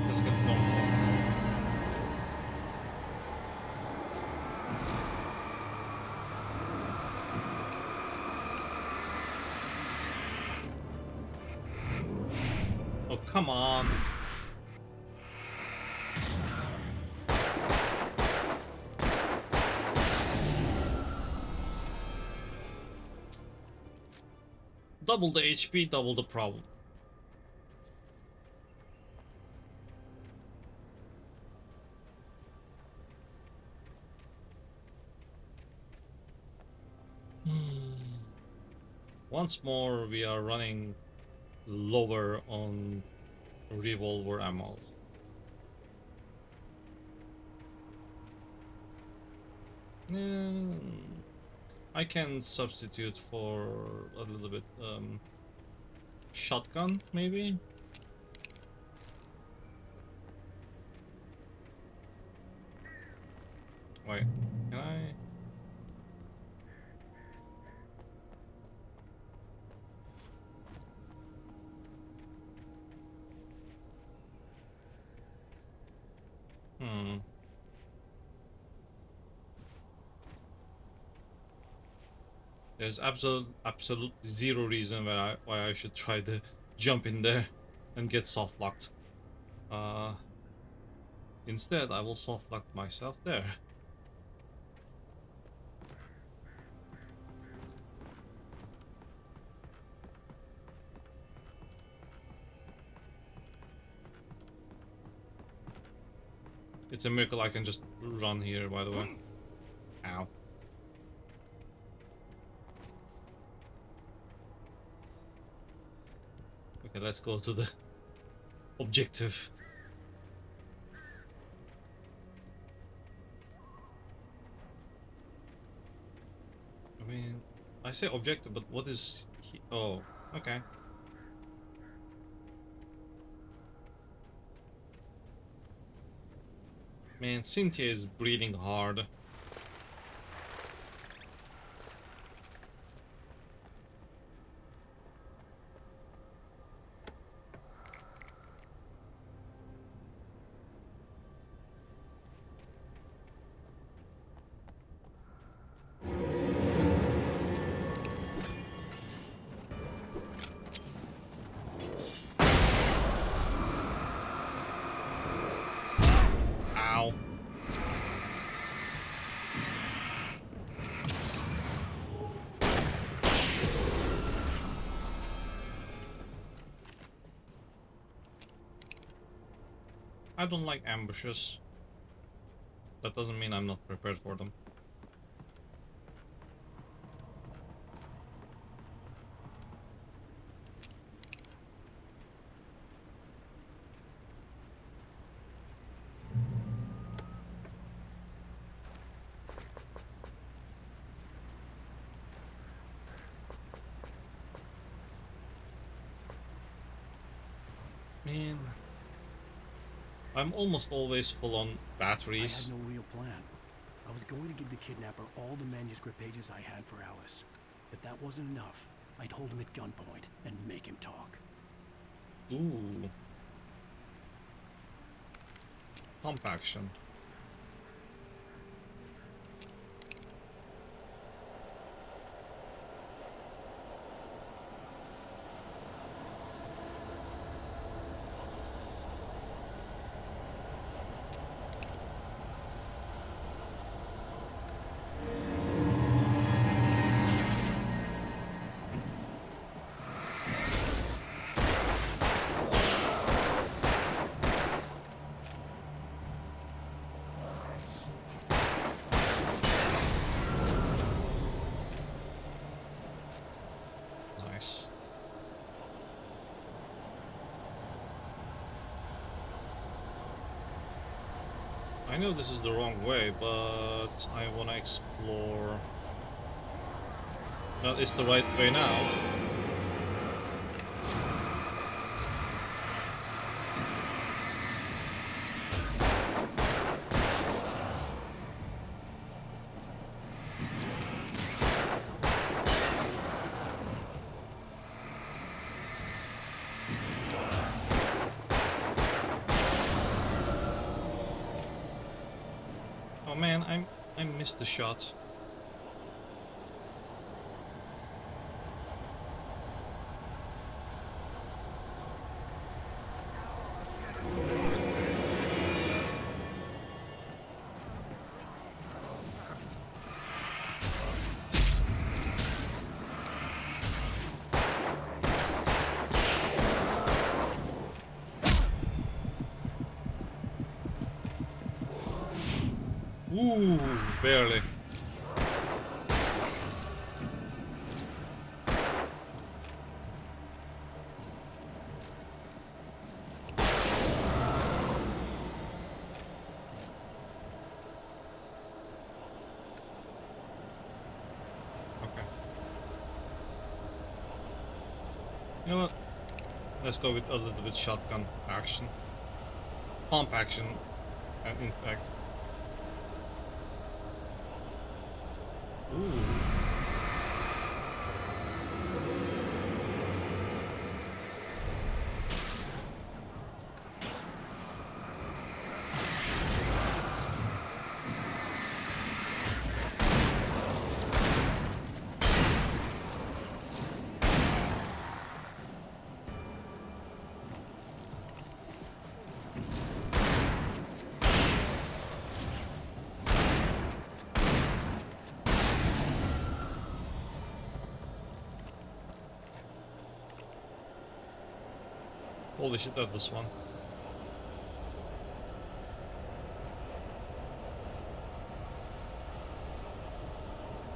Let's get one more. Oh, come on. Double the HP, double the problem. Once more, we are running lower on revolver ammo. I can substitute for a little bit shotgun, maybe? Wait, can I? There's absolute zero reason why I should try to jump in there and get soft locked. Instead, I will soft lock myself there. It's a miracle I can just run here, by the way. Ow. Okay, let's go to the objective. I mean, I say objective, but what is he? Oh, okay. Man, Cynthia is breathing hard. Ow. I don't like ambushes. That doesn't mean I'm not prepared for them. Man, I'm almost always full on batteries. I had no real plan. I was going to give the kidnapper all the manuscript pages I had for Alice. If that wasn't enough, I'd hold him at gunpoint and make him talk. Ooh. Pump action. Nice. I know this is the wrong way, but I want to explore. Well, it's the right way now. Oh man, I missed the shot. Ooh, barely. Okay. You know what? Let's go with a little bit shotgun action. Pump action, in fact. Ooh. Holy shit, that was fun.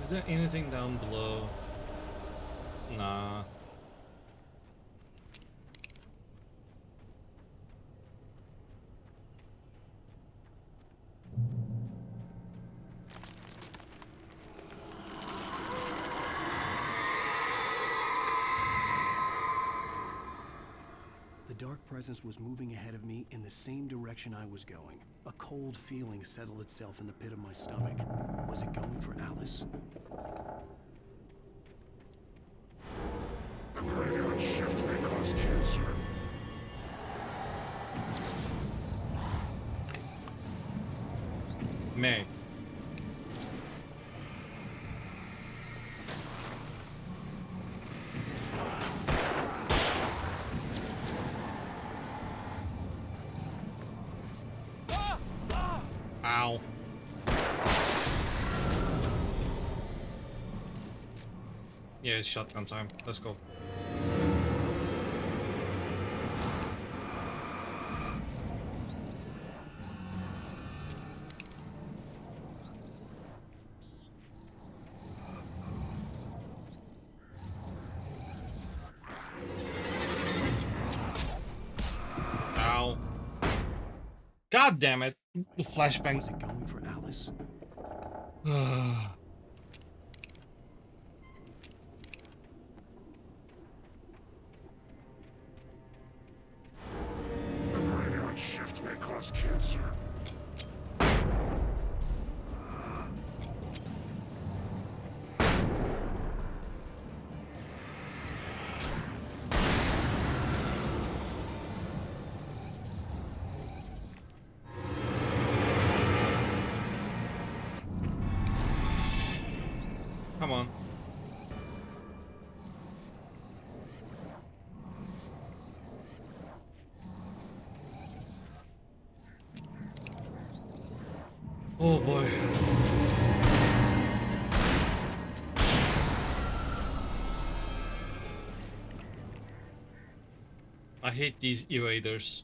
Is there anything down below? Nah. The dark presence was moving ahead of me in the same direction I was going. A cold feeling settled itself in the pit of my stomach. Was it going for Alice? The graveyard shift may cause cancer. May. Ow. Yeah, it's shotgun time. Let's go. Ow. God damn it. The flashbang. Was it going for Alice? The graveyard shift may cause cancer. Come on. Oh boy. I hate these evaders.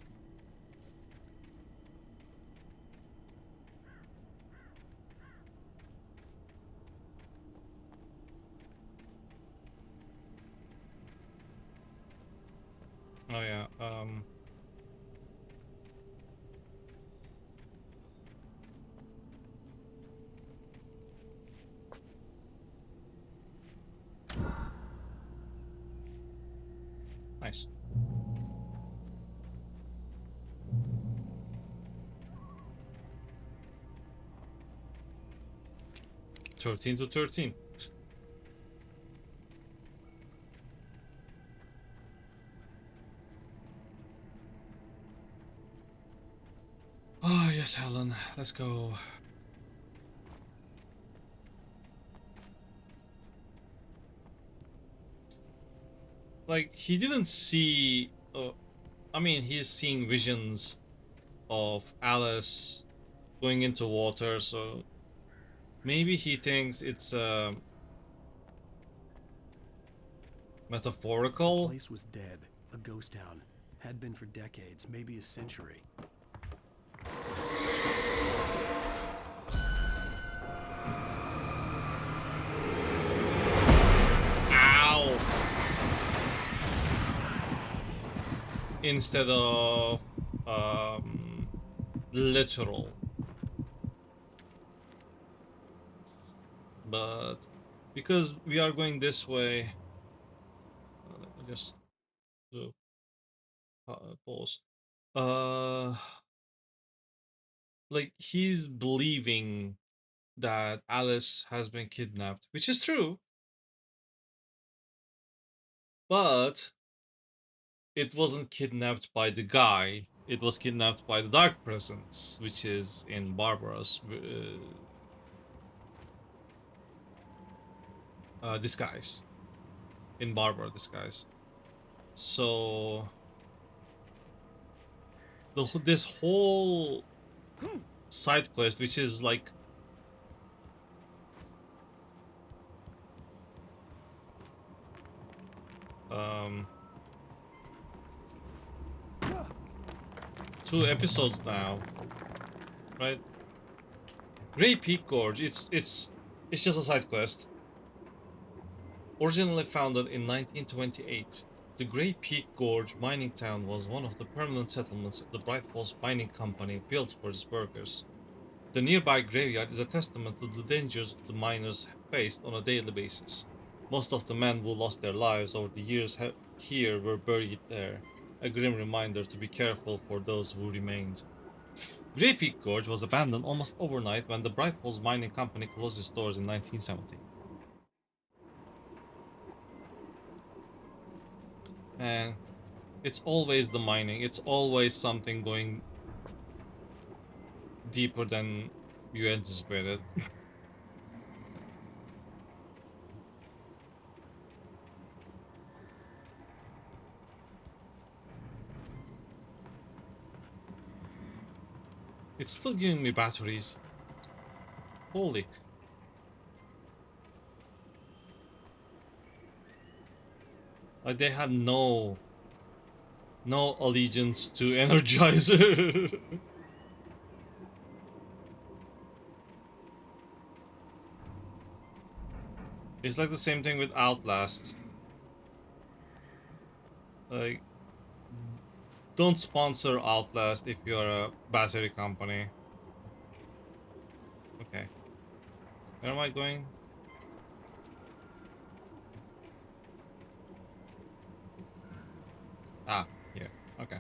Oh yeah, nice. Thirteen to 13. Oh yes, Helen. Let's go. Like, he didn't see... I mean, he's seeing visions of Alice going into water, so maybe he thinks it's The metaphorical. place was dead. A ghost town. Had been for decades, maybe a century. Ow! Instead of literal. But because we are going this way, let me just do pause. Like, he's believing that Alice has been kidnapped, which is true, but it wasn't kidnapped by the guy. It was kidnapped by the dark presence, which is in Barbara's disguise. In Barbara disguise. So this whole side quest, which is like 2 episodes now, right? Grey Peak Gorge. It's just a side quest. Originally founded in 1928, the Grey Peak Gorge mining town was one of the permanent settlements the Bright Falls Mining Company built for its workers. The nearby graveyard is a testament to the dangers the miners faced on a daily basis. Most of the men who lost their lives over the years here were buried there, a grim reminder to be careful for those who remained. Grey Peak Gorge was abandoned almost overnight when the Bright Falls Mining Company closed its doors in 1970. And it's always the mining. It's always something going deeper than you anticipated. It's still giving me batteries. Holy. Like they had no allegiance to Energizer. It's like the same thing with Outlast. Like, don't sponsor Outlast if you're a battery company. Okay. Where am I going? Ah, here. Okay.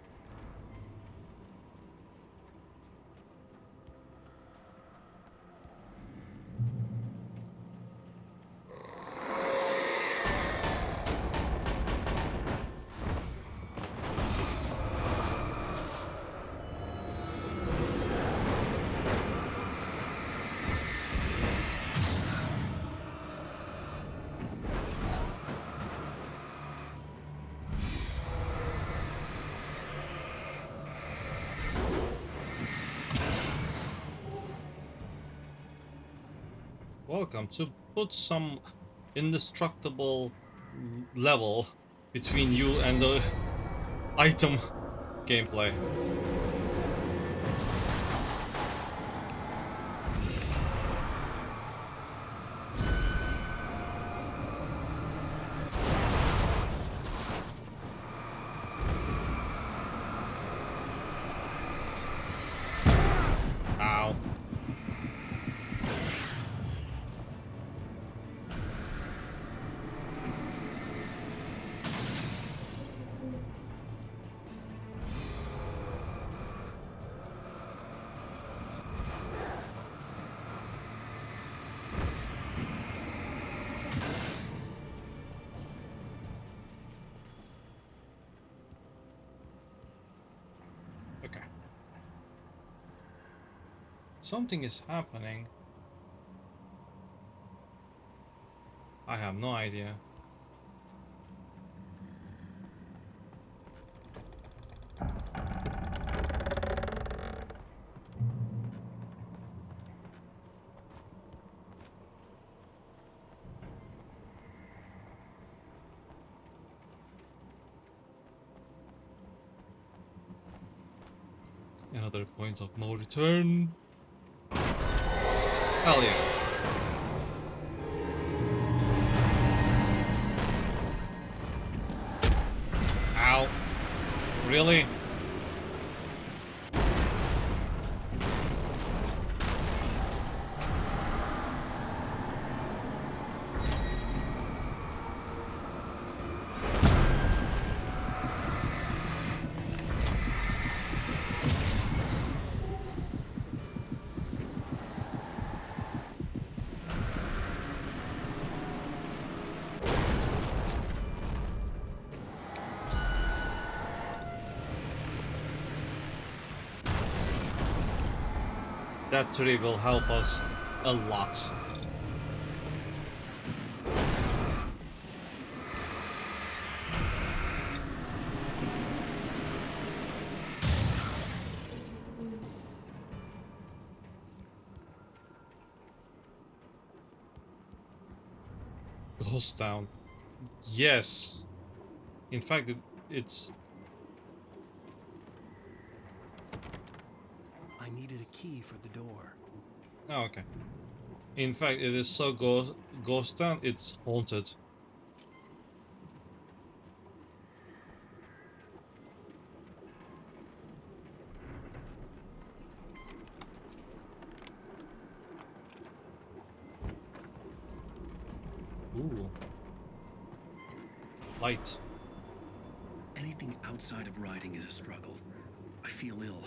Welcome to put some indestructible level between you and the item gameplay. Ow. Okay. Something is happening. I have no idea. Another point of no return. Hell yeah. Ow. Really? That tree will help us a lot. Ghost Town. Yes. In fact, it's... key for the door. Oh, okay. In fact, it is so ghost town, it's haunted. Ooh. Light. Anything outside of writing is a struggle. I feel ill.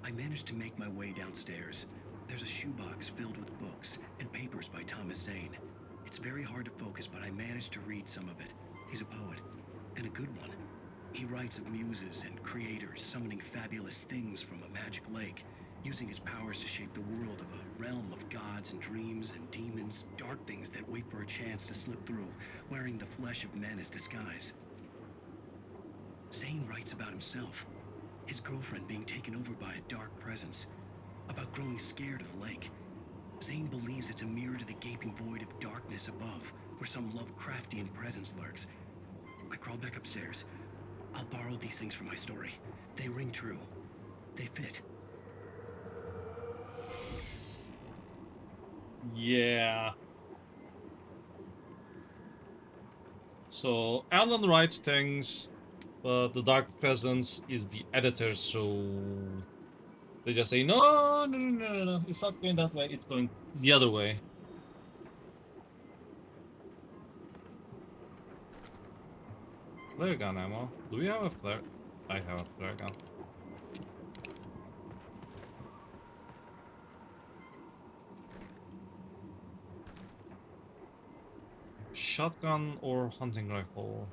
I managed to make my way downstairs. There's a shoebox filled with books and papers by Thomas Zane. It's very hard to focus, but I managed to read some of it. He's a poet, and a good one. He writes of muses and creators summoning fabulous things from a magic lake, using his powers to shape the world of a realm of gods and dreams and demons, dark things that wait for a chance to slip through, wearing the flesh of men as disguise. Zane writes about himself, his girlfriend being taken over by a dark presence, about growing scared of the lake. Zane believes it's a mirror to the gaping void of darkness above, where some Lovecraftian presence lurks. I crawl back upstairs. I'll borrow these things for my story. They ring true. They fit. Yeah. So Alan writes things, but the Dark Presence is the editor, so they just say, no, no, no, no, no, no, it's not going that way, it's going the other way. Flare gun ammo. Do we have a flare? I have a flare gun. Shotgun or hunting rifle?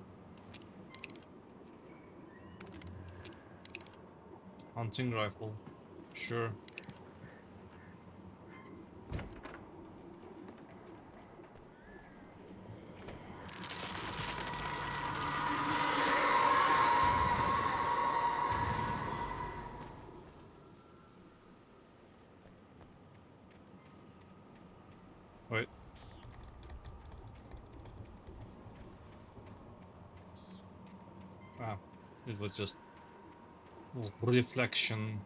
Hunting rifle. Sure. Wait. Ah, it was just reflection.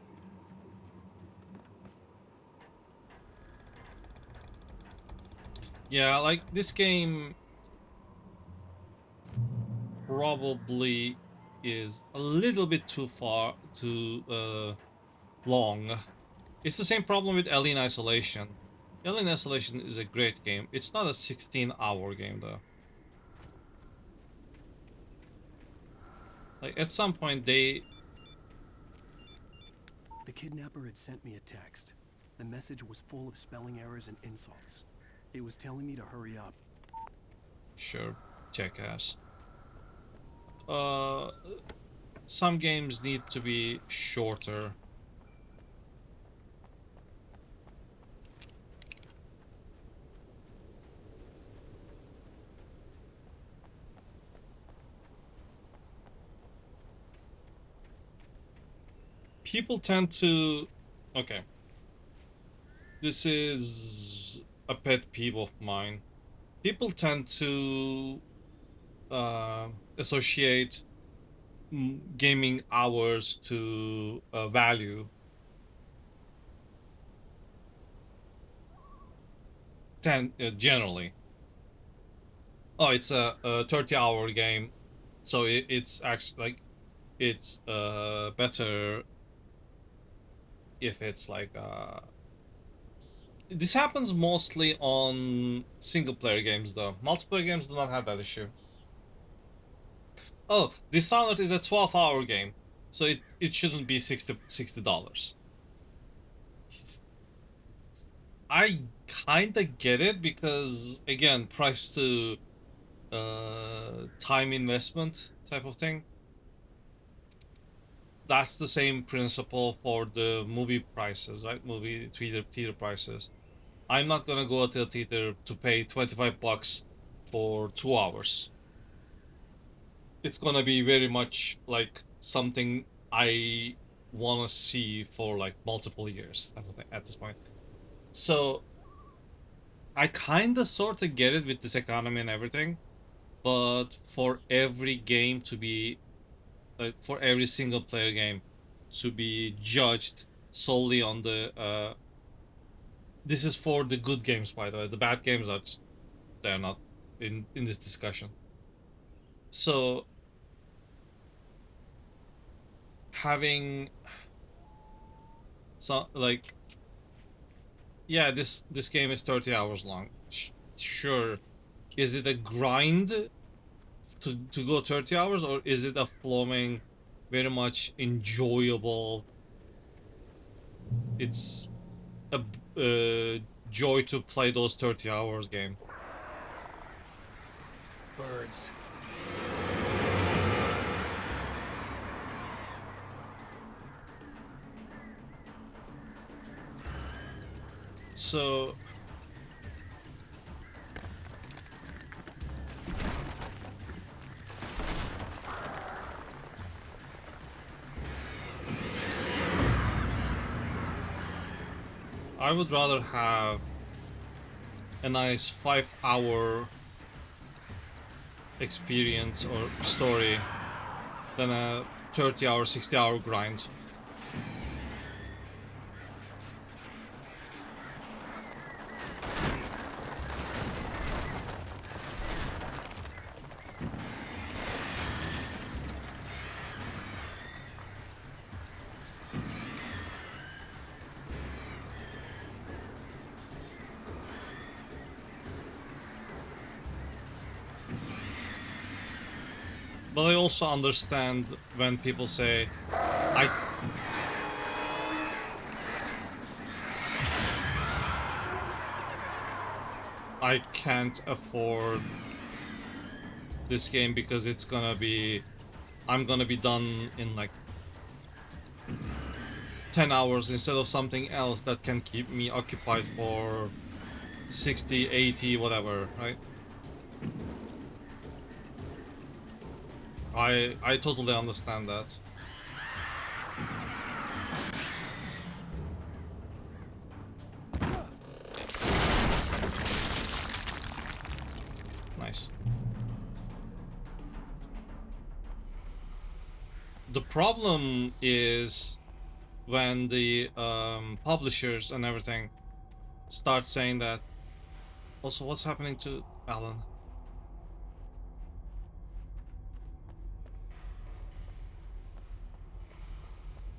Yeah, like this game probably is a little bit too long. It's the same problem with Alien Isolation. Alien Isolation is a great game. It's not a 16-hour game though. Like at some point The kidnapper had sent me a text. The message was full of spelling errors and insults. It was telling me to hurry up. Sure, jackass. Some games need to be shorter. People tend to... Okay. This is a pet peeve of mine. People tend to associate gaming hours to value. Generally. Oh, it's a 30-hour game, so it's actually like it's better if it's like this happens mostly on single player games though. Multiplayer games do not have that issue. Oh, Dishonored is a 12-hour game, so it shouldn't be $60. I kinda get it because again, price to time investment type of thing. That's the same principle for the movie prices, right? Movie theater prices. I'm not gonna go to a theater to pay $25 for 2 hours. It's gonna be very much like something I wanna see for like multiple years type of thing at this point. So I kinda sorta get it with this economy and everything, but for every game to be for every single player game to be judged solely on the this is for the good games, by the way. The bad games are just, they're not in this discussion. So having so like, yeah, this game is 30 hours long. Sure. Is it a grind to go 30 hours, or is it a flowing, very much enjoyable, it's a joy to play those 30 hours game? Birds. So I would rather have a nice 5-hour experience or story than a 30-hour, 60-hour grind. But I also understand when people say, I can't afford this game because it's gonna be, I'm gonna be done in like 10 hours instead of something else that can keep me occupied for 60, 80, whatever, right? I totally understand that. Nice. The problem is when the publishers and everything start saying that. Also, what's happening to Alan?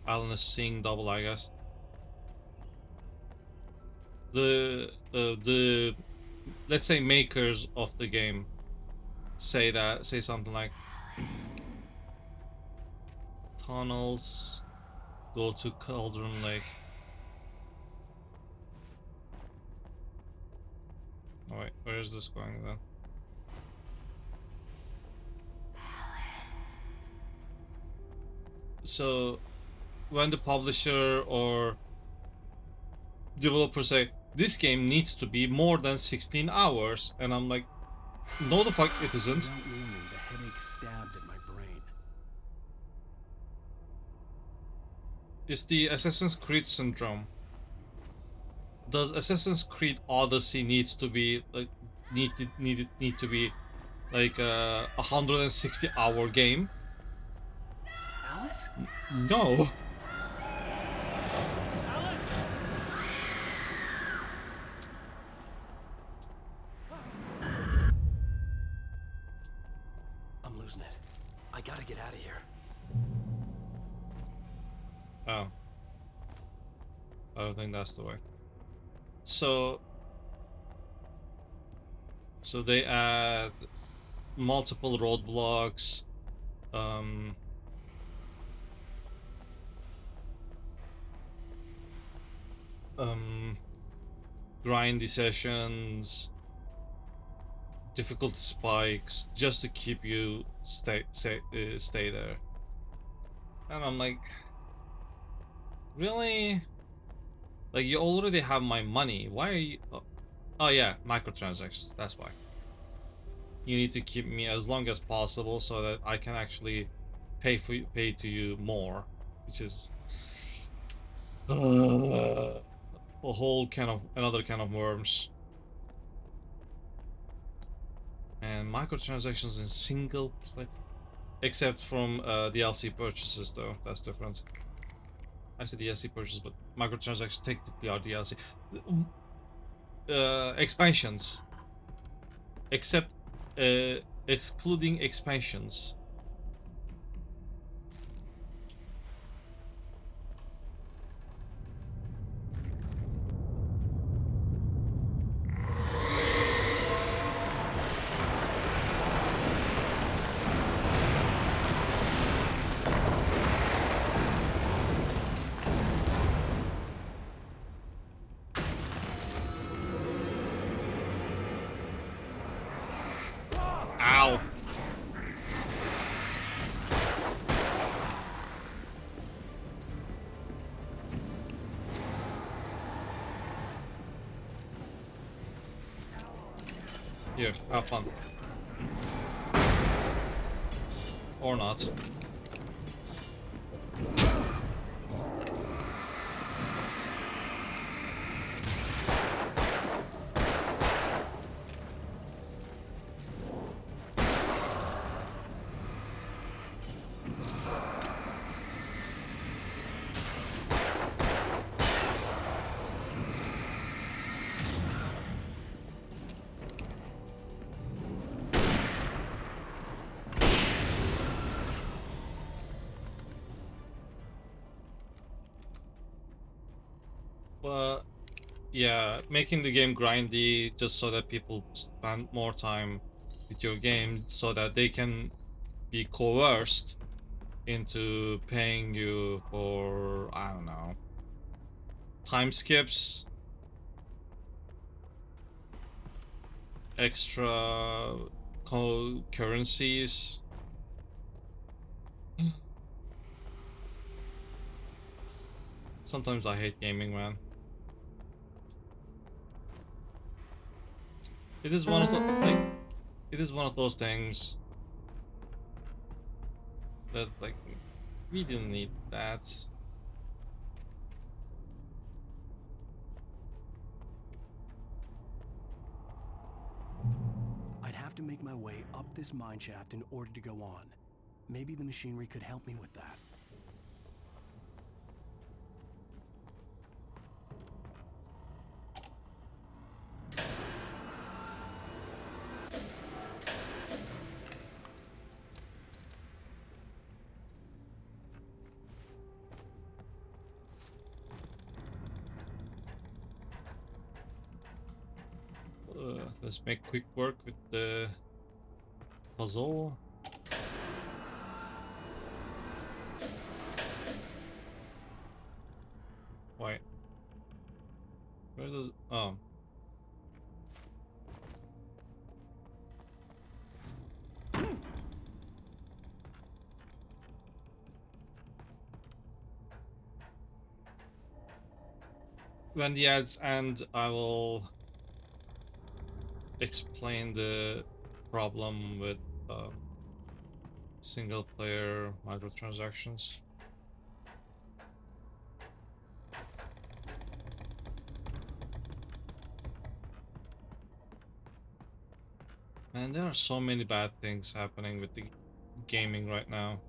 Alan is seeing double, I guess. The let's say makers of the game say something like, tunnels go to Cauldron Lake. Oh wait, where is this going then? So when the publisher or developer say this game needs to be more than 16 hours, and I'm like, no the fuck it isn't. Without warning, the headache stabbed at my brain. It's the Assassin's Creed syndrome. Does Assassin's Creed Odyssey needs to be like need to be like a 160-hour game? Alice? No. I'm losing it. I gotta get out of here. Oh. I don't think that's the way. So they add multiple roadblocks, grindy sessions, difficult spikes, just to keep you stay there. And I'm like, really? Like, you already have my money. Why are you... Oh yeah, microtransactions. That's why. You need to keep me as long as possible so that I can actually pay to you more, which is a whole another kind of worms. And microtransactions in single play, except from DLC purchases though. That's different. I said DLC purchases, but microtransactions technically are DLC. Expansions, except excluding expansions. Ow. Here, have fun. Or not. But yeah, making the game grindy just so that people spend more time with your game so that they can be coerced into paying you for, I don't know, time skips, extra currencies. Sometimes I hate gaming, man. It is one of the, like, it is one of those things that, like, we didn't need that. I'd have to make my way up this mine shaft in order to go on. Maybe the machinery could help me with that. Let's make quick work with the puzzle. Wait. Where does... Oh. When the ads end, I will explain the problem with single player microtransactions. And there are so many bad things happening with the gaming right now.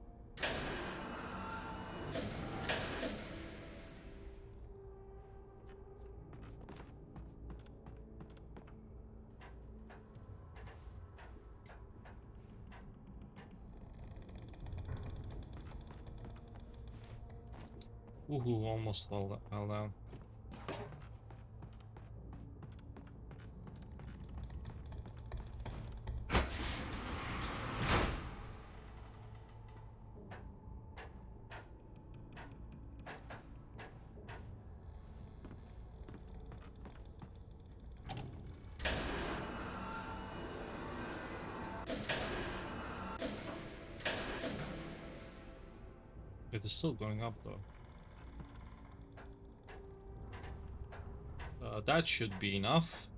Woohoo, almost fell down. It is still going up though. That should be enough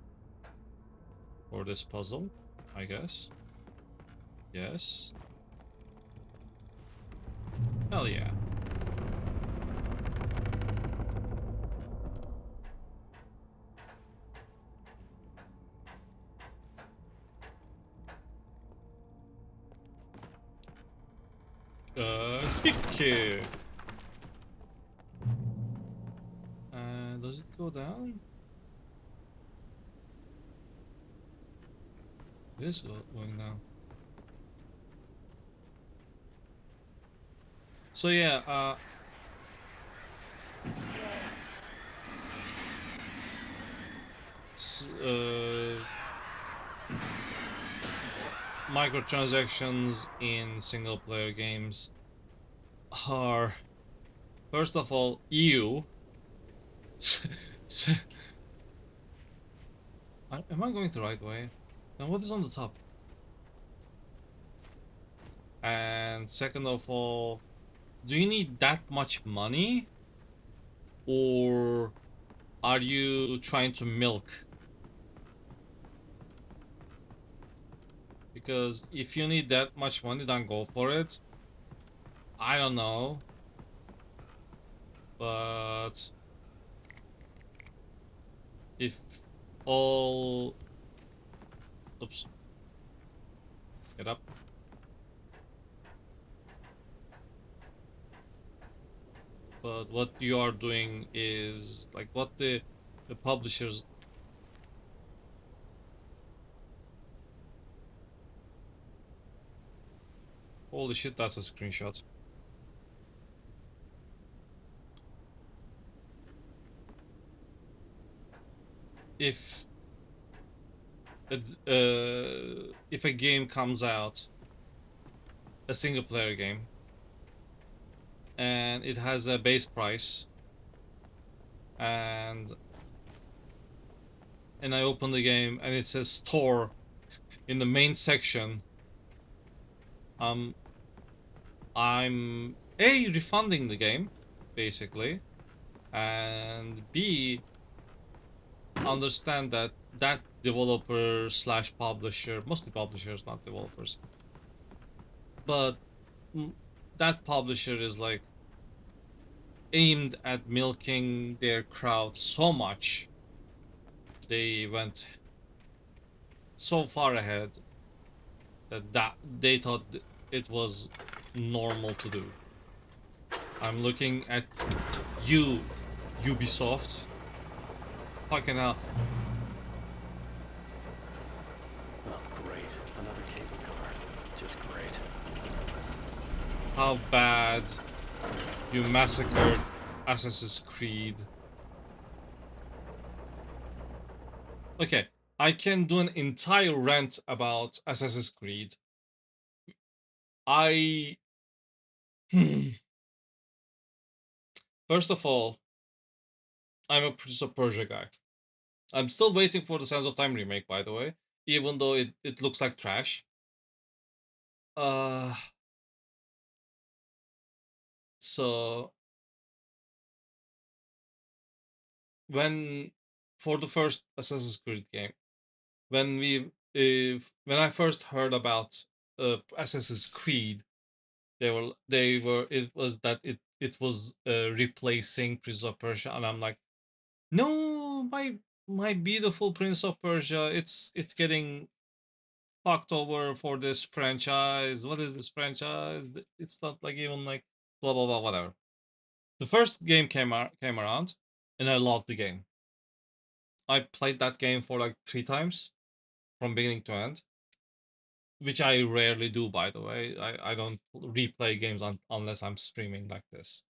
for this puzzle, I guess. Yes. Hell yeah. Peki. go down? It is going down. So yeah, microtransactions in single player games are, first of all, EU. Am I going the right way? And what is on the top? And second of all, do you need that much money? Or are you trying to milk? Because if you need that much money, then go for it. I don't know. But if all... Oops. Get up. But what you are doing is like what the publishers... Holy shit, that's a screenshot. If if a game comes out, a single player game, and it has a base price, and I open the game and it says store in the main section, I'm A, refunding the game, basically, and B, understand that that developer slash publisher, mostly publishers, not developers, but that publisher is like aimed at milking their crowd so much. They went so far ahead that they thought it was normal to do. I'm looking at you, Ubisoft. Fucking hell. Oh, great. Another cable car. Just great. How bad you massacred Assassin's Creed. Okay, I can do an entire rant about Assassin's Creed. First of all, I'm a Prince of Persia guy. I'm still waiting for the Sands of Time remake, by the way, even though it looks like trash. So when for the first Assassin's Creed game, when I first heard about Assassin's Creed, it was that it was replacing Prince of Persia, and I'm like, no, my beautiful Prince of Persia, it's getting fucked over for this franchise. What is this franchise? It's not like even like blah blah blah whatever. The first game came around, and I loved the game. I played that game for like 3 times from beginning to end, which I rarely do, by the way. I don't replay games unless I'm streaming like this.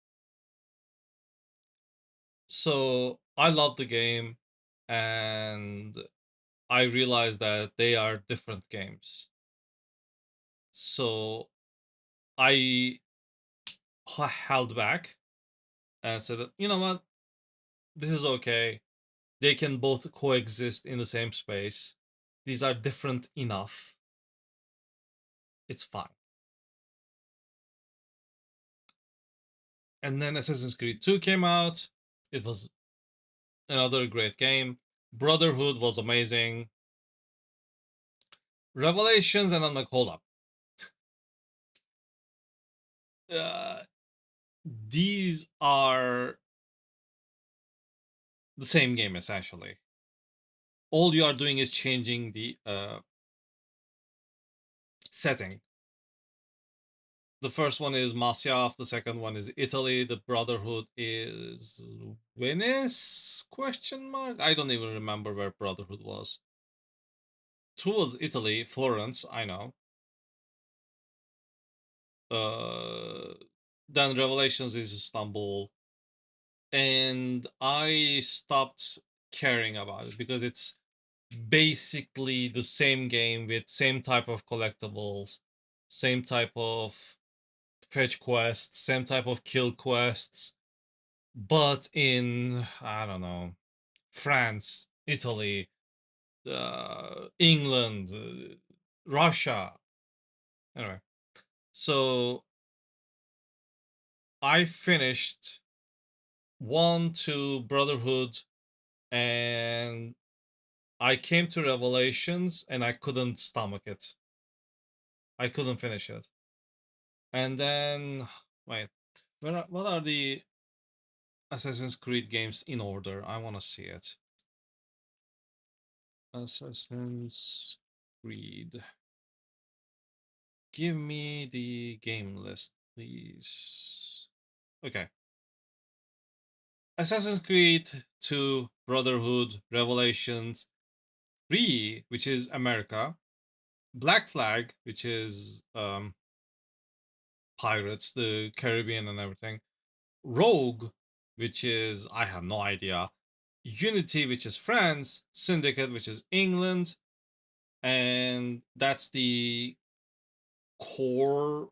So I love the game, and I realized that they are different games. So I held back and said, that, you know what, this is okay. They can both coexist in the same space. These are different enough. It's fine. And then Assassin's Creed 2 came out. It was another great game. Brotherhood was amazing. Revelations, and I'm like, hold up. These are the same game, essentially. All you are doing is changing the setting. The first one is Masyaf. The second one is Italy. The Brotherhood is Venice? Question mark. I don't even remember where Brotherhood was. Two was Italy, Florence. I know. Uh, then Revelations is Istanbul, and I stopped caring about it because it's basically the same game with same type of collectibles, same type of fetch quests, same type of kill quests, but in, I don't know, France, Italy, England, Russia. Anyway, so I finished 1, 2 Brotherhood, and I came to Revelations and I couldn't stomach it. I couldn't finish it. And then, wait, what are the Assassin's Creed games in order? I want to see it. Assassin's Creed. Give me the game list, please. Okay. Assassin's Creed 2, Brotherhood, Revelations, 3, which is America, Black Flag, which is Pirates, the Caribbean and everything, Rogue, which is, I have no idea, Unity, which is France, Syndicate, which is England, and that's the core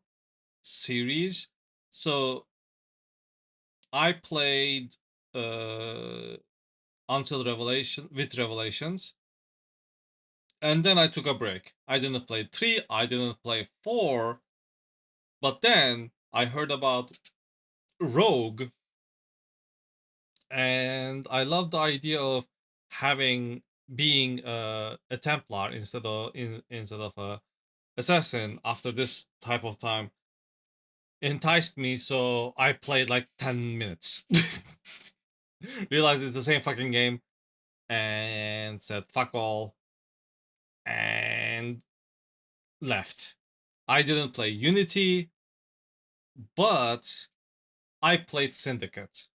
series. So I played until Revelations, and then I took a break. I didn't play 3, I didn't play 4, but then I heard about Rogue, and I love the idea of being a Templar instead of a assassin after this type of time enticed me, so I played like 10 minutes. Realized it's the same fucking game and said fuck all and left. I didn't play Unity, but I played Syndicate.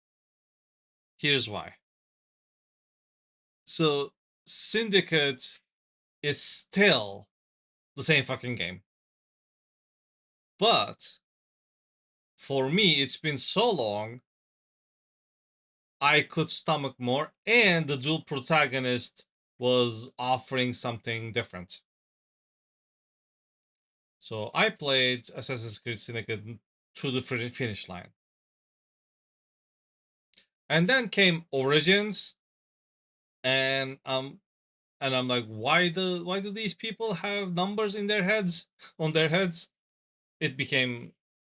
Here's why. So Syndicate is still the same fucking game. But for me, it's been so long, I could stomach more, and the dual protagonist was offering something different. So I played Assassin's Creed Syndicate to the finish line. And then came Origins, and I'm like, why do these people have numbers in their heads on their heads? It became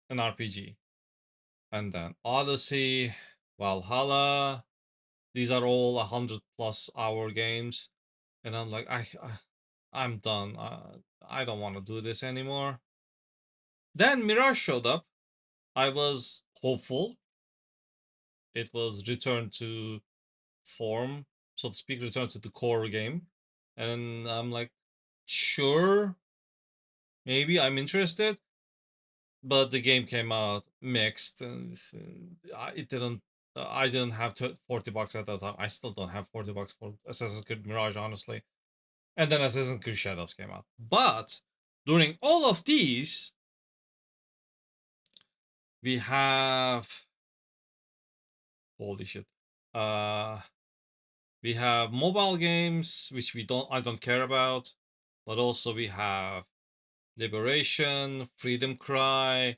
an RPG. And then Odyssey, Valhalla, these are all 100+ hour games, and I'm like, I'm done. I don't want to do this anymore. Then Mirage showed up. I was hopeful. It was returned to form, so to speak, returned to the core game, and I'm like, sure, maybe I'm interested. But the game came out mixed, and it didn't. I didn't have $40 at that time. I still don't have $40 for Assassin's Creed Mirage, honestly. And then Assassin's Creed Shadows came out. But during all of these, we have, holy shit. We have mobile games, which I don't care about, but also we have Liberation, Freedom Cry,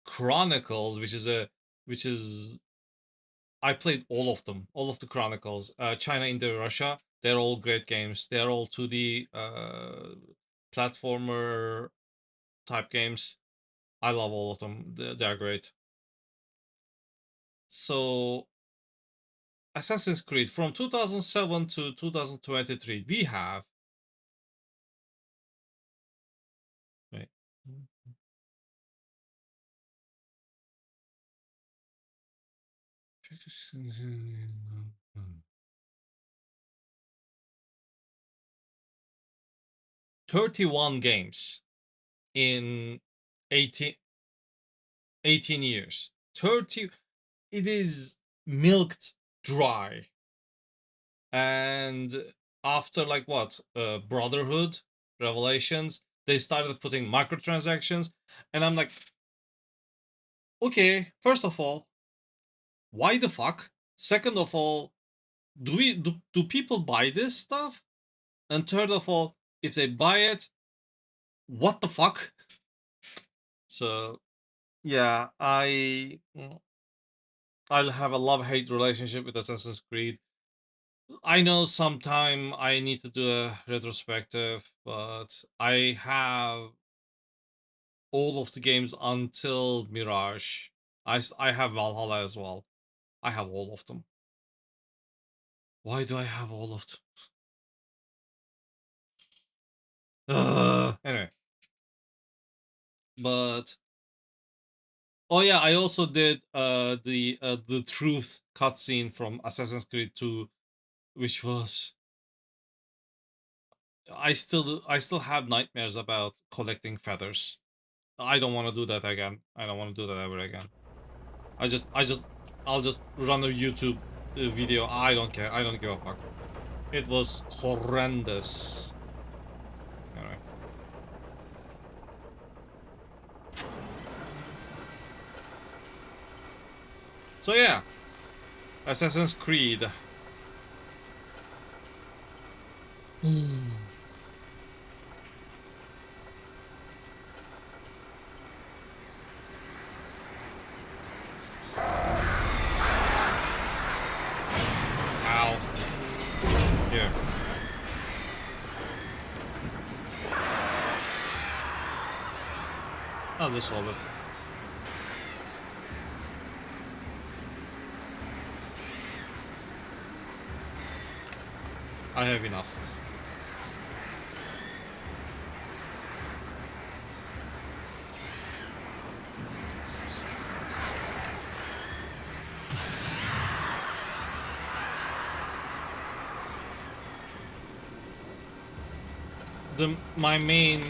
Chronicles, which is I played all of them, all of the Chronicles. China, India, Russia. They're all great games. They're all 2D platformer type games. I love all of them. They're great. So, Assassin's Creed from 2007 to 2023, we have. Wait. 31 games in 18 18 years. 30. It is milked dry. And after like what? Brotherhood, Revelations, they started putting microtransactions. And I'm like, okay, first of all, why the fuck? Second of all, do people buy this stuff? And third of all, if they buy it, what the fuck? So yeah, I'll have a love-hate relationship with Assassin's Creed. I know sometime I need to do a retrospective, but I have all of the games until Mirage. I have Valhalla as well. I have all of them. Why do I have all of them? Anyway. But oh yeah, I also did the truth cutscene from Assassin's Creed 2, which was I still have nightmares about collecting feathers. I don't want to do that again. I don't want to do that ever again. I'll just run a YouTube video. I don't care. I don't give a fuck. It was horrendous. Anyway. So yeah, Assassin's Creed. Ow. Here. I'll just solve it. I have enough. My main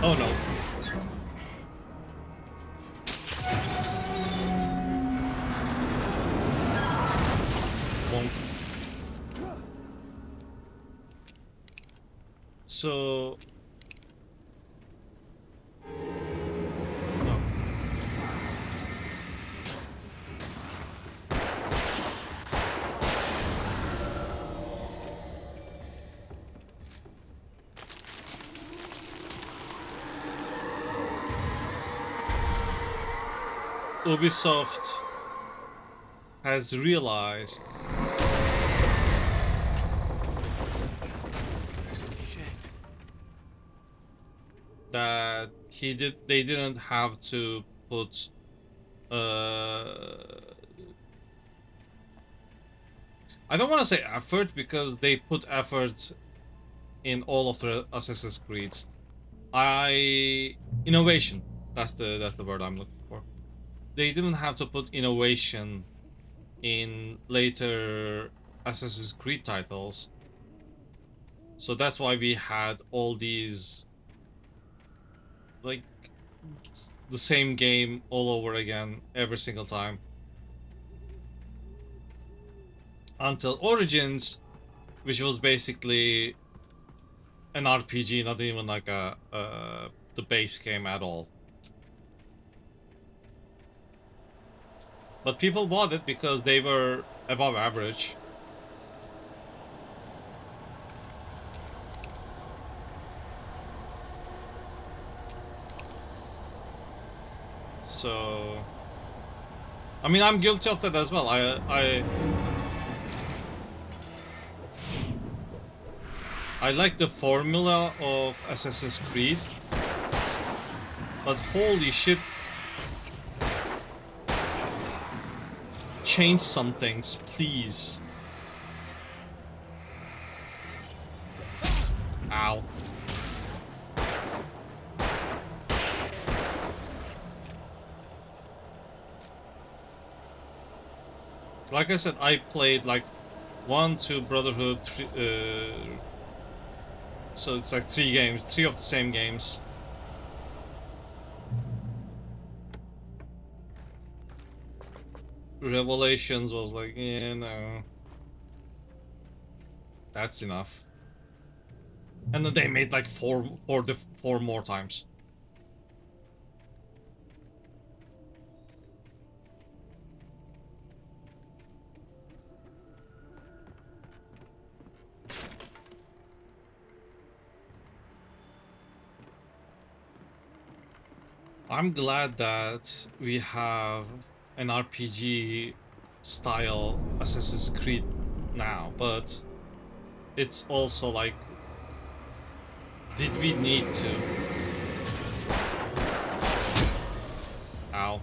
oh no. Won't. So Ubisoft has realized that they didn't have to put I don't want to say effort because they put effort in all of the Assassin's Creeds. Innovation. That's the word I'm looking for. They didn't have to put innovation in later Assassin's Creed titles. So that's why we had all these like the same game all over again every single time. Until Origins, which was basically an RPG, not even like the base game at all. But people bought it because they were above average. So I mean, I'm guilty of that as well. I like the formula of Assassin's Creed, but holy shit, change some things, please. Ow. Like I said, I played like 1, 2, Brotherhood, 3, so it's like 3 games, 3 of the same games. Revelations was like, yeah, no. That's enough. And then they made like four more times. I'm glad that we have an RPG style Assassin's Creed now, but it's also like, did we need to? Ow.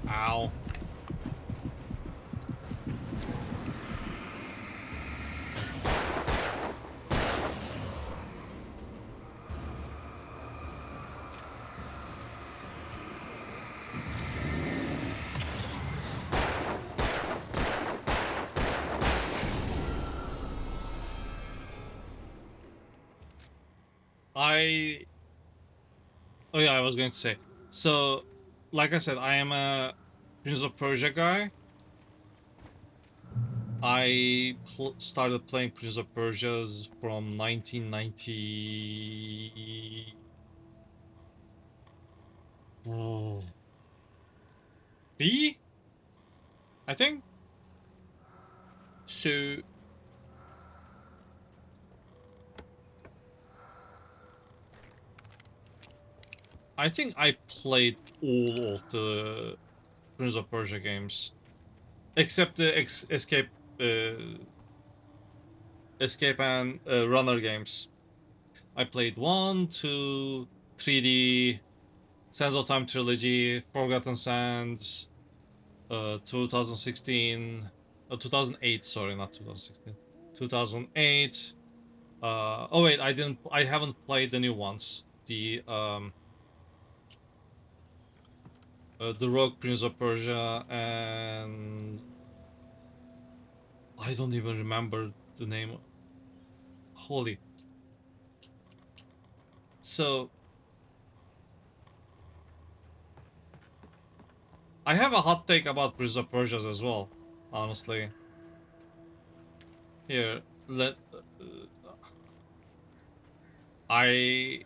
Ow. Oh yeah, I was going to say. So, like I said, I am a Prince of Persia guy. I started playing Prince of Persia's from 1990. B, I think. So I think I played all of the Prince of Persia games, except the uh, escape and runner games. I played 1, 2, 3D, Sands of Time trilogy, Forgotten Sands, 2016, 2008. Sorry, not 2016. 2008. Oh wait, I haven't played the new ones. The Rogue Prince of Persia, and I don't even remember the name. Holy. So I have a hot take about Prince of Persia as well, honestly. Here, I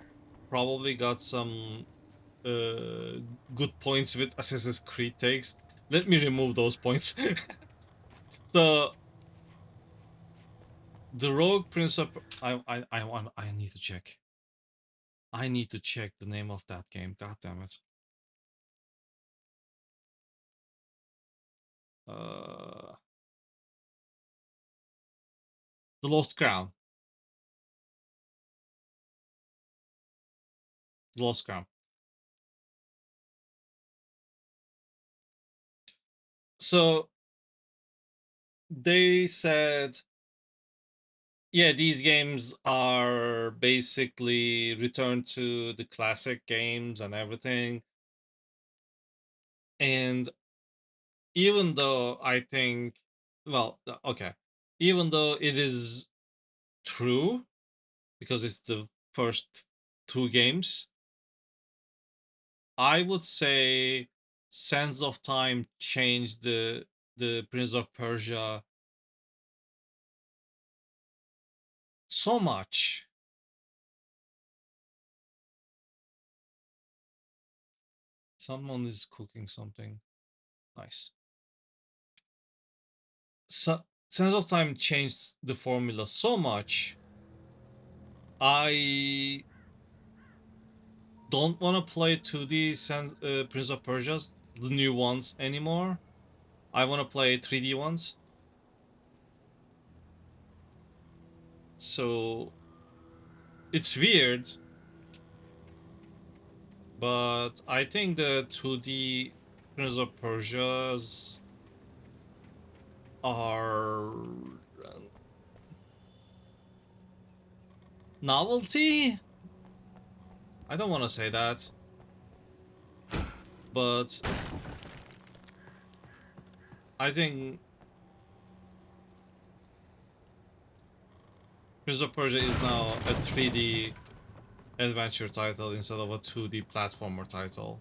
probably got some good points with Assassin's Creed takes. Let me remove those points. So the Rogue Prince of I need to check. I need to check the name of that game. God damn it. Uh, the Lost Crown. The Lost Crown. So they said, yeah, these games are basically return to the classic games and everything. And even though I think, well, okay, even though it is true because it's the first 2 games, I would say Sands of Time changed the Prince of Persia so much. Someone is cooking something nice. So, Sands of Time changed the formula so much. I don't want to play 2D Prince of Persia's, the new ones, anymore. I want to play 3D ones. So it's weird, but I think the 2D Prince of Persia's are novelty. I don't want to say that, but I think Prince of Persia is now a 3D adventure title instead of a 2D platformer title.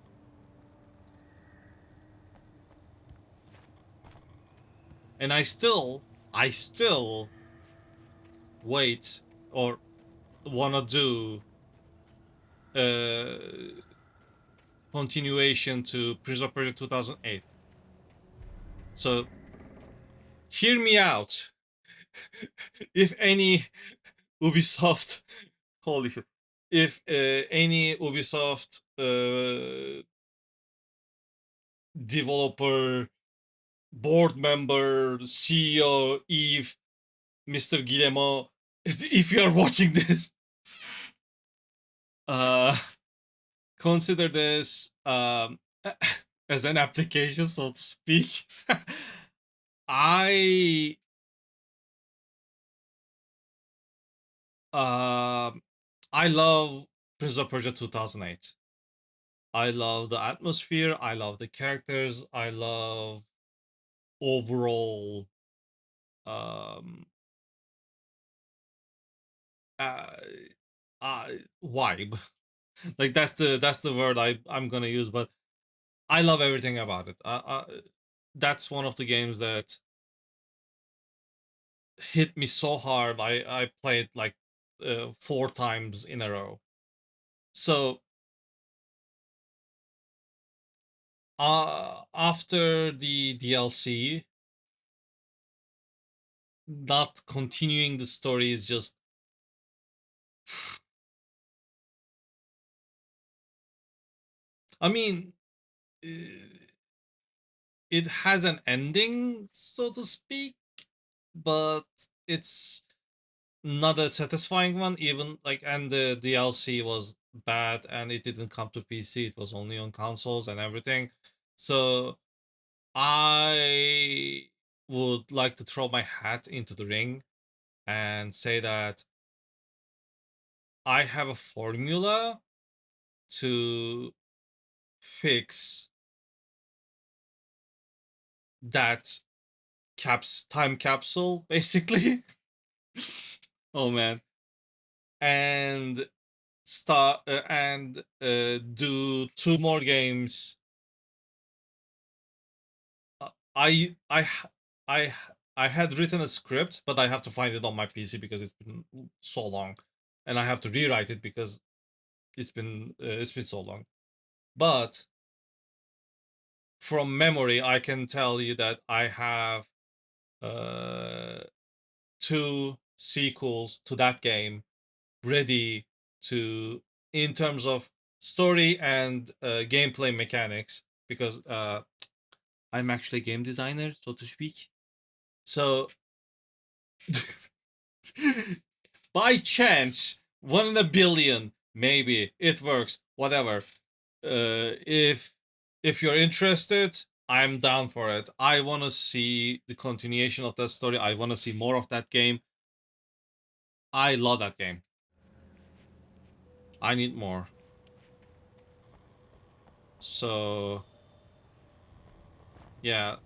And I still wait or wanna do continuation to Prince of Persia 2008. So hear me out. If any Ubisoft, holy shit, if any Ubisoft developer, board member, CEO, Eve, Mr. Guillemot, if you are watching this, consider this as an application, so to speak. I I love Prince of Persia 2008. I love the atmosphere. I love the characters. I love overall um uh, uh vibe. Like that's the word I'm gonna use, but I love everything about it. That's one of the games that hit me so hard. I played like 4 times in a row. So after the DLC, not continuing the story is just I mean it has an ending, so to speak, but it's not a satisfying one. Even like, and the DLC was bad, and it didn't come to PC. It was only on consoles and everything. So I would like to throw my hat into the ring and say that I have a formula to fix that time capsule, basically. Oh man. And start and do 2 more games. I I I had written a script, but I have to find it on my PC because it's been so long, and I have to rewrite it because it's been so long. But from memory, I can tell you that I have uh 2 sequels to that game ready to, in terms of story and gameplay mechanics, because I'm actually a game designer, so to speak. So by chance, 1 in a billion, maybe it works, whatever. If you're interested, I'm down for it. I want to see the continuation of that story. I want to see more of that game. I love that game. I need more. So yeah.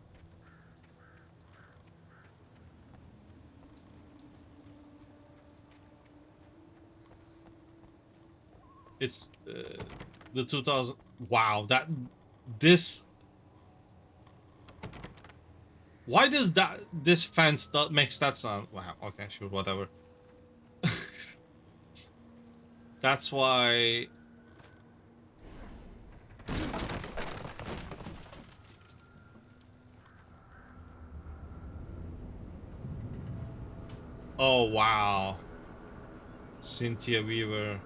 It's the 2000. Wow, this. Why does this fence that makes that sound? Wow. Okay, sure, whatever. That's why. Oh wow, Cynthia Weaver.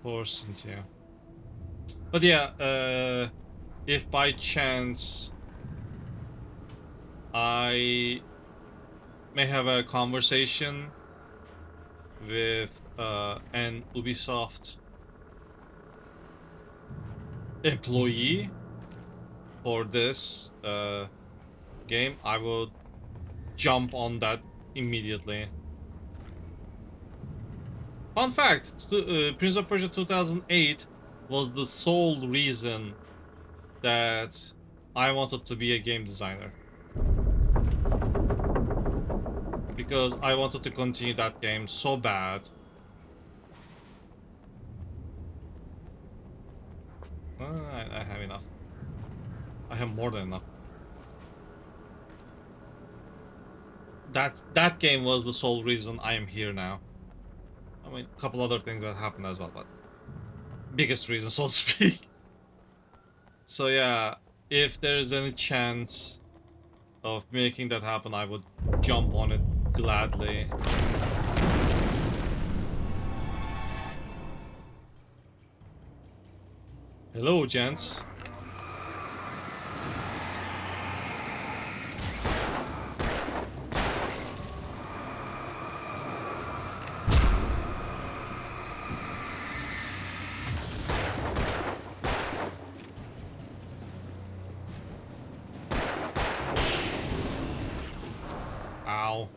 Poor Cynthia. But yeah, if by chance I may have a conversation with an Ubisoft employee for this game, I would jump on that immediately. Fun fact, Prince of Persia 2008 was the sole reason that I wanted to be a game designer. Because I wanted to continue that game so bad. I have enough. I have more than enough. That game was the sole reason I am here now. I mean, a couple other things that happened as well, but biggest reason, so to speak. So yeah, if there is any chance of making that happen, I would jump on it gladly. Hello, gents. Ow.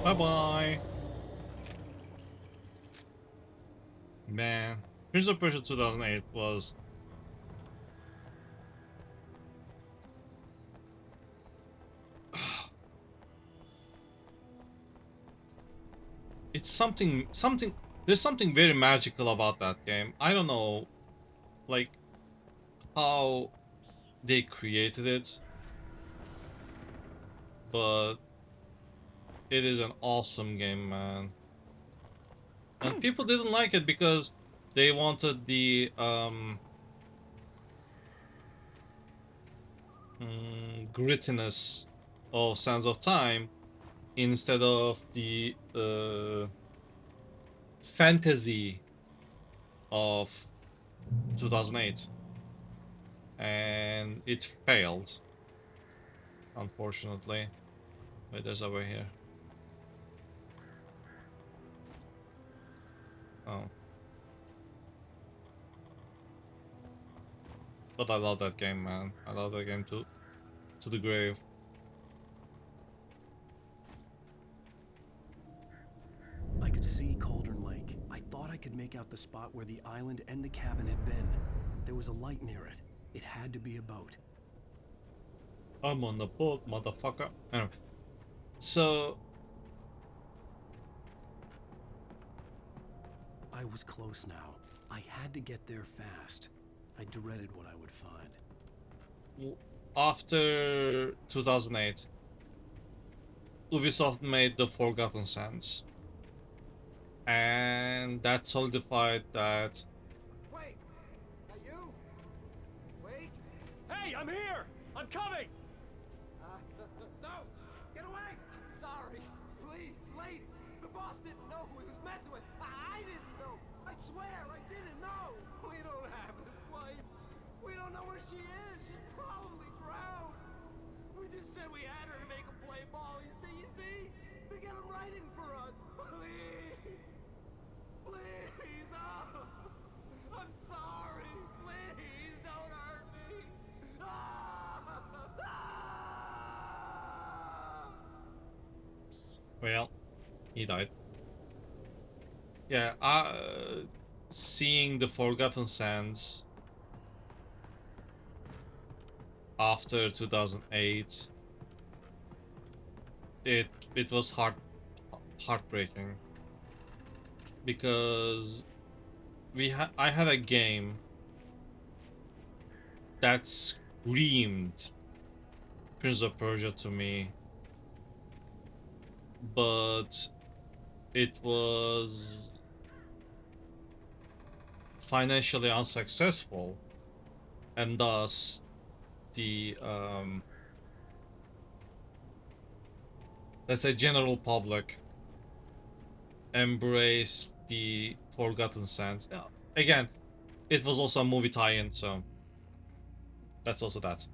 Bye-bye. Man, Prince of Persia 2008 was... It's something... There's something very magical about that game. I don't know, like, how they created it, but it is an awesome game, man. And people didn't like it because they wanted the grittiness of Sands of Time instead of the fantasy of 2008, and it failed, unfortunately. Wait, there's a way here. Oh. But I love that game, man. I love that game to the grave. I could see Cauldron Lake. I thought I could make out the spot where the island and the cabin had been. There was a light near it. It had to be a boat. I'm on the boat, motherfucker. Anyway, so I was close now. I had to get there fast. I dreaded what I would find. after 2008, Ubisoft made The Forgotten Sands, and that solidified that. Wait, that you? Wait. Hey, I'm here. I'm coming. No, get away. Sorry. Please, lady. The boss didn't know who he was messing with. I didn't know. I swear, I didn't know. We don't have his wife. We don't know where she is. She's probably drowned. We just said we had her to make him play ball. You see? To get him writing for us. Please. Please. Oh. I'm sorry. Please don't hurt me. Well, he died. Yeah, seeing The Forgotten Sands after 2008, it was heartbreaking because I had a game that screamed Prince of Persia to me, but it was financially unsuccessful, and thus the let's say general public embraced the Forgotten Sands. Again, it was also a movie tie-in, so that's also that.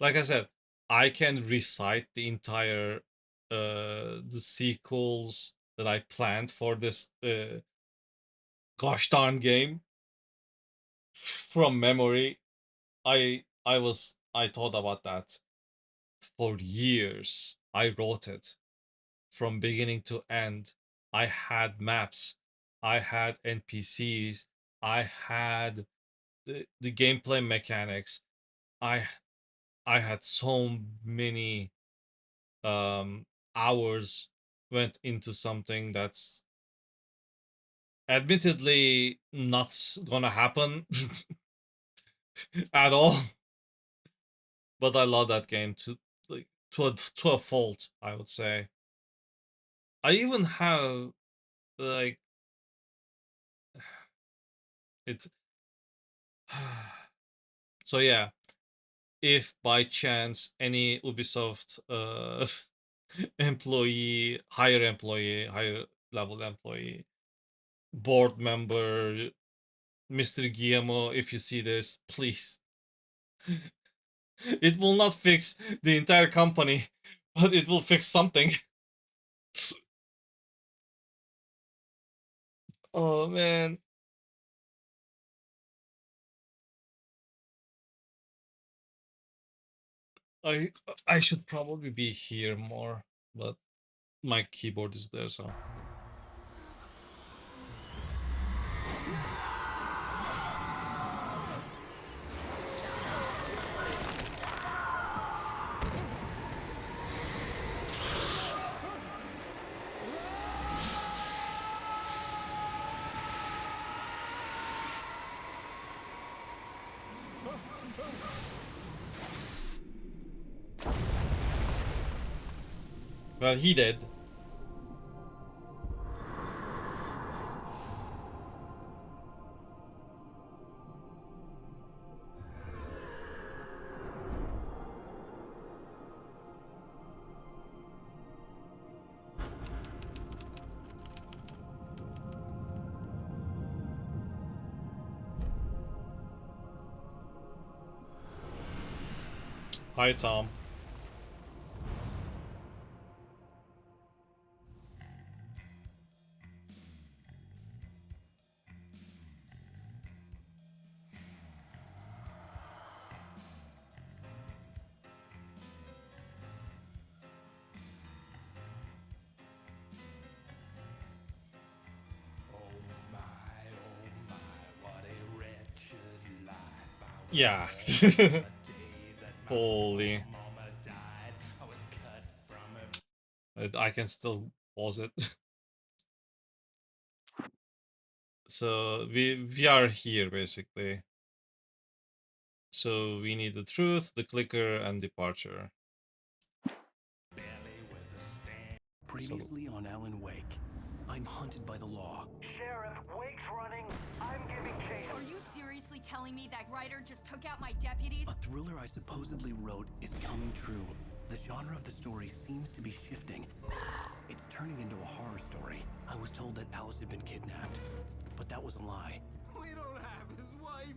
Like I said, I can recite the entire the sequels that I planned for this gosh darn game from memory. I thought about that for years. I wrote it from beginning to end. I had maps, I had NPCs, I had the gameplay mechanics. I I had so many hours went into something that's admittedly not gonna happen at all. But I love that game like to a fault, I would say. I even have like it. So yeah, if by chance any Ubisoft higher level employee, board member, Mr. Guillermo, if you see this, please. It will not fix the entire company, but it will fix something. Oh man. I I should probably be here more, but my keyboard is there, so. Well, he did. Hi, Tom. Yeah. Holy. I can still pause it. So we are here basically. So we need the truth, the clicker, and departure. Previously on Alan Wake, I'm hunted by the law. Sheriff, Wake's running. I'm giving chase. Are you seriously telling me that writer just took out my deputies? A thriller I supposedly wrote is coming true. The genre of the story seems to be shifting. It's turning into a horror story. I was told that Alice had been kidnapped, but that was a lie. We don't have his wife.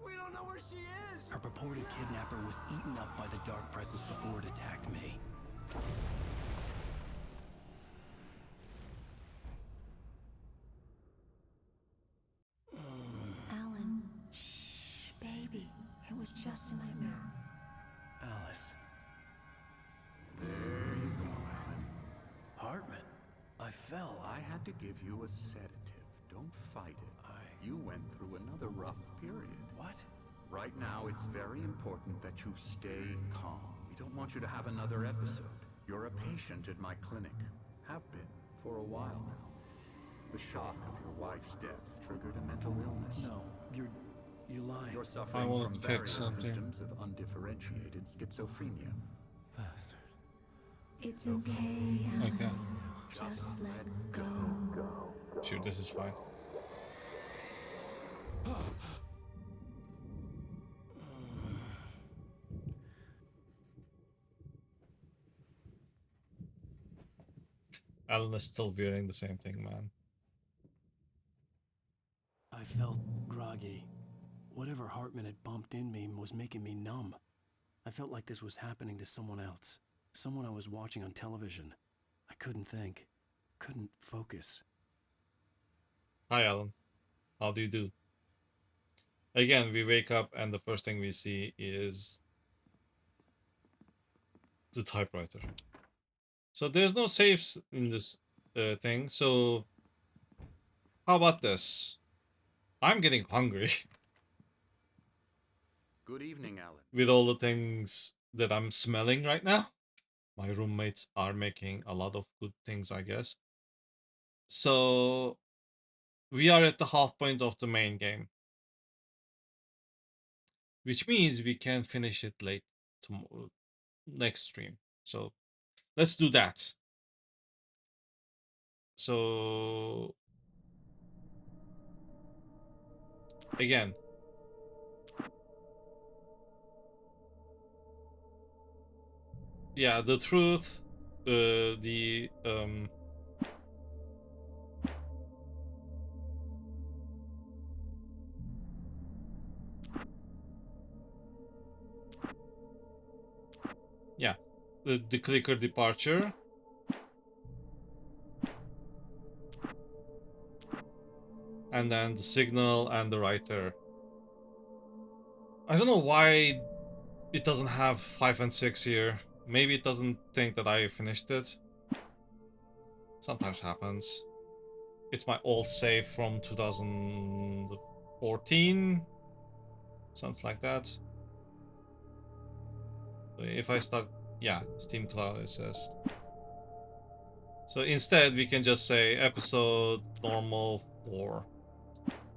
We don't know where she is. Her purported kidnapper was eaten up by the dark presence before it attacked me. Alan, shh, baby. It was just a nightmare. Alice. There you go, Alan. Hartman. I fell. I had to give you a sedative. Don't fight it. You went through another rough period. What? Right now, it's very important that you stay calm. We don't want you to have another episode. You're a patient at my clinic. Have been for a while now. The shock of your wife's death triggered a mental illness. No, you're lying. You're I suffering want from to pick various something. symptoms of undifferentiated schizophrenia. It's okay, Alan. Okay. Just let go. Sure, this is fine. Alan is still wearing the same thing, man. I felt groggy. Whatever Hartman had bumped in me was making me numb. I felt like this was happening to someone else. Someone I was watching on television. I couldn't think. Couldn't focus. Hi, Alan. How do you do? Again, we wake up and the first thing we see is the typewriter. So there's no saves in this thing. So how about this? I'm getting hungry Good evening, Alan. with all the things that I'm smelling right now. My roommates are making a lot of good things, I guess. So we are at the half point of the main game, which means we can finish it late tomorrow, next stream. So let's do that. So again, yeah, the truth, yeah, the clicker departure, and then the signal and the writer. I don't know why it doesn't have 5 and 6 here. Maybe it doesn't think that I finished it. Sometimes happens. It's my old save from 2014. Something like that. So if I start, yeah, Steam Cloud it says. So instead we can just say episode normal 4.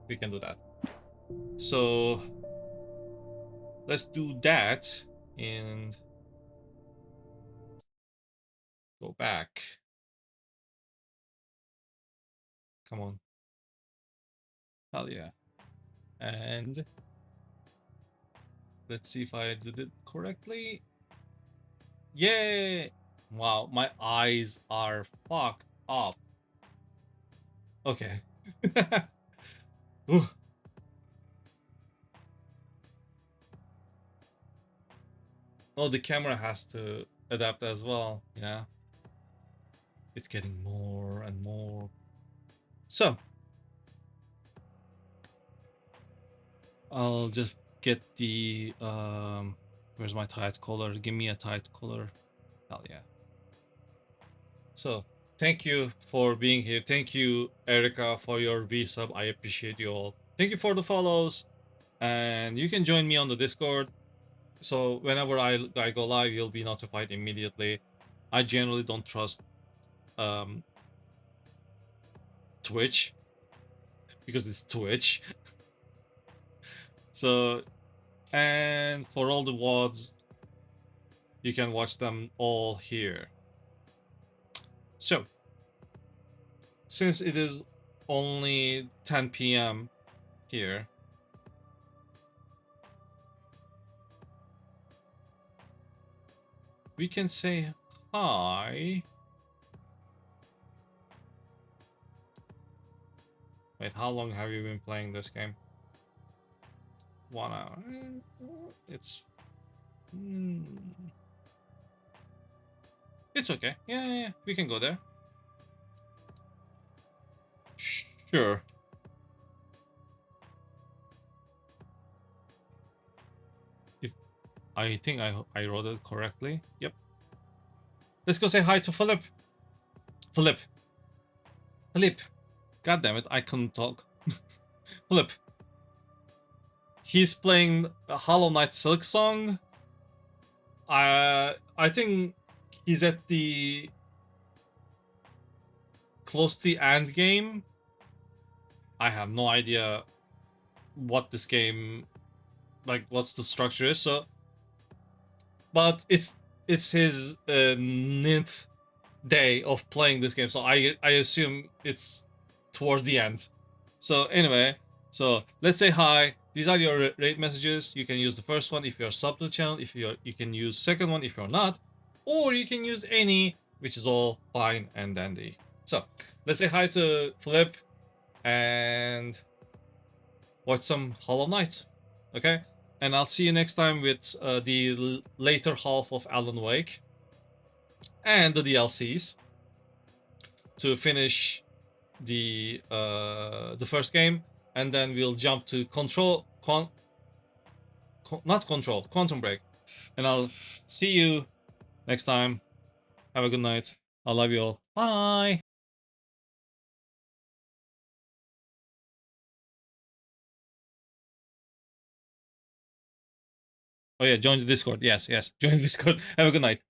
We can do that. So let's do that and go back. Come on. Hell yeah. And let's see if I did it correctly. Yay! Wow, my eyes are fucked up. Okay. Ooh. Oh, the camera has to adapt as well. Yeah. It's getting more and more. So, I'll just get the where's my tight color? Give me a tight color. Hell yeah. So, thank you for being here. Thank you, Erica, for your V-sub. I appreciate you all. Thank you for the follows. And you can join me on the Discord. So whenever I go live, you'll be notified immediately. I generally don't trust Twitch because it's Twitch. So, and for all the WODs, you can watch them all here. So, since it is only 10 p.m. here, we can say hi. Wait, how long have you been playing this game? 1 hour. It's it's okay. Yeah, we can go there. Sure. If I think I wrote it correctly. Yep. Let's go say hi to Philip. Philip, Flip. God damn it, I couldn't talk. Flip. He's playing a Hollow Knight Silk Song. I think he's at the close to the end game. I have no idea what this game, like, what's the structure is. So, but it's his ninth day of playing this game, so I assume it's towards the end. So anyway, so let's say hi. These are your rate messages. You can use the first one if you're sub to the channel. If you can use second one if you're not, or you can use any, which is all fine and dandy. So let's say hi to Flip and watch some Hollow Knight. Okay, and I'll see you next time with the later half of Alan Wake and the DLCs to finish the first game, and then we'll jump to not Control, Quantum Break, and I'll see you next time. Have a good night. I love you all. Bye. Oh yeah, join the Discord. Yes, join the Discord. Have a good night.